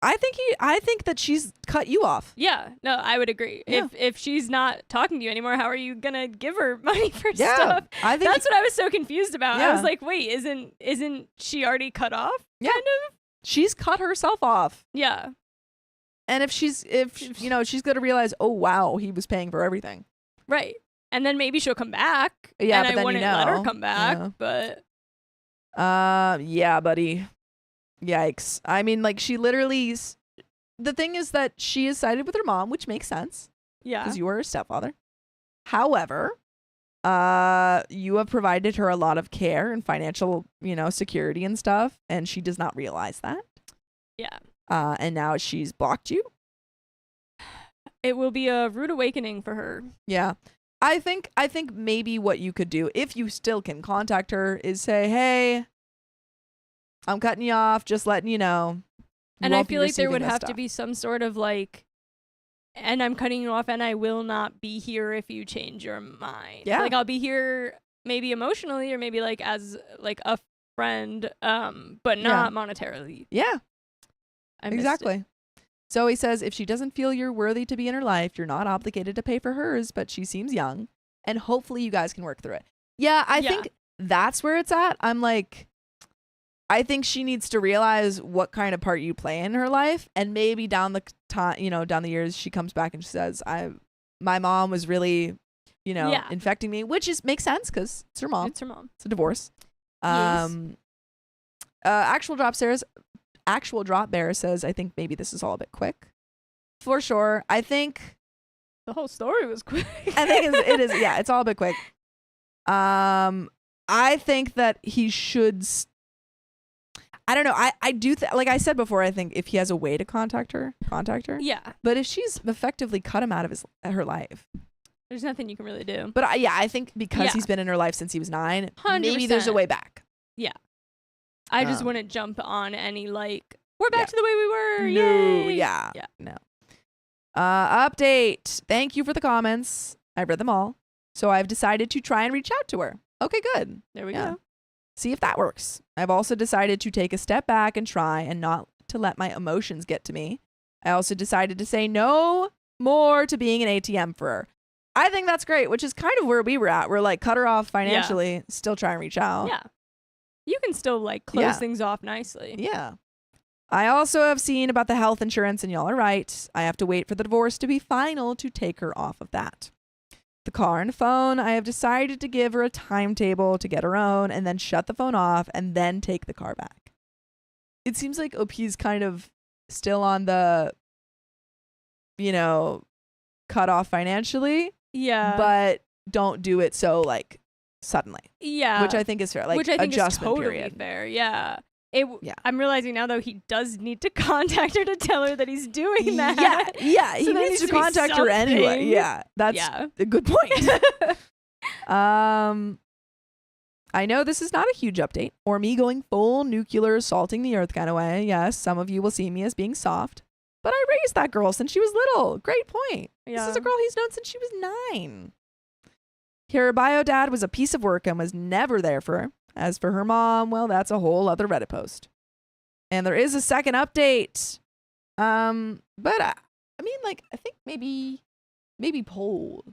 I think that she's cut you off. Yeah. No, I would agree. Yeah. If she's not talking to you anymore, how are you gonna give her money for Yeah. stuff? I think That's what I was so confused about. I Yeah. was like, wait, isn't she already cut off? Yeah. Kind of? she's cut herself off. Yeah. And if she's going to realize, oh wow, he was paying for everything. Right. And then maybe she'll come back. Yeah, and but I then you wouldn't let her know. come back. Yeah. But Yeah, buddy. Yikes. I mean, like she literally the thing is that she is sided with her mom, which makes sense yeah. because you were her stepfather. However, you have provided her a lot of care and financial, security and stuff, and she does not realize that. Yeah. And now she's blocked you. It will be a rude awakening for her. Yeah. I think maybe what you could do, if you still can contact her, is say, hey, I'm cutting you off, just letting you know. You And I won't be feel like there receiving would this have to stuff. be some sort of like, and I'm cutting you off and I will not be here if you change your mind. Yeah. Like I'll be here maybe emotionally or maybe like as like a friend, but not monetarily. Yeah, I missed it. exactly. Zoe says, if she doesn't feel you're worthy to be in her life, you're not obligated to pay for hers, but she seems young. And hopefully you guys can work through it. Yeah, I think that's where it's at. I'm like, I think she needs to realize what kind of part you play in her life. And maybe down the time, down the years, she comes back and she says, my mom was really, infecting me, which makes sense because it's her mom. It's her mom. It's a divorce. Yes. Actual drop bear says, I think maybe this is all a bit quick. For sure. I think The whole story was quick. I think it is. Yeah, it's all a bit quick. I think that he should. I don't know. I do like I said before. I think if he has a way to contact her. Yeah. But if she's effectively cut him out of her life, There's nothing you can really do. but I think because Yeah. he's been in her life since he was 9, 100%. maybe there's a way back. I just Um, wouldn't jump on any like we're Yeah. back to the way we were. No, Yay. yeah, Yeah. no. Update. Thank you for the comments. I've read them all. So I've decided to try and reach out to her. Okay, good. There we Yeah. go. See if that works. I've also decided to take a step back and try and not to let my emotions get to me. I also decided to say no more to being an ATM for her. I think that's great, which is kind of where we were at. We're like, cut her off financially, still try and reach out. Yeah. You can still like close Yeah. things off nicely. Yeah. I also have seen about the health insurance, and y'all are right. I have to wait for the divorce to be final to take her off of that. The car and phone, I have decided to give her a timetable to get her own and then shut the phone off and then take the car back. It seems like OP's kind of still on the, cut off financially, Yeah. but don't do it so like suddenly, yeah. which I think is fair. Like which I think is adjustment totally period. fair. Yeah. Yeah. I'm realizing now though he does need to contact her to tell her that he's doing that. Yeah, So he there needs to needs to be contact her anyway. something. Yeah, that's Yeah. a good point. I know this is not a huge update or me going full nuclear assaulting the earth kind of way. Yes, some of you will see me as being soft, but I raised that girl since she was little. Great point. This is a girl he's known since she was 9. Her bio dad was a piece of work and was never there for her. As for her mom, well, that's a whole other Reddit post. And there is a second update. But I mean, like, I think maybe poll.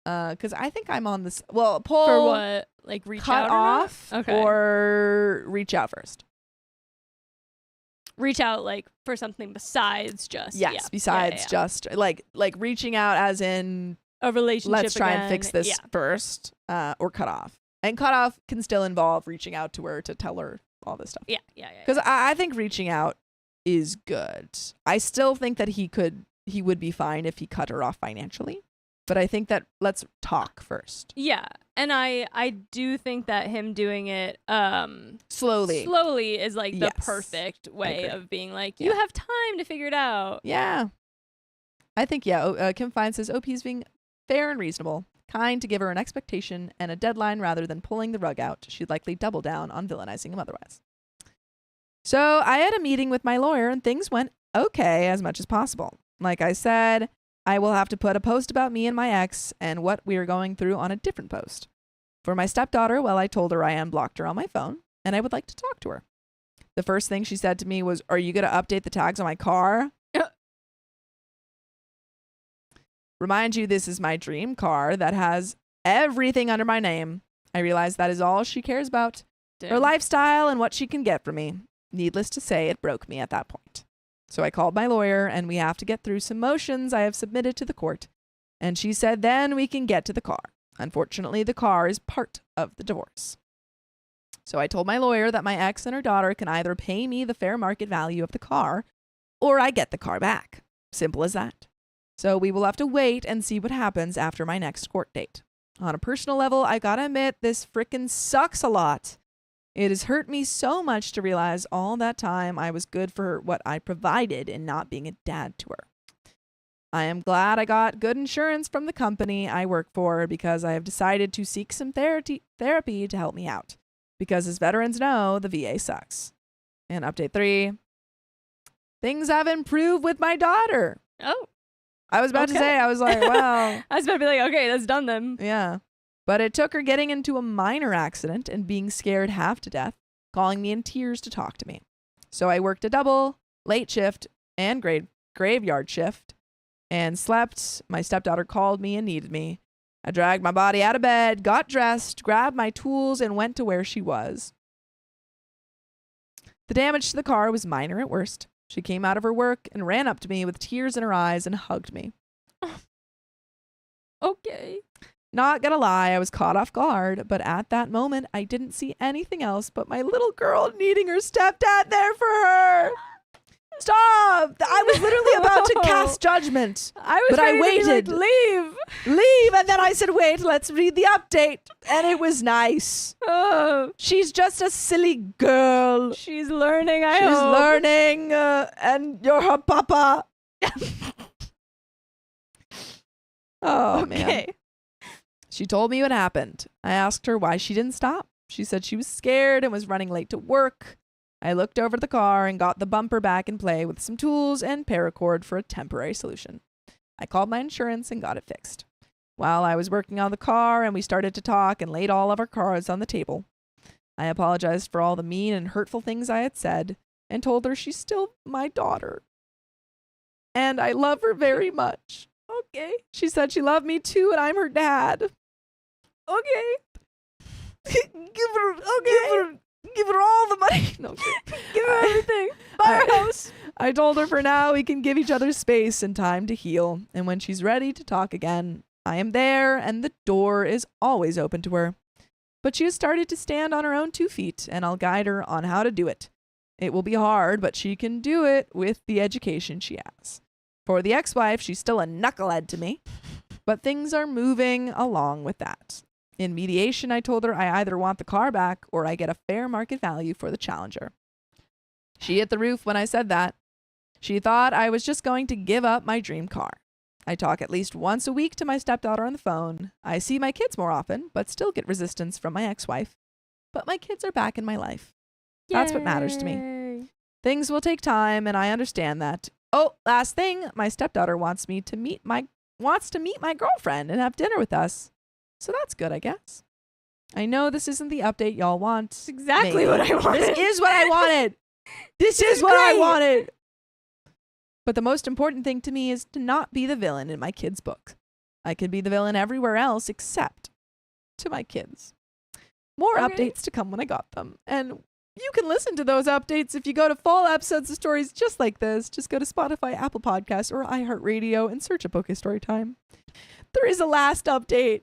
Because I think I'm on this. Well, poll For what? Like reach cut out or not? off Okay. or reach out first. Reach out like for something besides just Yes, besides just like reaching out as in a relationship. let's try and again. fix this Yeah. first, or cut off. And cut off can still involve reaching out to her to tell her all this stuff. Yeah. Because I think reaching out is good. I still think that he would be fine if he cut her off financially. But I think that let's talk first. Yeah. And I do think that him doing it Slowly is like the Yes. perfect way agree. of being like, Yeah. you have time to figure it out. Yeah. I think, Kim Fine says OP is being fair and reasonable, kind to give her an expectation and a deadline rather than pulling the rug out. She'd likely double down on villainizing him otherwise. So I had a meeting with my lawyer and things went okay as much as possible. Like I said, I will have to put a post about me and my ex and what we are going through on a different post. For my stepdaughter, well, I told her I unblocked her on my phone and I would like to talk to her. The first thing she said to me was, "Are you going to update the tags on my car?" Remind you, this is my dream car that has everything under my name. I realize that is all she cares about, her Damn. lifestyle and what she can get from me. Needless to say, it broke me at that point. So I called my lawyer and we have to get through some motions I have submitted to the court. And she said then we can get to the car. Unfortunately, the car is part of the divorce. So I told my lawyer that my ex and her daughter can either pay me the fair market value of the car or I get the car back. Simple as that. So we will have to wait and see what happens after my next court date. On a personal level, I gotta admit, this frickin' sucks a lot. It has hurt me so much to realize all that time I was good for what I provided in not being a dad to her. I am glad I got good insurance from the company I work for because I have decided to seek some therapy to help me out. Because as veterans know, the VA sucks. And update 3, things have improved with my daughter. Oh. I was about to Okay. say, I was like, wow. I was about to be like, okay, that's done then. Yeah. But it took her getting into a minor accident and being scared half to death, calling me in tears to talk to me. So I worked a double, late shift, and graveyard shift, and slept. My stepdaughter called me and needed me. I dragged my body out of bed, got dressed, grabbed my tools, and went to where she was. The damage to the car was minor at worst. She came out of her work and ran up to me with tears in her eyes and hugged me. Okay. Not gonna lie, I was caught off guard, but at that moment, I didn't see anything else but my little girl needing her stepdad there for her. Stop! I was literally about to cast judgment. I was But I ready to be waited. like, leave. Leave. And then I said, wait, let's read the update. And it was nice. Oh, She's just a silly girl. she's learning. I She's hope. learning, and you're her papa. Oh, man. Okay. She told me what happened. I asked her why she didn't stop. She said she was scared and was running late to work. I looked over the car and got the bumper back in play with some tools and paracord for a temporary solution. I called my insurance and got it fixed. While I was working on the car and we started to talk and laid all of our cards on the table, I apologized for all the mean and hurtful things I had said and told her she's still my daughter. And I love her very much. Okay. She said she loved me too and I'm her dad. Okay. Give her all the money. No, Give her everything. Buy her house. I told her for now we can give each other space and time to heal. And when she's ready to talk again, I am there and the door is always open to her. But she has started to stand on her own 2 feet and I'll guide her on how to do it. It will be hard, but she can do it with the education she has. For the ex-wife, she's still a knucklehead to me, but things are moving along with that. In mediation, I told her I either want the car back or I get a fair market value for the Challenger. She hit the roof when I said that. She thought I was just going to give up my dream car. I talk at least once a week to my stepdaughter on the phone. I see my kids more often, but still get resistance from my ex-wife. But my kids are back in my life. That's what matters to me. Yay. Things will take time, and I understand that. Oh, last thing, my stepdaughter wants to meet my girlfriend and have dinner with us. So that's good, I guess. I know this isn't the update y'all want. It's exactly Maybe. what I wanted. This is what I wanted. This is what I wanted. But the most important thing to me is to not be the villain in my kids' book. I could be the villain everywhere else except to my kids. More Okay. updates to come when I got them. And you can listen to those updates if you go to full episodes of stories just like this. Just go to Spotify, Apple Podcasts, or iHeartRadio and search up OK Storytime. There is a last update.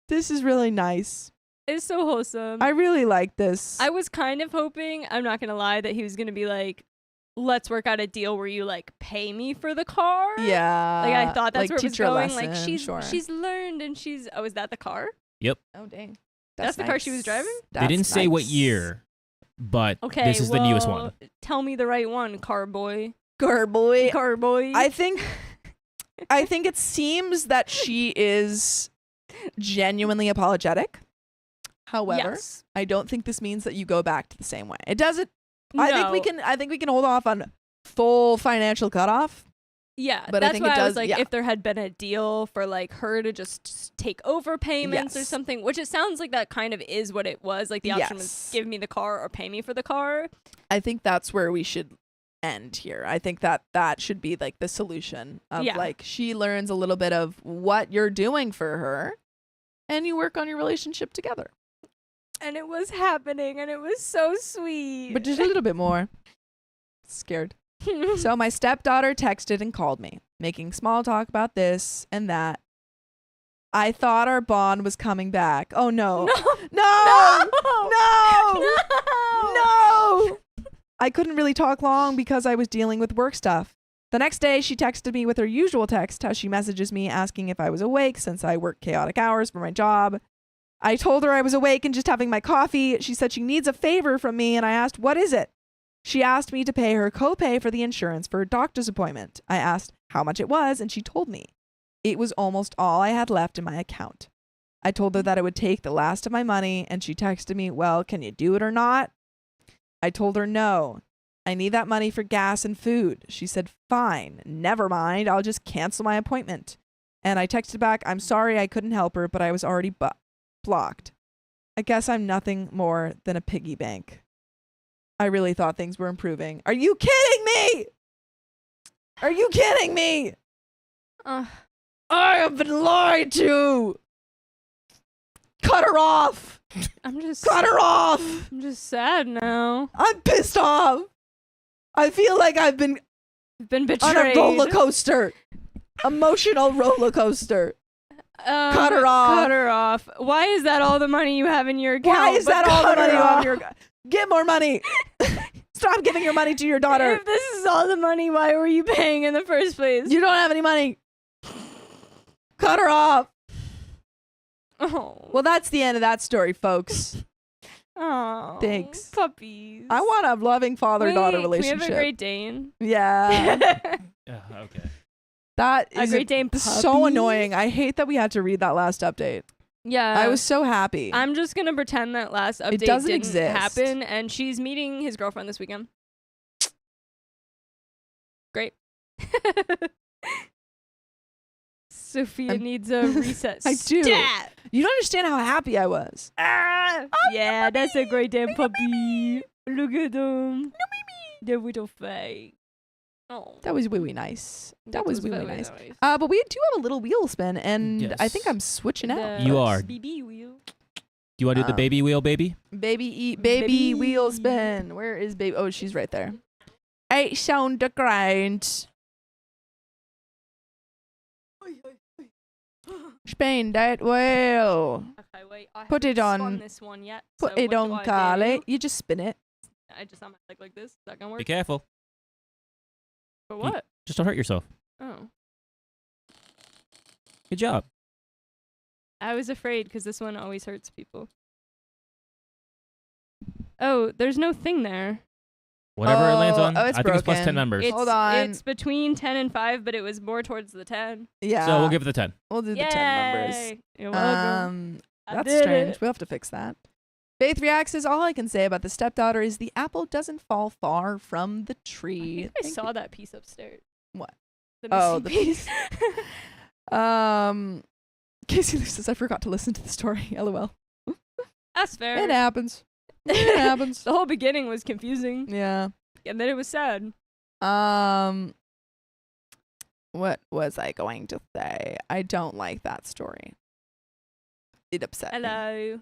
This is really nice. It's so wholesome. I really like this. I was kind of hoping, I'm not going to lie, that he was going to be like, let's work out a deal where you like pay me for the car. Yeah. Like I thought that's like where it was teacher going. lesson, Like sure. she's learned and she's, oh, is that the car? Oh, dang. That's the car she was driving? They didn't say what year, but Okay. this is the newest well, one. Tell me the right one, car boy. Girl boy. Car boy. I think it seems that she is genuinely apologetic. However, yes. I don't think this means that you go back to the same way. It doesn't. I think we can hold off on full financial cutoff. Yeah, But I that's think why it I was does- like, yeah. if there had been a deal for like her to just take over payments or Yes. something, which it sounds like that kind of is what it was. Like the option was Yes. give me the car or pay me for the car. I think that's where we should end here. I think that should be like the solution of Yeah. like she learns a little bit of what you're doing for her and you work on your relationship together. And it was happening and it was so sweet. But just a little bit more. Scared. So my stepdaughter texted and called me, making small talk about this and that. I thought our bond was coming back. Oh no. No! No! I couldn't really talk long because I was dealing with work stuff. The next day, she texted me with her usual text, how she messages me asking if I was awake since I work chaotic hours for my job. I told her I was awake and just having my coffee. She said she needs a favor from me, and I asked, what is it? She asked me to pay her copay for the insurance for a doctor's appointment. I asked how much it was, and she told me. It was almost all I had left in my account. I told her that it would take the last of my money, and she texted me, well, can you do it or not? I told her no. I need that money for gas and food. She said, fine, never mind. I'll just cancel my appointment. And I texted back, I'm sorry I couldn't help her, but I was already blocked. I guess I'm nothing more than a piggy bank. I really thought things were improving. Are you kidding me? Are you kidding me? Uh, I have been lied to. Cut her off. I'm just Cut her off. I'm just sad now. I'm pissed off. I feel like I've been I've been on betrayed. a roller coaster. Emotional roller coaster. Cut her off. Cut her off. Why is that all the money you have in your account? Why is But that all the cut her money you have off. in your Get more money. stop giving your money to your daughter. If this is all the money, why were you paying in the first place? You don't have any money. Cut her off. Oh. Well, that's the end of that story, folks. Oh. Thanks. Puppies. I want a loving father-daughter relationship. Can we have a Great Dane? Yeah. Okay. That A is Great Dane puppy? so annoying. I hate that we had to read that last update. Yeah. I was so happy. I'm just going to pretend that last update doesn't didn't exist. happen, and she's meeting his girlfriend this weekend. Great. Sophia needs a reset. I do. Stat. You don't understand how happy I was. Ah, yeah, that's a Great Dane puppy. Look at him. The little face. Oh, That was really nice. That was really very nice. nice. But we do have a little wheel spin, and I think Yes. I'm switching out. You are. BB wheel. Do you want to do the baby wheel, baby? Baby wheel spin. Where is baby? Oh, she's right there. It's on the ground. Spin that wheel. Okay, wait. I Put haven't it on- spun this one yet. Put so it what on, do I Carly. do? You just spin it. I just have my leg like this. Is that gonna work? Be careful. For what? Just don't hurt yourself. Oh, Good job. I was afraid because this one always hurts people. Oh, there's no thing there. Whatever it lands on, it's I think it's plus 10 broken. numbers. It's, Hold on. It's between 10 and 5, but it was more towards the 10. Yeah. So we'll give it the 10. We'll do the 10 numbers. Yay! You're welcome. I That's did strange. it. We'll have to fix that. Faith reacts says, all I can say about the stepdaughter is the apple doesn't fall far from the I tree. think I Thank saw that piece upstairs. What? The Oh, missing the piece. Casey says, I forgot to listen to the story. LOL. That's fair. It happens. It happens. The whole beginning was confusing, Yeah. and then it was sad. What was I going to say? I don't like that story. It upset me. Hello.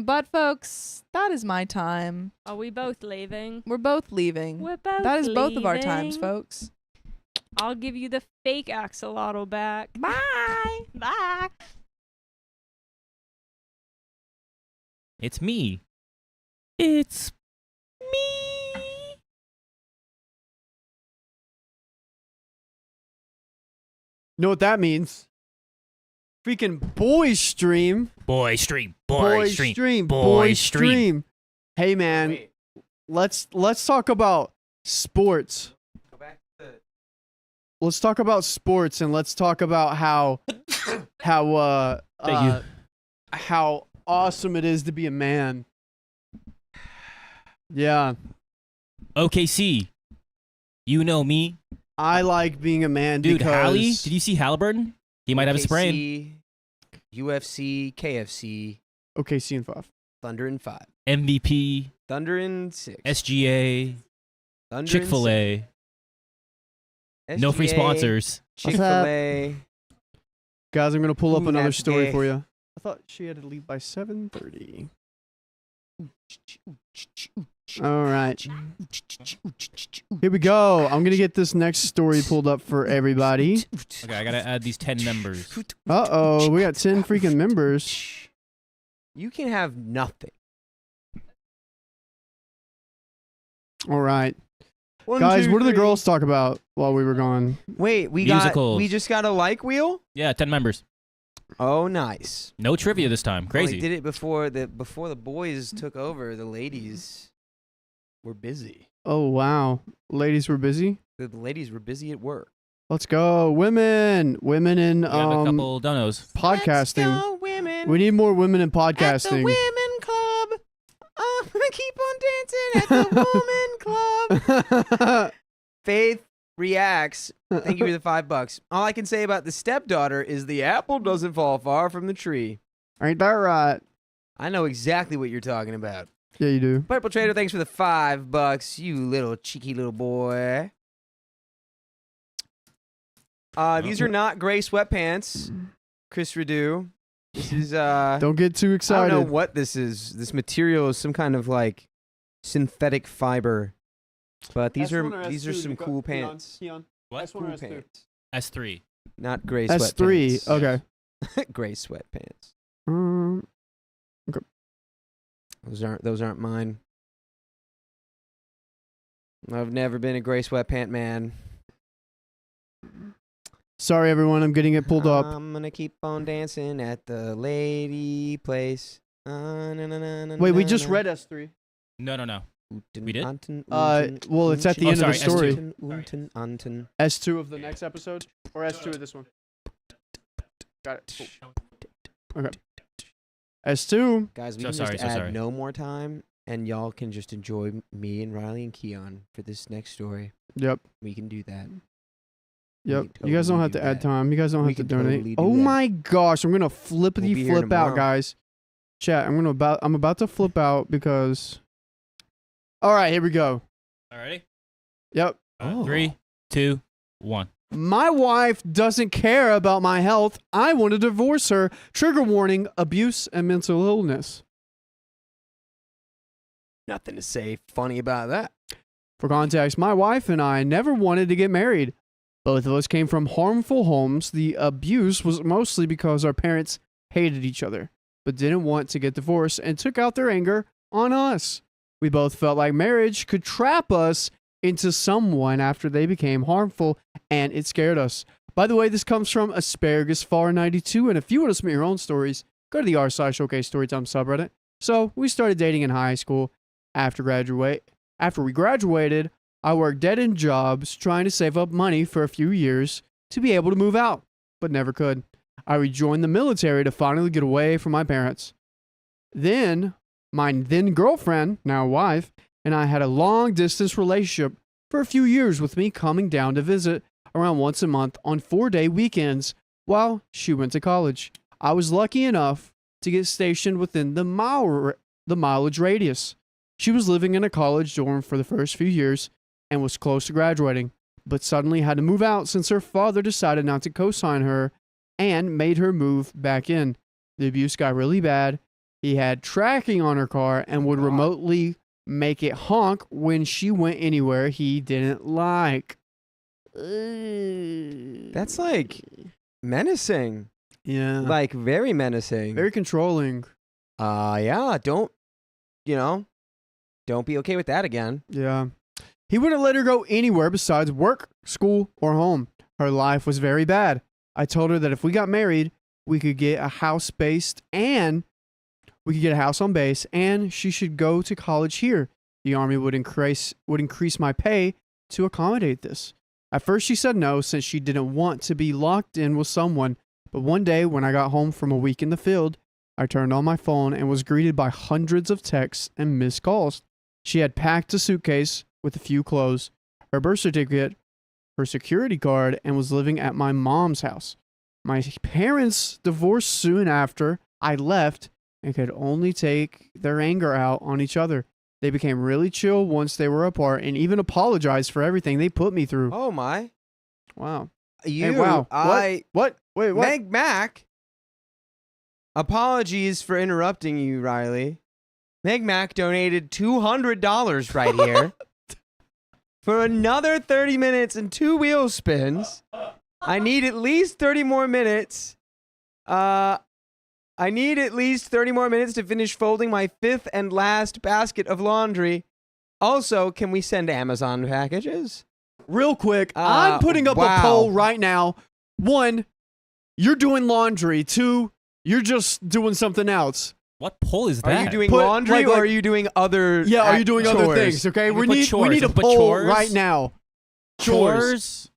But folks, that is my time. Are we both leaving? We're both leaving. We're both That is both of our times, leaving. folks. I'll give you the fake axolotl back. Bye. Bye. It's me. It's me. Know what that means? Freaking boys stream. Boy stream. Boy stream. Hey man, let's talk about sports. Go back to Let's talk about sports and let's talk about how Thank you. how awesome it is to be a man. Yeah, OKC. You know me. I like being a man Dude, because Hallie, did you see Halliburton? He might have a sprain. OKC, UFC, KFC, OKC and 5. Thunder in 5. MVP, Thunder in 6. SGA, Thunder Chick-fil-A. in No free SGA, sponsors. Chick-fil-A. Guys, I'm gonna pull up Ooh, another that's story gay. for you. I thought she had to leave by 7:30. All right, here we go. I'm gonna get this next story pulled up for everybody. Okay, I gotta add these 10 members. Uh-oh, we got 10 freaking members. You can have nothing. All right, One, guys, two, what did the three. girls talk about while we were gone? Wait, we Musicals. just got a like wheel? Yeah, 10 members. Oh, nice. No trivia this time. Well, Crazy. they did it before the boys took over. The ladies were busy. Oh wow, ladies were busy. The ladies were busy at work. Let's go, women in We have a couple donos. podcasting. Let's go, women. We need more women in At the podcasting. women club. I'm gonna keep on dancing at the woman club. Faith reacts. Thank you for the $5. All I can say about the stepdaughter is the apple doesn't fall far from the tree. Ain't that right? I know exactly what you're talking about. Yeah, you do. Purple Trader, thanks for the $5. You little cheeky little boy. These are not gray sweatpants, Chris Redu. This is Don't get too I excited. don't know what this is. This material is some kind of like synthetic fiber. But these are some cool pants. What? Cool pants. S3. Not gray S3. sweatpants. Okay. Gray sweatpants. Okay. Those aren't mine. I've never been a gray sweatpant man. Sorry, everyone. I'm getting it pulled up. I'm gonna keep on dancing at the lady place. Wait, we just read S3. No. We did? Well, it's at the end of the story. S2. S2 of the next episode? Or S2 of this one? Got it. Cool. Okay. S2. Guys, we So can sorry, just so add sorry. no more time, and y'all can just enjoy me and Riley and Keon for this next story. Yep. We can do that. Yep. can You guys don't totally have to do add that. time. You guys don't We have to can donate. totally do Oh that. my gosh, I'm gonna flippity We'll be here flip out, tomorrow. guys. Chat, I'm about to flip out because. All right, here we go. Alrighty. Yep. Oh. 3, 2, 1. My wife doesn't care about my health. I want to divorce her. Trigger warning: abuse and mental illness. Nothing to say funny about that. For context, my wife and I never wanted to get married. Both of us came from harmful homes. The abuse was mostly because our parents hated each other, but didn't want to get divorced and took out their anger on us. We both felt like marriage could trap us into someone after they became harmful, and it scared us. By the way, this comes from AsparaGusFar92, and if you want to submit your own stories, go to the r/OK Storytime subreddit. So we started dating in high school. After we graduated, I worked dead-end jobs trying to save up money for a few years to be able to move out, but never could. I rejoined the military to finally get away from my parents. Then, my then girlfriend, now wife, and I had a long-distance relationship for a few years, with me coming down to visit around once a month on 4-day weekends while she went to college. I was lucky enough to get stationed within the mileage radius. She was living in a college dorm for the first few years and was close to graduating, but suddenly had to move out since her father decided not to co-sign her and made her move back in. The abuse got really bad. He had tracking on her car and would remotely make it honk when she went anywhere he didn't like. That's like menacing. Yeah. Like very menacing. Very controlling. Yeah, don't be okay with that again. Yeah. He wouldn't let her go anywhere besides work, school, or home. Her life was very bad. I told her that if we got married, we could get a house on base, and she should go to college here. The Army would increase my pay to accommodate this. At first, she said no, since she didn't want to be locked in with someone. But one day, when I got home from a week in the field, I turned on my phone and was greeted by hundreds of texts and missed calls. She had packed a suitcase with a few clothes, her birth certificate, her security card, and was living at my mom's house. My parents divorced soon after I left and could only take their anger out on each other. They became really chill once they were apart and even apologized for everything they put me through. Oh my. Wow. You, Hey, wow. What? Wait, what? Meg Mac. Apologies for interrupting you, Riley. Meg Mac donated $200 right here for another 30 minutes and 2 wheel spins. I need at least 30 more minutes. I need at least 30 more minutes to finish folding my 5th and last basket of laundry. Also, can we send Amazon packages? Real quick, I'm putting up a poll right now. 1, you're doing laundry. 2, you're just doing something else. What poll is that? Are you doing laundry or are you doing other Yeah, are you doing chores? other things, okay? We need a Put poll chores? right now. chores?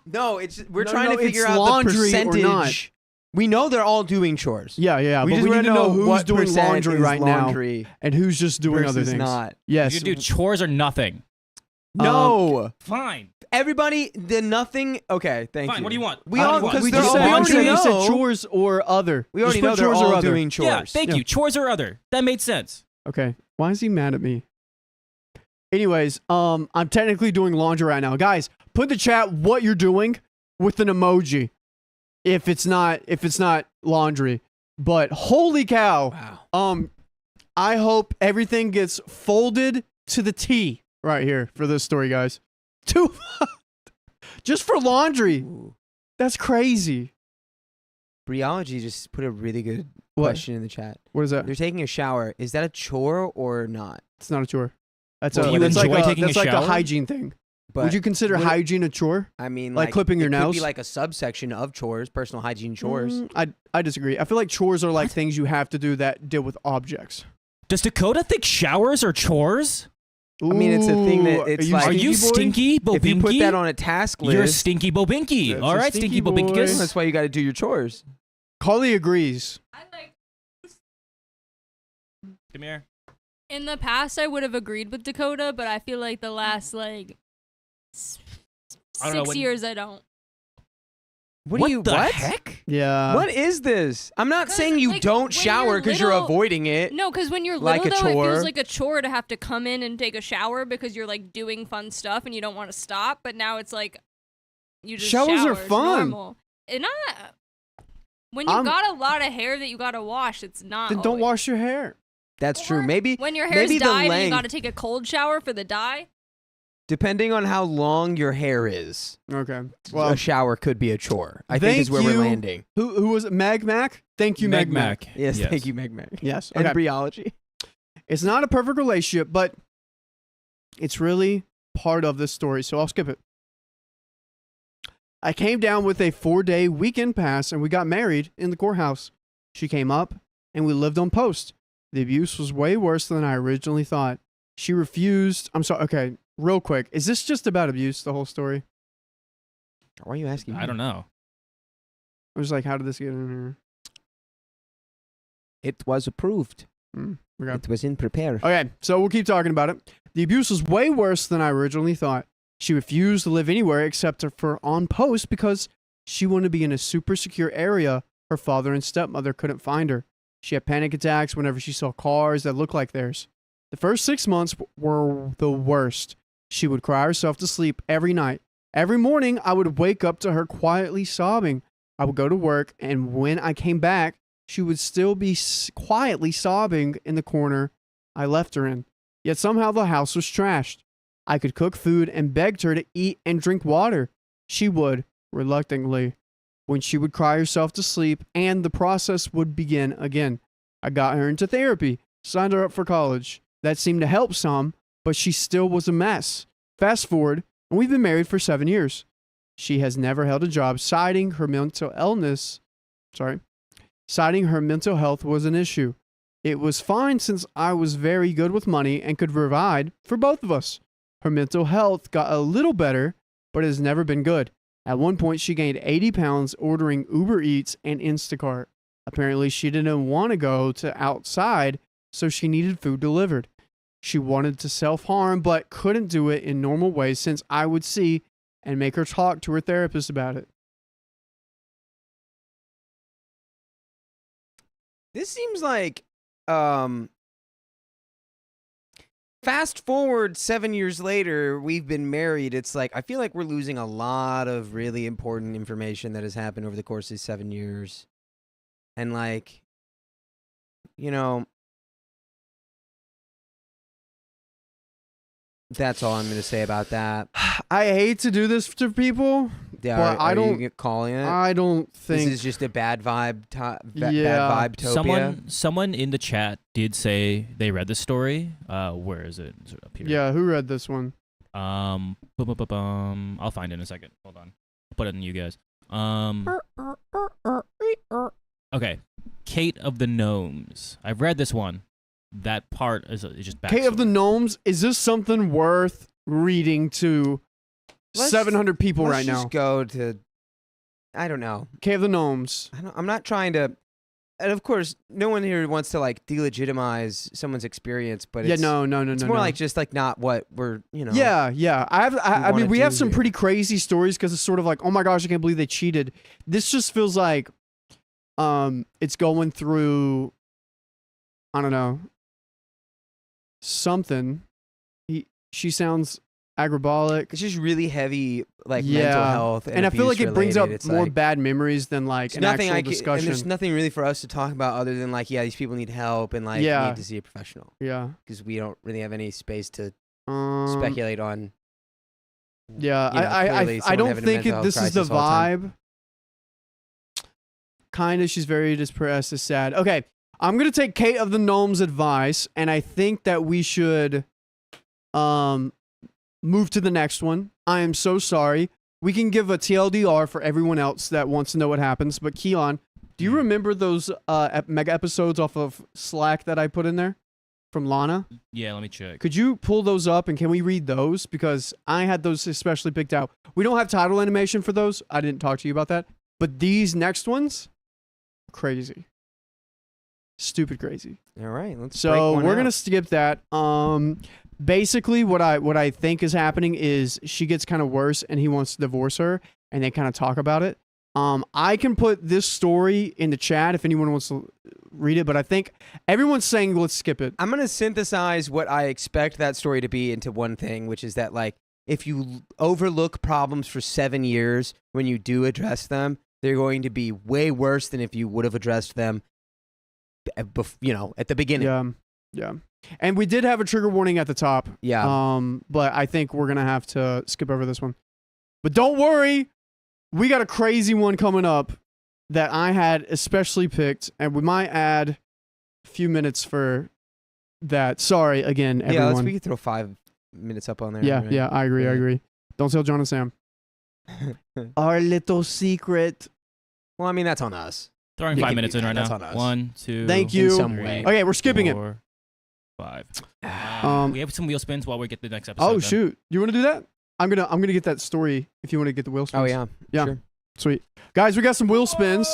No, we're No, trying to figure out the laundry or percentage. not. We know they're all doing chores. Yeah, We but just we want need to know who's what doing percent laundry is right laundry now and who's just doing other versus things. not. Yes. You can do chores or nothing. No. Fine. Everybody, the nothing. Okay, thank Fine. you. What do you want? We How do all you want? because we they're just all said, laundry. you said No. chores or other. We already Just know put they're chores all or other. doing chores. Yeah, thank you. Chores or other. That made sense. Okay. Why is he mad at me? Anyways, I'm technically doing laundry right now. Guys, put in the chat what you're doing with an emoji. If it's not laundry. But holy cow. Wow. I hope everything gets folded to the T right here for this story, guys. Just for laundry. Ooh. That's crazy. Briology just put a really good What? question in the chat. What is that? They're taking a shower. Is that a chore or not? It's not a chore. That's Well, a you that's like enjoy a taking that's a like a shower? hygiene thing. But Would you consider would it- hygiene a chore? I mean, like clipping your it could nails? be like a subsection of chores, personal hygiene chores. I disagree. I feel like chores are like things you have to do that deal with objects. Does Dakota think showers are chores? I mean, it's a thing that Ooh, it's you like- Are you stinky boy? stinky, Bobinky? If you put that on a task list, You're stinky, Bobinky. That's All a right, stinky stinky, boy. Bobinkus. that's why you got to do your chores. Carly agrees. I like. Come here. In the past, I would have agreed with Dakota, but I feel like the last like I don't know, 6 when- years, I don't. What do you? the What? heck? Yeah. What is this? I'm not 'Cause, saying you like, don't when shower you're because you're little- avoiding it. No, because when you're Like little, a though, it chore. feels like a chore to have to come in and take a shower because you're like doing fun stuff and you don't want to stop. But now it's like you just Showers are shower. It's fun. normal. And not when you I'm- got a lot of hair that you gotta wash. It's not. Then don't always. wash your hair. That's true. Or Maybe when your hair's maybe the dyed and you length- gotta take a cold shower for the dye. depending on how long your hair is, Okay. a Well, shower could be a chore. I think thank is where we're you. landing. who was it? Mag Mac? Thank you, Mag Mac. Yes, thank you, Meg Meg. Yes. Okay. Embryology. It's not a perfect relationship, but it's really part of this story, so I'll skip it. I came down with a 4-day weekend pass and we got married in the courthouse. She came up and we lived on post. The abuse was way worse than I originally thought. She refused. I'm sorry. Okay, real quick. Is this just about abuse, the whole story? Why are you asking? I don't know. I was like, how did this get in here? It was approved. Okay. It was in prepare. Okay, so we'll keep talking about it. The abuse was way worse than I originally thought. She refused to live anywhere except for on post because she wanted to be in a super secure area. Her father and stepmother couldn't find her. She had panic attacks whenever she saw cars that looked like theirs. The first 6 months were the worst. She would cry herself to sleep every night. Every morning, I would wake up to her quietly sobbing. I would go to work, and when I came back, she would still be quietly sobbing in the corner I left her in. Yet somehow the house was trashed. I could cook food and begged her to eat and drink water. She would, reluctantly, when she would cry herself to sleep, and the process would begin again. I got her into therapy, signed her up for college. That seemed to help some, but she still was a mess. Fast forward, and we've been married for 7 years. She has never held a job, citing her mental health was an issue. It was fine since I was very good with money and could provide for both of us. Her mental health got a little better, but it has never been good. At one point, she gained 80 pounds ordering Uber Eats and Instacart. Apparently, she didn't want to go to outside, so she needed food delivered. She wanted to self-harm, but couldn't do it in normal ways since I would see and make her talk to her therapist about it. This seems like fast forward 7 years later, we've been married. It's like I feel like we're losing a lot of really important information that has happened over the course of 7 years. And like, you know, that's all I'm going to say about that. I hate to do this to people. Yeah, Well, I don't- you calling it? I don't This think. is just a bad vibe. Bad Yeah. vibe topia. Someone in the chat did say they read the story. Where is it? Is it up here? Yeah, who read this one? I'll find it in a second. Hold on. I'll put it in you guys. Okay. Kate of the Gnomes. I've read this one. That part is just backstory. Kate of the Gnomes. Is this something worth reading to Let's- 700 people Let's right now? just go to. I don't know. Kate of the Gnomes. I'm not trying to. And of course, no one here wants to like delegitimize someone's experience, but Yeah, it's, no. it's more like just like not what we're, you know. Yeah. I mean, wanna we have do some here. pretty crazy stories because it's sort of like, oh my gosh, I can't believe they cheated. This just feels like, it's going through, I don't know, something. She sounds agrabolic. It's just really heavy, like mental Yeah. health, And I feel like it brings up abuse-related. It's more like, bad memories than like there's an nothing actual and discussion. there's nothing really for us to talk about other than like, yeah, these people need help and like Yeah. need to see a professional Yeah. because we don't really have any space to Um, speculate on. Yeah, you know, clearly I someone don't having a think mental health this is the crisis all the time. vibe. Kind of, she's very depressed, is sad. Okay, I'm gonna take Kate of the Gnomes' advice, and I think that we should move to the next one. I am so sorry. We can give a TLDR for everyone else that wants to know what happens. But Keon, do you remember those mega episodes off of Slack that I put in there from Lana? Yeah, let me check. Could you pull those up and can we read those? Because I had those especially picked out. We don't have title animation for those. I didn't talk to you about that. But these next ones, crazy. Stupid crazy. All right, let's. So break one we're out. gonna skip that. Basically, what I think is happening is she gets kind of worse, and he wants to divorce her, and they kind of talk about it. I can put this story in the chat if anyone wants to read it, but I think everyone's saying let's skip it. I'm gonna synthesize what I expect that story to be into one thing, which is that like if you overlook problems for 7 years, when you do address them, they're going to be way worse than if you would have addressed them, at the beginning. Yeah. And we did have a trigger warning at the top. Yeah. But I think we're gonna have to skip over this one. But don't worry, we got a crazy one coming up that I had especially picked, and we might add a few minutes for that. Sorry again, everyone. We could throw 5 minutes up on there. Yeah, right? yeah, I agree. Don't tell John and Sam. Our little secret. Well, I mean that's on us. Throwing You 5 can minutes do in that. right That's now. on us. 1, 2. Thank you. In some three, way. Okay, we're skipping it. 4, 5. Um, We have some wheel spins while we get the next episode. Oh then. shoot! You want to do that? I'm gonna get that story if you want to get the wheel spins. Oh yeah. Yeah. Sure. Sweet. Guys, we got some wheel spins.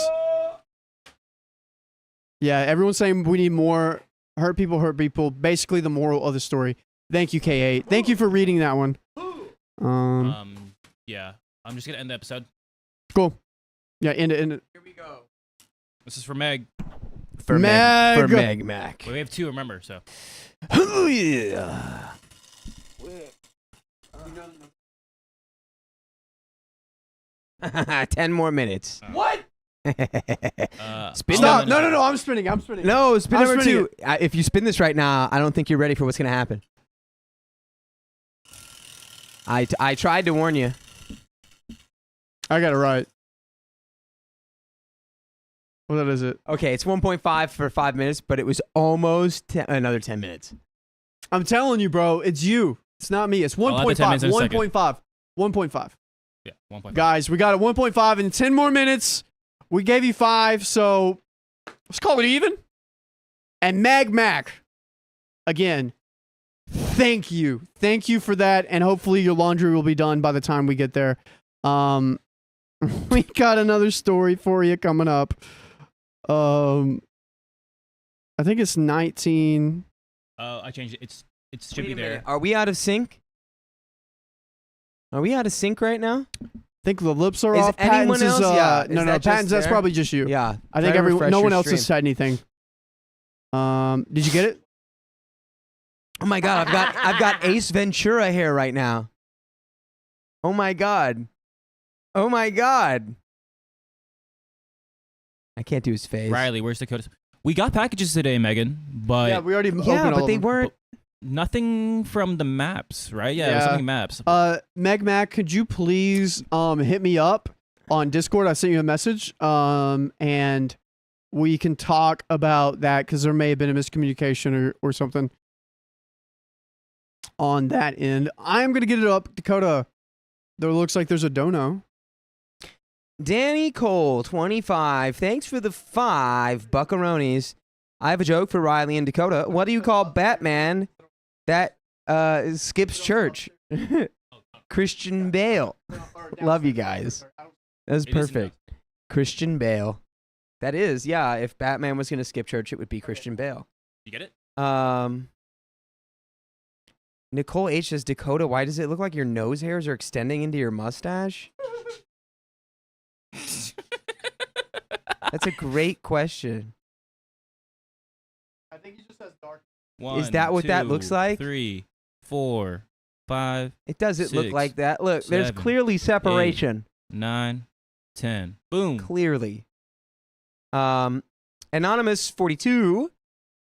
Yeah, everyone's saying we need more hurt people. Basically, the moral of the story. Thank you, K8. Thank you for reading that one. Yeah. I'm just gonna end the episode. Cool. Yeah, end it. Here we go. This is for Meg. For Meg. For Meg Mac. We have 2, remember, so. Oh yeah. 10 more minutes. What? Spin Stop! number- No! I'm spinning. No, spin I'm number spinning 2. If you spin this right now, I don't think you're ready for what's gonna happen. I tried to warn you. I got it right. What is it? Okay, it's 1.5 for 5 minutes, but it was almost another 10 minutes. I'm telling you, bro. It's you. It's not me. It's I'll add the 10 minutes 1.5. in a second. 1.5. 1.5. Yeah, 1.5. Guys, we got it 1.5 in 10 more minutes. We gave you 5, so let's call it even. And Mag Mac, again, thank you. Thank you for that, and hopefully your laundry will be done by the time we get there. We got another story for you coming up. I think it's 19. I changed it. It should Wait be a there. minute. Are we out of sync? Are we out of sync right now? I think the lips are Is off. anyone Patents is, else? Yeah. Is no, that just Patents, that's there? probably just you. Yeah. I think Try to refresh no one your else has stream. said anything. Did you get it? Oh my god, I've got Ace Ventura hair right now. Oh my god. Oh my god. I can't do his face. Riley, where's Dakota? We got packages today, Megan, but Yeah, we already opened Yeah, all but of they them. weren't. nothing from the maps, right? Yeah, it was Yeah. something maps. Meg Mac, could you please hit me up on Discord? I sent you a message, and we can talk about that because there may have been a miscommunication or something on that end. I'm gonna get it up, Dakota. There looks like there's a dono. Danny Cole, 25. Thanks for the 5 buckaroonies. I have a joke for Riley and Dakota. What do you call Batman that skips church? Christian Bale. Love you guys. That was It is perfect. Christian Bale. That is, yeah. If Batman was going to skip church, it would be Christian Bale. You get it? Nicole H says, Dakota, why does it look like your nose hairs are extending into your mustache? That's a great question. I think he just has dark. Is that what that looks like? 3, 4, 5, It doesn't look 6, like that. Look, there's 7, clearly separation. 9, 10. Boom. Clearly. Anonymous 42.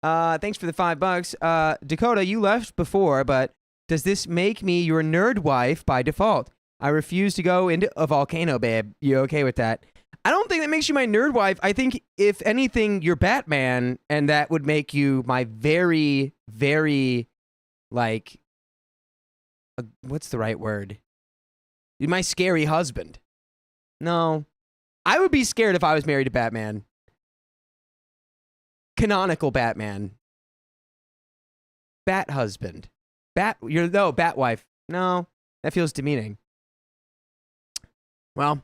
Thanks for the $5. Dakota, you left before, but does this make me your nerd wife by default? I refuse to go into a volcano, babe. You okay with that? I don't think that makes you my nerd wife. I think, if anything, you're Batman, and that would make you my very, very, like, what's the right word? My scary husband. No. I would be scared if I was married to Batman. Canonical Batman. Bat husband. Bat wife. No, that feels demeaning. Well,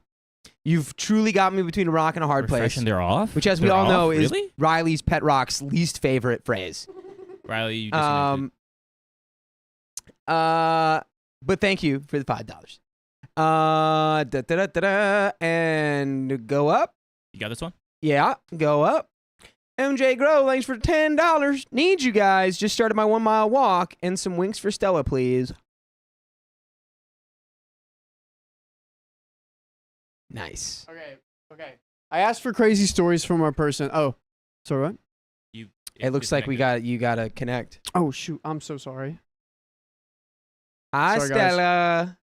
you've truly got me between a rock and a hard place. They're off? Which, as we They're all know, off? is Really? Riley's Pet Rock's least favorite phrase. Riley, you disconnected. But thank you for the $5. And go up. You got this one? Yeah, go up. MJ Grow, thanks for $10. Need you guys. Just started my 1 mile walk and some winks for Stella, please. Nice. Okay. I asked for crazy stories from our person. Oh, sorry, what? It looks like you gotta connect. Oh shoot, I'm so sorry. Hi, Sorry, guys. Stella.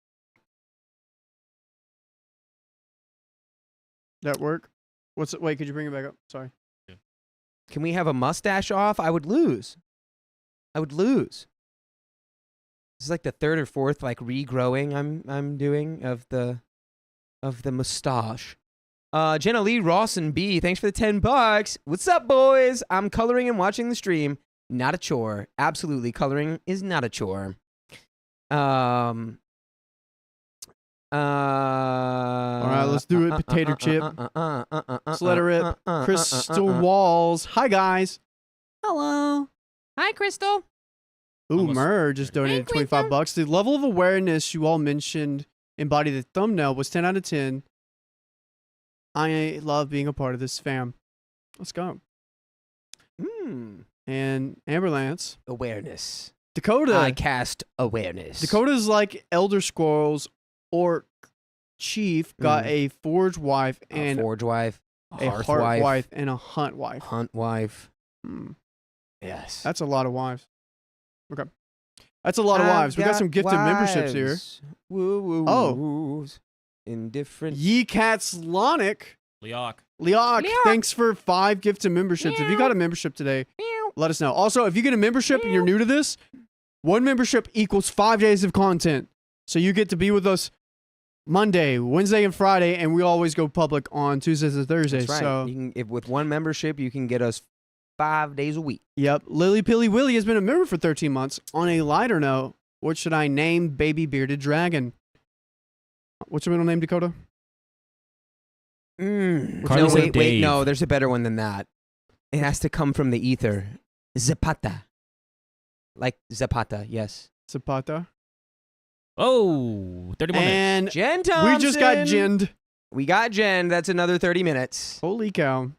That work? Wait, could you bring it back up? Sorry. Can we have a mustache off? I would lose. This is like the third or fourth like regrowing I'm doing of the mustache. Jenna Lee Rawson B, thanks for the $10. What's up, boys? I'm coloring and watching the stream. Not a chore. Absolutely, coloring is not a chore. All right, let's do it. Potato chip. Let's let her rip. Crystal Walls. Hi, guys. Hello. Hi, Crystal. Ooh, Almost. Murr just donated $25. The level of awareness you all mentioned embodied the thumbnail was 10 out of 10. I love being a part of this fam. Let's go. And Amberlance. Awareness. Dakota. I cast awareness. Dakota's like Elder Scrolls Orc Chief got a Forge wife and a Forge wife, a Hearth Heart wife and a Hunt wife. Hunt wife. Yes. That's a lot of wives. Okay. That's a lot of wives. We got some gifted memberships here. Woo, woo, Oh. Indifferent. Ye Cats Lonic. Leok. Thanks for 5 gifted memberships. If you got a membership today, let us know. Also, if you get a membership and you're new to this, 1 membership equals 5 days of content. So you get to be with us Monday, Wednesday, and Friday, and we always go public on Tuesdays and Thursdays. That's right. So, You can, with 1 membership, you can get us 5 days a week. yep. Lily Pilly Willy has been a member for 13 months. On a lighter note, what should I name Baby Bearded Dragon? What's your middle name, Dakota? No, Carlos and wait, Dave. no. There's a better one than that. It has to come from the ether. Zapata. Like Zapata, yes. Zapata. Oh, 30 more minutes. And Jen Thompson. we just got ginned. We got Jen. That's another 30 minutes. Holy cow.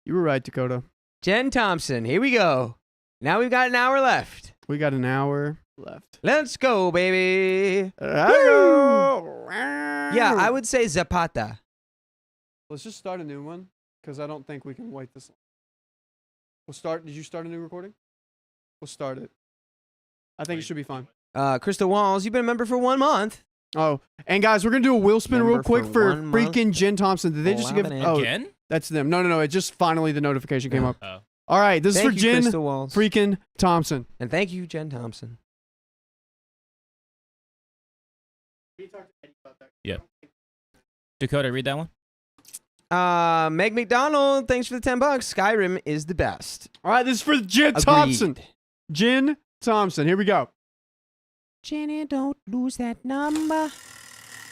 You were right, Dakota. Jen Thompson. Here we go. Now we've got an hour left. We got an hour left. Let's go, baby. Yeah, I would say Zapata. Let's just start a new one, because I don't think we can wait this long. We'll start. Did you start a new recording? We'll start it. I think it should be fine. Crystal Walls, you've been a member for 1 month. Oh, and guys, we're going to do a wheel spin real Member quick for for 1 month. freaking Jen Thompson. Did they just give... Loving it. Oh, Again? that's them. No. It just finally the notification came Yeah. up. Oh. All right, this Thank is for you, Jen Crystal Walls. freaking Thompson. And thank you, Jen Thompson. Dakota, read that one. Meg McDonald, thanks for the $10. Skyrim is the best. All right, this is for Jen Agreed. Thompson. Jen Thompson. Here we go. Jenny, don't lose that number.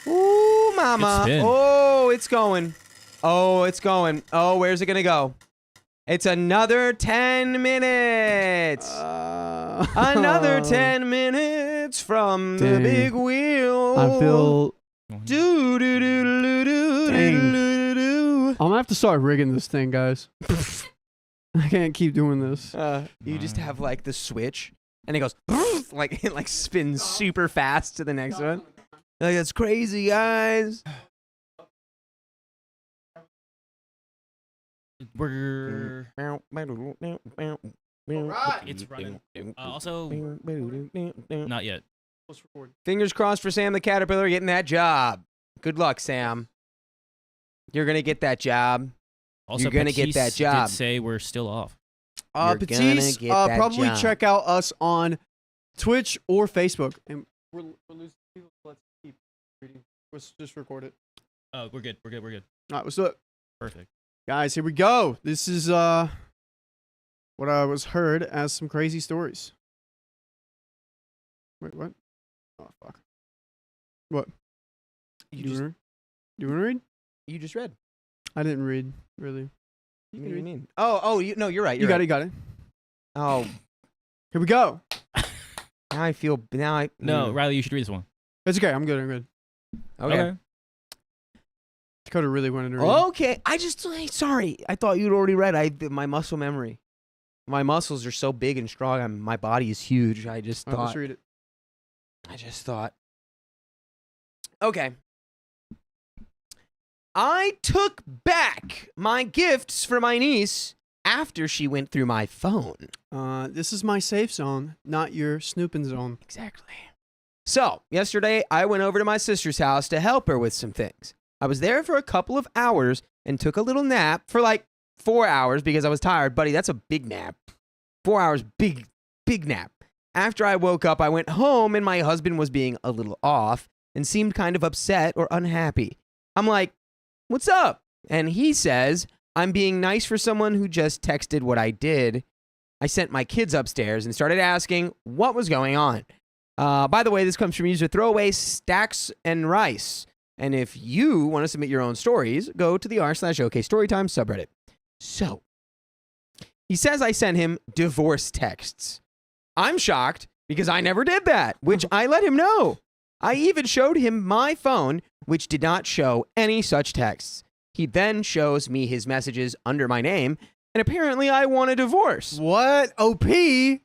Ooh, mama. Good spin. Oh, it's going. Oh, it's going. Oh, where's it going to go? It's another 10 minutes. Another 10 minutes from the Dang. big wheel. I feel... Do, do, do, do, do, do, Dang. do, do, do. I'm going to have to start rigging this thing, guys. I can't keep doing this. You just have like the switch and it goes like it like spins super fast to the next one. Like, that's crazy, guys. We're it's running. Also, not yet. Let's record. Fingers crossed for Sam the Caterpillar getting that job. Good luck, Sam. You're gonna get that job. Also, You're gonna get that Patisse job. Did say we're still off. You're Patisse, gonna get that probably job. check out us on Twitch or Facebook. And We're losing people. Let's keep reading. Let's just record it. Oh, we're good. We're good. All right, what's up? Perfect. Guys, here we go. This is what I was heard as some crazy stories. Wait, what? Oh, fuck. What? You Do you want to read? just read. I didn't read, really. What do you mean? Oh, no, you're right. You got it. Oh, Here we go. now I feel. No, Riley, you should read this one. It's okay. I'm good. Okay. Dakota really wanted to read. Okay. Sorry. I thought you'd already read. My muscle memory. My muscles are so big and strong. My body is huge. I just All right, thought. let's read it. Okay. I took back my gifts for my niece after she went through my phone. This is my safe zone, not your snooping zone. Exactly. So, yesterday, I went over to my sister's house to help her with some things. I was there for a couple of hours and took a little nap for like 4 hours because I was tired. Buddy, that's a big nap. 4 hours, big nap. After I woke up, I went home and my husband was being a little off and seemed kind of upset or unhappy. I'm like, what's up? And he says, I'm being nice for someone who just texted what I did. I sent my kids upstairs and started asking what was going on. By the way, this comes from user Throwaway Stacks and Rice. And if you want to submit your own stories, go to the r/OK Storytime subreddit. So, he says I sent him divorce texts. I'm shocked because I never did that, which I let him know. I even showed him my phone, which did not show any such texts. He then shows me his messages under my name, and apparently I want a divorce. What? OP? You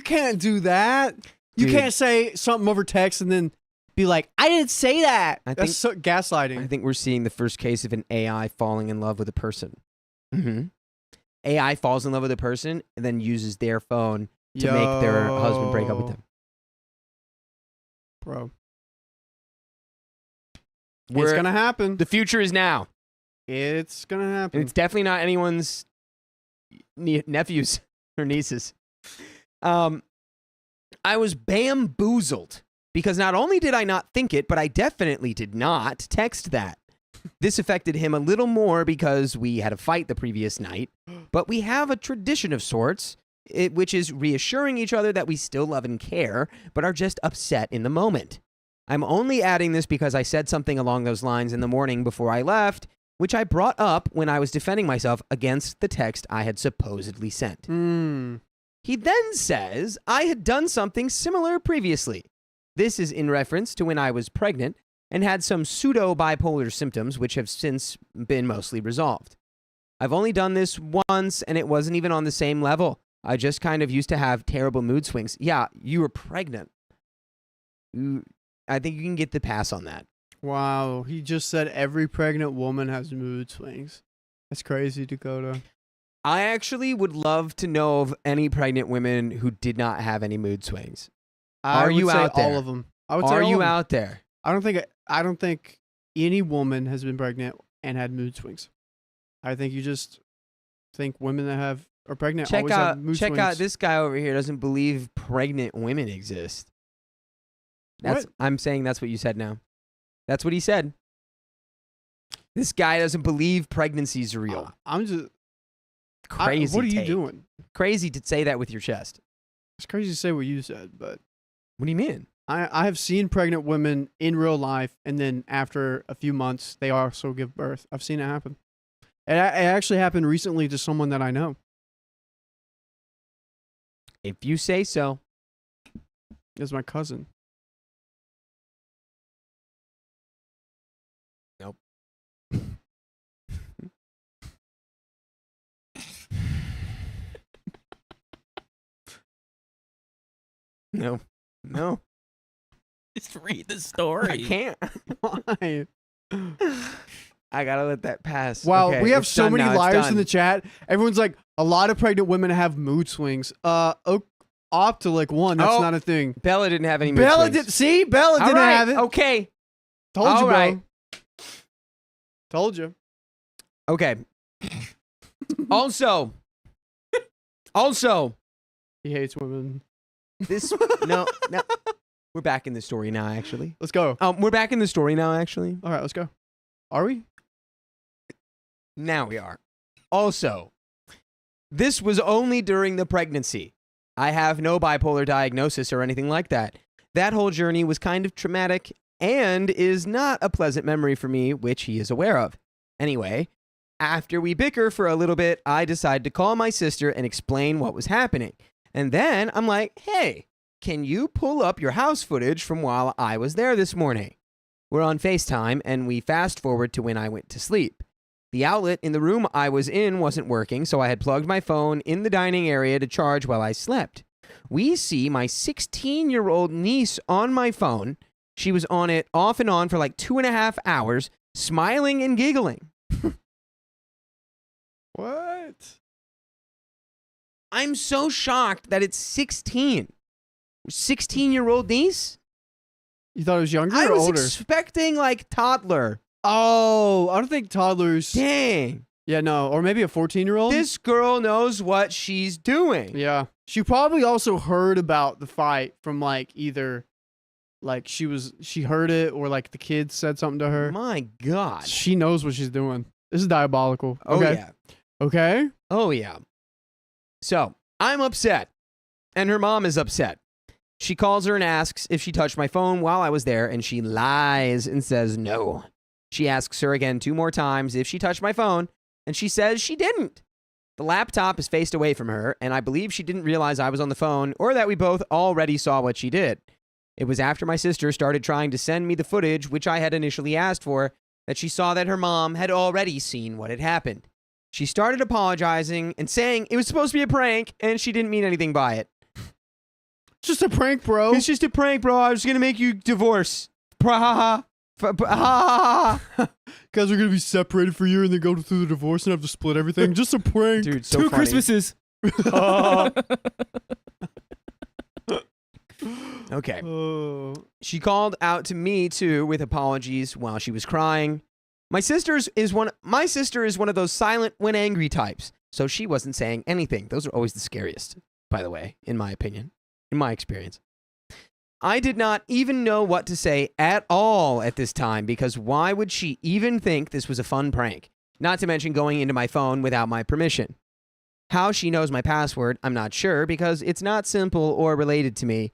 can't do that. You Dude. can't say something over text and then be like, I didn't say that. I That's so gaslighting. I think we're seeing the first case of an AI falling in love with a person. Mm-hmm. AI falls in love with a person and then uses their phone to make their husband break up with them. Bro. It's We're- going to happen. The future is now. It's going to happen. And it's definitely not anyone's nephews or nieces. I was bamboozled because not only did I not think it, but I definitely did not text that. This affected him a little more because we had a fight the previous night, but we have a tradition of sorts, which is reassuring each other that we still love and care, but are just upset in the moment. I'm only adding this because I said something along those lines in the morning before I left, which I brought up when I was defending myself against the text I had supposedly sent. He then says I had done something similar previously. This is in reference to when I was pregnant and had some pseudo-bipolar symptoms, which have since been mostly resolved. I've only done this once, and it wasn't even on the same level. I just kind of used to have terrible mood swings. Yeah, you were pregnant. I think you can get the pass on that. Wow. He just said every pregnant woman has mood swings. That's crazy, Dakota. I actually would love to know of any pregnant women who did not have any mood swings. I would you say out there? all of them. I would say Are all you of them. out there? I don't think any woman has been pregnant and had mood swings. I think you just think women that are pregnant always have mood swings. Check out this guy over here doesn't believe pregnant women exist. What? I'm saying that's what you said now. That's what he said. This guy doesn't believe pregnancy's real. I'm just Crazy. what are you take. doing? Crazy to say that with your chest. It's crazy to say what you said, but What do you mean? I have seen pregnant women in real life, and then after a few months, they also give birth. I've seen it happen. It actually happened recently to someone that I know. If you say so. It was my cousin. Nope. No. Just read the story. I can't. Why? I gotta let that pass. Wow, Okay, we have it's so done many now, it's liars in done. the chat. Everyone's like, a lot of pregnant women have mood swings. Opt to like one. That's Oh. not a thing. Bella didn't have any mood Bella swings. did. See, Bella All didn't right, have it. Okay. Told you, all bro. right. Told you. Okay. Also, He hates women. this no. We're back in the story now, actually. Let's go. We're back in the story now, actually. All right, let's go. Are we? Now we are. Also, this was only during the pregnancy. I have no bipolar diagnosis or anything like that. That whole journey was kind of traumatic and is not a pleasant memory for me, which he is aware of. Anyway, after we bicker for a little bit, I decided to call my sister and explain what was happening. And then I'm like, hey, can you pull up your house footage from while I was there this morning? We're on FaceTime, and we fast forward to when I went to sleep. The outlet in the room I was in wasn't working, so I had plugged my phone in the dining area to charge while I slept. We see my 16-year-old niece on my phone. She was on it off and on for like 2.5 hours, smiling and giggling. What? I'm so shocked that it's 16. 16-year-old niece? You thought it was younger I or was older? expecting like toddler. Oh, I don't think toddlers. Dang. Yeah, no. Or maybe a 14-year-old. This girl knows what she's doing. Yeah. She probably also heard about the fight from like either like she heard it or like the kids said something to her. My God. She knows what she's doing. This is diabolical. Oh, Okay. yeah. Okay. Oh, yeah. So, I'm upset. And her mom is upset. She calls her and asks if she touched my phone while I was there, and she lies and says no. She asks her again 2 more times if she touched my phone, and she says she didn't. The laptop is faced away from her, and I believe she didn't realize I was on the phone or that we both already saw what she did. It was after my sister started trying to send me the footage, which I had initially asked for, that she saw that her mom had already seen what had happened. She started apologizing and saying it was supposed to be a prank, and she didn't mean anything by it. Just a prank, bro. It's just a prank, bro. I was going to make you divorce. Ha ha. Guys are gonna be separated for a year and then go through the divorce and have to split everything. Just a prank. Dude, so 2 funny. Christmases. Okay. Oh. She called out to me too with apologies while she was crying. My sister is one of those silent when angry types, so she wasn't saying anything. Those are always the scariest, by the way, in my opinion, in my experience. I did not even know what to say at all at this time because why would she even think this was a fun prank? Not to mention going into my phone without my permission. How she knows my password, I'm not sure because it's not simple or related to me.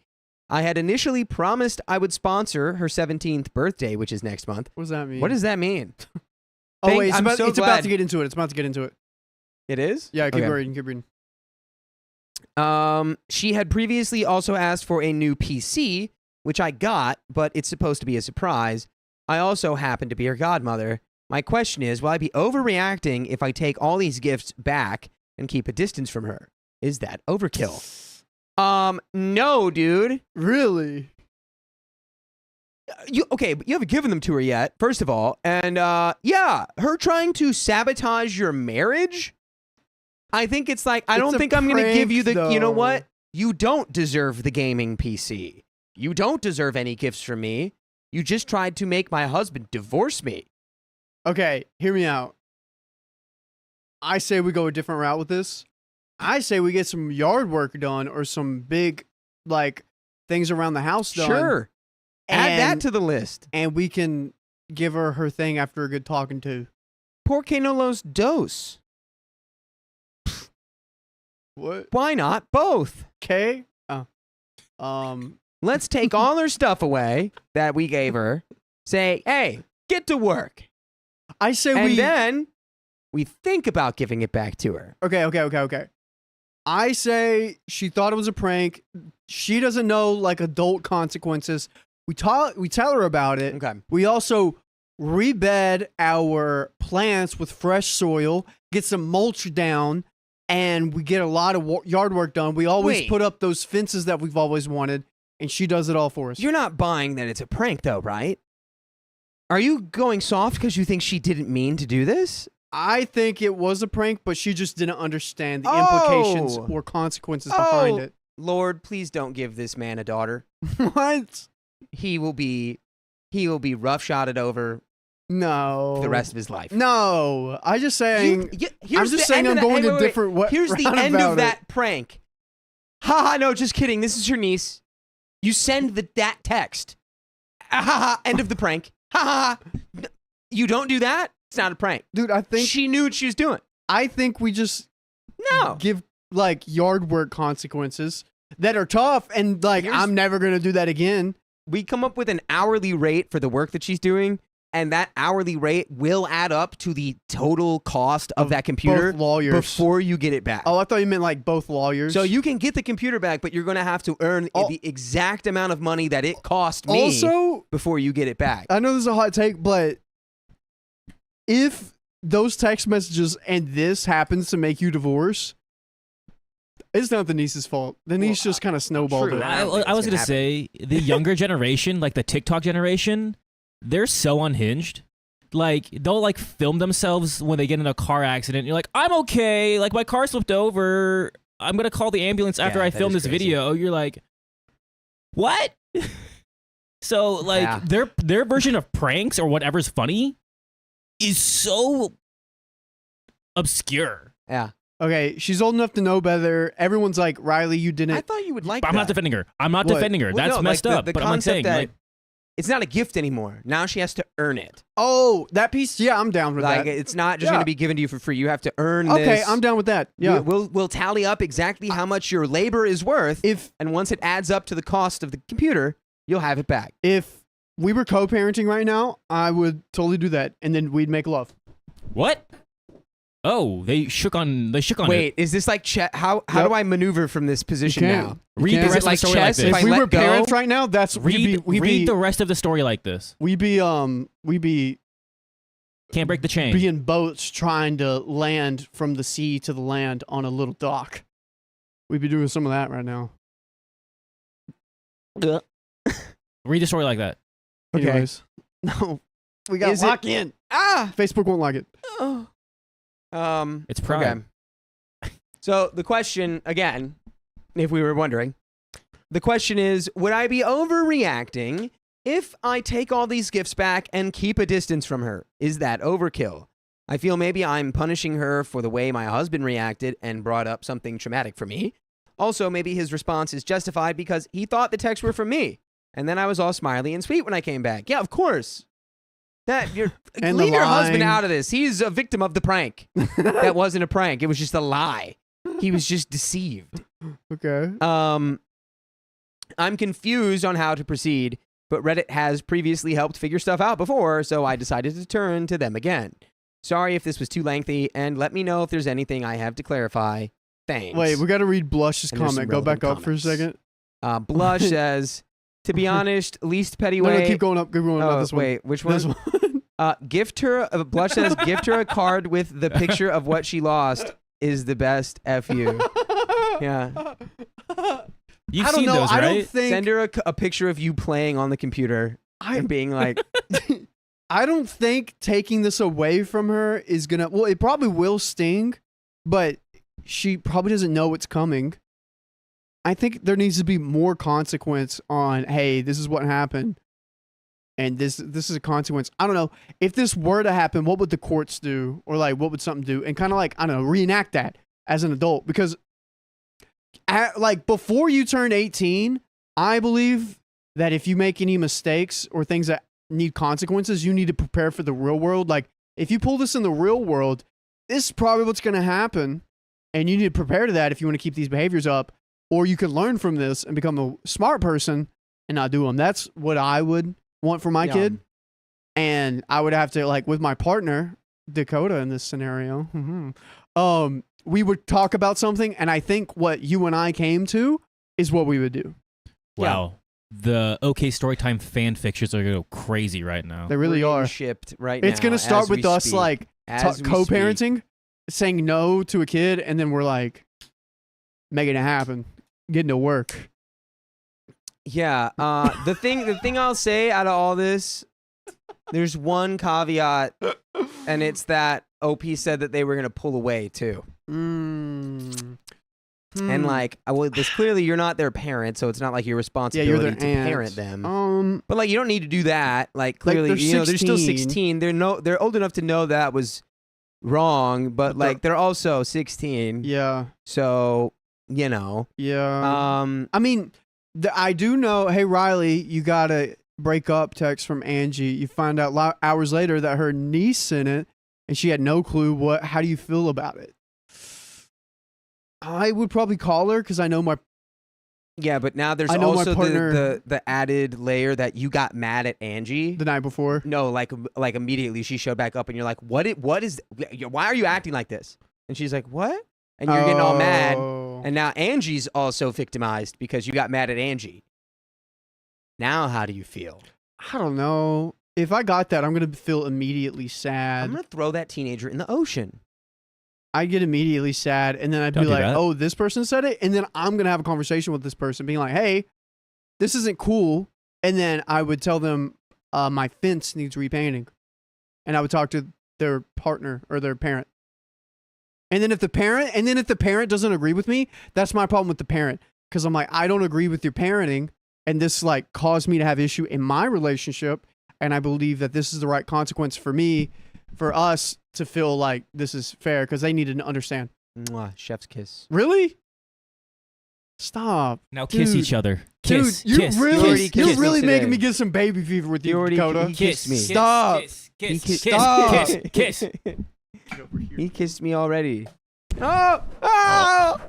I had initially promised I would sponsor her 17th birthday, which is next month. What does that mean? What does that mean? Oh, wait, I'm so it's about glad. to get into it. It's about to get into it. It is? Yeah, keep Okay. reading, keep reading. She had previously also asked for a new PC, which I got, but it's supposed to be a surprise. I also happen to be her godmother. My question is, will I be overreacting if I take all these gifts back and keep a distance from her? Is that overkill? No, dude. Really? You haven't given them to her yet, first of all. And yeah, her trying to sabotage your marriage? I think it's like, I don't think I'm going to give you the, you know what? You don't deserve the gaming PC. You don't deserve any gifts from me. You just tried to make my husband divorce me. Okay, hear me out. I say we go a different route with this. I say we get some yard work done or some big, like, things around the house done. Sure. Add that to the list. And we can give her her thing after a good talking to. Por que no los dos? What? Why not both? Okay. Let's take all her stuff away that we gave her. Say, hey, get to work. I say And we. then we think about giving it back to her. Okay. I say she thought it was a prank. She doesn't know like adult consequences. We tell her about it. Okay. We also rebed our plants with fresh soil, get some mulch down, and we get a lot of yard work done. We always Wait. put up those fences that we've always wanted, and she does it all for us. You're not buying that it's a prank, though, right? Are you going soft because you think she didn't mean to do this? I think it was a prank, but she just didn't understand the Oh. implications or consequences behind it. Lord, please don't give this man a daughter. What? He will be roughshotted over No. the rest of his life. No. I just saying. Here's I'm just the saying end I'm of going wait, a wait, different way. Here's the end of that prank. Ha ha, no, just kidding. This is her niece. You send that text. Ha ha ha. End of the prank. Ha ha ha. You don't do that. It's not a prank, Dude, I think she knew what she was doing. I think we just No. give like yard work consequences that are tough, and like Here's- I'm never gonna do that again. We come up with an hourly rate for the work that she's doing, and that hourly rate will add up to the total cost of that computer Both lawyers. before you get it back. Oh, I thought you meant like both lawyers. So you can get the computer back, but you're going to have to earn the exact amount of money that it cost me also, before you get it back. I know this is a hot take, but if those text messages and this happens to make you divorce, it's not the niece's fault. The niece just kind of snowballed true. it. I don't think I was it's gonna gonna say the younger generation, like the TikTok generation, they're so unhinged. Like they'll like film themselves when they get in a car accident. You're like, I'm okay. Like my car slipped over. I'm gonna call the ambulance after Yeah, I that film is this crazy. video. You're like, what? So like Yeah. their version of pranks or whatever's funny is so obscure. Yeah. Okay, she's old enough to know better. Everyone's like, Riley, you I didn't. thought you would like But I'm that. not defending her. I'm not What? defending her. Well, That's no, messed like up. the But I'm concept saying, that like, it's not a gift anymore. Now she has to earn it. Oh, that piece. Yeah, I'm down with Like that. it's not just Yeah. going to be given to you for free. You have to earn Okay, this. I'm down with that. Yeah. We'll tally up exactly how much your labor is worth, If and once it adds up to the cost of the computer, you'll have it back. if we were co-parenting right now, I would totally do that, and then we'd make love. what? Oh, they shook on it. Wait, is this like how Yep. do I maneuver from this position can't. now? You Read can't. the Is it rest of the like story like chess? this. If If I we let were go- parents right now, that's Read we'd the rest of the story like this. we'd be Can't break the chain. be in boats trying to land from the sea to the land on a little dock. We'd be doing some of that right now. Read the story like that. Okay. Anyways, no, we got Is it- lock in. Ah. Facebook won't like it. It's pride. Okay. So the question again, if we were wondering, the question is: would I be overreacting if I take all these gifts back and keep a distance from her? Is that overkill? I feel maybe I'm punishing her for the way my husband reacted and brought up something traumatic for me. Also, maybe his response is justified because he thought the texts were from me, and then I was all smiley and sweet when I came back. Yeah, of course. That you're And leave the your husband lying. out of this. He's a victim of the prank. That wasn't a prank. It was just a lie. He was just deceived. Okay. I'm confused on how to proceed, but Reddit has previously helped figure stuff out before, so I decided to turn to them again. Sorry if this was too lengthy, and let me know if there's anything I have to clarify. Thanks. Wait, we got to read Blush's And there's comment. some Go back relevant up for a comments. second. Blush says, to be honest, least petty No, way. no, keep going up. Keep going up. Oh, This one. wait, which one? This one. Gift her. Blush says, gift her a card with the picture of what she lost is the best. F you. Yeah. You've I don't seen know. those, I right? don't think. Send her a picture of you playing on the computer and being like, I don't think taking this away from her is gonna. Well, it probably will sting, but she probably doesn't know what's coming. I think there needs to be more consequence on. Hey, this is what happened, and this is a consequence. I don't know if this were to happen. What would the courts do, or like what would something do, and kind of like I don't know, reenact that as an adult because, like before you turn 18, I believe that if you make any mistakes or things that need consequences, you need to prepare for the real world. Like if you pull this in the real world, this is probably what's going to happen, and you need to prepare to that if you want to keep these behaviors up, or you can learn from this and become a smart person and not do them. That's what I would want for my Yeah. kid, and I would have to like with my partner Dakota in this scenario. We would talk about something, and I think what you and I came to is what we would do. Wow. The OK Storytime fan fictions are going to go crazy right now. They really we're are. getting shipped right now. It's going to start as with we us speak. like As we co-parenting, saying no to a kid, and then we're like making it happen, getting to work. speak. Yeah. The thing I'll say out of all this, there's one caveat, and it's that OP said that they were going to pull away too. Mm. Hmm. And like, well, this clearly you're not their parent, so it's not like your responsibility their to aunt. parent them. But like, you don't need to do that. Like, clearly, they're they're still 16. 16. They're old enough to know that was wrong, but like, they're also 16. Yeah, So, you know. yeah. I mean, I do know, hey, Riley, you got to break up text from Angie. You find out hours later that her niece sent it and she had no clue. How do you feel about it? I would probably call her because I know my. Yeah, but now there's I know my also partner- the added layer that you got mad at Angie. The night before. No, like immediately she showed back up and you're like, what is, why are you acting like this? And she's like, what? And you're getting all mad. Oh. And now Angie's also victimized because you got mad at Angie. Now how do you feel? I don't know. If I got that, I'm going to feel immediately I'm sad. going to throw that teenager in the ocean. I get immediately sad, and then I'd Don't be do like, that. oh, this person said it? And then I'm going to have a conversation with this person being like, hey, this isn't cool. And then I would tell them my fence needs repainting. And I would talk to their partner or their parent. And then if the parent doesn't agree with me, that's my problem with the parent. Because I'm like, I don't agree with your parenting, and this like caused me to have issue in my relationship. And I believe that this is the right consequence for me, for us to feel like this is fair, because they need to understand. Mwah, chef's kiss. Really? Stop. Now kiss Dude. each other. Kiss. Dude, kiss. You already you're kissed me really today. making me get some baby fever with You you, already- Dakota. he kissed me. Stop. Kiss. He Kiss. kissed- Kiss. Stop. Kiss. Kiss. He kissed me already. Oh! Oh!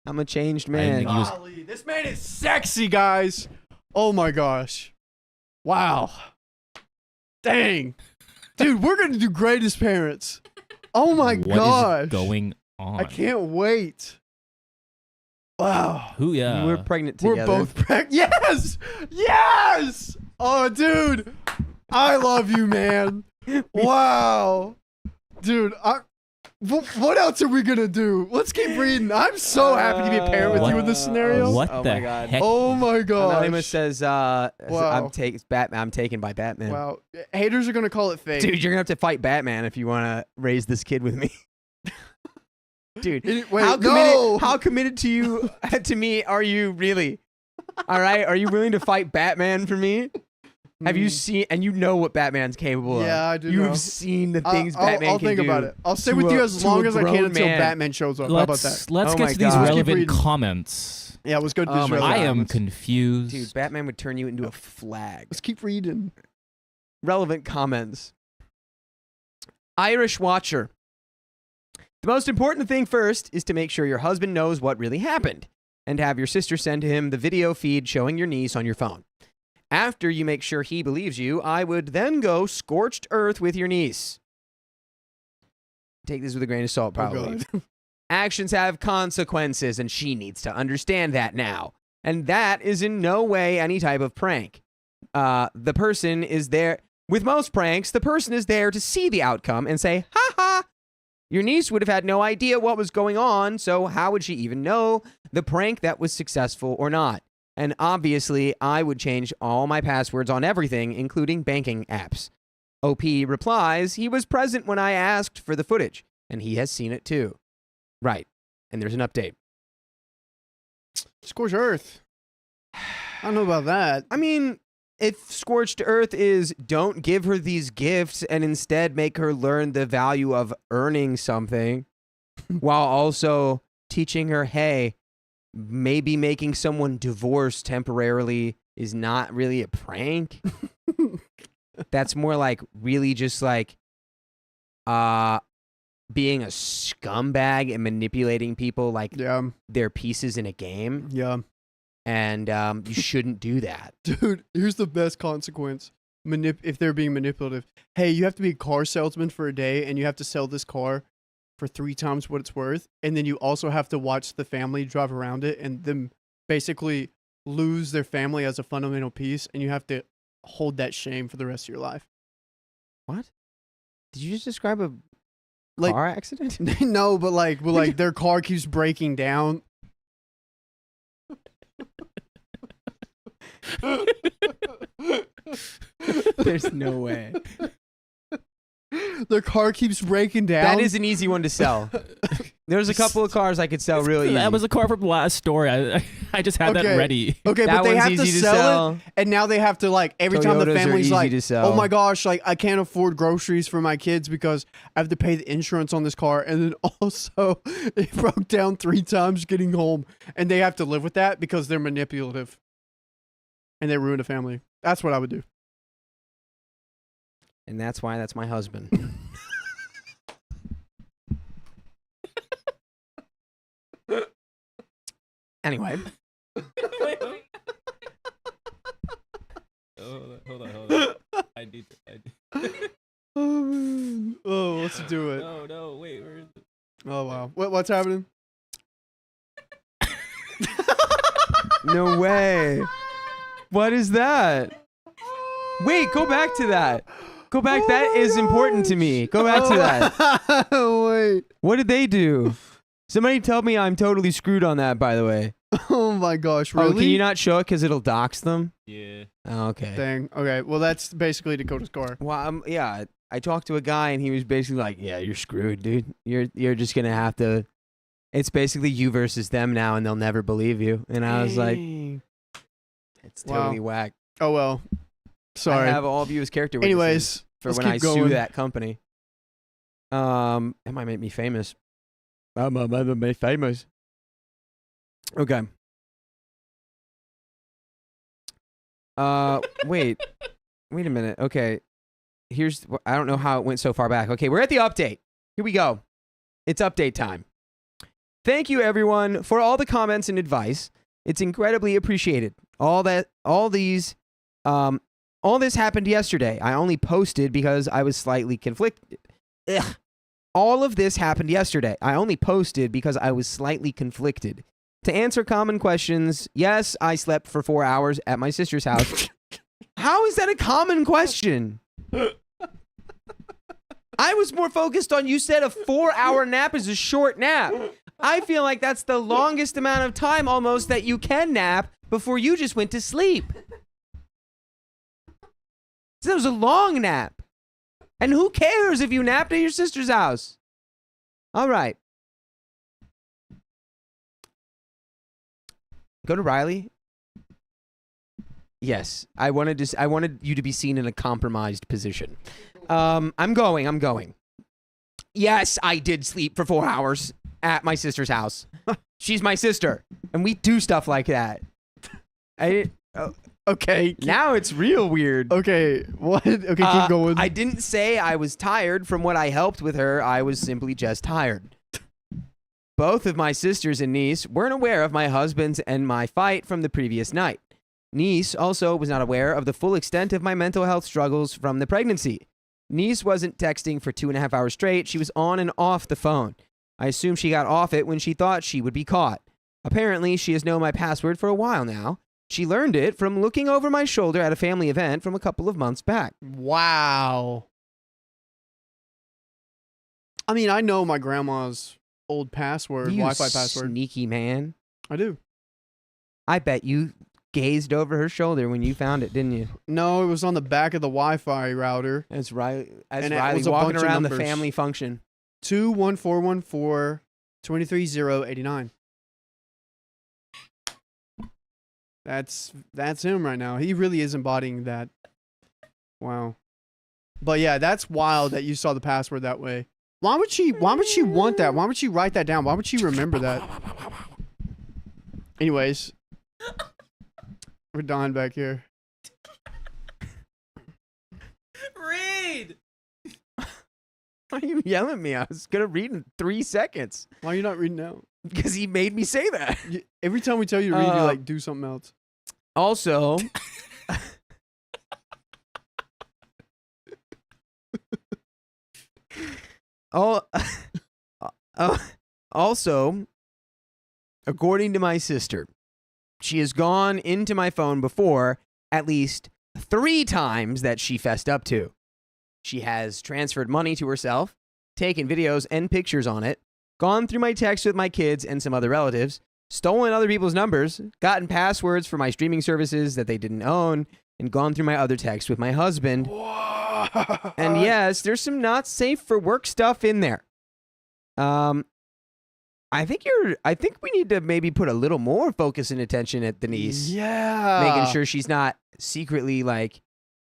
I'm a changed man. think he was- Golly, this man is sexy, guys. Oh my gosh. Wow. Dang. Dude, we're going to do greatest parents. Oh my What gosh. is going on? I can't wait. Wow. Who? Yeah. We're pregnant together. We're both pregnant. Yes. Yes. Oh, dude. I love you, man. Wow. Dude, what else are we going to do? Let's keep reading. I'm so happy to be a parent with you in this scenario. What Oh the my God. heck? Oh my gosh. Anonymous says, Wow. I'm taken by Batman. Wow. Haters are going to call it fake. Dude, you're going to have to fight Batman if you want to raise this kid with me. Dude, Wait, how no. committed to you, to me are you really? All right? Are you willing to fight Batman for me? Have you seen, and you know what Batman's capable of. Yeah, I do You've know. seen the things Batman I'll can think do. about it. I'll stay to with you a- as to long a as I can grown until man. Batman shows up. How about that? Let's Oh get my to these God. Keep relevant reading. comments. Yeah, let's go to Oh these my relevant I am comments. confused. Dude, Batman would turn you into a flag. Let's keep reading. Relevant comments. Irish Watcher. The most important thing first is to make sure your husband knows what really happened and have your sister send him the video feed showing your niece on your phone. After you make sure he believes you, I would then go scorched earth with your niece. Take this with a grain of salt, probably. God. Actions have consequences, and she needs to understand that now. And that is in no way any type of prank. The person is there. With most pranks, the person is there to see the outcome and say, ha ha. Your niece would have had no idea what was going on, so how would she even know the prank that was successful or not? And obviously, I would change all my passwords on everything, including banking apps. OP replies, he was present when I asked for the footage, and he has seen it too. Right. And there's an update. Scorched Earth. I don't know about that. I mean, if Scorched Earth is don't give her these gifts and instead make her learn the value of earning something while also teaching her, hey, maybe making someone divorce temporarily is not really a prank. That's more like really just like being a scumbag and manipulating people like Yeah. they're pieces in a game. Yeah. And you shouldn't do that. Dude, here's the best consequence. If they're being manipulative. Hey, you have to be a car salesman for a day and you have to sell this car for 3 times what it's worth. And then you also have to watch the family drive around it and them basically lose their family as a fundamental piece. And you have to hold that shame for the rest of your life. What? Did you just describe a Like, car accident? no, but like their car keeps breaking down. There's no way. their car keeps breaking down. That is an easy one to sell. There's a couple of cars I could sell really easy. That was a car from the last story. I just had that ready. Okay, That but they one's have to easy to sell sell. it, and now they have to like every time the Toyotas are family's easy like, to sell. oh my gosh, like I can't afford groceries for my kids because I have to pay the insurance on this car, and then also it broke down 3 times getting home, and they have to live with that because they're manipulative, and they ruin a family. That's what I would do. And that's why that's my husband. Anyway. Hold on. I need to. Oh, let's do it. No, wait, where is it? Oh wow, what's happening? No way. What is that? Wait, go back to that. Go back. Oh That my is important to me. Go back to that. Wait. What did they do? Somebody tell me I'm totally screwed on that, by the way. Oh my gosh, really? Oh, can you not show it because it'll dox them? Yeah. Oh, okay. Dang. Okay, well that's basically Dakota's car. Well, yeah, I talked to a guy and he was basically like, "Yeah, you're screwed, dude. You're just gonna have to. It's basically you versus them now, and they'll never believe you." And I was like, Dang. "It's totally whack." Oh well. Sorry. I have all of you as character witnesses Anyways, for let's when I keep sue going. that company. It might make me famous. I'm gonna be famous. Okay. Wait a minute. Okay, I don't know how it went so far back. Okay, we're at the update. Here we go. It's update time. Thank you everyone for all the comments and advice. It's incredibly appreciated. All this happened yesterday. I only posted because I was slightly conflicted. All of this happened yesterday. I only posted because I was slightly conflicted. To answer common questions, yes, I slept for 4 hours at my sister's house. How is that a common question? I was more focused on you said a 4-hour nap is a short nap. I feel like that's the longest amount of time almost that you can nap before you just went to sleep. So that was a long nap. And who cares if you napped at your sister's house? All right. Go to Riley. Yes, I wanted you to be seen in a compromised position. I'm going. Yes, I did sleep for 4 hours at my sister's house. She's my sister, and we do stuff like that. Okay. Now it's real weird. Okay. What? Okay, keep going. I didn't say I was tired from what I helped with her. I was simply just tired. Both of my sisters and niece weren't aware of my husband's and my fight from the previous night. Niece also was not aware of the full extent of my mental health struggles from the pregnancy. Niece wasn't texting for 2.5 hours straight. She was on and off the phone. I assume she got off it when she thought she would be caught. Apparently, she has known my password for a while now. She learned it from looking over my shoulder at a family event from a couple of months back. Wow. I mean, I know my grandma's old password, You Wi-Fi password. sneaky man. I do. I bet you gazed over her shoulder when you found it, didn't you? No, it was on the back of the Wi-Fi router. As Riley And it Riley was a walking bunch of around the numbers. family function. 21414-23089. That's him right now. He really is embodying that. Wow. But yeah, that's wild that you saw the password that way. Why would she want that? Why would she write that down? Why would she remember that? Anyways. We're dying back here. Read. Why are you yelling at me? I was going to read in 3 seconds. Why are you not reading now? Because he made me say that. Every time we tell you to read, you like do something else. Also, also, according to my sister, she has gone into my phone before at least 3 times that she fessed up to. She has transferred money to herself, taken videos and pictures on it, gone through my texts with my kids and some other relatives, stolen other people's numbers, gotten passwords for my streaming services that they didn't own, and gone through my other texts with my husband. And yes, there's some not safe for work stuff in there. I think we need to maybe put a little more focus and attention at the niece. Yeah. Making sure she's not secretly like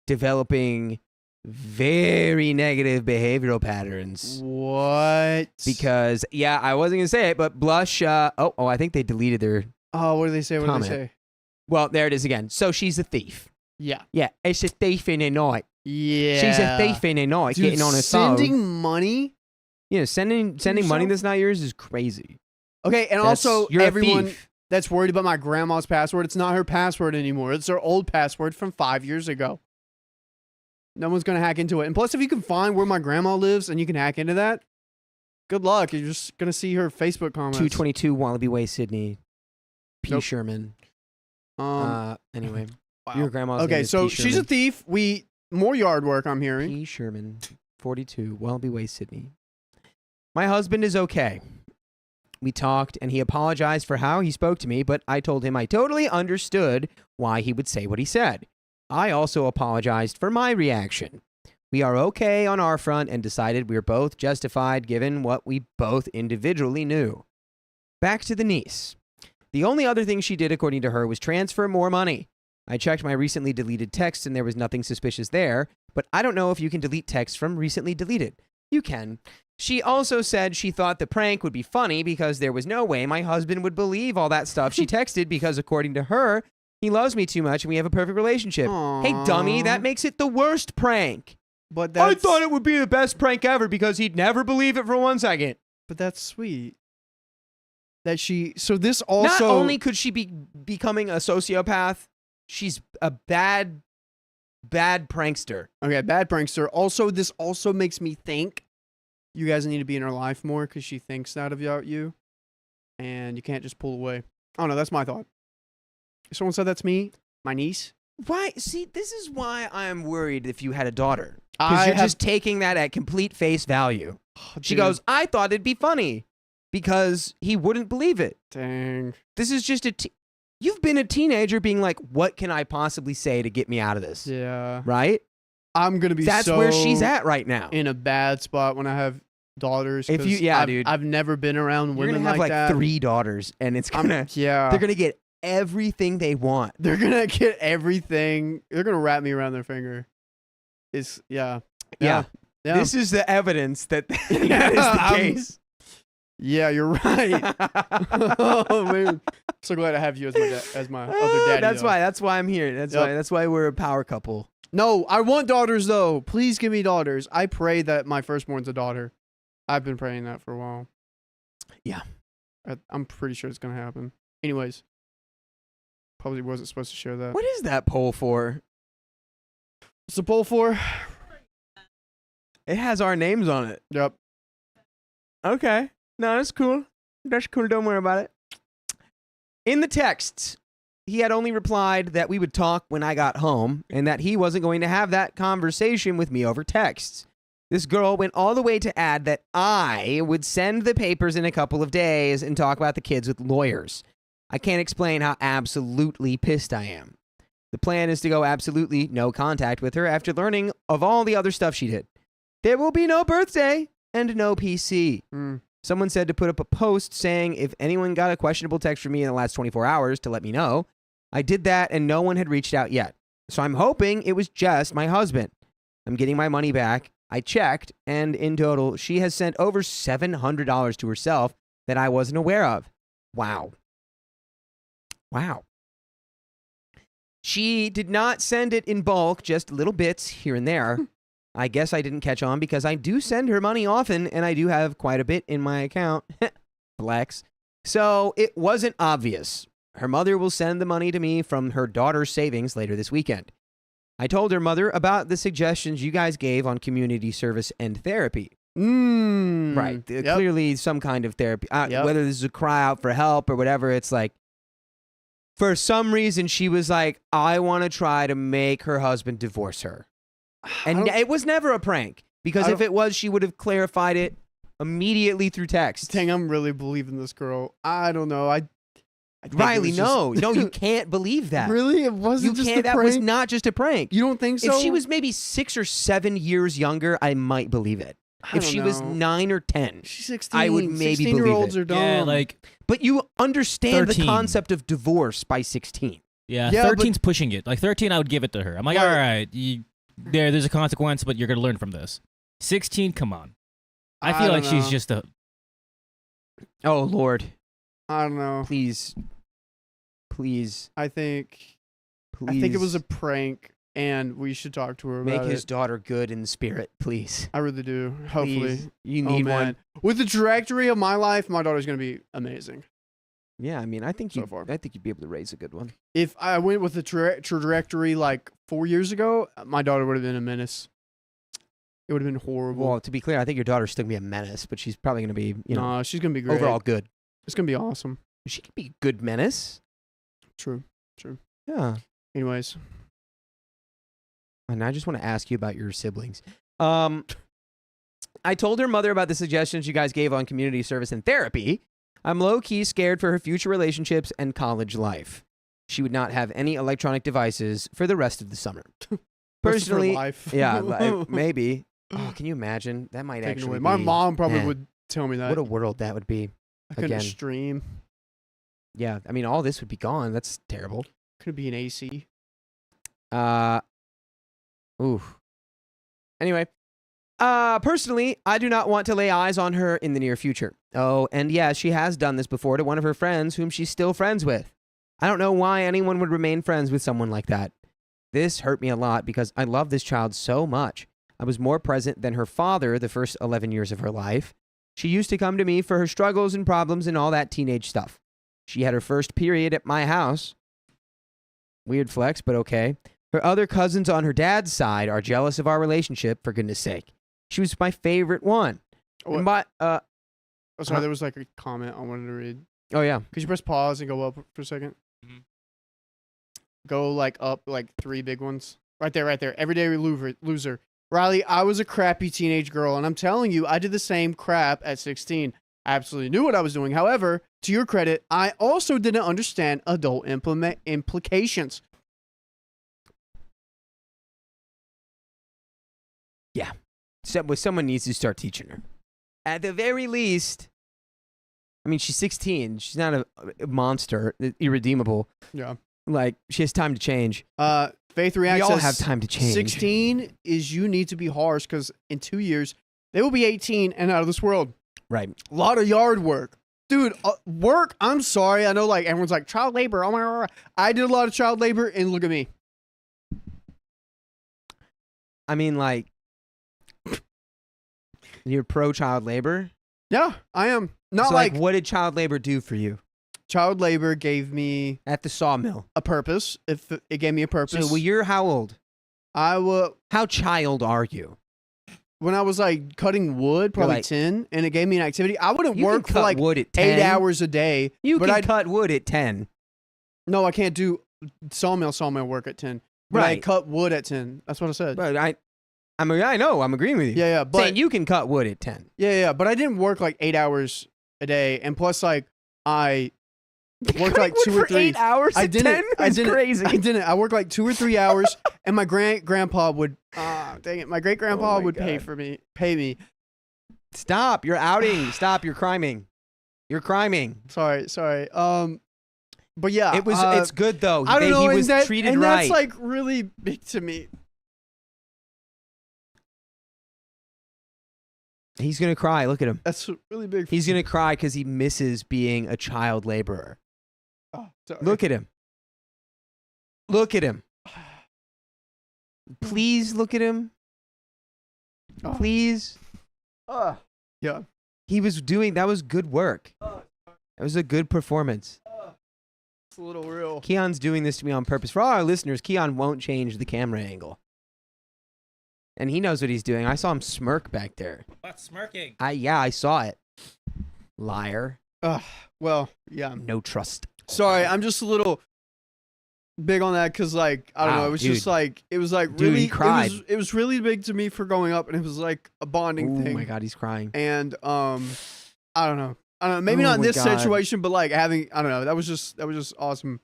developing very negative behavioral patterns. What? Because I wasn't gonna say it, but Blush. I think they deleted their. Oh, what do they say? What do comment. they say? Well, there it is again. So she's a thief. Yeah. Yeah, it's a thief in the night. Yeah. She's a thief in the night, Dude, getting on a sending phone. money. Sending money that's not yours is crazy. Okay, and That's- also you're a everyone thief. that's worried about my grandma's password, it's not her password anymore. It's her old password from 5 years ago. No one's gonna hack into it. And plus, if you can find where my grandma lives and you can hack into that, good luck. You're just gonna see her Facebook comments. 222 Wallaby Way, Sydney. P. Nope. Sherman. Anyway, Wow. your grandma's name Okay, is so P. she's a Sherman. thief. More yard work, I'm hearing. P. Sherman, 42 Wallaby Way, Sydney. My husband is okay. We talked, and he apologized for how he spoke to me, but I told him I totally understood why he would say what he said. I also apologized for my reaction. We are okay on our front and decided we were both justified given what we both individually knew. Back to the niece. The only other thing she did, according to her, was transfer more money. I checked my recently deleted texts and there was nothing suspicious there, but I don't know if you can delete texts from recently deleted. You can. She also said she thought the prank would be funny because there was no way my husband would believe all that stuff she texted because, according to her, he loves me too much and we have a perfect relationship. Hey, dummy, that makes it the worst prank. But I thought it would be the best prank ever because he'd never believe it for 1 second. But that's sweet. So this also. Not only could she be becoming a sociopath, she's a bad prankster. Okay, bad prankster. Also, this also makes me think you guys need to be in her life more because she thinks that about you. And you can't just pull away. I don't know. That's my thought. If someone said that to me, my niece. Why? See, this is why I'm worried if you had a daughter. I Because you're have- just taking that at complete face value. She Dude, goes, I thought it'd be funny because he wouldn't believe it. Dang. This is just you've been a teenager being like, what can I possibly say to get me out of this? Yeah. Right? I'm going to be That's so where she's at right now. in a bad spot when I have daughters. If you- 'cause yeah, I've, dude. I've never been around You're women going to have like that. 3 daughters and it's I'm- going to, yeah. they're going to get everything they want. They're going to get everything. They're going to wrap me around their finger. Yeah. Yeah. Yeah. This is the evidence that that is Yeah, the case. Yeah, you're right. Oh man, so glad I have you as my other daddy. That's though. why. That's why I'm here. Yep. That's why we're a power couple. No, I want daughters though. Please give me daughters. I pray that my firstborn's a daughter. I've been praying that for a while. Yeah. I'm pretty sure it's gonna happen. Anyways, probably wasn't supposed to share that. What is that poll for? What's the poll for? It has our names on it. Yep. Okay. No, that's cool. That's cool. Don't worry about it. In the texts, he had only replied that we would talk when I got home and that he wasn't going to have that conversation with me over texts. This girl went all the way to add that I would send the papers in a couple of days and talk about the kids with lawyers. I can't explain how absolutely pissed I am. The plan is to go absolutely no contact with her after learning of all the other stuff she did. There will be no birthday and no PC. Someone said to put up a post saying if anyone got a questionable text from me in the last 24 hours to let me know. I did that and no one had reached out yet. So I'm hoping it was just my husband. I'm getting my money back. I checked, and in total, she has sent over $700 to herself that I wasn't aware of. Wow. Wow. She did not send it in bulk, just little bits here and there. I guess I didn't catch on because I do send her money often, and I do have quite a bit in my account. Flex. So it wasn't obvious. Her mother will send the money to me from her daughter's savings later this weekend. I told her mother about the suggestions you guys gave on community service and therapy. Right. Yep. Clearly some kind of therapy. Yep. Whether this is a cry out for help or whatever, it's like, for some reason, she was like, I want to try to make her husband divorce her. And it was never a prank. Because if it was, she would have clarified it immediately through text. Dang, I'm really believing this girl. I don't know. Riley, no, you can't believe that. Really? It wasn't just a prank? That was not just a prank. You don't think so? If she was maybe 6 or 7 years younger, I might believe it. If she was 9 or 10, she's 16. I would maybe believe 16-year-olds it. are dumb. Yeah, like, but you understand 13. the concept of divorce by 16. yeah, Yeah, 13's pushing it. Like 13, I would give it to her. I'm like, Right. all right, there's a consequence, but you're gonna learn from this. 16, come on. I feel like don't she's know. just a. Oh Lord, I don't know. please. I think it was a prank, and we should talk to her Make about his it. daughter good in spirit, please. I really do. Hopefully. Please. You Oh, need man. one. With the trajectory of my life, my daughter's going to be amazing. Yeah, I mean, I think So far. you'd be able to raise a good one. If I went with the trajectory like 4 years ago, my daughter would have been a menace. It would have been horrible. Well, to be clear, I think your daughter's still gonna be a menace, but she's probably gonna be, Nah, she's going to be great. overall good. It's going to be awesome. She could be a good menace. True. Yeah. Anyways. And I just want to ask you about your siblings. I told her mother about the suggestions you guys gave on community service and therapy. I'm low-key scared for her future relationships and college life. She would not have any electronic devices for the rest of the summer. Personally, life. yeah, maybe. Oh, can you imagine? That might Taken actually away. be... My mom probably man, would tell me that. What a world that would be. I couldn't again. stream. Yeah, I mean, all this would be gone. That's terrible. Could be an AC. Ooh. Anyway, personally, I do not want to lay eyes on her in the near future. Oh, and yeah, she has done this before to one of her friends whom she's still friends with. I don't know why anyone would remain friends with someone like that. This hurt me a lot because I love this child so much. I was more present than her father the first 11 years of her life. She used to come to me for her struggles and problems and all that teenage stuff. She had her first period at my house. Weird flex, but okay. Her other cousins on her dad's side are jealous of our relationship, for goodness sake. She was my favorite one. What? And Oh, sorry, Huh? there was like a comment I wanted to read. oh, yeah. Could you press pause and go up for a second? Mhm. Go like up like 3 big ones. Right there. Everyday loser. Riley, I was a crappy teenage girl, and I'm telling you, I did the same crap at 16. I absolutely knew what I was doing. However, to your credit, I also didn't understand adult implications. Someone needs to start teaching her. At the very least, I mean, she's 16. She's not a monster, irredeemable. Yeah. Like, she has time to change. Faith Reacts We all says have time to change. 16 is you need to be harsh because in 2 years, they will be 18 and out of this world. Right. A lot of yard work. Dude, work, I'm sorry. I know like everyone's like child labor. Oh my God. I did a lot of child labor and look at me. I mean, like, you're pro-child labor? Yeah, I am. Not So, like what did child labor do for you? child labor gave me At the sawmill. a purpose. If it gave me a purpose. So, well, you're how old? How child are you? when I was like cutting wood, probably like- 10, and it gave me an activity. I wouldn't You work can for cut like wood at 10. 8 hours a day. You but can I'd- cut wood at 10. No, I can't do sawmill work at 10. But I Right. cut wood at 10. That's what I said. But I know. I'm agreeing with you. Yeah, but Saying you can cut wood at 10. yeah, but I didn't work like 8 hours a day, and plus like I worked like 2 or 3 8 hours I at didn't. 10? I That's didn't. crazy. I didn't. I worked like 2 or 3 hours, and my grandpa would. Dang it! My great grandpa Oh my would pay me. Stop. You're outing. Stop. You're criming. You're criming. Sorry. But yeah, It's good though. I don't know. He and was that, treated and right. that's like really big to me. He's gonna cry. Look at him. That's really big. He's gonna cry because he misses being a child laborer. Oh, sorry. Look at him. Look at him. Please look at him. Oh. Please. Yeah. He was doing. That was good work. That was a good performance. It's a little real. Keon's doing this to me on purpose. For all our listeners, Keon won't change the camera angle. And he knows what he's doing. I saw him smirk back there. What's smirking? I saw it. Liar. Well, yeah. No trust. Sorry, I'm just a little big on that because, like, I don't know. Wow, It was dude. just like it was like Dude, really. he cried. It was really big to me for growing up, and it was like a bonding Oh thing. my God, he's crying. And I don't know. I don't know, maybe Oh not in my this God. situation, but like having, I don't know, that was just awesome.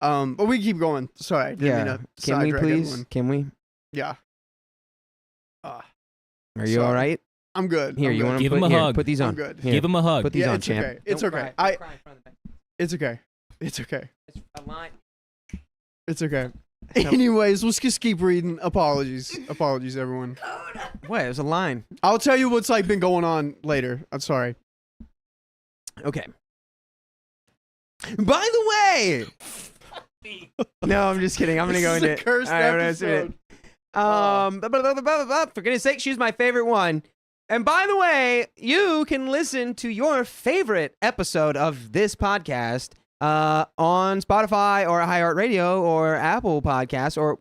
But we can keep going. Sorry, I didn't mean Yeah. to Can we sidetrack please? everyone. Can we? Yeah. Are you Sorry. all right? I'm good. Here, I'm you good. want to Give put him a here, hug. Put these I'm on. good. Here, Give him a hug. Put these Yeah, on, it's champ. okay. It's Don't okay. cry. Don't cry in front of the back. It's okay. It's okay. It's a line. It's okay. Anyways, let's just keep reading. Apologies, everyone. What? It was a line. I'll tell you what's like been going on later. I'm sorry. Okay. By the way. No, I'm just kidding. I'm gonna This go is into a it. cursed All right, I'm gonna do it. episode. For goodness sake, she's my favorite one. And by the way, you can listen to your favorite episode of this podcast on Spotify or iHeartRadio or Apple Podcasts or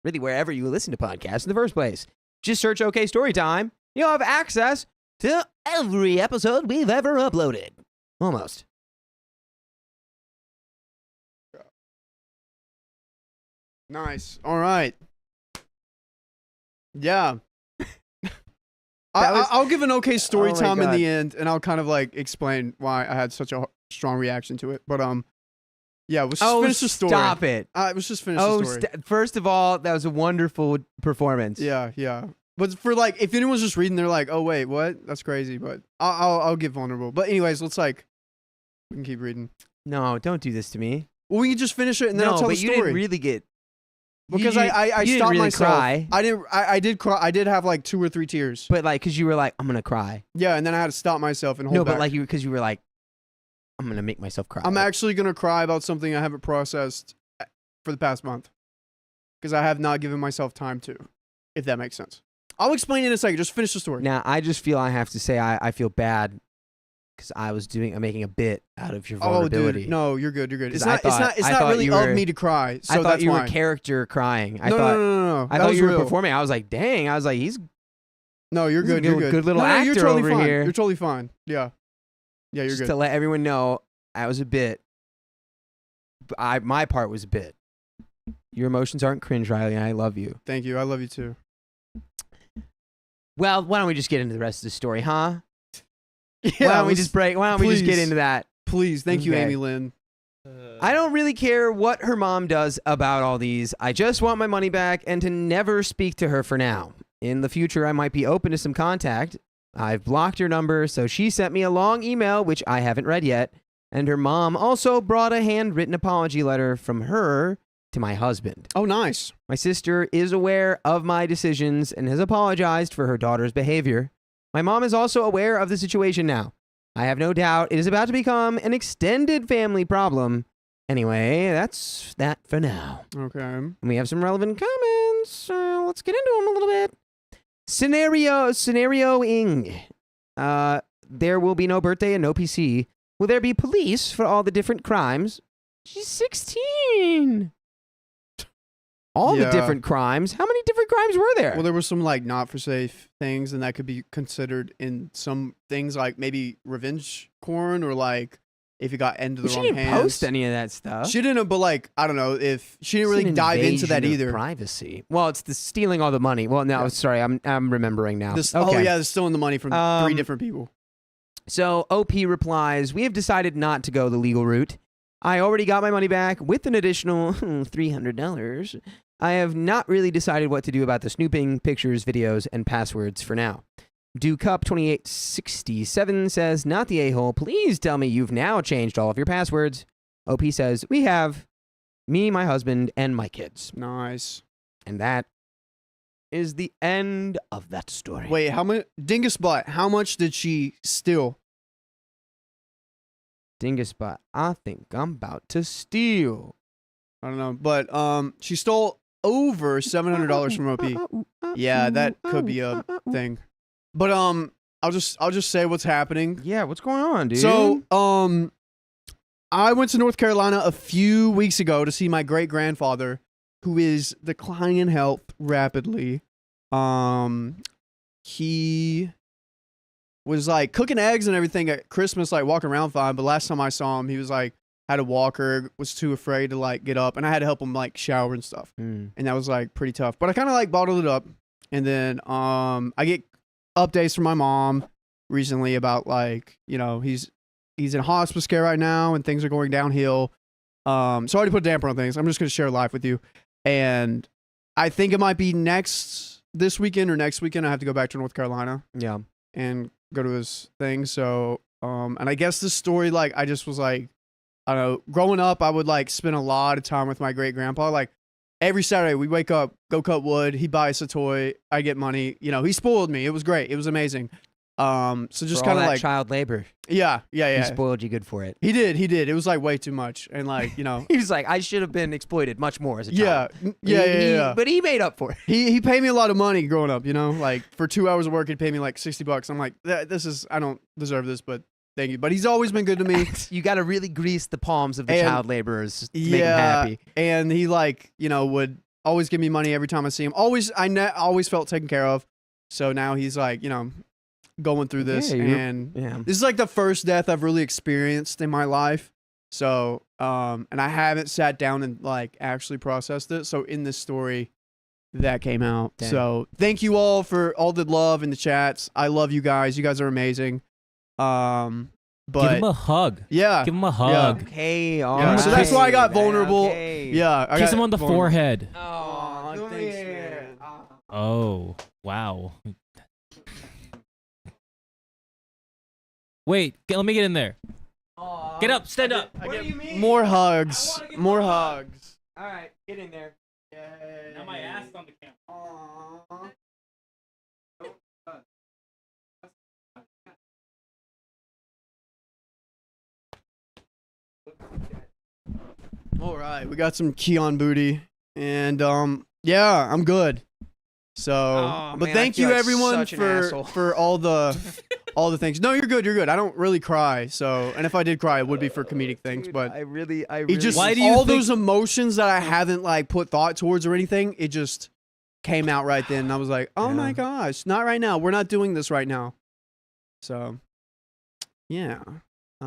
really wherever you listen to podcasts in the first place. Just search OK Storytime. You'll have access to every episode we've ever uploaded. Almost. Nice. All right. Yeah. That was- I'll give an okay story Oh my time in God. the end, and I'll kind of like explain why I had such a strong reaction to it. But yeah, let's just finish the story. Stop it. Let's just finish the story. First of all, that was a wonderful performance. Yeah. But for like, if anyone's just reading, they're like, "Oh wait, what? That's crazy." But I'll get vulnerable. But anyways, let's like, we can keep reading. No, don't do this to me. Well, we can just finish it, and then no, I'll tell but the you story. didn't really get. Because you I didn't stopped really myself. cry. I didn't. I did cry. I did have like 2 or 3 tears. But like, cause you were like, I'm gonna cry. Yeah, and then I had to stop myself and hold No, back. but like because you were like, I'm gonna make myself cry. I'm actually gonna cry about something I haven't processed for the past month, because I have not given myself time to. If that makes sense. I'll explain in a second. Just finish the story. Now I just feel I have to say I feel bad because I'm making a bit out of your vulnerability. Dude, no, you're good. You're good. It's 'Cause not. It's not really of me to cry. So I thought that's you why. were character crying. I No, thought no. I That thought was you were real. performing. I was like, dang. I was like, he's No, you're This is good. a You're good- good. good little No, you're actor totally over fine. here. You're totally fine. Yeah, you're just good. to let everyone know I was a bit. My part was a bit. Your emotions aren't cringe, Riley, and I love you. Thank you. I love you too. Well, why don't we just get into the rest of the story, huh? Yeah, Why don't we let's- just break? Why don't we just get please. into that? Please, thank you, Okay. Amy Lynn. I don't really care what her mom does about all these. I just want my money back and to never speak to her for now. In the future, I might be open to some contact. I've blocked her number, so she sent me a long email, which I haven't read yet. And her mom also brought a handwritten apology letter from her to my husband. Oh, nice. My sister is aware of my decisions and has apologized for her daughter's behavior. My mom is also aware of the situation now. I have no doubt it is about to become an extended family problem. Anyway, that's that for now. Okay. And we have some relevant comments. Let's get into them a little bit. Scenarioing. There will be no birthday and no PC. Will there be police for all the different crimes? She's 16. All the Yeah. different crimes. How many different crimes were there? Well, there were some like not for safe things, and that could be considered in some things like maybe revenge porn or like if you got into the she wrong didn't hands. post any of that stuff. She didn't, but like I don't know if she didn't It's really an dive into that invasion of either. Privacy. Well, it's the stealing all the money. Well, no, Yeah. sorry, I'm remembering now. This, okay. Oh yeah, they're stealing the money from 3 different people. So OP replies, we have decided not to go the legal route. I already got my money back with an additional $300. I have not really decided what to do about the snooping, pictures, videos, and passwords for now. DuCup2867 says, not the a-hole. Please tell me you've now changed all of your passwords. OP says, we have. Me, my husband, and my kids. Nice. And that is the end of that story. Wait, how much? Dingus butt. How much did she steal? Dingus butt, I think I'm about to steal. I don't know, but she stole over $700 from OP. Yeah, that could be a thing. But I'll just say what's happening. Yeah, what's going on, dude? So I went to North Carolina a few weeks ago to see my great grandfather, who is declining in health rapidly. He was like cooking eggs and everything at Christmas, like walking around fine. But last time I saw him, he was like had a walker, was too afraid to like get up, and I had to help him like shower and stuff, and that was like pretty tough. But I kind of like bottled it up, and then I get updates from my mom recently about like he's he's in hospice care right now, and things are going downhill. So I already put a damper on things. I'm just gonna share life with you, and I think it might be this weekend or next weekend. I have to go back to North Carolina. Yeah. And go to his thing. So, and I guess this story, like, I just was like, I don't know, growing up, I would like spend a lot of time with my great grandpa. Like every Saturday we wake up, go cut wood. He buys a toy. I get money. You know, he spoiled me. It was great. It was amazing. So just kind of like child labor. yeah. He spoiled you good for it. He did. It was like way too much. And like, you know, He was like, I should have been exploited much more as a child. Yeah. But he made up for it. He paid me a lot of money growing up, you know, like for 2 hours of work, he'd pay me like $60. I'm like, I don't deserve this, but thank you. But he's always been good to me. You got to really grease the palms of the And- child laborers to make them happy. And he like, you know, would always give me money every time I see him. Always felt taken care of. So now he's like, you know, going through this, and this is like the first death I've really experienced in my life. So, and I haven't sat down and like actually processed it. So in this story, that came out. Damn. So thank you all for all the love in the chats. I love you guys. You guys are amazing. But Give him a hug. yeah, Give him a hug. Okay, yeah. So that's why I got vulnerable. Okay. Yeah, I Kiss got him on the vulnerable. forehead. Oh, thanks, man. Oh, wow. Wait, let me get in there. Get up, stand up. What do you mean? More hugs. More hugs. All right, get in there. Now my ass is on the camera. All right, we got some Keon booty, and yeah, I'm good. So, but man, thank I feel you like everyone such an asshole. for all the things. No, you're good. You're good. I don't really cry. So, and if I did cry, it would be for comedic things. Dude, But I really. it just Why do you all think- those emotions that I haven't like put thought towards or anything, it just came out right then. And I was like, oh Yeah. my gosh, not right now. We're not doing this right now. So, yeah.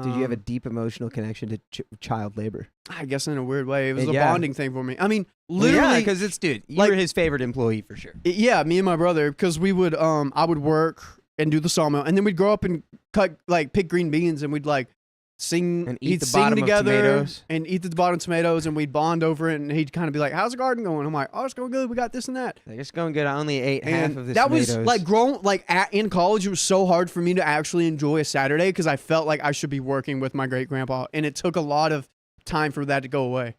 Did you have a deep emotional connection to child labor? I guess in a weird way, it was a Yeah. bonding thing for me. I mean, literally, because it's dude, you like- were his favorite employee for sure. yeah, me and my brother, because we would, I would work and do the sawmill, and then we'd grow up and pick green beans, and we'd like sing And eat he'd the sing bottom of together tomatoes. and eat the bottom tomatoes, and we'd bond over it, and he'd kind of be like, "How's the garden going?" I'm like, "Oh, it's going good. We got this and that." Like, it's going good. I only ate half And of the that tomatoes. was like in college. It was so hard for me to actually enjoy a Saturday because I felt like I should be working with my great grandpa, and it took a lot of time for that to go away.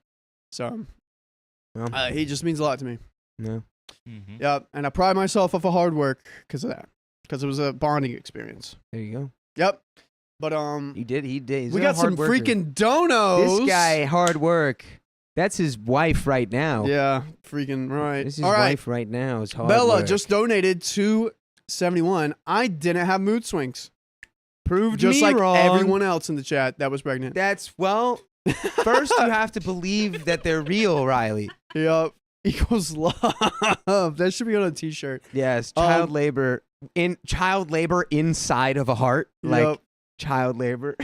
So Well, he just means a lot to me. no. Mhm. Yep, and I pride myself off of hard work because of that, because it was a bonding experience. There you go. Yep, but He did. He's we a got some hard worker. freaking donos. This guy, hard work. That's his wife right now. Yeah, freaking right. This is his All right, wife right now. Is hard Bella work. just donated $2.71. I didn't have mood swings, proved just me like wrong. everyone else in the chat that was pregnant. That's first you have to believe that they're real, Riley. Yep. Equals love. That should be on a t-shirt. Yes, child labor inside of a heart, like Yep. child labor.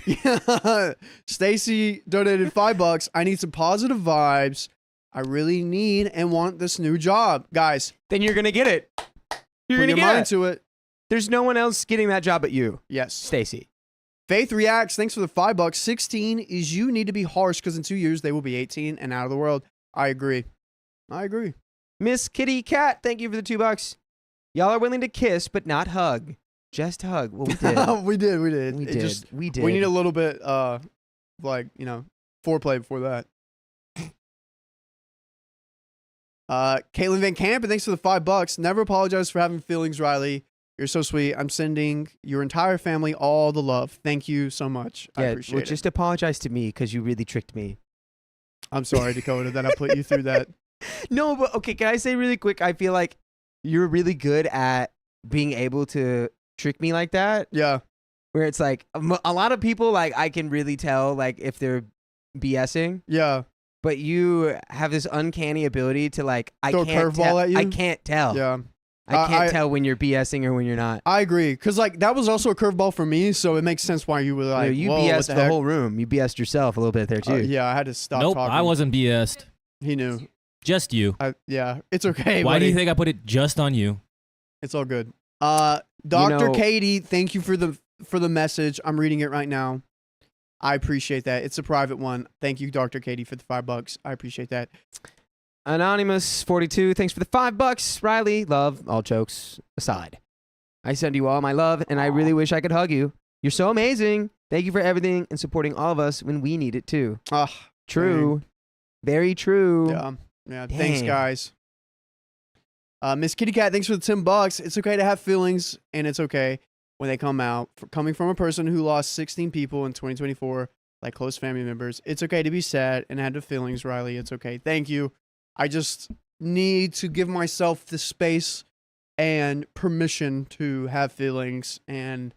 Stacy donated $5. I need some positive vibes. I really need and want this new job. Guys, Then you're gonna get it. You're put gonna your get mind it. to it. There's no one else getting that job but you, Yes. Stacy. Faith reacts. Thanks for the $5. 16 is you need to be harsh because in 2 years they will be 18 and out of the world. I agree. Miss Kitty Cat, thank you for the $2. Y'all are willing to kiss but not hug. Just hug. Well, we did. we did. We It did. just- we did. We need a little bit, like, you know, foreplay before that. Caitlin Van Camp, and thanks for the $5. Never apologize for having feelings, Riley. You're so sweet. I'm sending your entire family all the love. Thank you so much. I appreciate it. Just apologize to me because you really tricked me. I'm sorry, Dakota, that I put you through that. No, but okay, can I say really quick? I feel like you're really good at being able to trick me like that. Yeah. Where it's like a lot of people, like I can really tell like if they're BSing, Yeah. but you have this uncanny ability to like Throw a curveball at you? I can't tell. Yeah. I can't tell when you're BSing or when you're not. I agree. Because, like, that was also a curveball for me, so it makes sense why you were like, you whoa, what BS'd the the heck? whole room. You BS'd yourself a little bit there too. Yeah, I had to stop Nope, talking. I wasn't BS'd. He knew. Just you. Yeah, it's okay, Why do buddy. you think I put it just on you? It's all good. Dr. know- Katie, thank you for the message. I'm reading it right now. I appreciate that. It's a private one. Thank you, Dr. Katie, for the $5. I appreciate that. Anonymous42, thanks for the $5. Riley, love, all jokes aside. I send you all my love, and I really wish I could hug you. You're so amazing. Thank you for everything and supporting all of us when we need it too. True. Dang. Very true. Yeah. Thanks, guys. Miss Kitty Cat, thanks for the $10. It's okay to have feelings, and it's okay when they come out. Coming from a person who lost 16 people in 2024, like close family members, it's okay to be sad and have the feelings, Riley. It's okay. Thank you. I just need to give myself the space and permission to have feelings and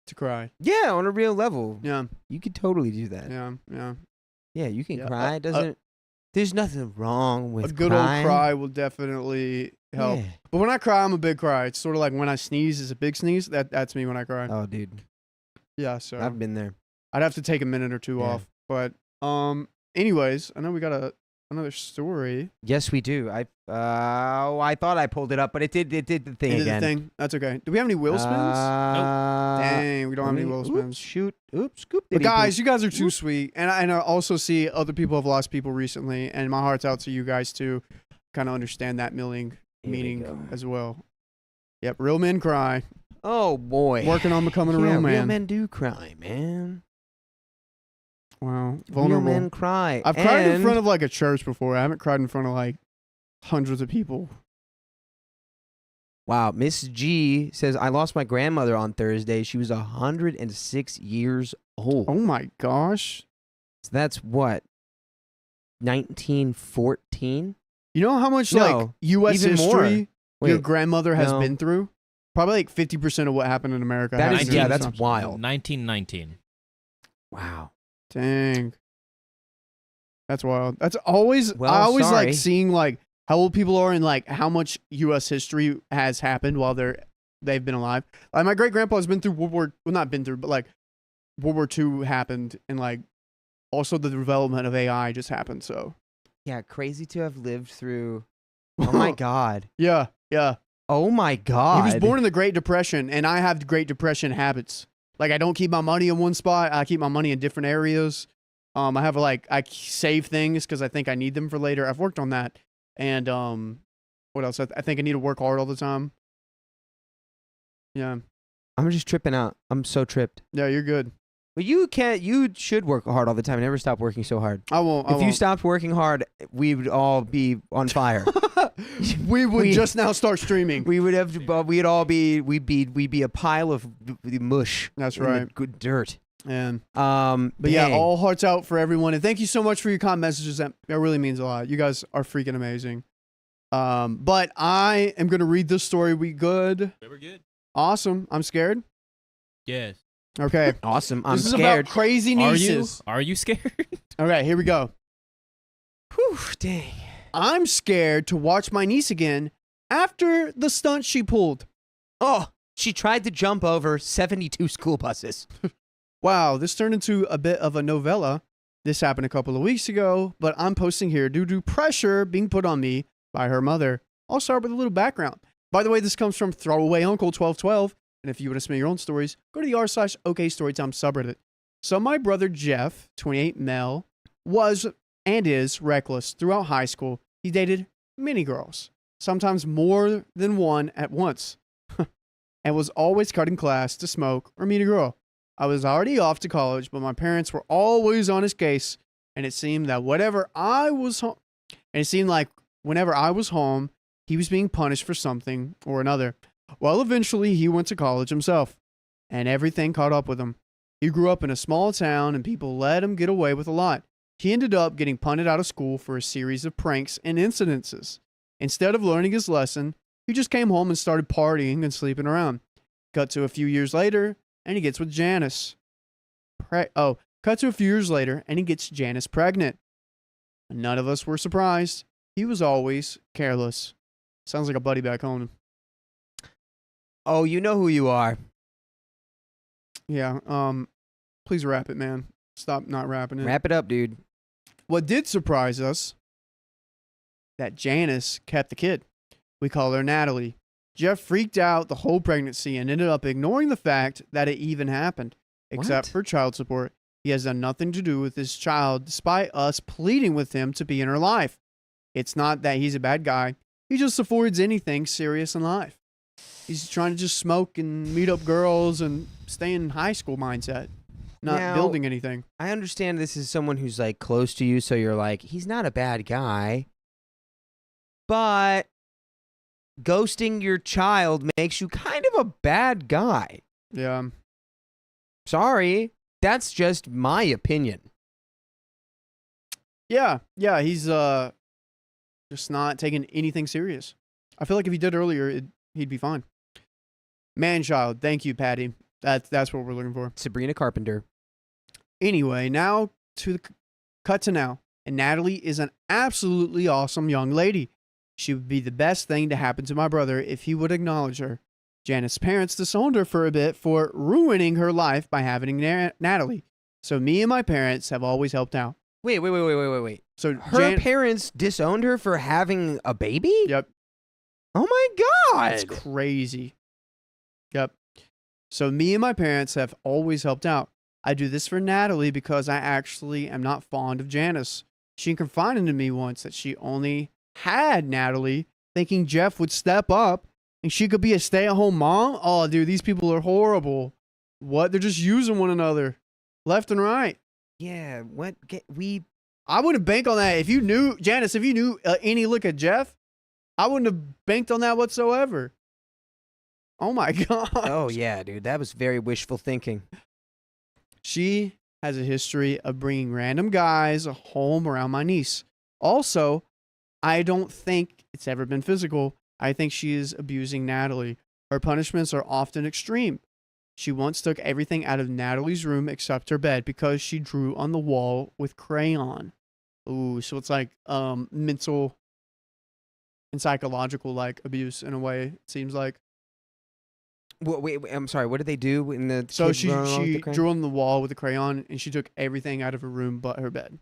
to cry. Yeah, on a real level. Yeah. You could totally do that. Yeah, you can cry. There's nothing wrong with a good crying. old cry will definitely help. Yeah. But when I cry, I'm a big cry. It's sort of like when I sneeze is a big sneeze. That's me when I cry. Oh, dude. Yeah, so I've been there. I'd have to take a minute or two off. But anyways, I know we got another story. Yes, we do. I thought I pulled it up, but it did the thing again. That's okay. Do we have any wheel spins? Nope. Dang, we don't have any wheel spins. Scoop. But guys, you guys are too sweet. And I also see other people have lost people recently, and my heart's out to you guys too. Kind of understand that meaning as well. Yep, real men cry. Oh boy. Working on becoming a real man. Real men do cry, man. Wow. Vulnerable. Real men cry. I've cried in front of like a church before. I haven't cried in front of like hundreds of people. Wow. Miss G says, I lost my grandmother on Thursday. She was 106 years old. Oh my gosh. So that's what? 1914? You know how much like U.S. history your grandmother has been through? Probably like 50% of what happened in America. That's wild. 1919. Wow. Dang. That's wild. That's always, I always like seeing like how old people are and like how much U.S. history has happened while they've been alive. Like my great grandpa has been through World War II happened, and like also the development of AI just happened. So yeah, crazy to have lived through. Oh my God. Yeah. Oh my God. He was born in the Great Depression, and I have Great Depression habits. Like I don't keep my money in one spot. I keep my money in different areas. I have I save things because I think I need them for later. I've worked on that. And what else? I think I need to work hard all the time. Yeah. I'm just tripping out. I'm so tripped. Yeah, you're good. But you should work hard all the time. Never stop working so hard. I won't. If you stopped working hard, we would all be on fire. we would just now start streaming. We'd be a pile of mush. That's right. Good dirt. And but yeah, all hearts out for everyone, and thank you so much for your kind messages. That really means a lot. You guys are freaking amazing. But I am gonna read this story. We good? We're good. Awesome. I'm scared. Yes. Okay. Awesome. I'm this scared. Is about crazy nieces. Are you scared? Okay, here we go. Whew, dang. I'm scared to watch my niece again after the stunt she pulled. Oh, she tried to jump over 72 school buses. Wow, this turned into a bit of a novella. This happened a couple of weeks ago, but I'm posting here due to pressure being put on me by her mother. I'll start with a little background. By the way, this comes from Throwaway Uncle 1212. And if you want to submit your own stories, go to the r/OKStorytime subreddit. So my brother Jeff, 28 male, was and is reckless throughout high school. He dated many girls, sometimes more than one at once, and was always cutting class to smoke or meet a girl. I was already off to college, but my parents were always on his case, and it seemed that whenever I was home, he was being punished for something or another. Well, eventually he went to college himself, and everything caught up with him. He grew up in a small town, and people let him get away with a lot. He ended up getting punted out of school for a series of pranks and incidences. Instead of learning his lesson, he just came home and started partying and sleeping around. Cut to a few years later, and he gets with Janice. Cut to a few years later, and he gets Janice pregnant. None of us were surprised. He was always careless. Sounds like a buddy back home. Oh, you know who you are. Yeah, please wrap it, man. Stop not wrapping it. Wrap it up, dude. What did surprise us, that Janice kept the kid. We call her Natalie. Jeff freaked out the whole pregnancy and ended up ignoring the fact that it even happened, except for child support. He has done nothing to do with this child despite us pleading with him to be in her life. It's not that he's a bad guy. He just avoids anything serious in life. He's trying to just smoke and meet up girls and stay in high school mindset, not building anything. I understand this is someone who's like close to you, so you're like, he's not a bad guy. But ghosting your child makes you kind of a bad guy. Yeah. Sorry. That's just my opinion. Yeah, he's just not taking anything serious. I feel like if he did earlier, he'd be fine. Man-child, thank you, Patty. That's what we're looking for. Sabrina Carpenter. Anyway, now to the cut to now. And Natalie is an absolutely awesome young lady. She would be the best thing to happen to my brother if he would acknowledge her. Janice's parents disowned her for a bit for ruining her life by having Natalie. So me and my parents have always helped out. Wait. So her parents disowned her for having a baby? Yep. Oh my God. That's crazy. Yep. So me and my parents have always helped out. I do this for Natalie because I actually am not fond of Janice. She confided to me once that she only had Natalie thinking Jeff would step up and she could be a stay-at-home mom. Oh, dude, these people are horrible. What? They're just using one another left and right. Yeah, I wouldn't bank on that. If you knew, Janice, if you knew any look at Jeff, I wouldn't have banked on that whatsoever. Oh my God. Oh yeah, dude. That was very wishful thinking. She has a history of bringing random guys home around my niece. Also, I don't think it's ever been physical. I think she is abusing Natalie. Her punishments are often extreme. She once took everything out of Natalie's room except her bed because she drew on the wall with crayon. Ooh, so it's like mental and psychological like abuse in a way, it seems like. Wait, I'm sorry. What did they do in the? So she drew on the wall with a crayon, and she took everything out of her room but her bed.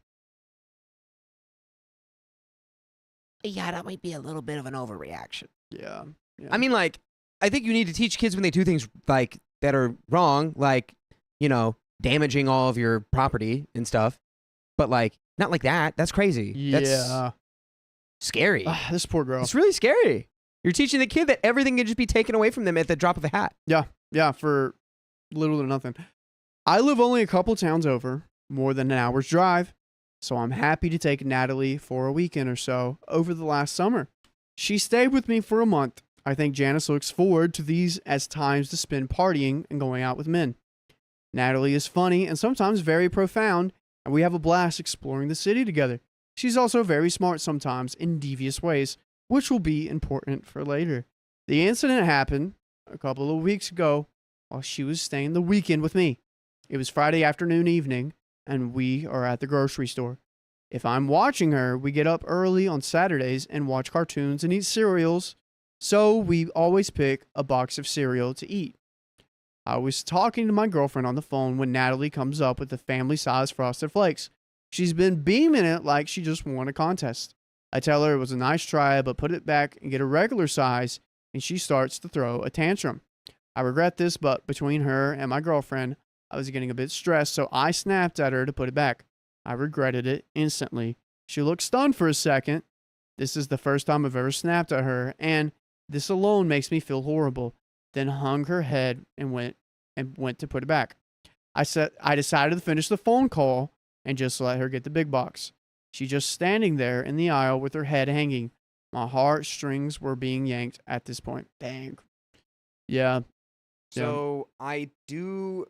Yeah, that might be a little bit of an overreaction. Yeah. I mean, like, I think you need to teach kids when they do things like that are wrong, like, you know, damaging all of your property and stuff. But like, not like that. That's crazy. Yeah. That's scary. This poor girl. It's really scary. You're teaching the kid that everything can just be taken away from them at the drop of a hat. Yeah, for little or nothing. I live only a couple towns over, more than an hour's drive, so I'm happy to take Natalie for a weekend or so over the last summer. She stayed with me for a month. I think Janice looks forward to these as times to spend partying and going out with men. Natalie is funny and sometimes very profound, and we have a blast exploring the city together. She's also very smart sometimes in devious ways, which will be important for later. The incident happened a couple of weeks ago while she was staying the weekend with me. It was Friday afternoon evening, and we are at the grocery store. If I'm watching her, we get up early on Saturdays and watch cartoons and eat cereals, so we always pick a box of cereal to eat. I was talking to my girlfriend on the phone when Natalie comes up with the family-sized Frosted Flakes. She's been beaming it like she just won a contest. I tell her it was a nice try, but put it back and get a regular size, and she starts to throw a tantrum. I regret this, but between her and my girlfriend, I was getting a bit stressed, so I snapped at her to put it back. I regretted it instantly. She looked stunned for a second. This is the first time I've ever snapped at her, and this alone makes me feel horrible. Then hung her head and went to put it back. I decided to finish the phone call and just let her get the big box. She just standing there in the aisle with her head hanging. My heartstrings were being yanked at this point. Dang. Yeah. So I do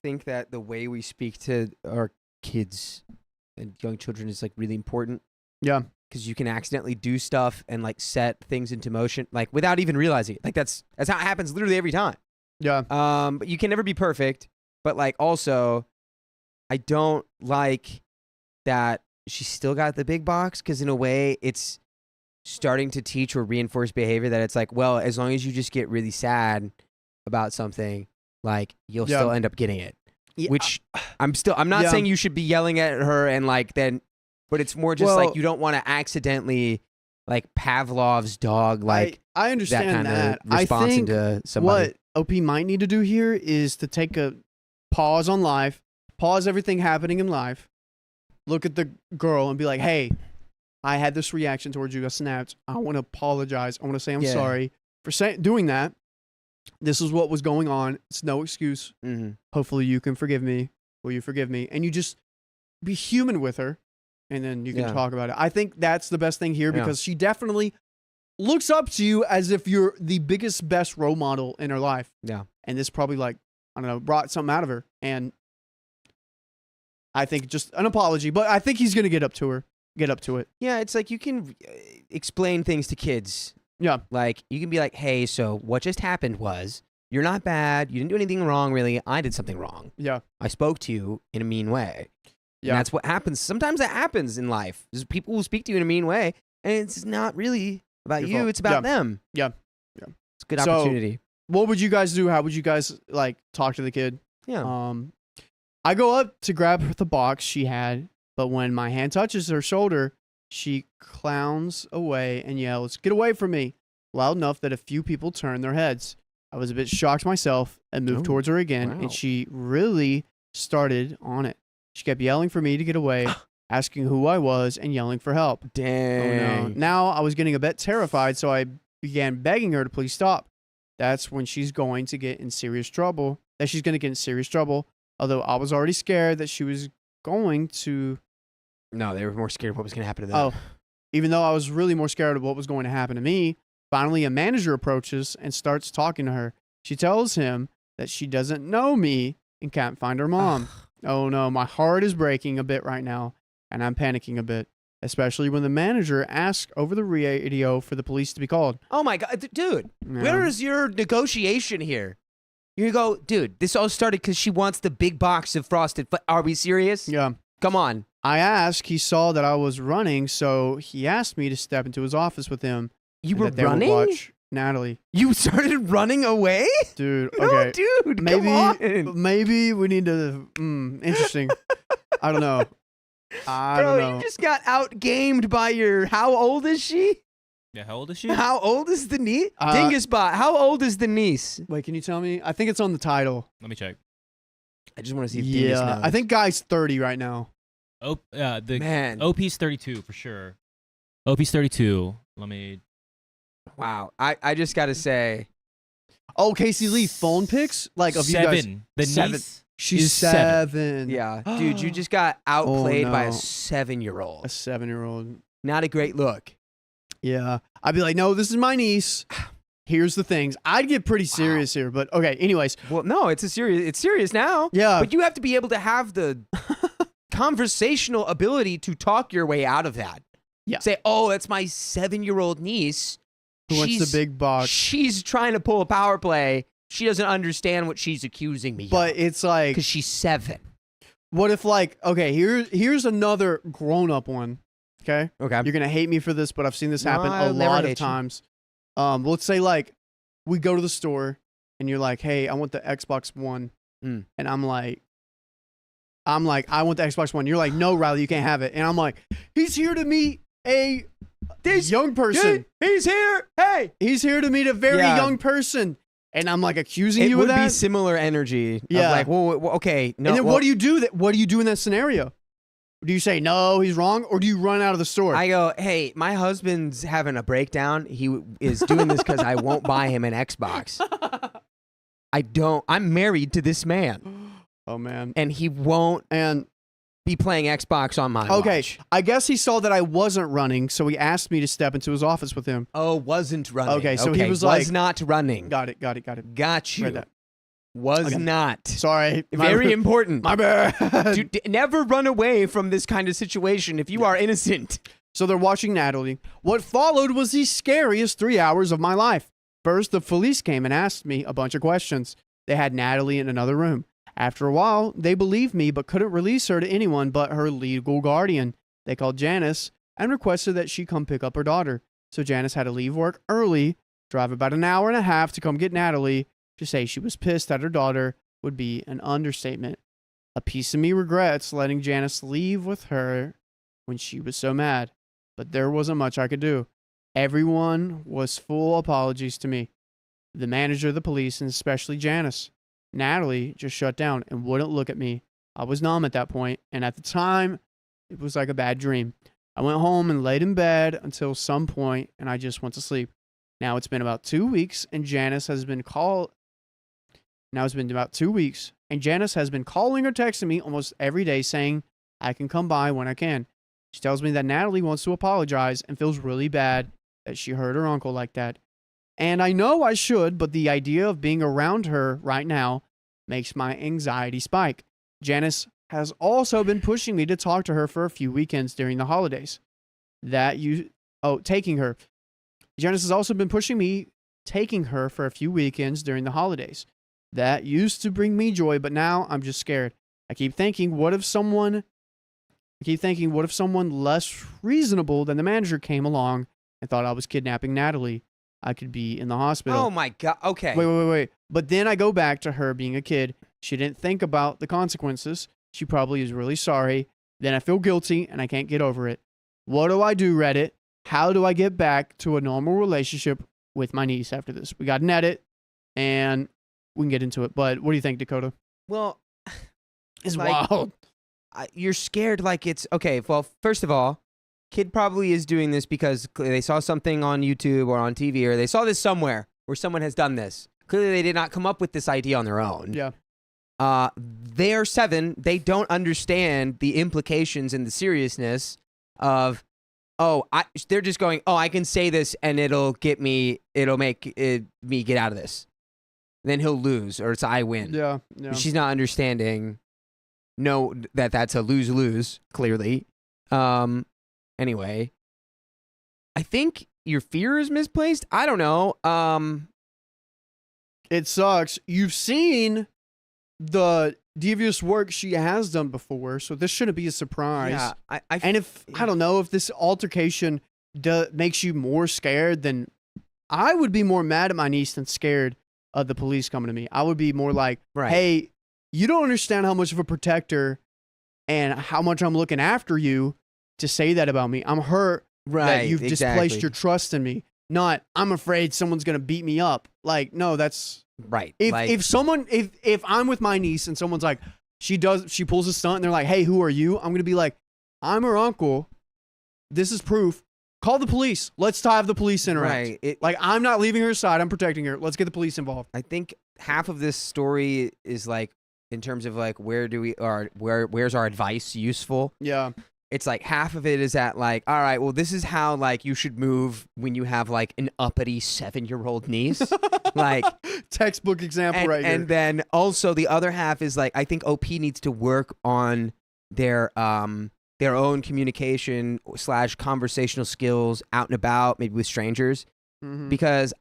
think that the way we speak to our kids and young children is like really important. Yeah. Because you can accidentally do stuff and like set things into motion like without even realizing it. Like that's how it happens literally every time. Yeah. But you can never be perfect. But like also, I don't like that she still got the big box because in a way it's starting to teach or reinforce behavior that it's like, well, as long as you just get really sad about something, like you'll still end up getting it. Yeah. Which I'm not saying you should be yelling at her and like then, but it's more just like you don't want to accidentally like Pavlov's dog like I understand that I response think into somebody. What OP might need to do here is to take a pause on life, pause everything happening in life, look at the girl and be like, hey, I had this reaction towards you. I snapped. I want to apologize. I want to say I'm sorry for doing that. This is what was going on. It's no excuse. Mm-hmm. Hopefully you can forgive me. Will you forgive me? And you just be human with her, and then you can talk about it. I think that's the best thing here because she definitely looks up to you as if you're the biggest, best role model in her life. Yeah. And this probably, like, I don't know, brought something out of her. And I think just an apology, but I think he's going to get up to it. Yeah, it's like you can explain things to kids. Yeah. Like, you can be like, hey, so what just happened was, you're not bad. You didn't do anything wrong, really. I did something wrong. Yeah. I spoke to you in a mean way. Yeah. And that's what happens. Sometimes that happens in life. There's people will speak to you in a mean way, and it's not really about Your you. fault. It's about them. Yeah. It's a good opportunity. What would you guys do? How would you guys, like, talk to the kid? Yeah. I go up to grab the box she had, but when my hand touches her shoulder, she clowns away and yells, "Get away from me," loud enough that a few people turned their heads. I was a bit shocked myself and moved towards her again, and she really started on it. She kept yelling for me to get away, asking who I was, and yelling for help. Dang. Oh, no. Now I was getting a bit terrified, so I began begging her to please stop. That's when she's going to get in serious trouble. Although I was already scared that she was going to... No, they were more scared of what was going to happen to them. Oh, even though I was really more scared of what was going to happen to me, finally a manager approaches and starts talking to her. She tells him that she doesn't know me and can't find her mom. Oh no, my heart is breaking a bit right now, and I'm panicking a bit, especially when the manager asks over the radio for the police to be called. Oh my God, dude, Yeah. where is your negotiation here? You go, dude, this all started because she wants the big box of frosted. Are we serious? Yeah. Come on. I asked, he saw that I was running, so he asked me to step into his office with him. You and were that they would running? watch Natalie. You started running away? Dude, No, okay. dude, come on. Maybe we need to, interesting. I don't know. I Bro, don't know. you just got outgamed by your, how old is she? Yeah, how old is she? How old is the niece? Dingisbot, how old is the niece? Wait, can you tell me? I think it's on the title. Let me check. I just want to see if Dingus knows. I think Guy's 30 right now. The Man. OP's 32 for sure. OP's 32. Let me. Wow. I just got to say. Oh, Casey Lee, phone pics? Like, of you guys. 7. The Seven. niece. She's is 7. Yeah. Dude, you just got outplayed by a no. 7-year-old. A 7-year-old. Not a great look. Yeah. I'd be like, no, this is my niece. Here's the things. I'd get pretty serious here, but okay, anyways. Well, no, it's serious now. Yeah. But you have to be able to have the conversational ability to talk your way out of that. Yeah. Say, oh, that's my 7-year-old niece. Who wants the big box? She's trying to pull a power play. She doesn't understand what she's accusing me of. But it's like, Because she's 7. what if, like, okay, here's another grown-up one. Okay? Okay. You're going to hate me for this, but I've seen this happen No, I'll a never lot of hate you. times. Let's say, like, we go to the store and you're like, hey, I want the Xbox One. Mm. And I'm like, I want the Xbox One. You're like, no, Riley, you can't have it. And I'm like, he's here to meet a young person. He's here. Hey. He's here to meet a very Yeah. young person. And I'm like accusing It you would of that. be similar energy. Yeah. Of like, well, okay. No, and then well, what do you do? What do you do in that scenario? Do you say no, he's wrong, or do you run out of the store? I go, hey, my husband's having a breakdown. He is doing this because I won't buy him an Xbox. I'm married to this man. Oh man. And he won't And be playing Xbox on my okay, watch. I guess he saw that I wasn't running, so he asked me to step into his office with him. Oh, wasn't running. Okay, so he was like- not running. Got it. Got you. Read that. Was Okay. not. Sorry. Very important. My bad. Dude, never run away from this kind of situation if you are innocent. So they're watching Natalie. What followed was the scariest 3 hours of my life. First, the police came and asked me a bunch of questions. They had Natalie in another room. After a while, they believed me but couldn't release her to anyone but her legal guardian. They called Janice and requested that she come pick up her daughter. So Janice had to leave work early, drive about an hour and a half to come get Natalie. To say she was pissed at her daughter would be an understatement. A piece of me regrets letting Janice leave with her when she was so mad, but there wasn't much I could do. Everyone was full apologies to me. The manager, the police, and especially Janice. Natalie just shut down and wouldn't look at me. I was numb at that point, and at the time, it was like a bad dream. I went home and laid in bed until some point, and I just went to sleep. Now it's been about 2 weeks, and Janice has been calling or texting me almost every day saying I can come by when I can. She tells me that Natalie wants to apologize and feels really bad that she hurt her uncle like that. And I know I should, but the idea of being around her right now makes my anxiety spike. Janice has also been pushing me to talk to her for a few weekends during the holidays. Taking her. Janice has also been pushing me taking her for a few weekends during the holidays. That used to bring me joy, but now I'm just scared. I keep thinking, what if someone less reasonable than the manager came along and thought I was kidnapping Natalie? I could be in the hospital. Oh my God. Okay. Wait. But then I go back to her being a kid. She didn't think about the consequences. She probably is really sorry. Then I feel guilty and I can't get over it. What do I do, Reddit? How do I get back to a normal relationship with my niece after this? We got an edit and we can get into it. But what do you think, Dakota? Well, it's wild. You're scared like it's okay. Well, first of all, kid probably is doing this because they saw something on YouTube or on TV, or they saw this somewhere where someone has done this. Clearly, they did not come up with this idea on their own. Yeah. They are 7. They don't understand the implications and the seriousness of, they're just going, I can say this and it'll make me get out of this. Then he'll lose, or it's I win. Yeah. She's not understanding. No, that's a lose-lose, clearly. Anyway, I think your fear is misplaced. I don't know. It sucks. You've seen the devious work she has done before, so this shouldn't be a surprise. Yeah, I don't know if this altercation makes you more scared, then I would be more mad at my niece than scared of the police coming to me. I would be more like, hey, you don't understand how much of a protector and how much I'm looking after you to say that about me. I'm hurt that you've displaced your trust in me. Not, I'm afraid someone's going to beat me up. Like, no, that's... Right. If I'm with my niece and someone's like, she pulls a stunt and they're like, hey, who are you? I'm going to be like, I'm her uncle. This is proof. Call the police. Let's have the police interact. Right. I'm not leaving her side. I'm protecting her. Let's get the police involved. I think half of this story is like, in terms of like, where's our advice useful? Yeah. It's like half of it is at like, all right, well, this is how like you should move when you have like an uppity 7-year-old niece. Like textbook example here. And then also the other half is like, I think OP needs to work on their own communication / conversational skills out and about, maybe with strangers. Mm-hmm. Because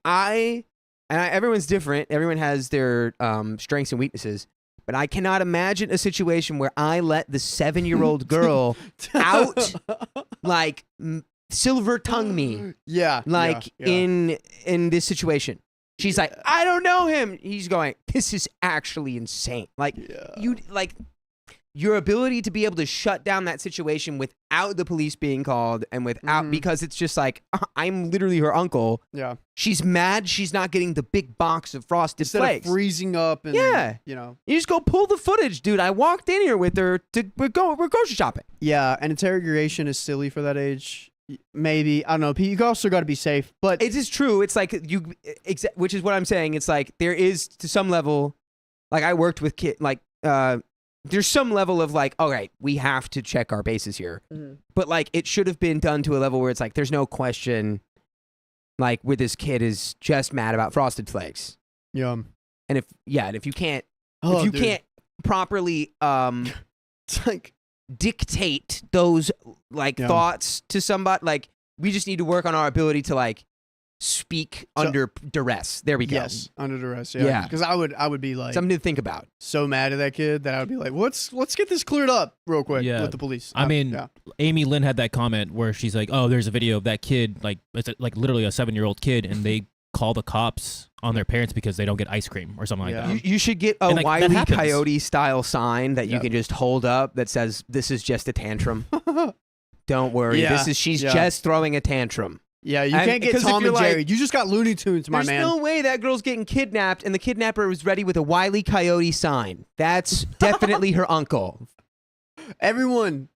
everyone's different. Everyone has their strengths and weaknesses. But I cannot imagine a situation where I let the 7-year-old girl out, like silver tongue me. Yeah. In this situation. She's like, I don't know him. He's going, this is actually insane. Like your ability to be able to shut down that situation without the police being called and without, because it's just like, I'm literally her uncle. Yeah. She's mad she's not getting the big box of frosted flakes. Instead of freezing up and, you just go pull the footage, dude. I walked in here with her we're grocery shopping. Yeah, and interrogation is silly for that age. Maybe, I don't know. You also got to be safe, but it is true. It's like which is what I'm saying. It's like there is to some level, like I worked with there's some level of like, all right, we have to check our bases here. Mm-hmm. But like it should have been done to a level where it's like there's no question like where this kid is just mad about frosted flakes. Yeah. And if you can't can't properly it's like dictate those like thoughts to somebody, like we just need to work on our ability to like speak under duress. There we go. Yes, under duress. Yeah. Because I would be like something to think about. So mad at that kid that I would be like, let's get this cleared up real quick with the police. Amy Lynn had that comment where she's like, oh, there's a video of that kid, like it's like literally a 7-year-old kid, and they call the cops on their parents because they don't get ice cream or something like that. You should get a Wile E. Coyote style sign that you can just hold up that says, this is just a tantrum. Don't worry. She's just throwing a tantrum. Yeah, you can't get Tom and Jerry. You just got Looney Tunes, my man. There's no way that girl's getting kidnapped and the kidnapper was ready with a Wile E. Coyote sign. That's definitely her uncle. Everyone,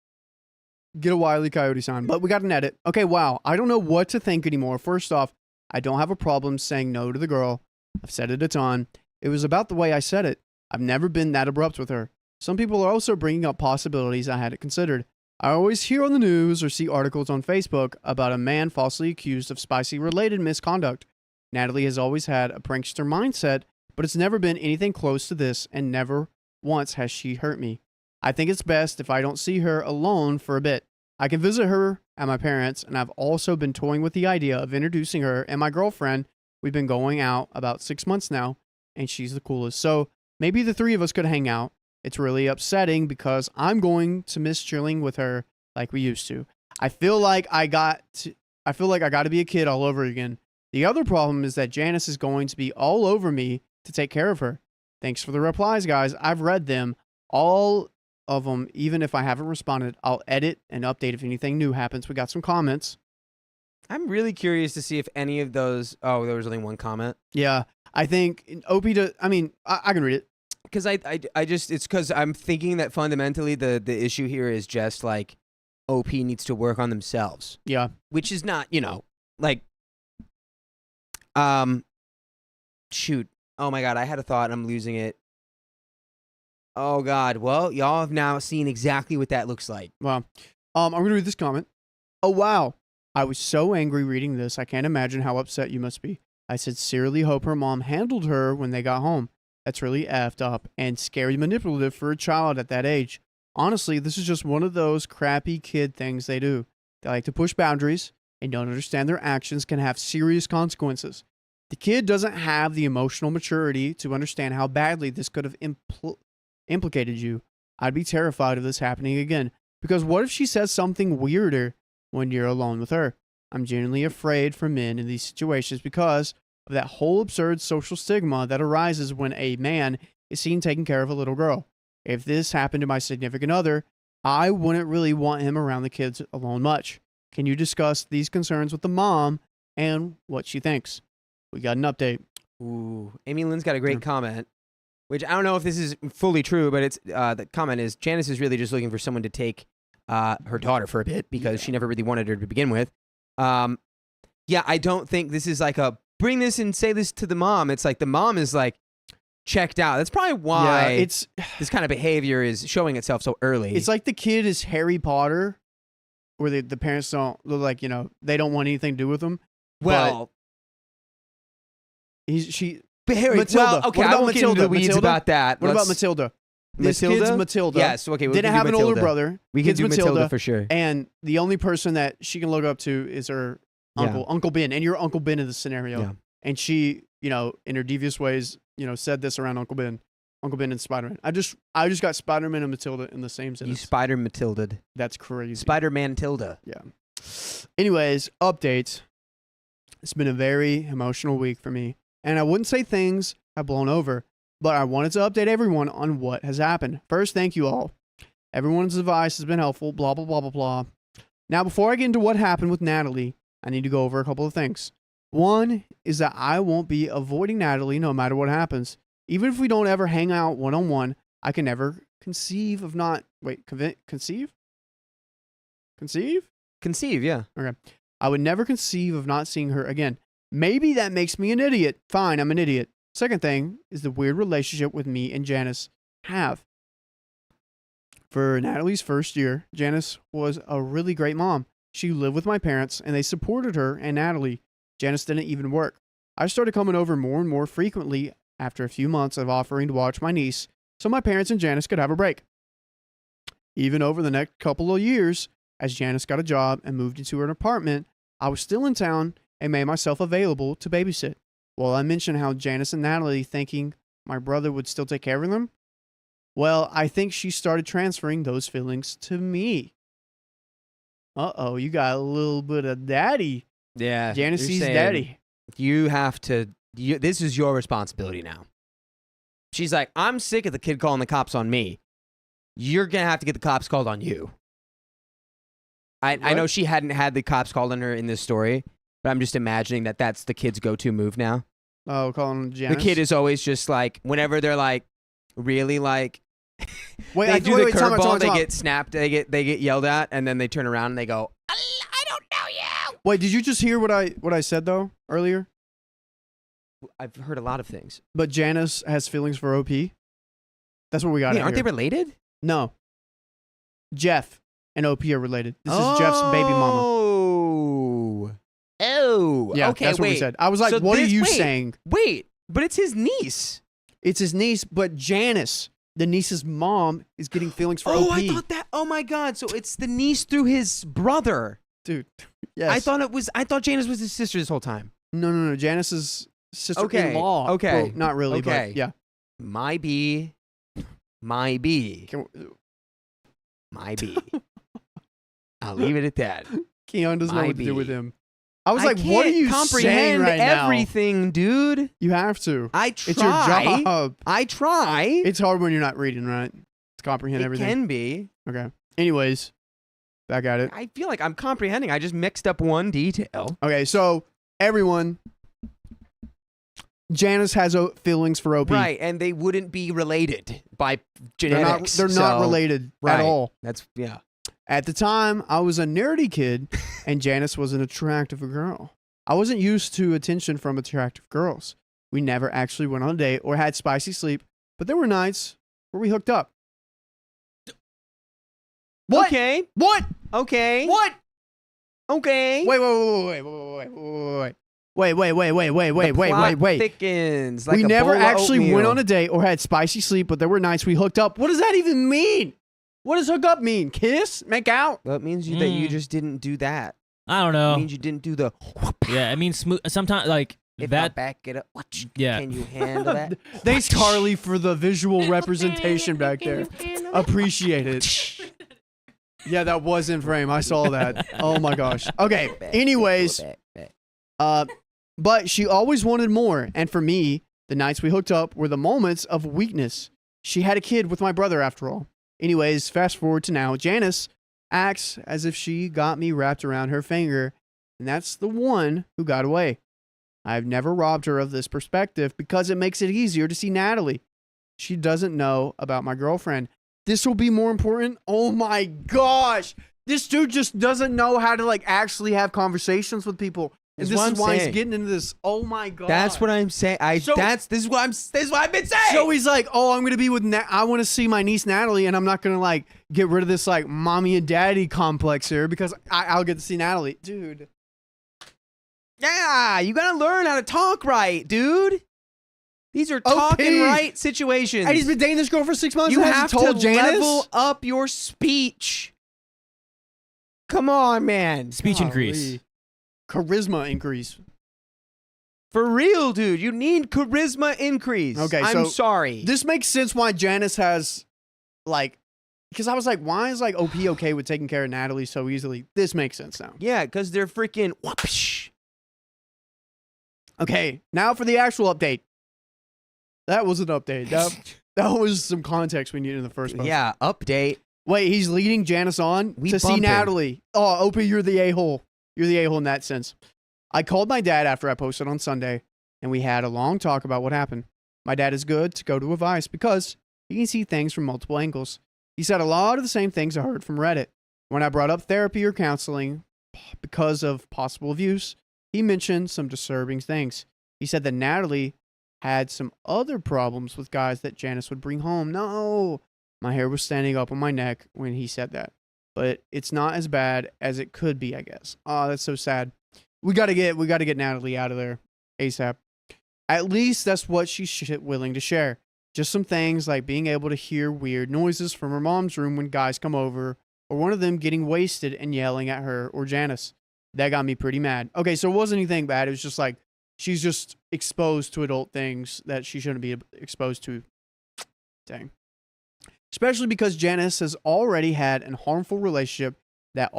get a Wile E. Coyote sign. But we got an edit. Okay, wow. I don't know what to think anymore. First off, I don't have a problem saying no to the girl. I've said it a ton. It was about the way I said it. I've never been that abrupt with her. Some people are also bringing up possibilities I hadn't considered. I always hear on the news or see articles on Facebook about a man falsely accused of spicy-related misconduct. Natalie has always had a prankster mindset, but it's never been anything close to this, and never once has she hurt me. I think it's best if I don't see her alone for a bit. I can visit her at my parents', and I've also been toying with the idea of introducing her and my girlfriend. We've been going out about 6 months now, and she's the coolest. So maybe the three of us could hang out. It's really upsetting because I'm going to miss chilling with her like we used to. I feel like I got to be a kid all over again. The other problem is that Janice is going to be all over me to take care of her. Thanks for the replies, guys. I've read them, all of them. Even if I haven't responded, I'll edit and update if anything new happens. We got some comments. I'm really curious to see if any of those. Oh, there was only one comment. Yeah, I think OP. I can read it. Because I just, it's because I'm thinking that fundamentally the issue here is just like OP needs to work on themselves. Yeah. Which is not, like, shoot. Oh my God, I had a thought and I'm losing it. Oh God. Well, y'all have now seen exactly what that looks like. Wow. I'm going to read this comment. Oh, wow. I was so angry reading this. I can't imagine how upset you must be. I sincerely hope her mom handled her when they got home. That's really effed up and scary manipulative for a child at that age. Honestly, this is just one of those crappy kid things they do. They like to push boundaries and don't understand their actions can have serious consequences. The kid doesn't have the emotional maturity to understand how badly this could have implicated you. I'd be terrified of this happening again, because what if she says something weirder when you're alone with her? I'm genuinely afraid for men in these situations because of that whole absurd social stigma that arises when a man is seen taking care of a little girl. If this happened to my significant other, I wouldn't really want him around the kids alone much. Can you discuss these concerns with the mom and what she thinks? We got an update. Ooh, Amy Lynn's got a great comment, which I don't know if this is fully true, but it's the comment is Janice is really just looking for someone to take her daughter for a bit because she never really wanted her to begin with. Yeah, I don't think this is like a bring this and say this to the mom. It's like the mom is like checked out. That's probably why this kind of behavior is showing itself so early. It's like the kid is Harry Potter, where the parents don't look like, they don't want anything to do with him. Well, Matilda. Well, okay, I won't get into the weeds about that. What about Matilda? This kid's Matilda. Yes, okay. Didn't have an older brother. We can do Matilda for sure. And the only person that she can look up to is her uncle, Uncle Ben. And you're Uncle Ben in this scenario. Yeah. And she, in her devious ways, said this around Uncle Ben and Spider-Man. I just got Spider-Man and Matilda in the same sentence. You Spider-Matilda'd. That's crazy. Spider-Man-Tilda. Yeah. Anyways, updates. It's been a very emotional week for me. And I wouldn't say things have blown over, but I wanted to update everyone on what has happened. First, thank you all. Everyone's advice has been helpful, blah, blah, blah, blah, blah. Now, before I get into what happened with Natalie, I need to go over a couple of things. One is that I won't be avoiding Natalie no matter what happens. Even if we don't ever hang out one-on-one, I can never conceive of not... Wait, conceive? Conceive? Conceive, yeah. Okay. I would never conceive of not seeing her again. Maybe that makes me an idiot. Fine, I'm an idiot. Second thing is the weird relationship with me and Janice have. For Natalie's first year, Janice was a really great mom. She lived with my parents, and they supported her and Natalie. Janice didn't even work. I started coming over more and more frequently after a few months of offering to watch my niece, so my parents and Janice could have a break. Even over the next couple of years, as Janice got a job and moved into an apartment, I was still in town and made myself available to babysit. Well, I mentioned how Janice and Natalie thinking my brother would still take care of them. Well, I think she started transferring those feelings to me. Uh-oh, you got a little bit of daddy. Yeah. Janice sees daddy. You have to, this is your responsibility now. She's like, I'm sick of the kid calling the cops on me. You're going to have to get the cops called on you. I know she hadn't had the cops called on her in this story, but I'm just imagining that that's the kid's go-to move now. Oh, calling Janice. The kid is always just like, whenever they're like, really like, wait, they do the time out, curveball, time out. get snapped, they get yelled at, and then they turn around and they go, I don't know you. Wait, did you just hear what I said though earlier? I've heard a lot of things. But Janice has feelings for OP. That's what we got. Wait, aren't they related? No. Jeff and OP are related. This is Jeff's baby mama. Oh. Yeah, okay, that's what wait. we said. I was like, So what are this- you wait. saying? Wait, but it's his niece. It's his niece, but Janice, the niece's mom, is getting feelings for Oh, OP. I thought that. Oh my God! So it's the niece through his brother. Dude, yes. I thought Janice was his sister this whole time. No. Janice's sister-in-law. Okay. Well, not really, Okay. but yeah. My B. My B. I'll leave it at that. Keon doesn't know My what to do B. with him. I was I like, what are can't you saying comprehend right now? everything, dude? You have to. I try. It's your job. I try. It's hard when you're not reading, right? To comprehend It everything. can be. Okay. Anyways, back at it. I feel like I'm comprehending. I just mixed up one detail. Okay, so everyone, Janice has feelings for OP. Right, and they wouldn't be related by They're not, genetics. they're not so- related right. at all. That's yeah. At the time, I was a nerdy kid, and Janice was an attractive girl. I wasn't used to attention from attractive girls. We never actually went on a date or had spicy sleep, but there were nights where we hooked up. What? Okay. What? Okay. What? Okay. Wait. The plot thickens. Like We a never bowl of actually went oatmeal. on a date or had spicy sleep, but there were nights we hooked up. What does that even mean? What does hook up mean? Kiss? Make out? Well, it means that you just didn't do that. I don't It know. means you didn't do the. Yeah, I mean, smooth. Sometimes like If I that. back it up, Yeah. can you handle that? Thanks, Carly, for the visual representation back there. Appreciate it. Yeah, that was in frame. I saw that. Oh my gosh. Okay. Anyways, but she always wanted more. And for me, the nights we hooked up were the moments of weakness. She had a kid with my brother after all. Anyways, fast forward to now. Janice acts as if she got me wrapped around her finger, and that's the one who got away. I've never robbed her of this perspective because it makes it easier to see Natalie. She doesn't know about my girlfriend. This will be more important. Oh my gosh. This dude just doesn't know how to like actually have conversations with people. And this is why he's getting into this. Oh my god. That's what I'm saying. This is what I've been saying. So he's like, oh, I'm gonna be with. I want to see my niece Natalie, and I'm not gonna like get rid of this like mommy and daddy complex here because I'll get to see Natalie, dude. Yeah, you gotta learn how to talk right, dude. These are talking right situations. And he's been dating this girl for 6 months. You and have hasn't told to Janice? level up your speech. Come on, man. Speech increase. Charisma increase. For real, dude. You need charisma increase. Okay, I'm so sorry. This makes sense why Janice has, like, because I was like, why is like OP okay with taking care of Natalie so easily? This makes sense now. Yeah, because they're freaking whoopsh. Okay, now for the actual update. That was an update. That was some context we needed in the first post. Yeah, update. Wait, he's leading Janice on to see Natalie. Oh, OP, you're the a-hole. You're the a-hole in that sense. I called my dad after I posted on Sunday, and we had a long talk about what happened. My dad is good to go to advice because he can see things from multiple angles. He said a lot of the same things I heard from Reddit. When I brought up therapy or counseling because of possible abuse, he mentioned some disturbing things. He said that Natalie had some other problems with guys that Janice would bring home. No, my hair was standing up on my neck when he said that. But it's not as bad as it could be, I guess. Oh, that's so sad. We gotta get Natalie out of there ASAP. At least that's what she's willing to share. Just some things like being able to hear weird noises from her mom's room when guys come over, or one of them getting wasted and yelling at her or Janice. That got me pretty mad. Okay, so it wasn't anything bad. It was just like she's just exposed to adult things that she shouldn't be exposed to. Dang. Especially because Janice has already had a harmful relationship that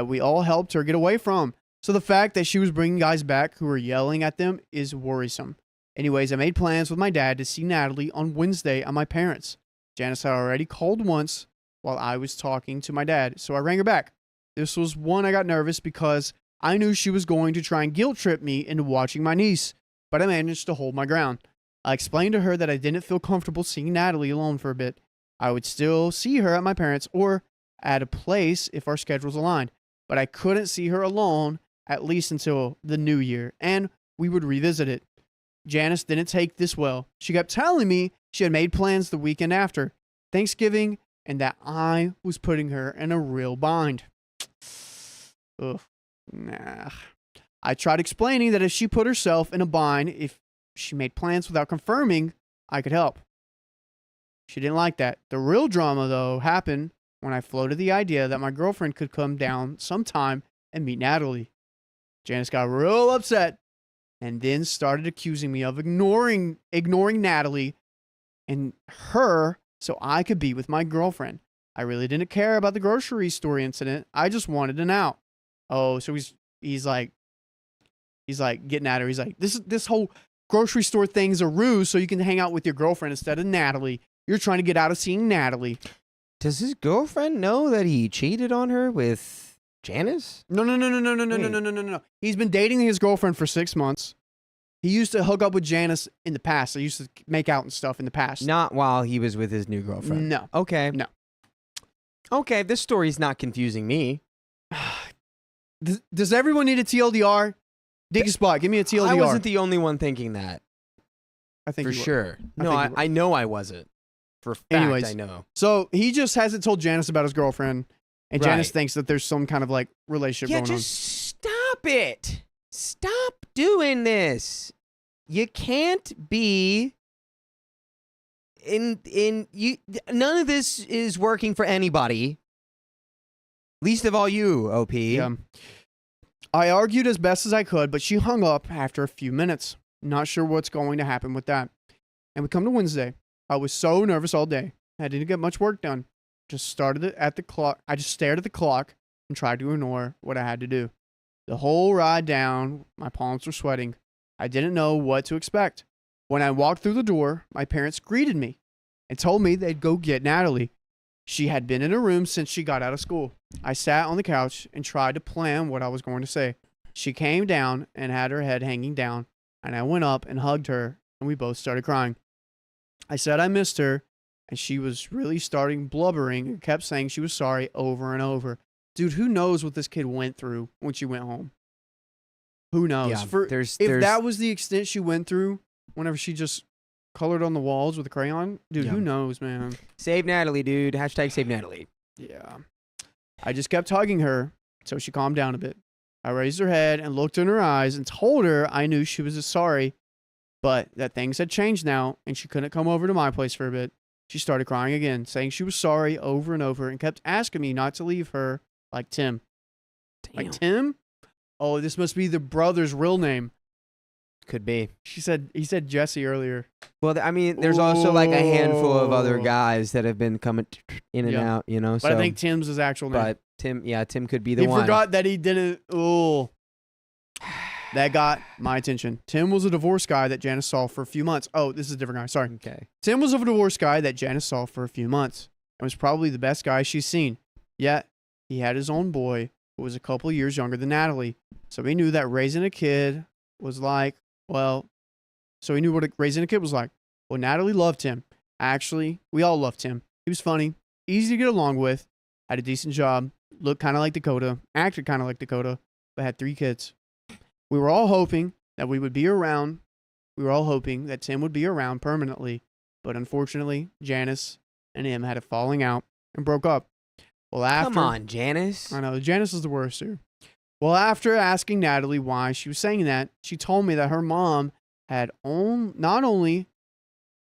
we all helped her get away from. So the fact that she was bringing guys back who were yelling at them is worrisome. Anyways, I made plans with my dad to see Natalie on Wednesday at my parents'. Janice had already called once while I was talking to my dad, so I rang her back. This was one I got nervous because I knew she was going to try and guilt trip me into watching my niece, but I managed to hold my ground. I explained to her that I didn't feel comfortable seeing Natalie alone for a bit. I would still see her at my parents' or at a place if our schedules aligned, but I couldn't see her alone at least until the new year, and we would revisit it. Janice didn't take this well. She kept telling me she had made plans the weekend after Thanksgiving and that I was putting her in a real bind. Ugh. Nah. I tried explaining that if she put herself in a bind, if she made plans without confirming, I could help. She didn't like that. The real drama, though, happened when I floated the idea that my girlfriend could come down sometime and meet Natalie. Janice got real upset and then started accusing me of ignoring Natalie and her so I could be with my girlfriend. I really didn't care about the grocery store incident. I just wanted an out. Oh, so he's like getting at her. He's like, this whole grocery store thing's a ruse so you can hang out with your girlfriend instead of Natalie. You're trying to get out of seeing Natalie. Does his girlfriend know that he cheated on her with Janice? No. He's been dating his girlfriend for 6 months. He used to hook up with Janice in the past. They used to make out and stuff in the past. Not while he was with his new girlfriend. No. Okay. No. Okay, this story's not confusing me. Does everyone need a TLDR? Dig a spot. Give me a TLDR. I wasn't the only one thinking that. I think for sure. No, I I know I wasn't. For a fact, Anyways, I know. So he just hasn't told Janice about his girlfriend, and Janice thinks that there's some kind of like relationship going on. Yeah, just stop it. Stop doing this. You can't be in you. None of this is working for anybody. Least of all you, OP. Yeah. I argued as best as I could, but she hung up after a few minutes. Not sure what's going to happen with that. And we come to Wednesday. I was so nervous all day. I didn't get much work done. Just started at the clock. I just stared at the clock and tried to ignore what I had to do. The whole ride down, my palms were sweating. I didn't know what to expect. When I walked through the door, my parents greeted me and told me they'd go get Natalie. She had been in her room since she got out of school. I sat on the couch and tried to plan what I was going to say. She came down and had her head hanging down, and I went up and hugged her, and we both started crying. I said I missed her, and she was really starting blubbering and kept saying she was sorry over and over. Dude, who knows what this kid went through when she went home? Who knows? Yeah, if that was the extent she went through whenever she just colored on the walls with a crayon, dude, who knows, man? Save Natalie, dude. Hashtag save Natalie. Yeah. I just kept hugging her so she calmed down a bit. I raised her head and looked in her eyes and told her I knew she was sorry, but that things had changed now and she couldn't come over to my place for a bit. She started crying again, saying she was sorry over and over and kept asking me not to leave her like Tim. Damn. Like Tim? Oh, this must be the brother's real name. Could be. He said Jesse earlier. Well, I mean, there's also like a handful of other guys that have been coming in and out, you know. But I think Tim's his actual name. But Tim could be the one. He forgot that he didn't. Oh, that got my attention. Tim was a divorce guy that Janice saw for a few months. Oh, this is a different guy. Sorry. Okay. Tim was a divorce guy that Janice saw for a few months and was probably the best guy she's seen. Yet he had his own boy who was a couple years younger than Natalie. So he knew that raising a kid was like. Well, so he knew what raising a kid was like. Well, Natalie loved him. Actually, we all loved him. He was funny, easy to get along with, had a decent job, looked kind of like Dakota, acted kind of like Dakota, but had 3 kids. We were all hoping that we would be around. We were all hoping that Tim would be around permanently. But unfortunately, Janice and him had a falling out and broke up. Well, Come on, Janice. I know, Janice is the worst here. Well, after asking Natalie why she was saying that, she told me that her mom had not only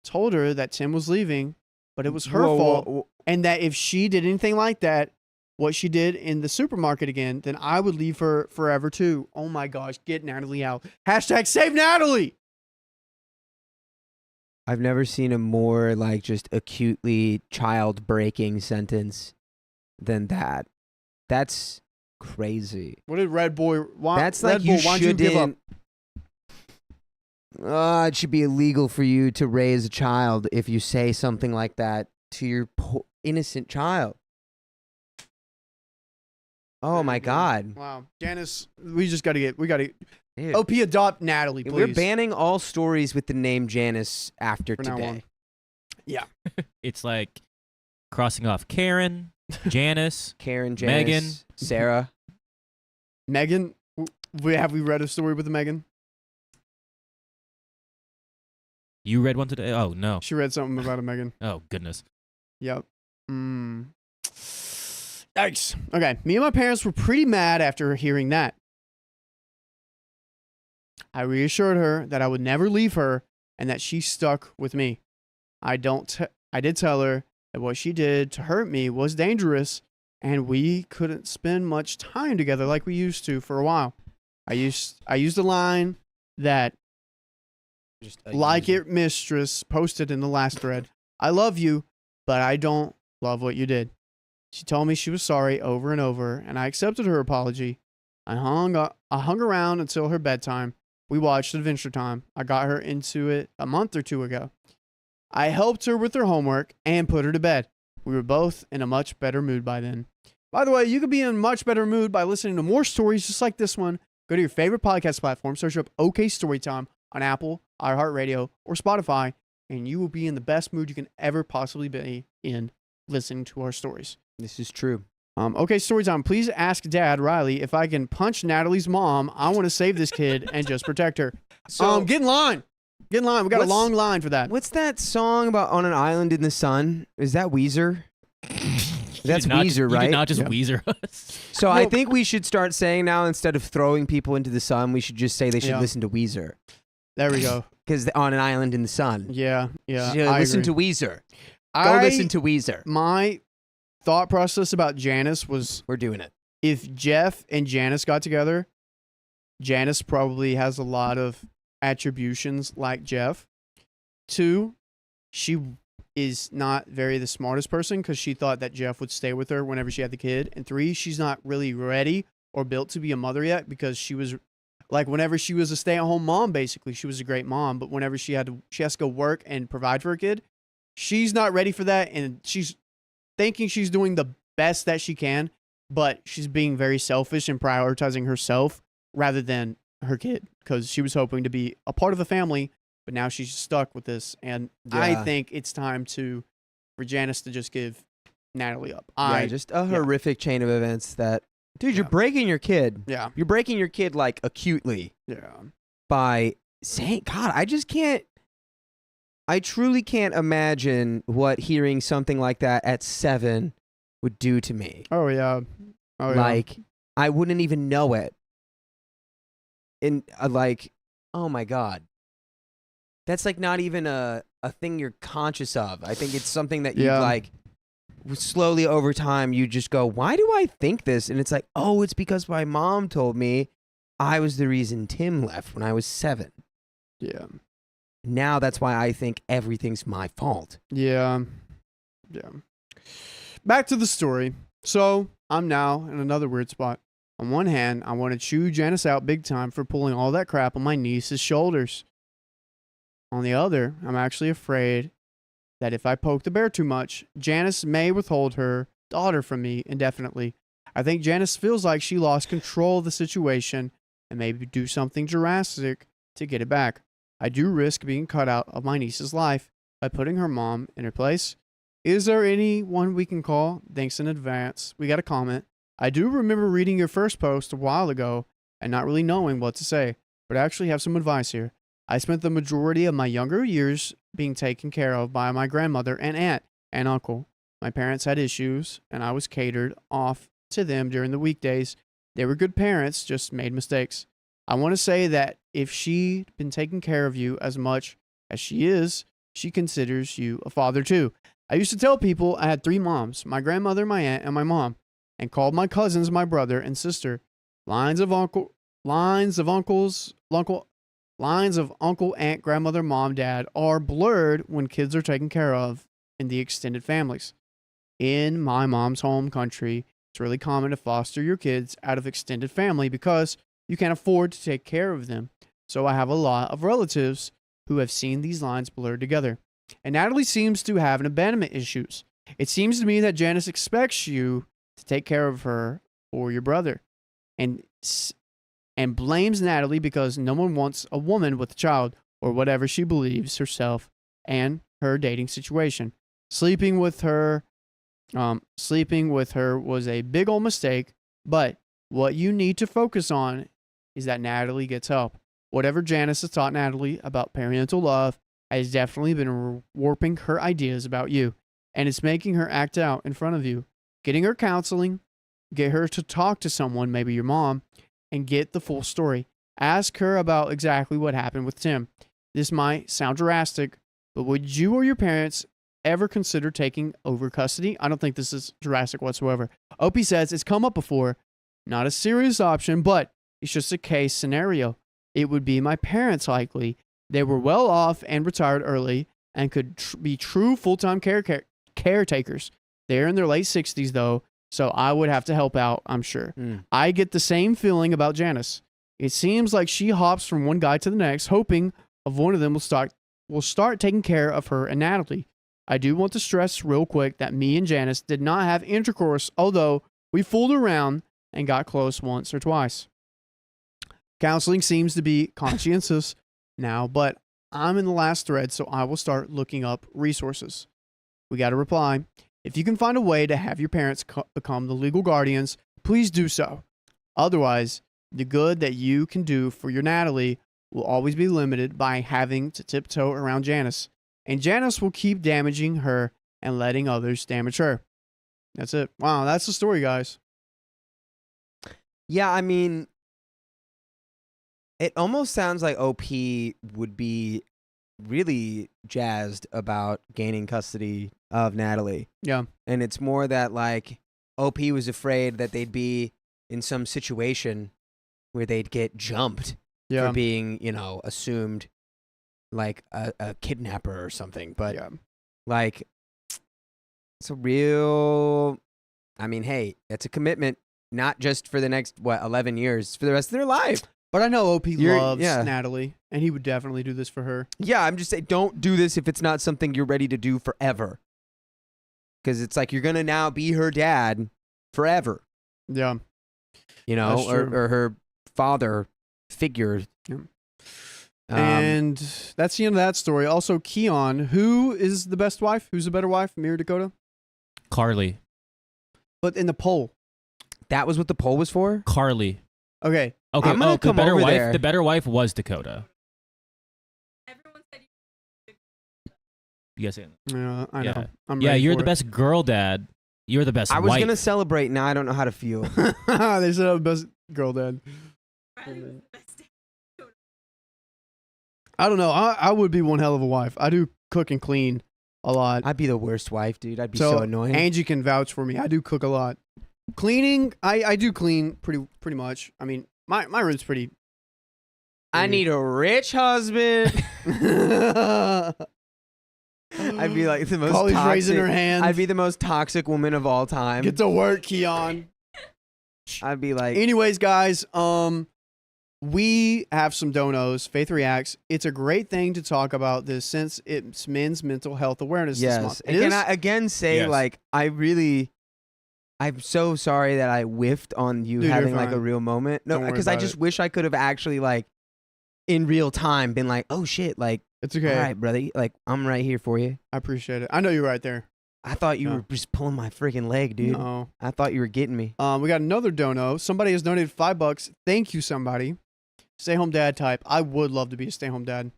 told her that Tim was leaving, but it was her fault. And that if she did anything like that, what she did in the supermarket again, then I would leave her forever too. Oh my gosh, get Natalie out. Hashtag save Natalie. I've never seen a more like just acutely child-breaking sentence than that. That's crazy. What did Red Boy want? That's like Red Bull, why'd you give up? It should be illegal for you to raise a child if you say something like that to your innocent child. Oh my God. Wow. Janice, we got to Dude. OP adopt Natalie, please. We're banning all stories with the name Janice after From now today. on. Yeah. It's like crossing off Karen, Janice, Karen, Janice, Megan. Sarah. Megan, have we read a story with Megan? You read one today? Oh, no. She read something about a Megan. Oh, goodness. Yep. Yikes. Okay. Me and my parents were pretty mad after hearing that. I reassured her that I would never leave her and that she stuck with me. I did tell her that what she did to hurt me was dangerous and we couldn't spend much time together like we used to for a while. I used the line that like it mistress posted in the last thread. I love you, but I don't love what you did. She told me she was sorry over and over, and I accepted her apology. I hung around until her bedtime. We watched Adventure Time. I got her into it a month or two ago. I helped her with her homework and put her to bed. We were both in a much better mood by then. By the way, you could be in a much better mood by listening to more stories just like this one. Go to your favorite podcast platform, search up OK Storytime on Apple, iHeartRadio, or Spotify, and you will be in the best mood you can ever possibly be in listening to our stories. This is true. Okay, Storytime, please ask Dad, Riley, if I can punch Natalie's mom. I want to save this kid and just protect her. So Get in line. Get in line. We got a long line for that. What's that song about On an Island in the Sun? Is that Weezer? That's Weezer, right? You did not just Weezer us. So I think we should start saying now, instead of throwing people into the sun, we should just say they should listen to Weezer. There we go. Because On an Island in the Sun. Yeah. Listen to Weezer. Go listen to Weezer. My thought process about Janice was, we're doing it. If Jeff and Janice got together, Janice probably has a lot of attributions like Jeff. 2, she is not the smartest person because she thought that Jeff would stay with her whenever she had the kid. And 3, she's not really ready or built to be a mother yet because she was like, whenever she was a stay-at-home mom, basically, she was a great mom. But whenever she has to go work and provide for her kid, she's not ready for that. And she's thinking she's doing the best that she can, but she's being very selfish and prioritizing herself rather than her kid because she was hoping to be a part of the family, but now she's stuck with this. And I think it's time for Janice to just give Natalie up. Just a horrific chain of events that, dude, you're breaking your kid. Yeah. You're breaking your kid like acutely. Yeah. By saying, God, I truly can't imagine what hearing something like that at 7 would do to me. Oh, yeah. Like, I wouldn't even know it. And, oh my God. That's like not even a thing you're conscious of. I think it's something that you slowly over time, you just go, why do I think this? And it's like, oh, it's because my mom told me I was the reason Tim left when I was 7. Yeah. Now that's why I think everything's my fault. Yeah. Yeah. Back to the story. So I'm now in another weird spot. On one hand, I want to chew Janice out big time for pulling all that crap on my niece's shoulders. On the other, I'm actually afraid that if I poke the bear too much, Janice may withhold her daughter from me indefinitely. I think Janice feels like she lost control of the situation and maybe do something drastic to get it back. I do risk being cut out of my niece's life by putting her mom in her place. Is there anyone we can call? Thanks in advance. We got a comment. I do remember reading your first post a while ago and not really knowing what to say, but I actually have some advice here. I spent the majority of my younger years being taken care of by my grandmother and aunt and uncle. My parents had issues, and I was catered off to them during the weekdays. They were good parents, just made mistakes. I want to say that if she'd been taking care of you as much as she is, she considers you a father too. I used to tell people I had 3 moms, my grandmother, my aunt, and my mom, and called my cousins my brother and sister. Lines of uncle, aunt, grandmother, mom, dad are blurred when kids are taken care of in the extended families. In my mom's home country, it's really common to foster your kids out of extended family because you can't afford to take care of them. So I have a lot of relatives who have seen these lines blurred together. And Natalie seems to have an abandonment issues. It seems to me that Janice expects you to take care of her or your brother, and blames Natalie because no one wants a woman with a child or whatever she believes herself and her dating situation. Sleeping with her was a big old mistake, but what you need to focus on is that Natalie gets help. Whatever Janice has taught Natalie about parental love has definitely been warping her ideas about you, and it's making her act out in front of you. Getting her counseling, get her to talk to someone, maybe your mom, and get the full story. Ask her about exactly what happened with Tim. This might sound drastic, but would you or your parents ever consider taking over custody? I don't think this is drastic whatsoever. Opie says it's come up before. Not a serious option, but it's just a case scenario. It would be my parents likely. They were well off and retired early and could be true full-time caretakers. They're in their late 60s, though, so I would have to help out, I'm sure. I get the same feeling about Janice. It seems like she hops from one guy to the next, hoping of one of them will start taking care of her and Natalie. I do want to stress real quick that me and Janice did not have intercourse, although we fooled around and got close once or twice. Counseling seems to be conscientious now, but I'm in the last thread, so I will start looking up resources. We got a reply. If you can find a way to have your parents become the legal guardians, please do so. Otherwise, the good that you can do for your Natalie will always be limited by having to tiptoe around Janice. And Janice will keep damaging her and letting others damage her. That's it. Wow, that's the story, guys. Yeah, I mean, it almost sounds like OP would be really jazzed about gaining custody of Natalie. Yeah. And it's more that, like, OP was afraid that they'd be in some situation where they'd get jumped for being, assumed like a kidnapper or something. But, like, it's a real, I mean, hey, it's a commitment, not just for the next, 11 years, for the rest of their life. But I know OP loves Natalie, and he would definitely do this for her. Yeah, I'm just saying, don't do this if it's not something you're ready to do forever. Because it's like you're going to now be her dad forever. Yeah. Or her father figure. Yeah. And that's the end of that story. Also, Keon, who is the best wife? Who's the better wife? Me or Dakota? Carly. But in the poll. That was what the poll was for? Okay. Carly. Okay. I'm gonna come over there. The better wife was Dakota. Everyone said you guys saying that? Yeah, I know. Yeah, you're the best girl dad. You're the best wife. I was going to celebrate. Now I don't know how to feel. They said I'm the best girl dad. I don't know. I would be one hell of a wife. I do cook and clean a lot. I'd be the worst wife, dude. I'd be so annoying. Angie can vouch for me. I do cook a lot. Cleaning, I do clean pretty much. I mean, my room's pretty. I need a rich husband. I'd be like the most Polly's toxic. raising her hand. I'd be the most toxic woman of all time. Get to work, Keon. I'd be like. Anyways, guys, we have some donos. Faith Reacts. It's a great thing to talk about this since it's Men's Mental Health Awareness this month. And can I again say, like, I'm so sorry that I whiffed on you having like a real moment. No, because I just wish I could have actually like in real time been like, oh shit, like it's okay. All right, brother, like I'm right here for you. I appreciate it. I know you're right there. I thought you were just pulling my freaking leg, dude. No. I thought you were getting me. We got another dono. Somebody has donated $5. Thank you, somebody. Stay home dad type. I would love to be a stay home dad.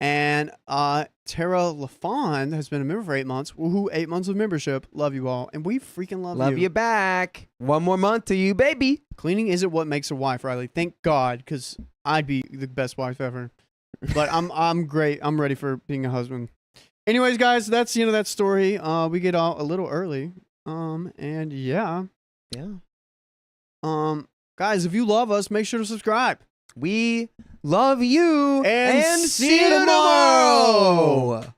And Tara LaFawn has been a member for 8 months. Woohoo, 8 months of membership. Love you all. And we freaking love you. Love you back. One more month to you, baby. Cleaning isn't what makes a wife, Riley. Thank God, because I'd be the best wife ever. But I'm great. I'm ready for being a husband. Anyways, guys, that's the end of that story. We get out a little early. And yeah. Guys, if you love us, make sure to subscribe. We love you and see you tomorrow.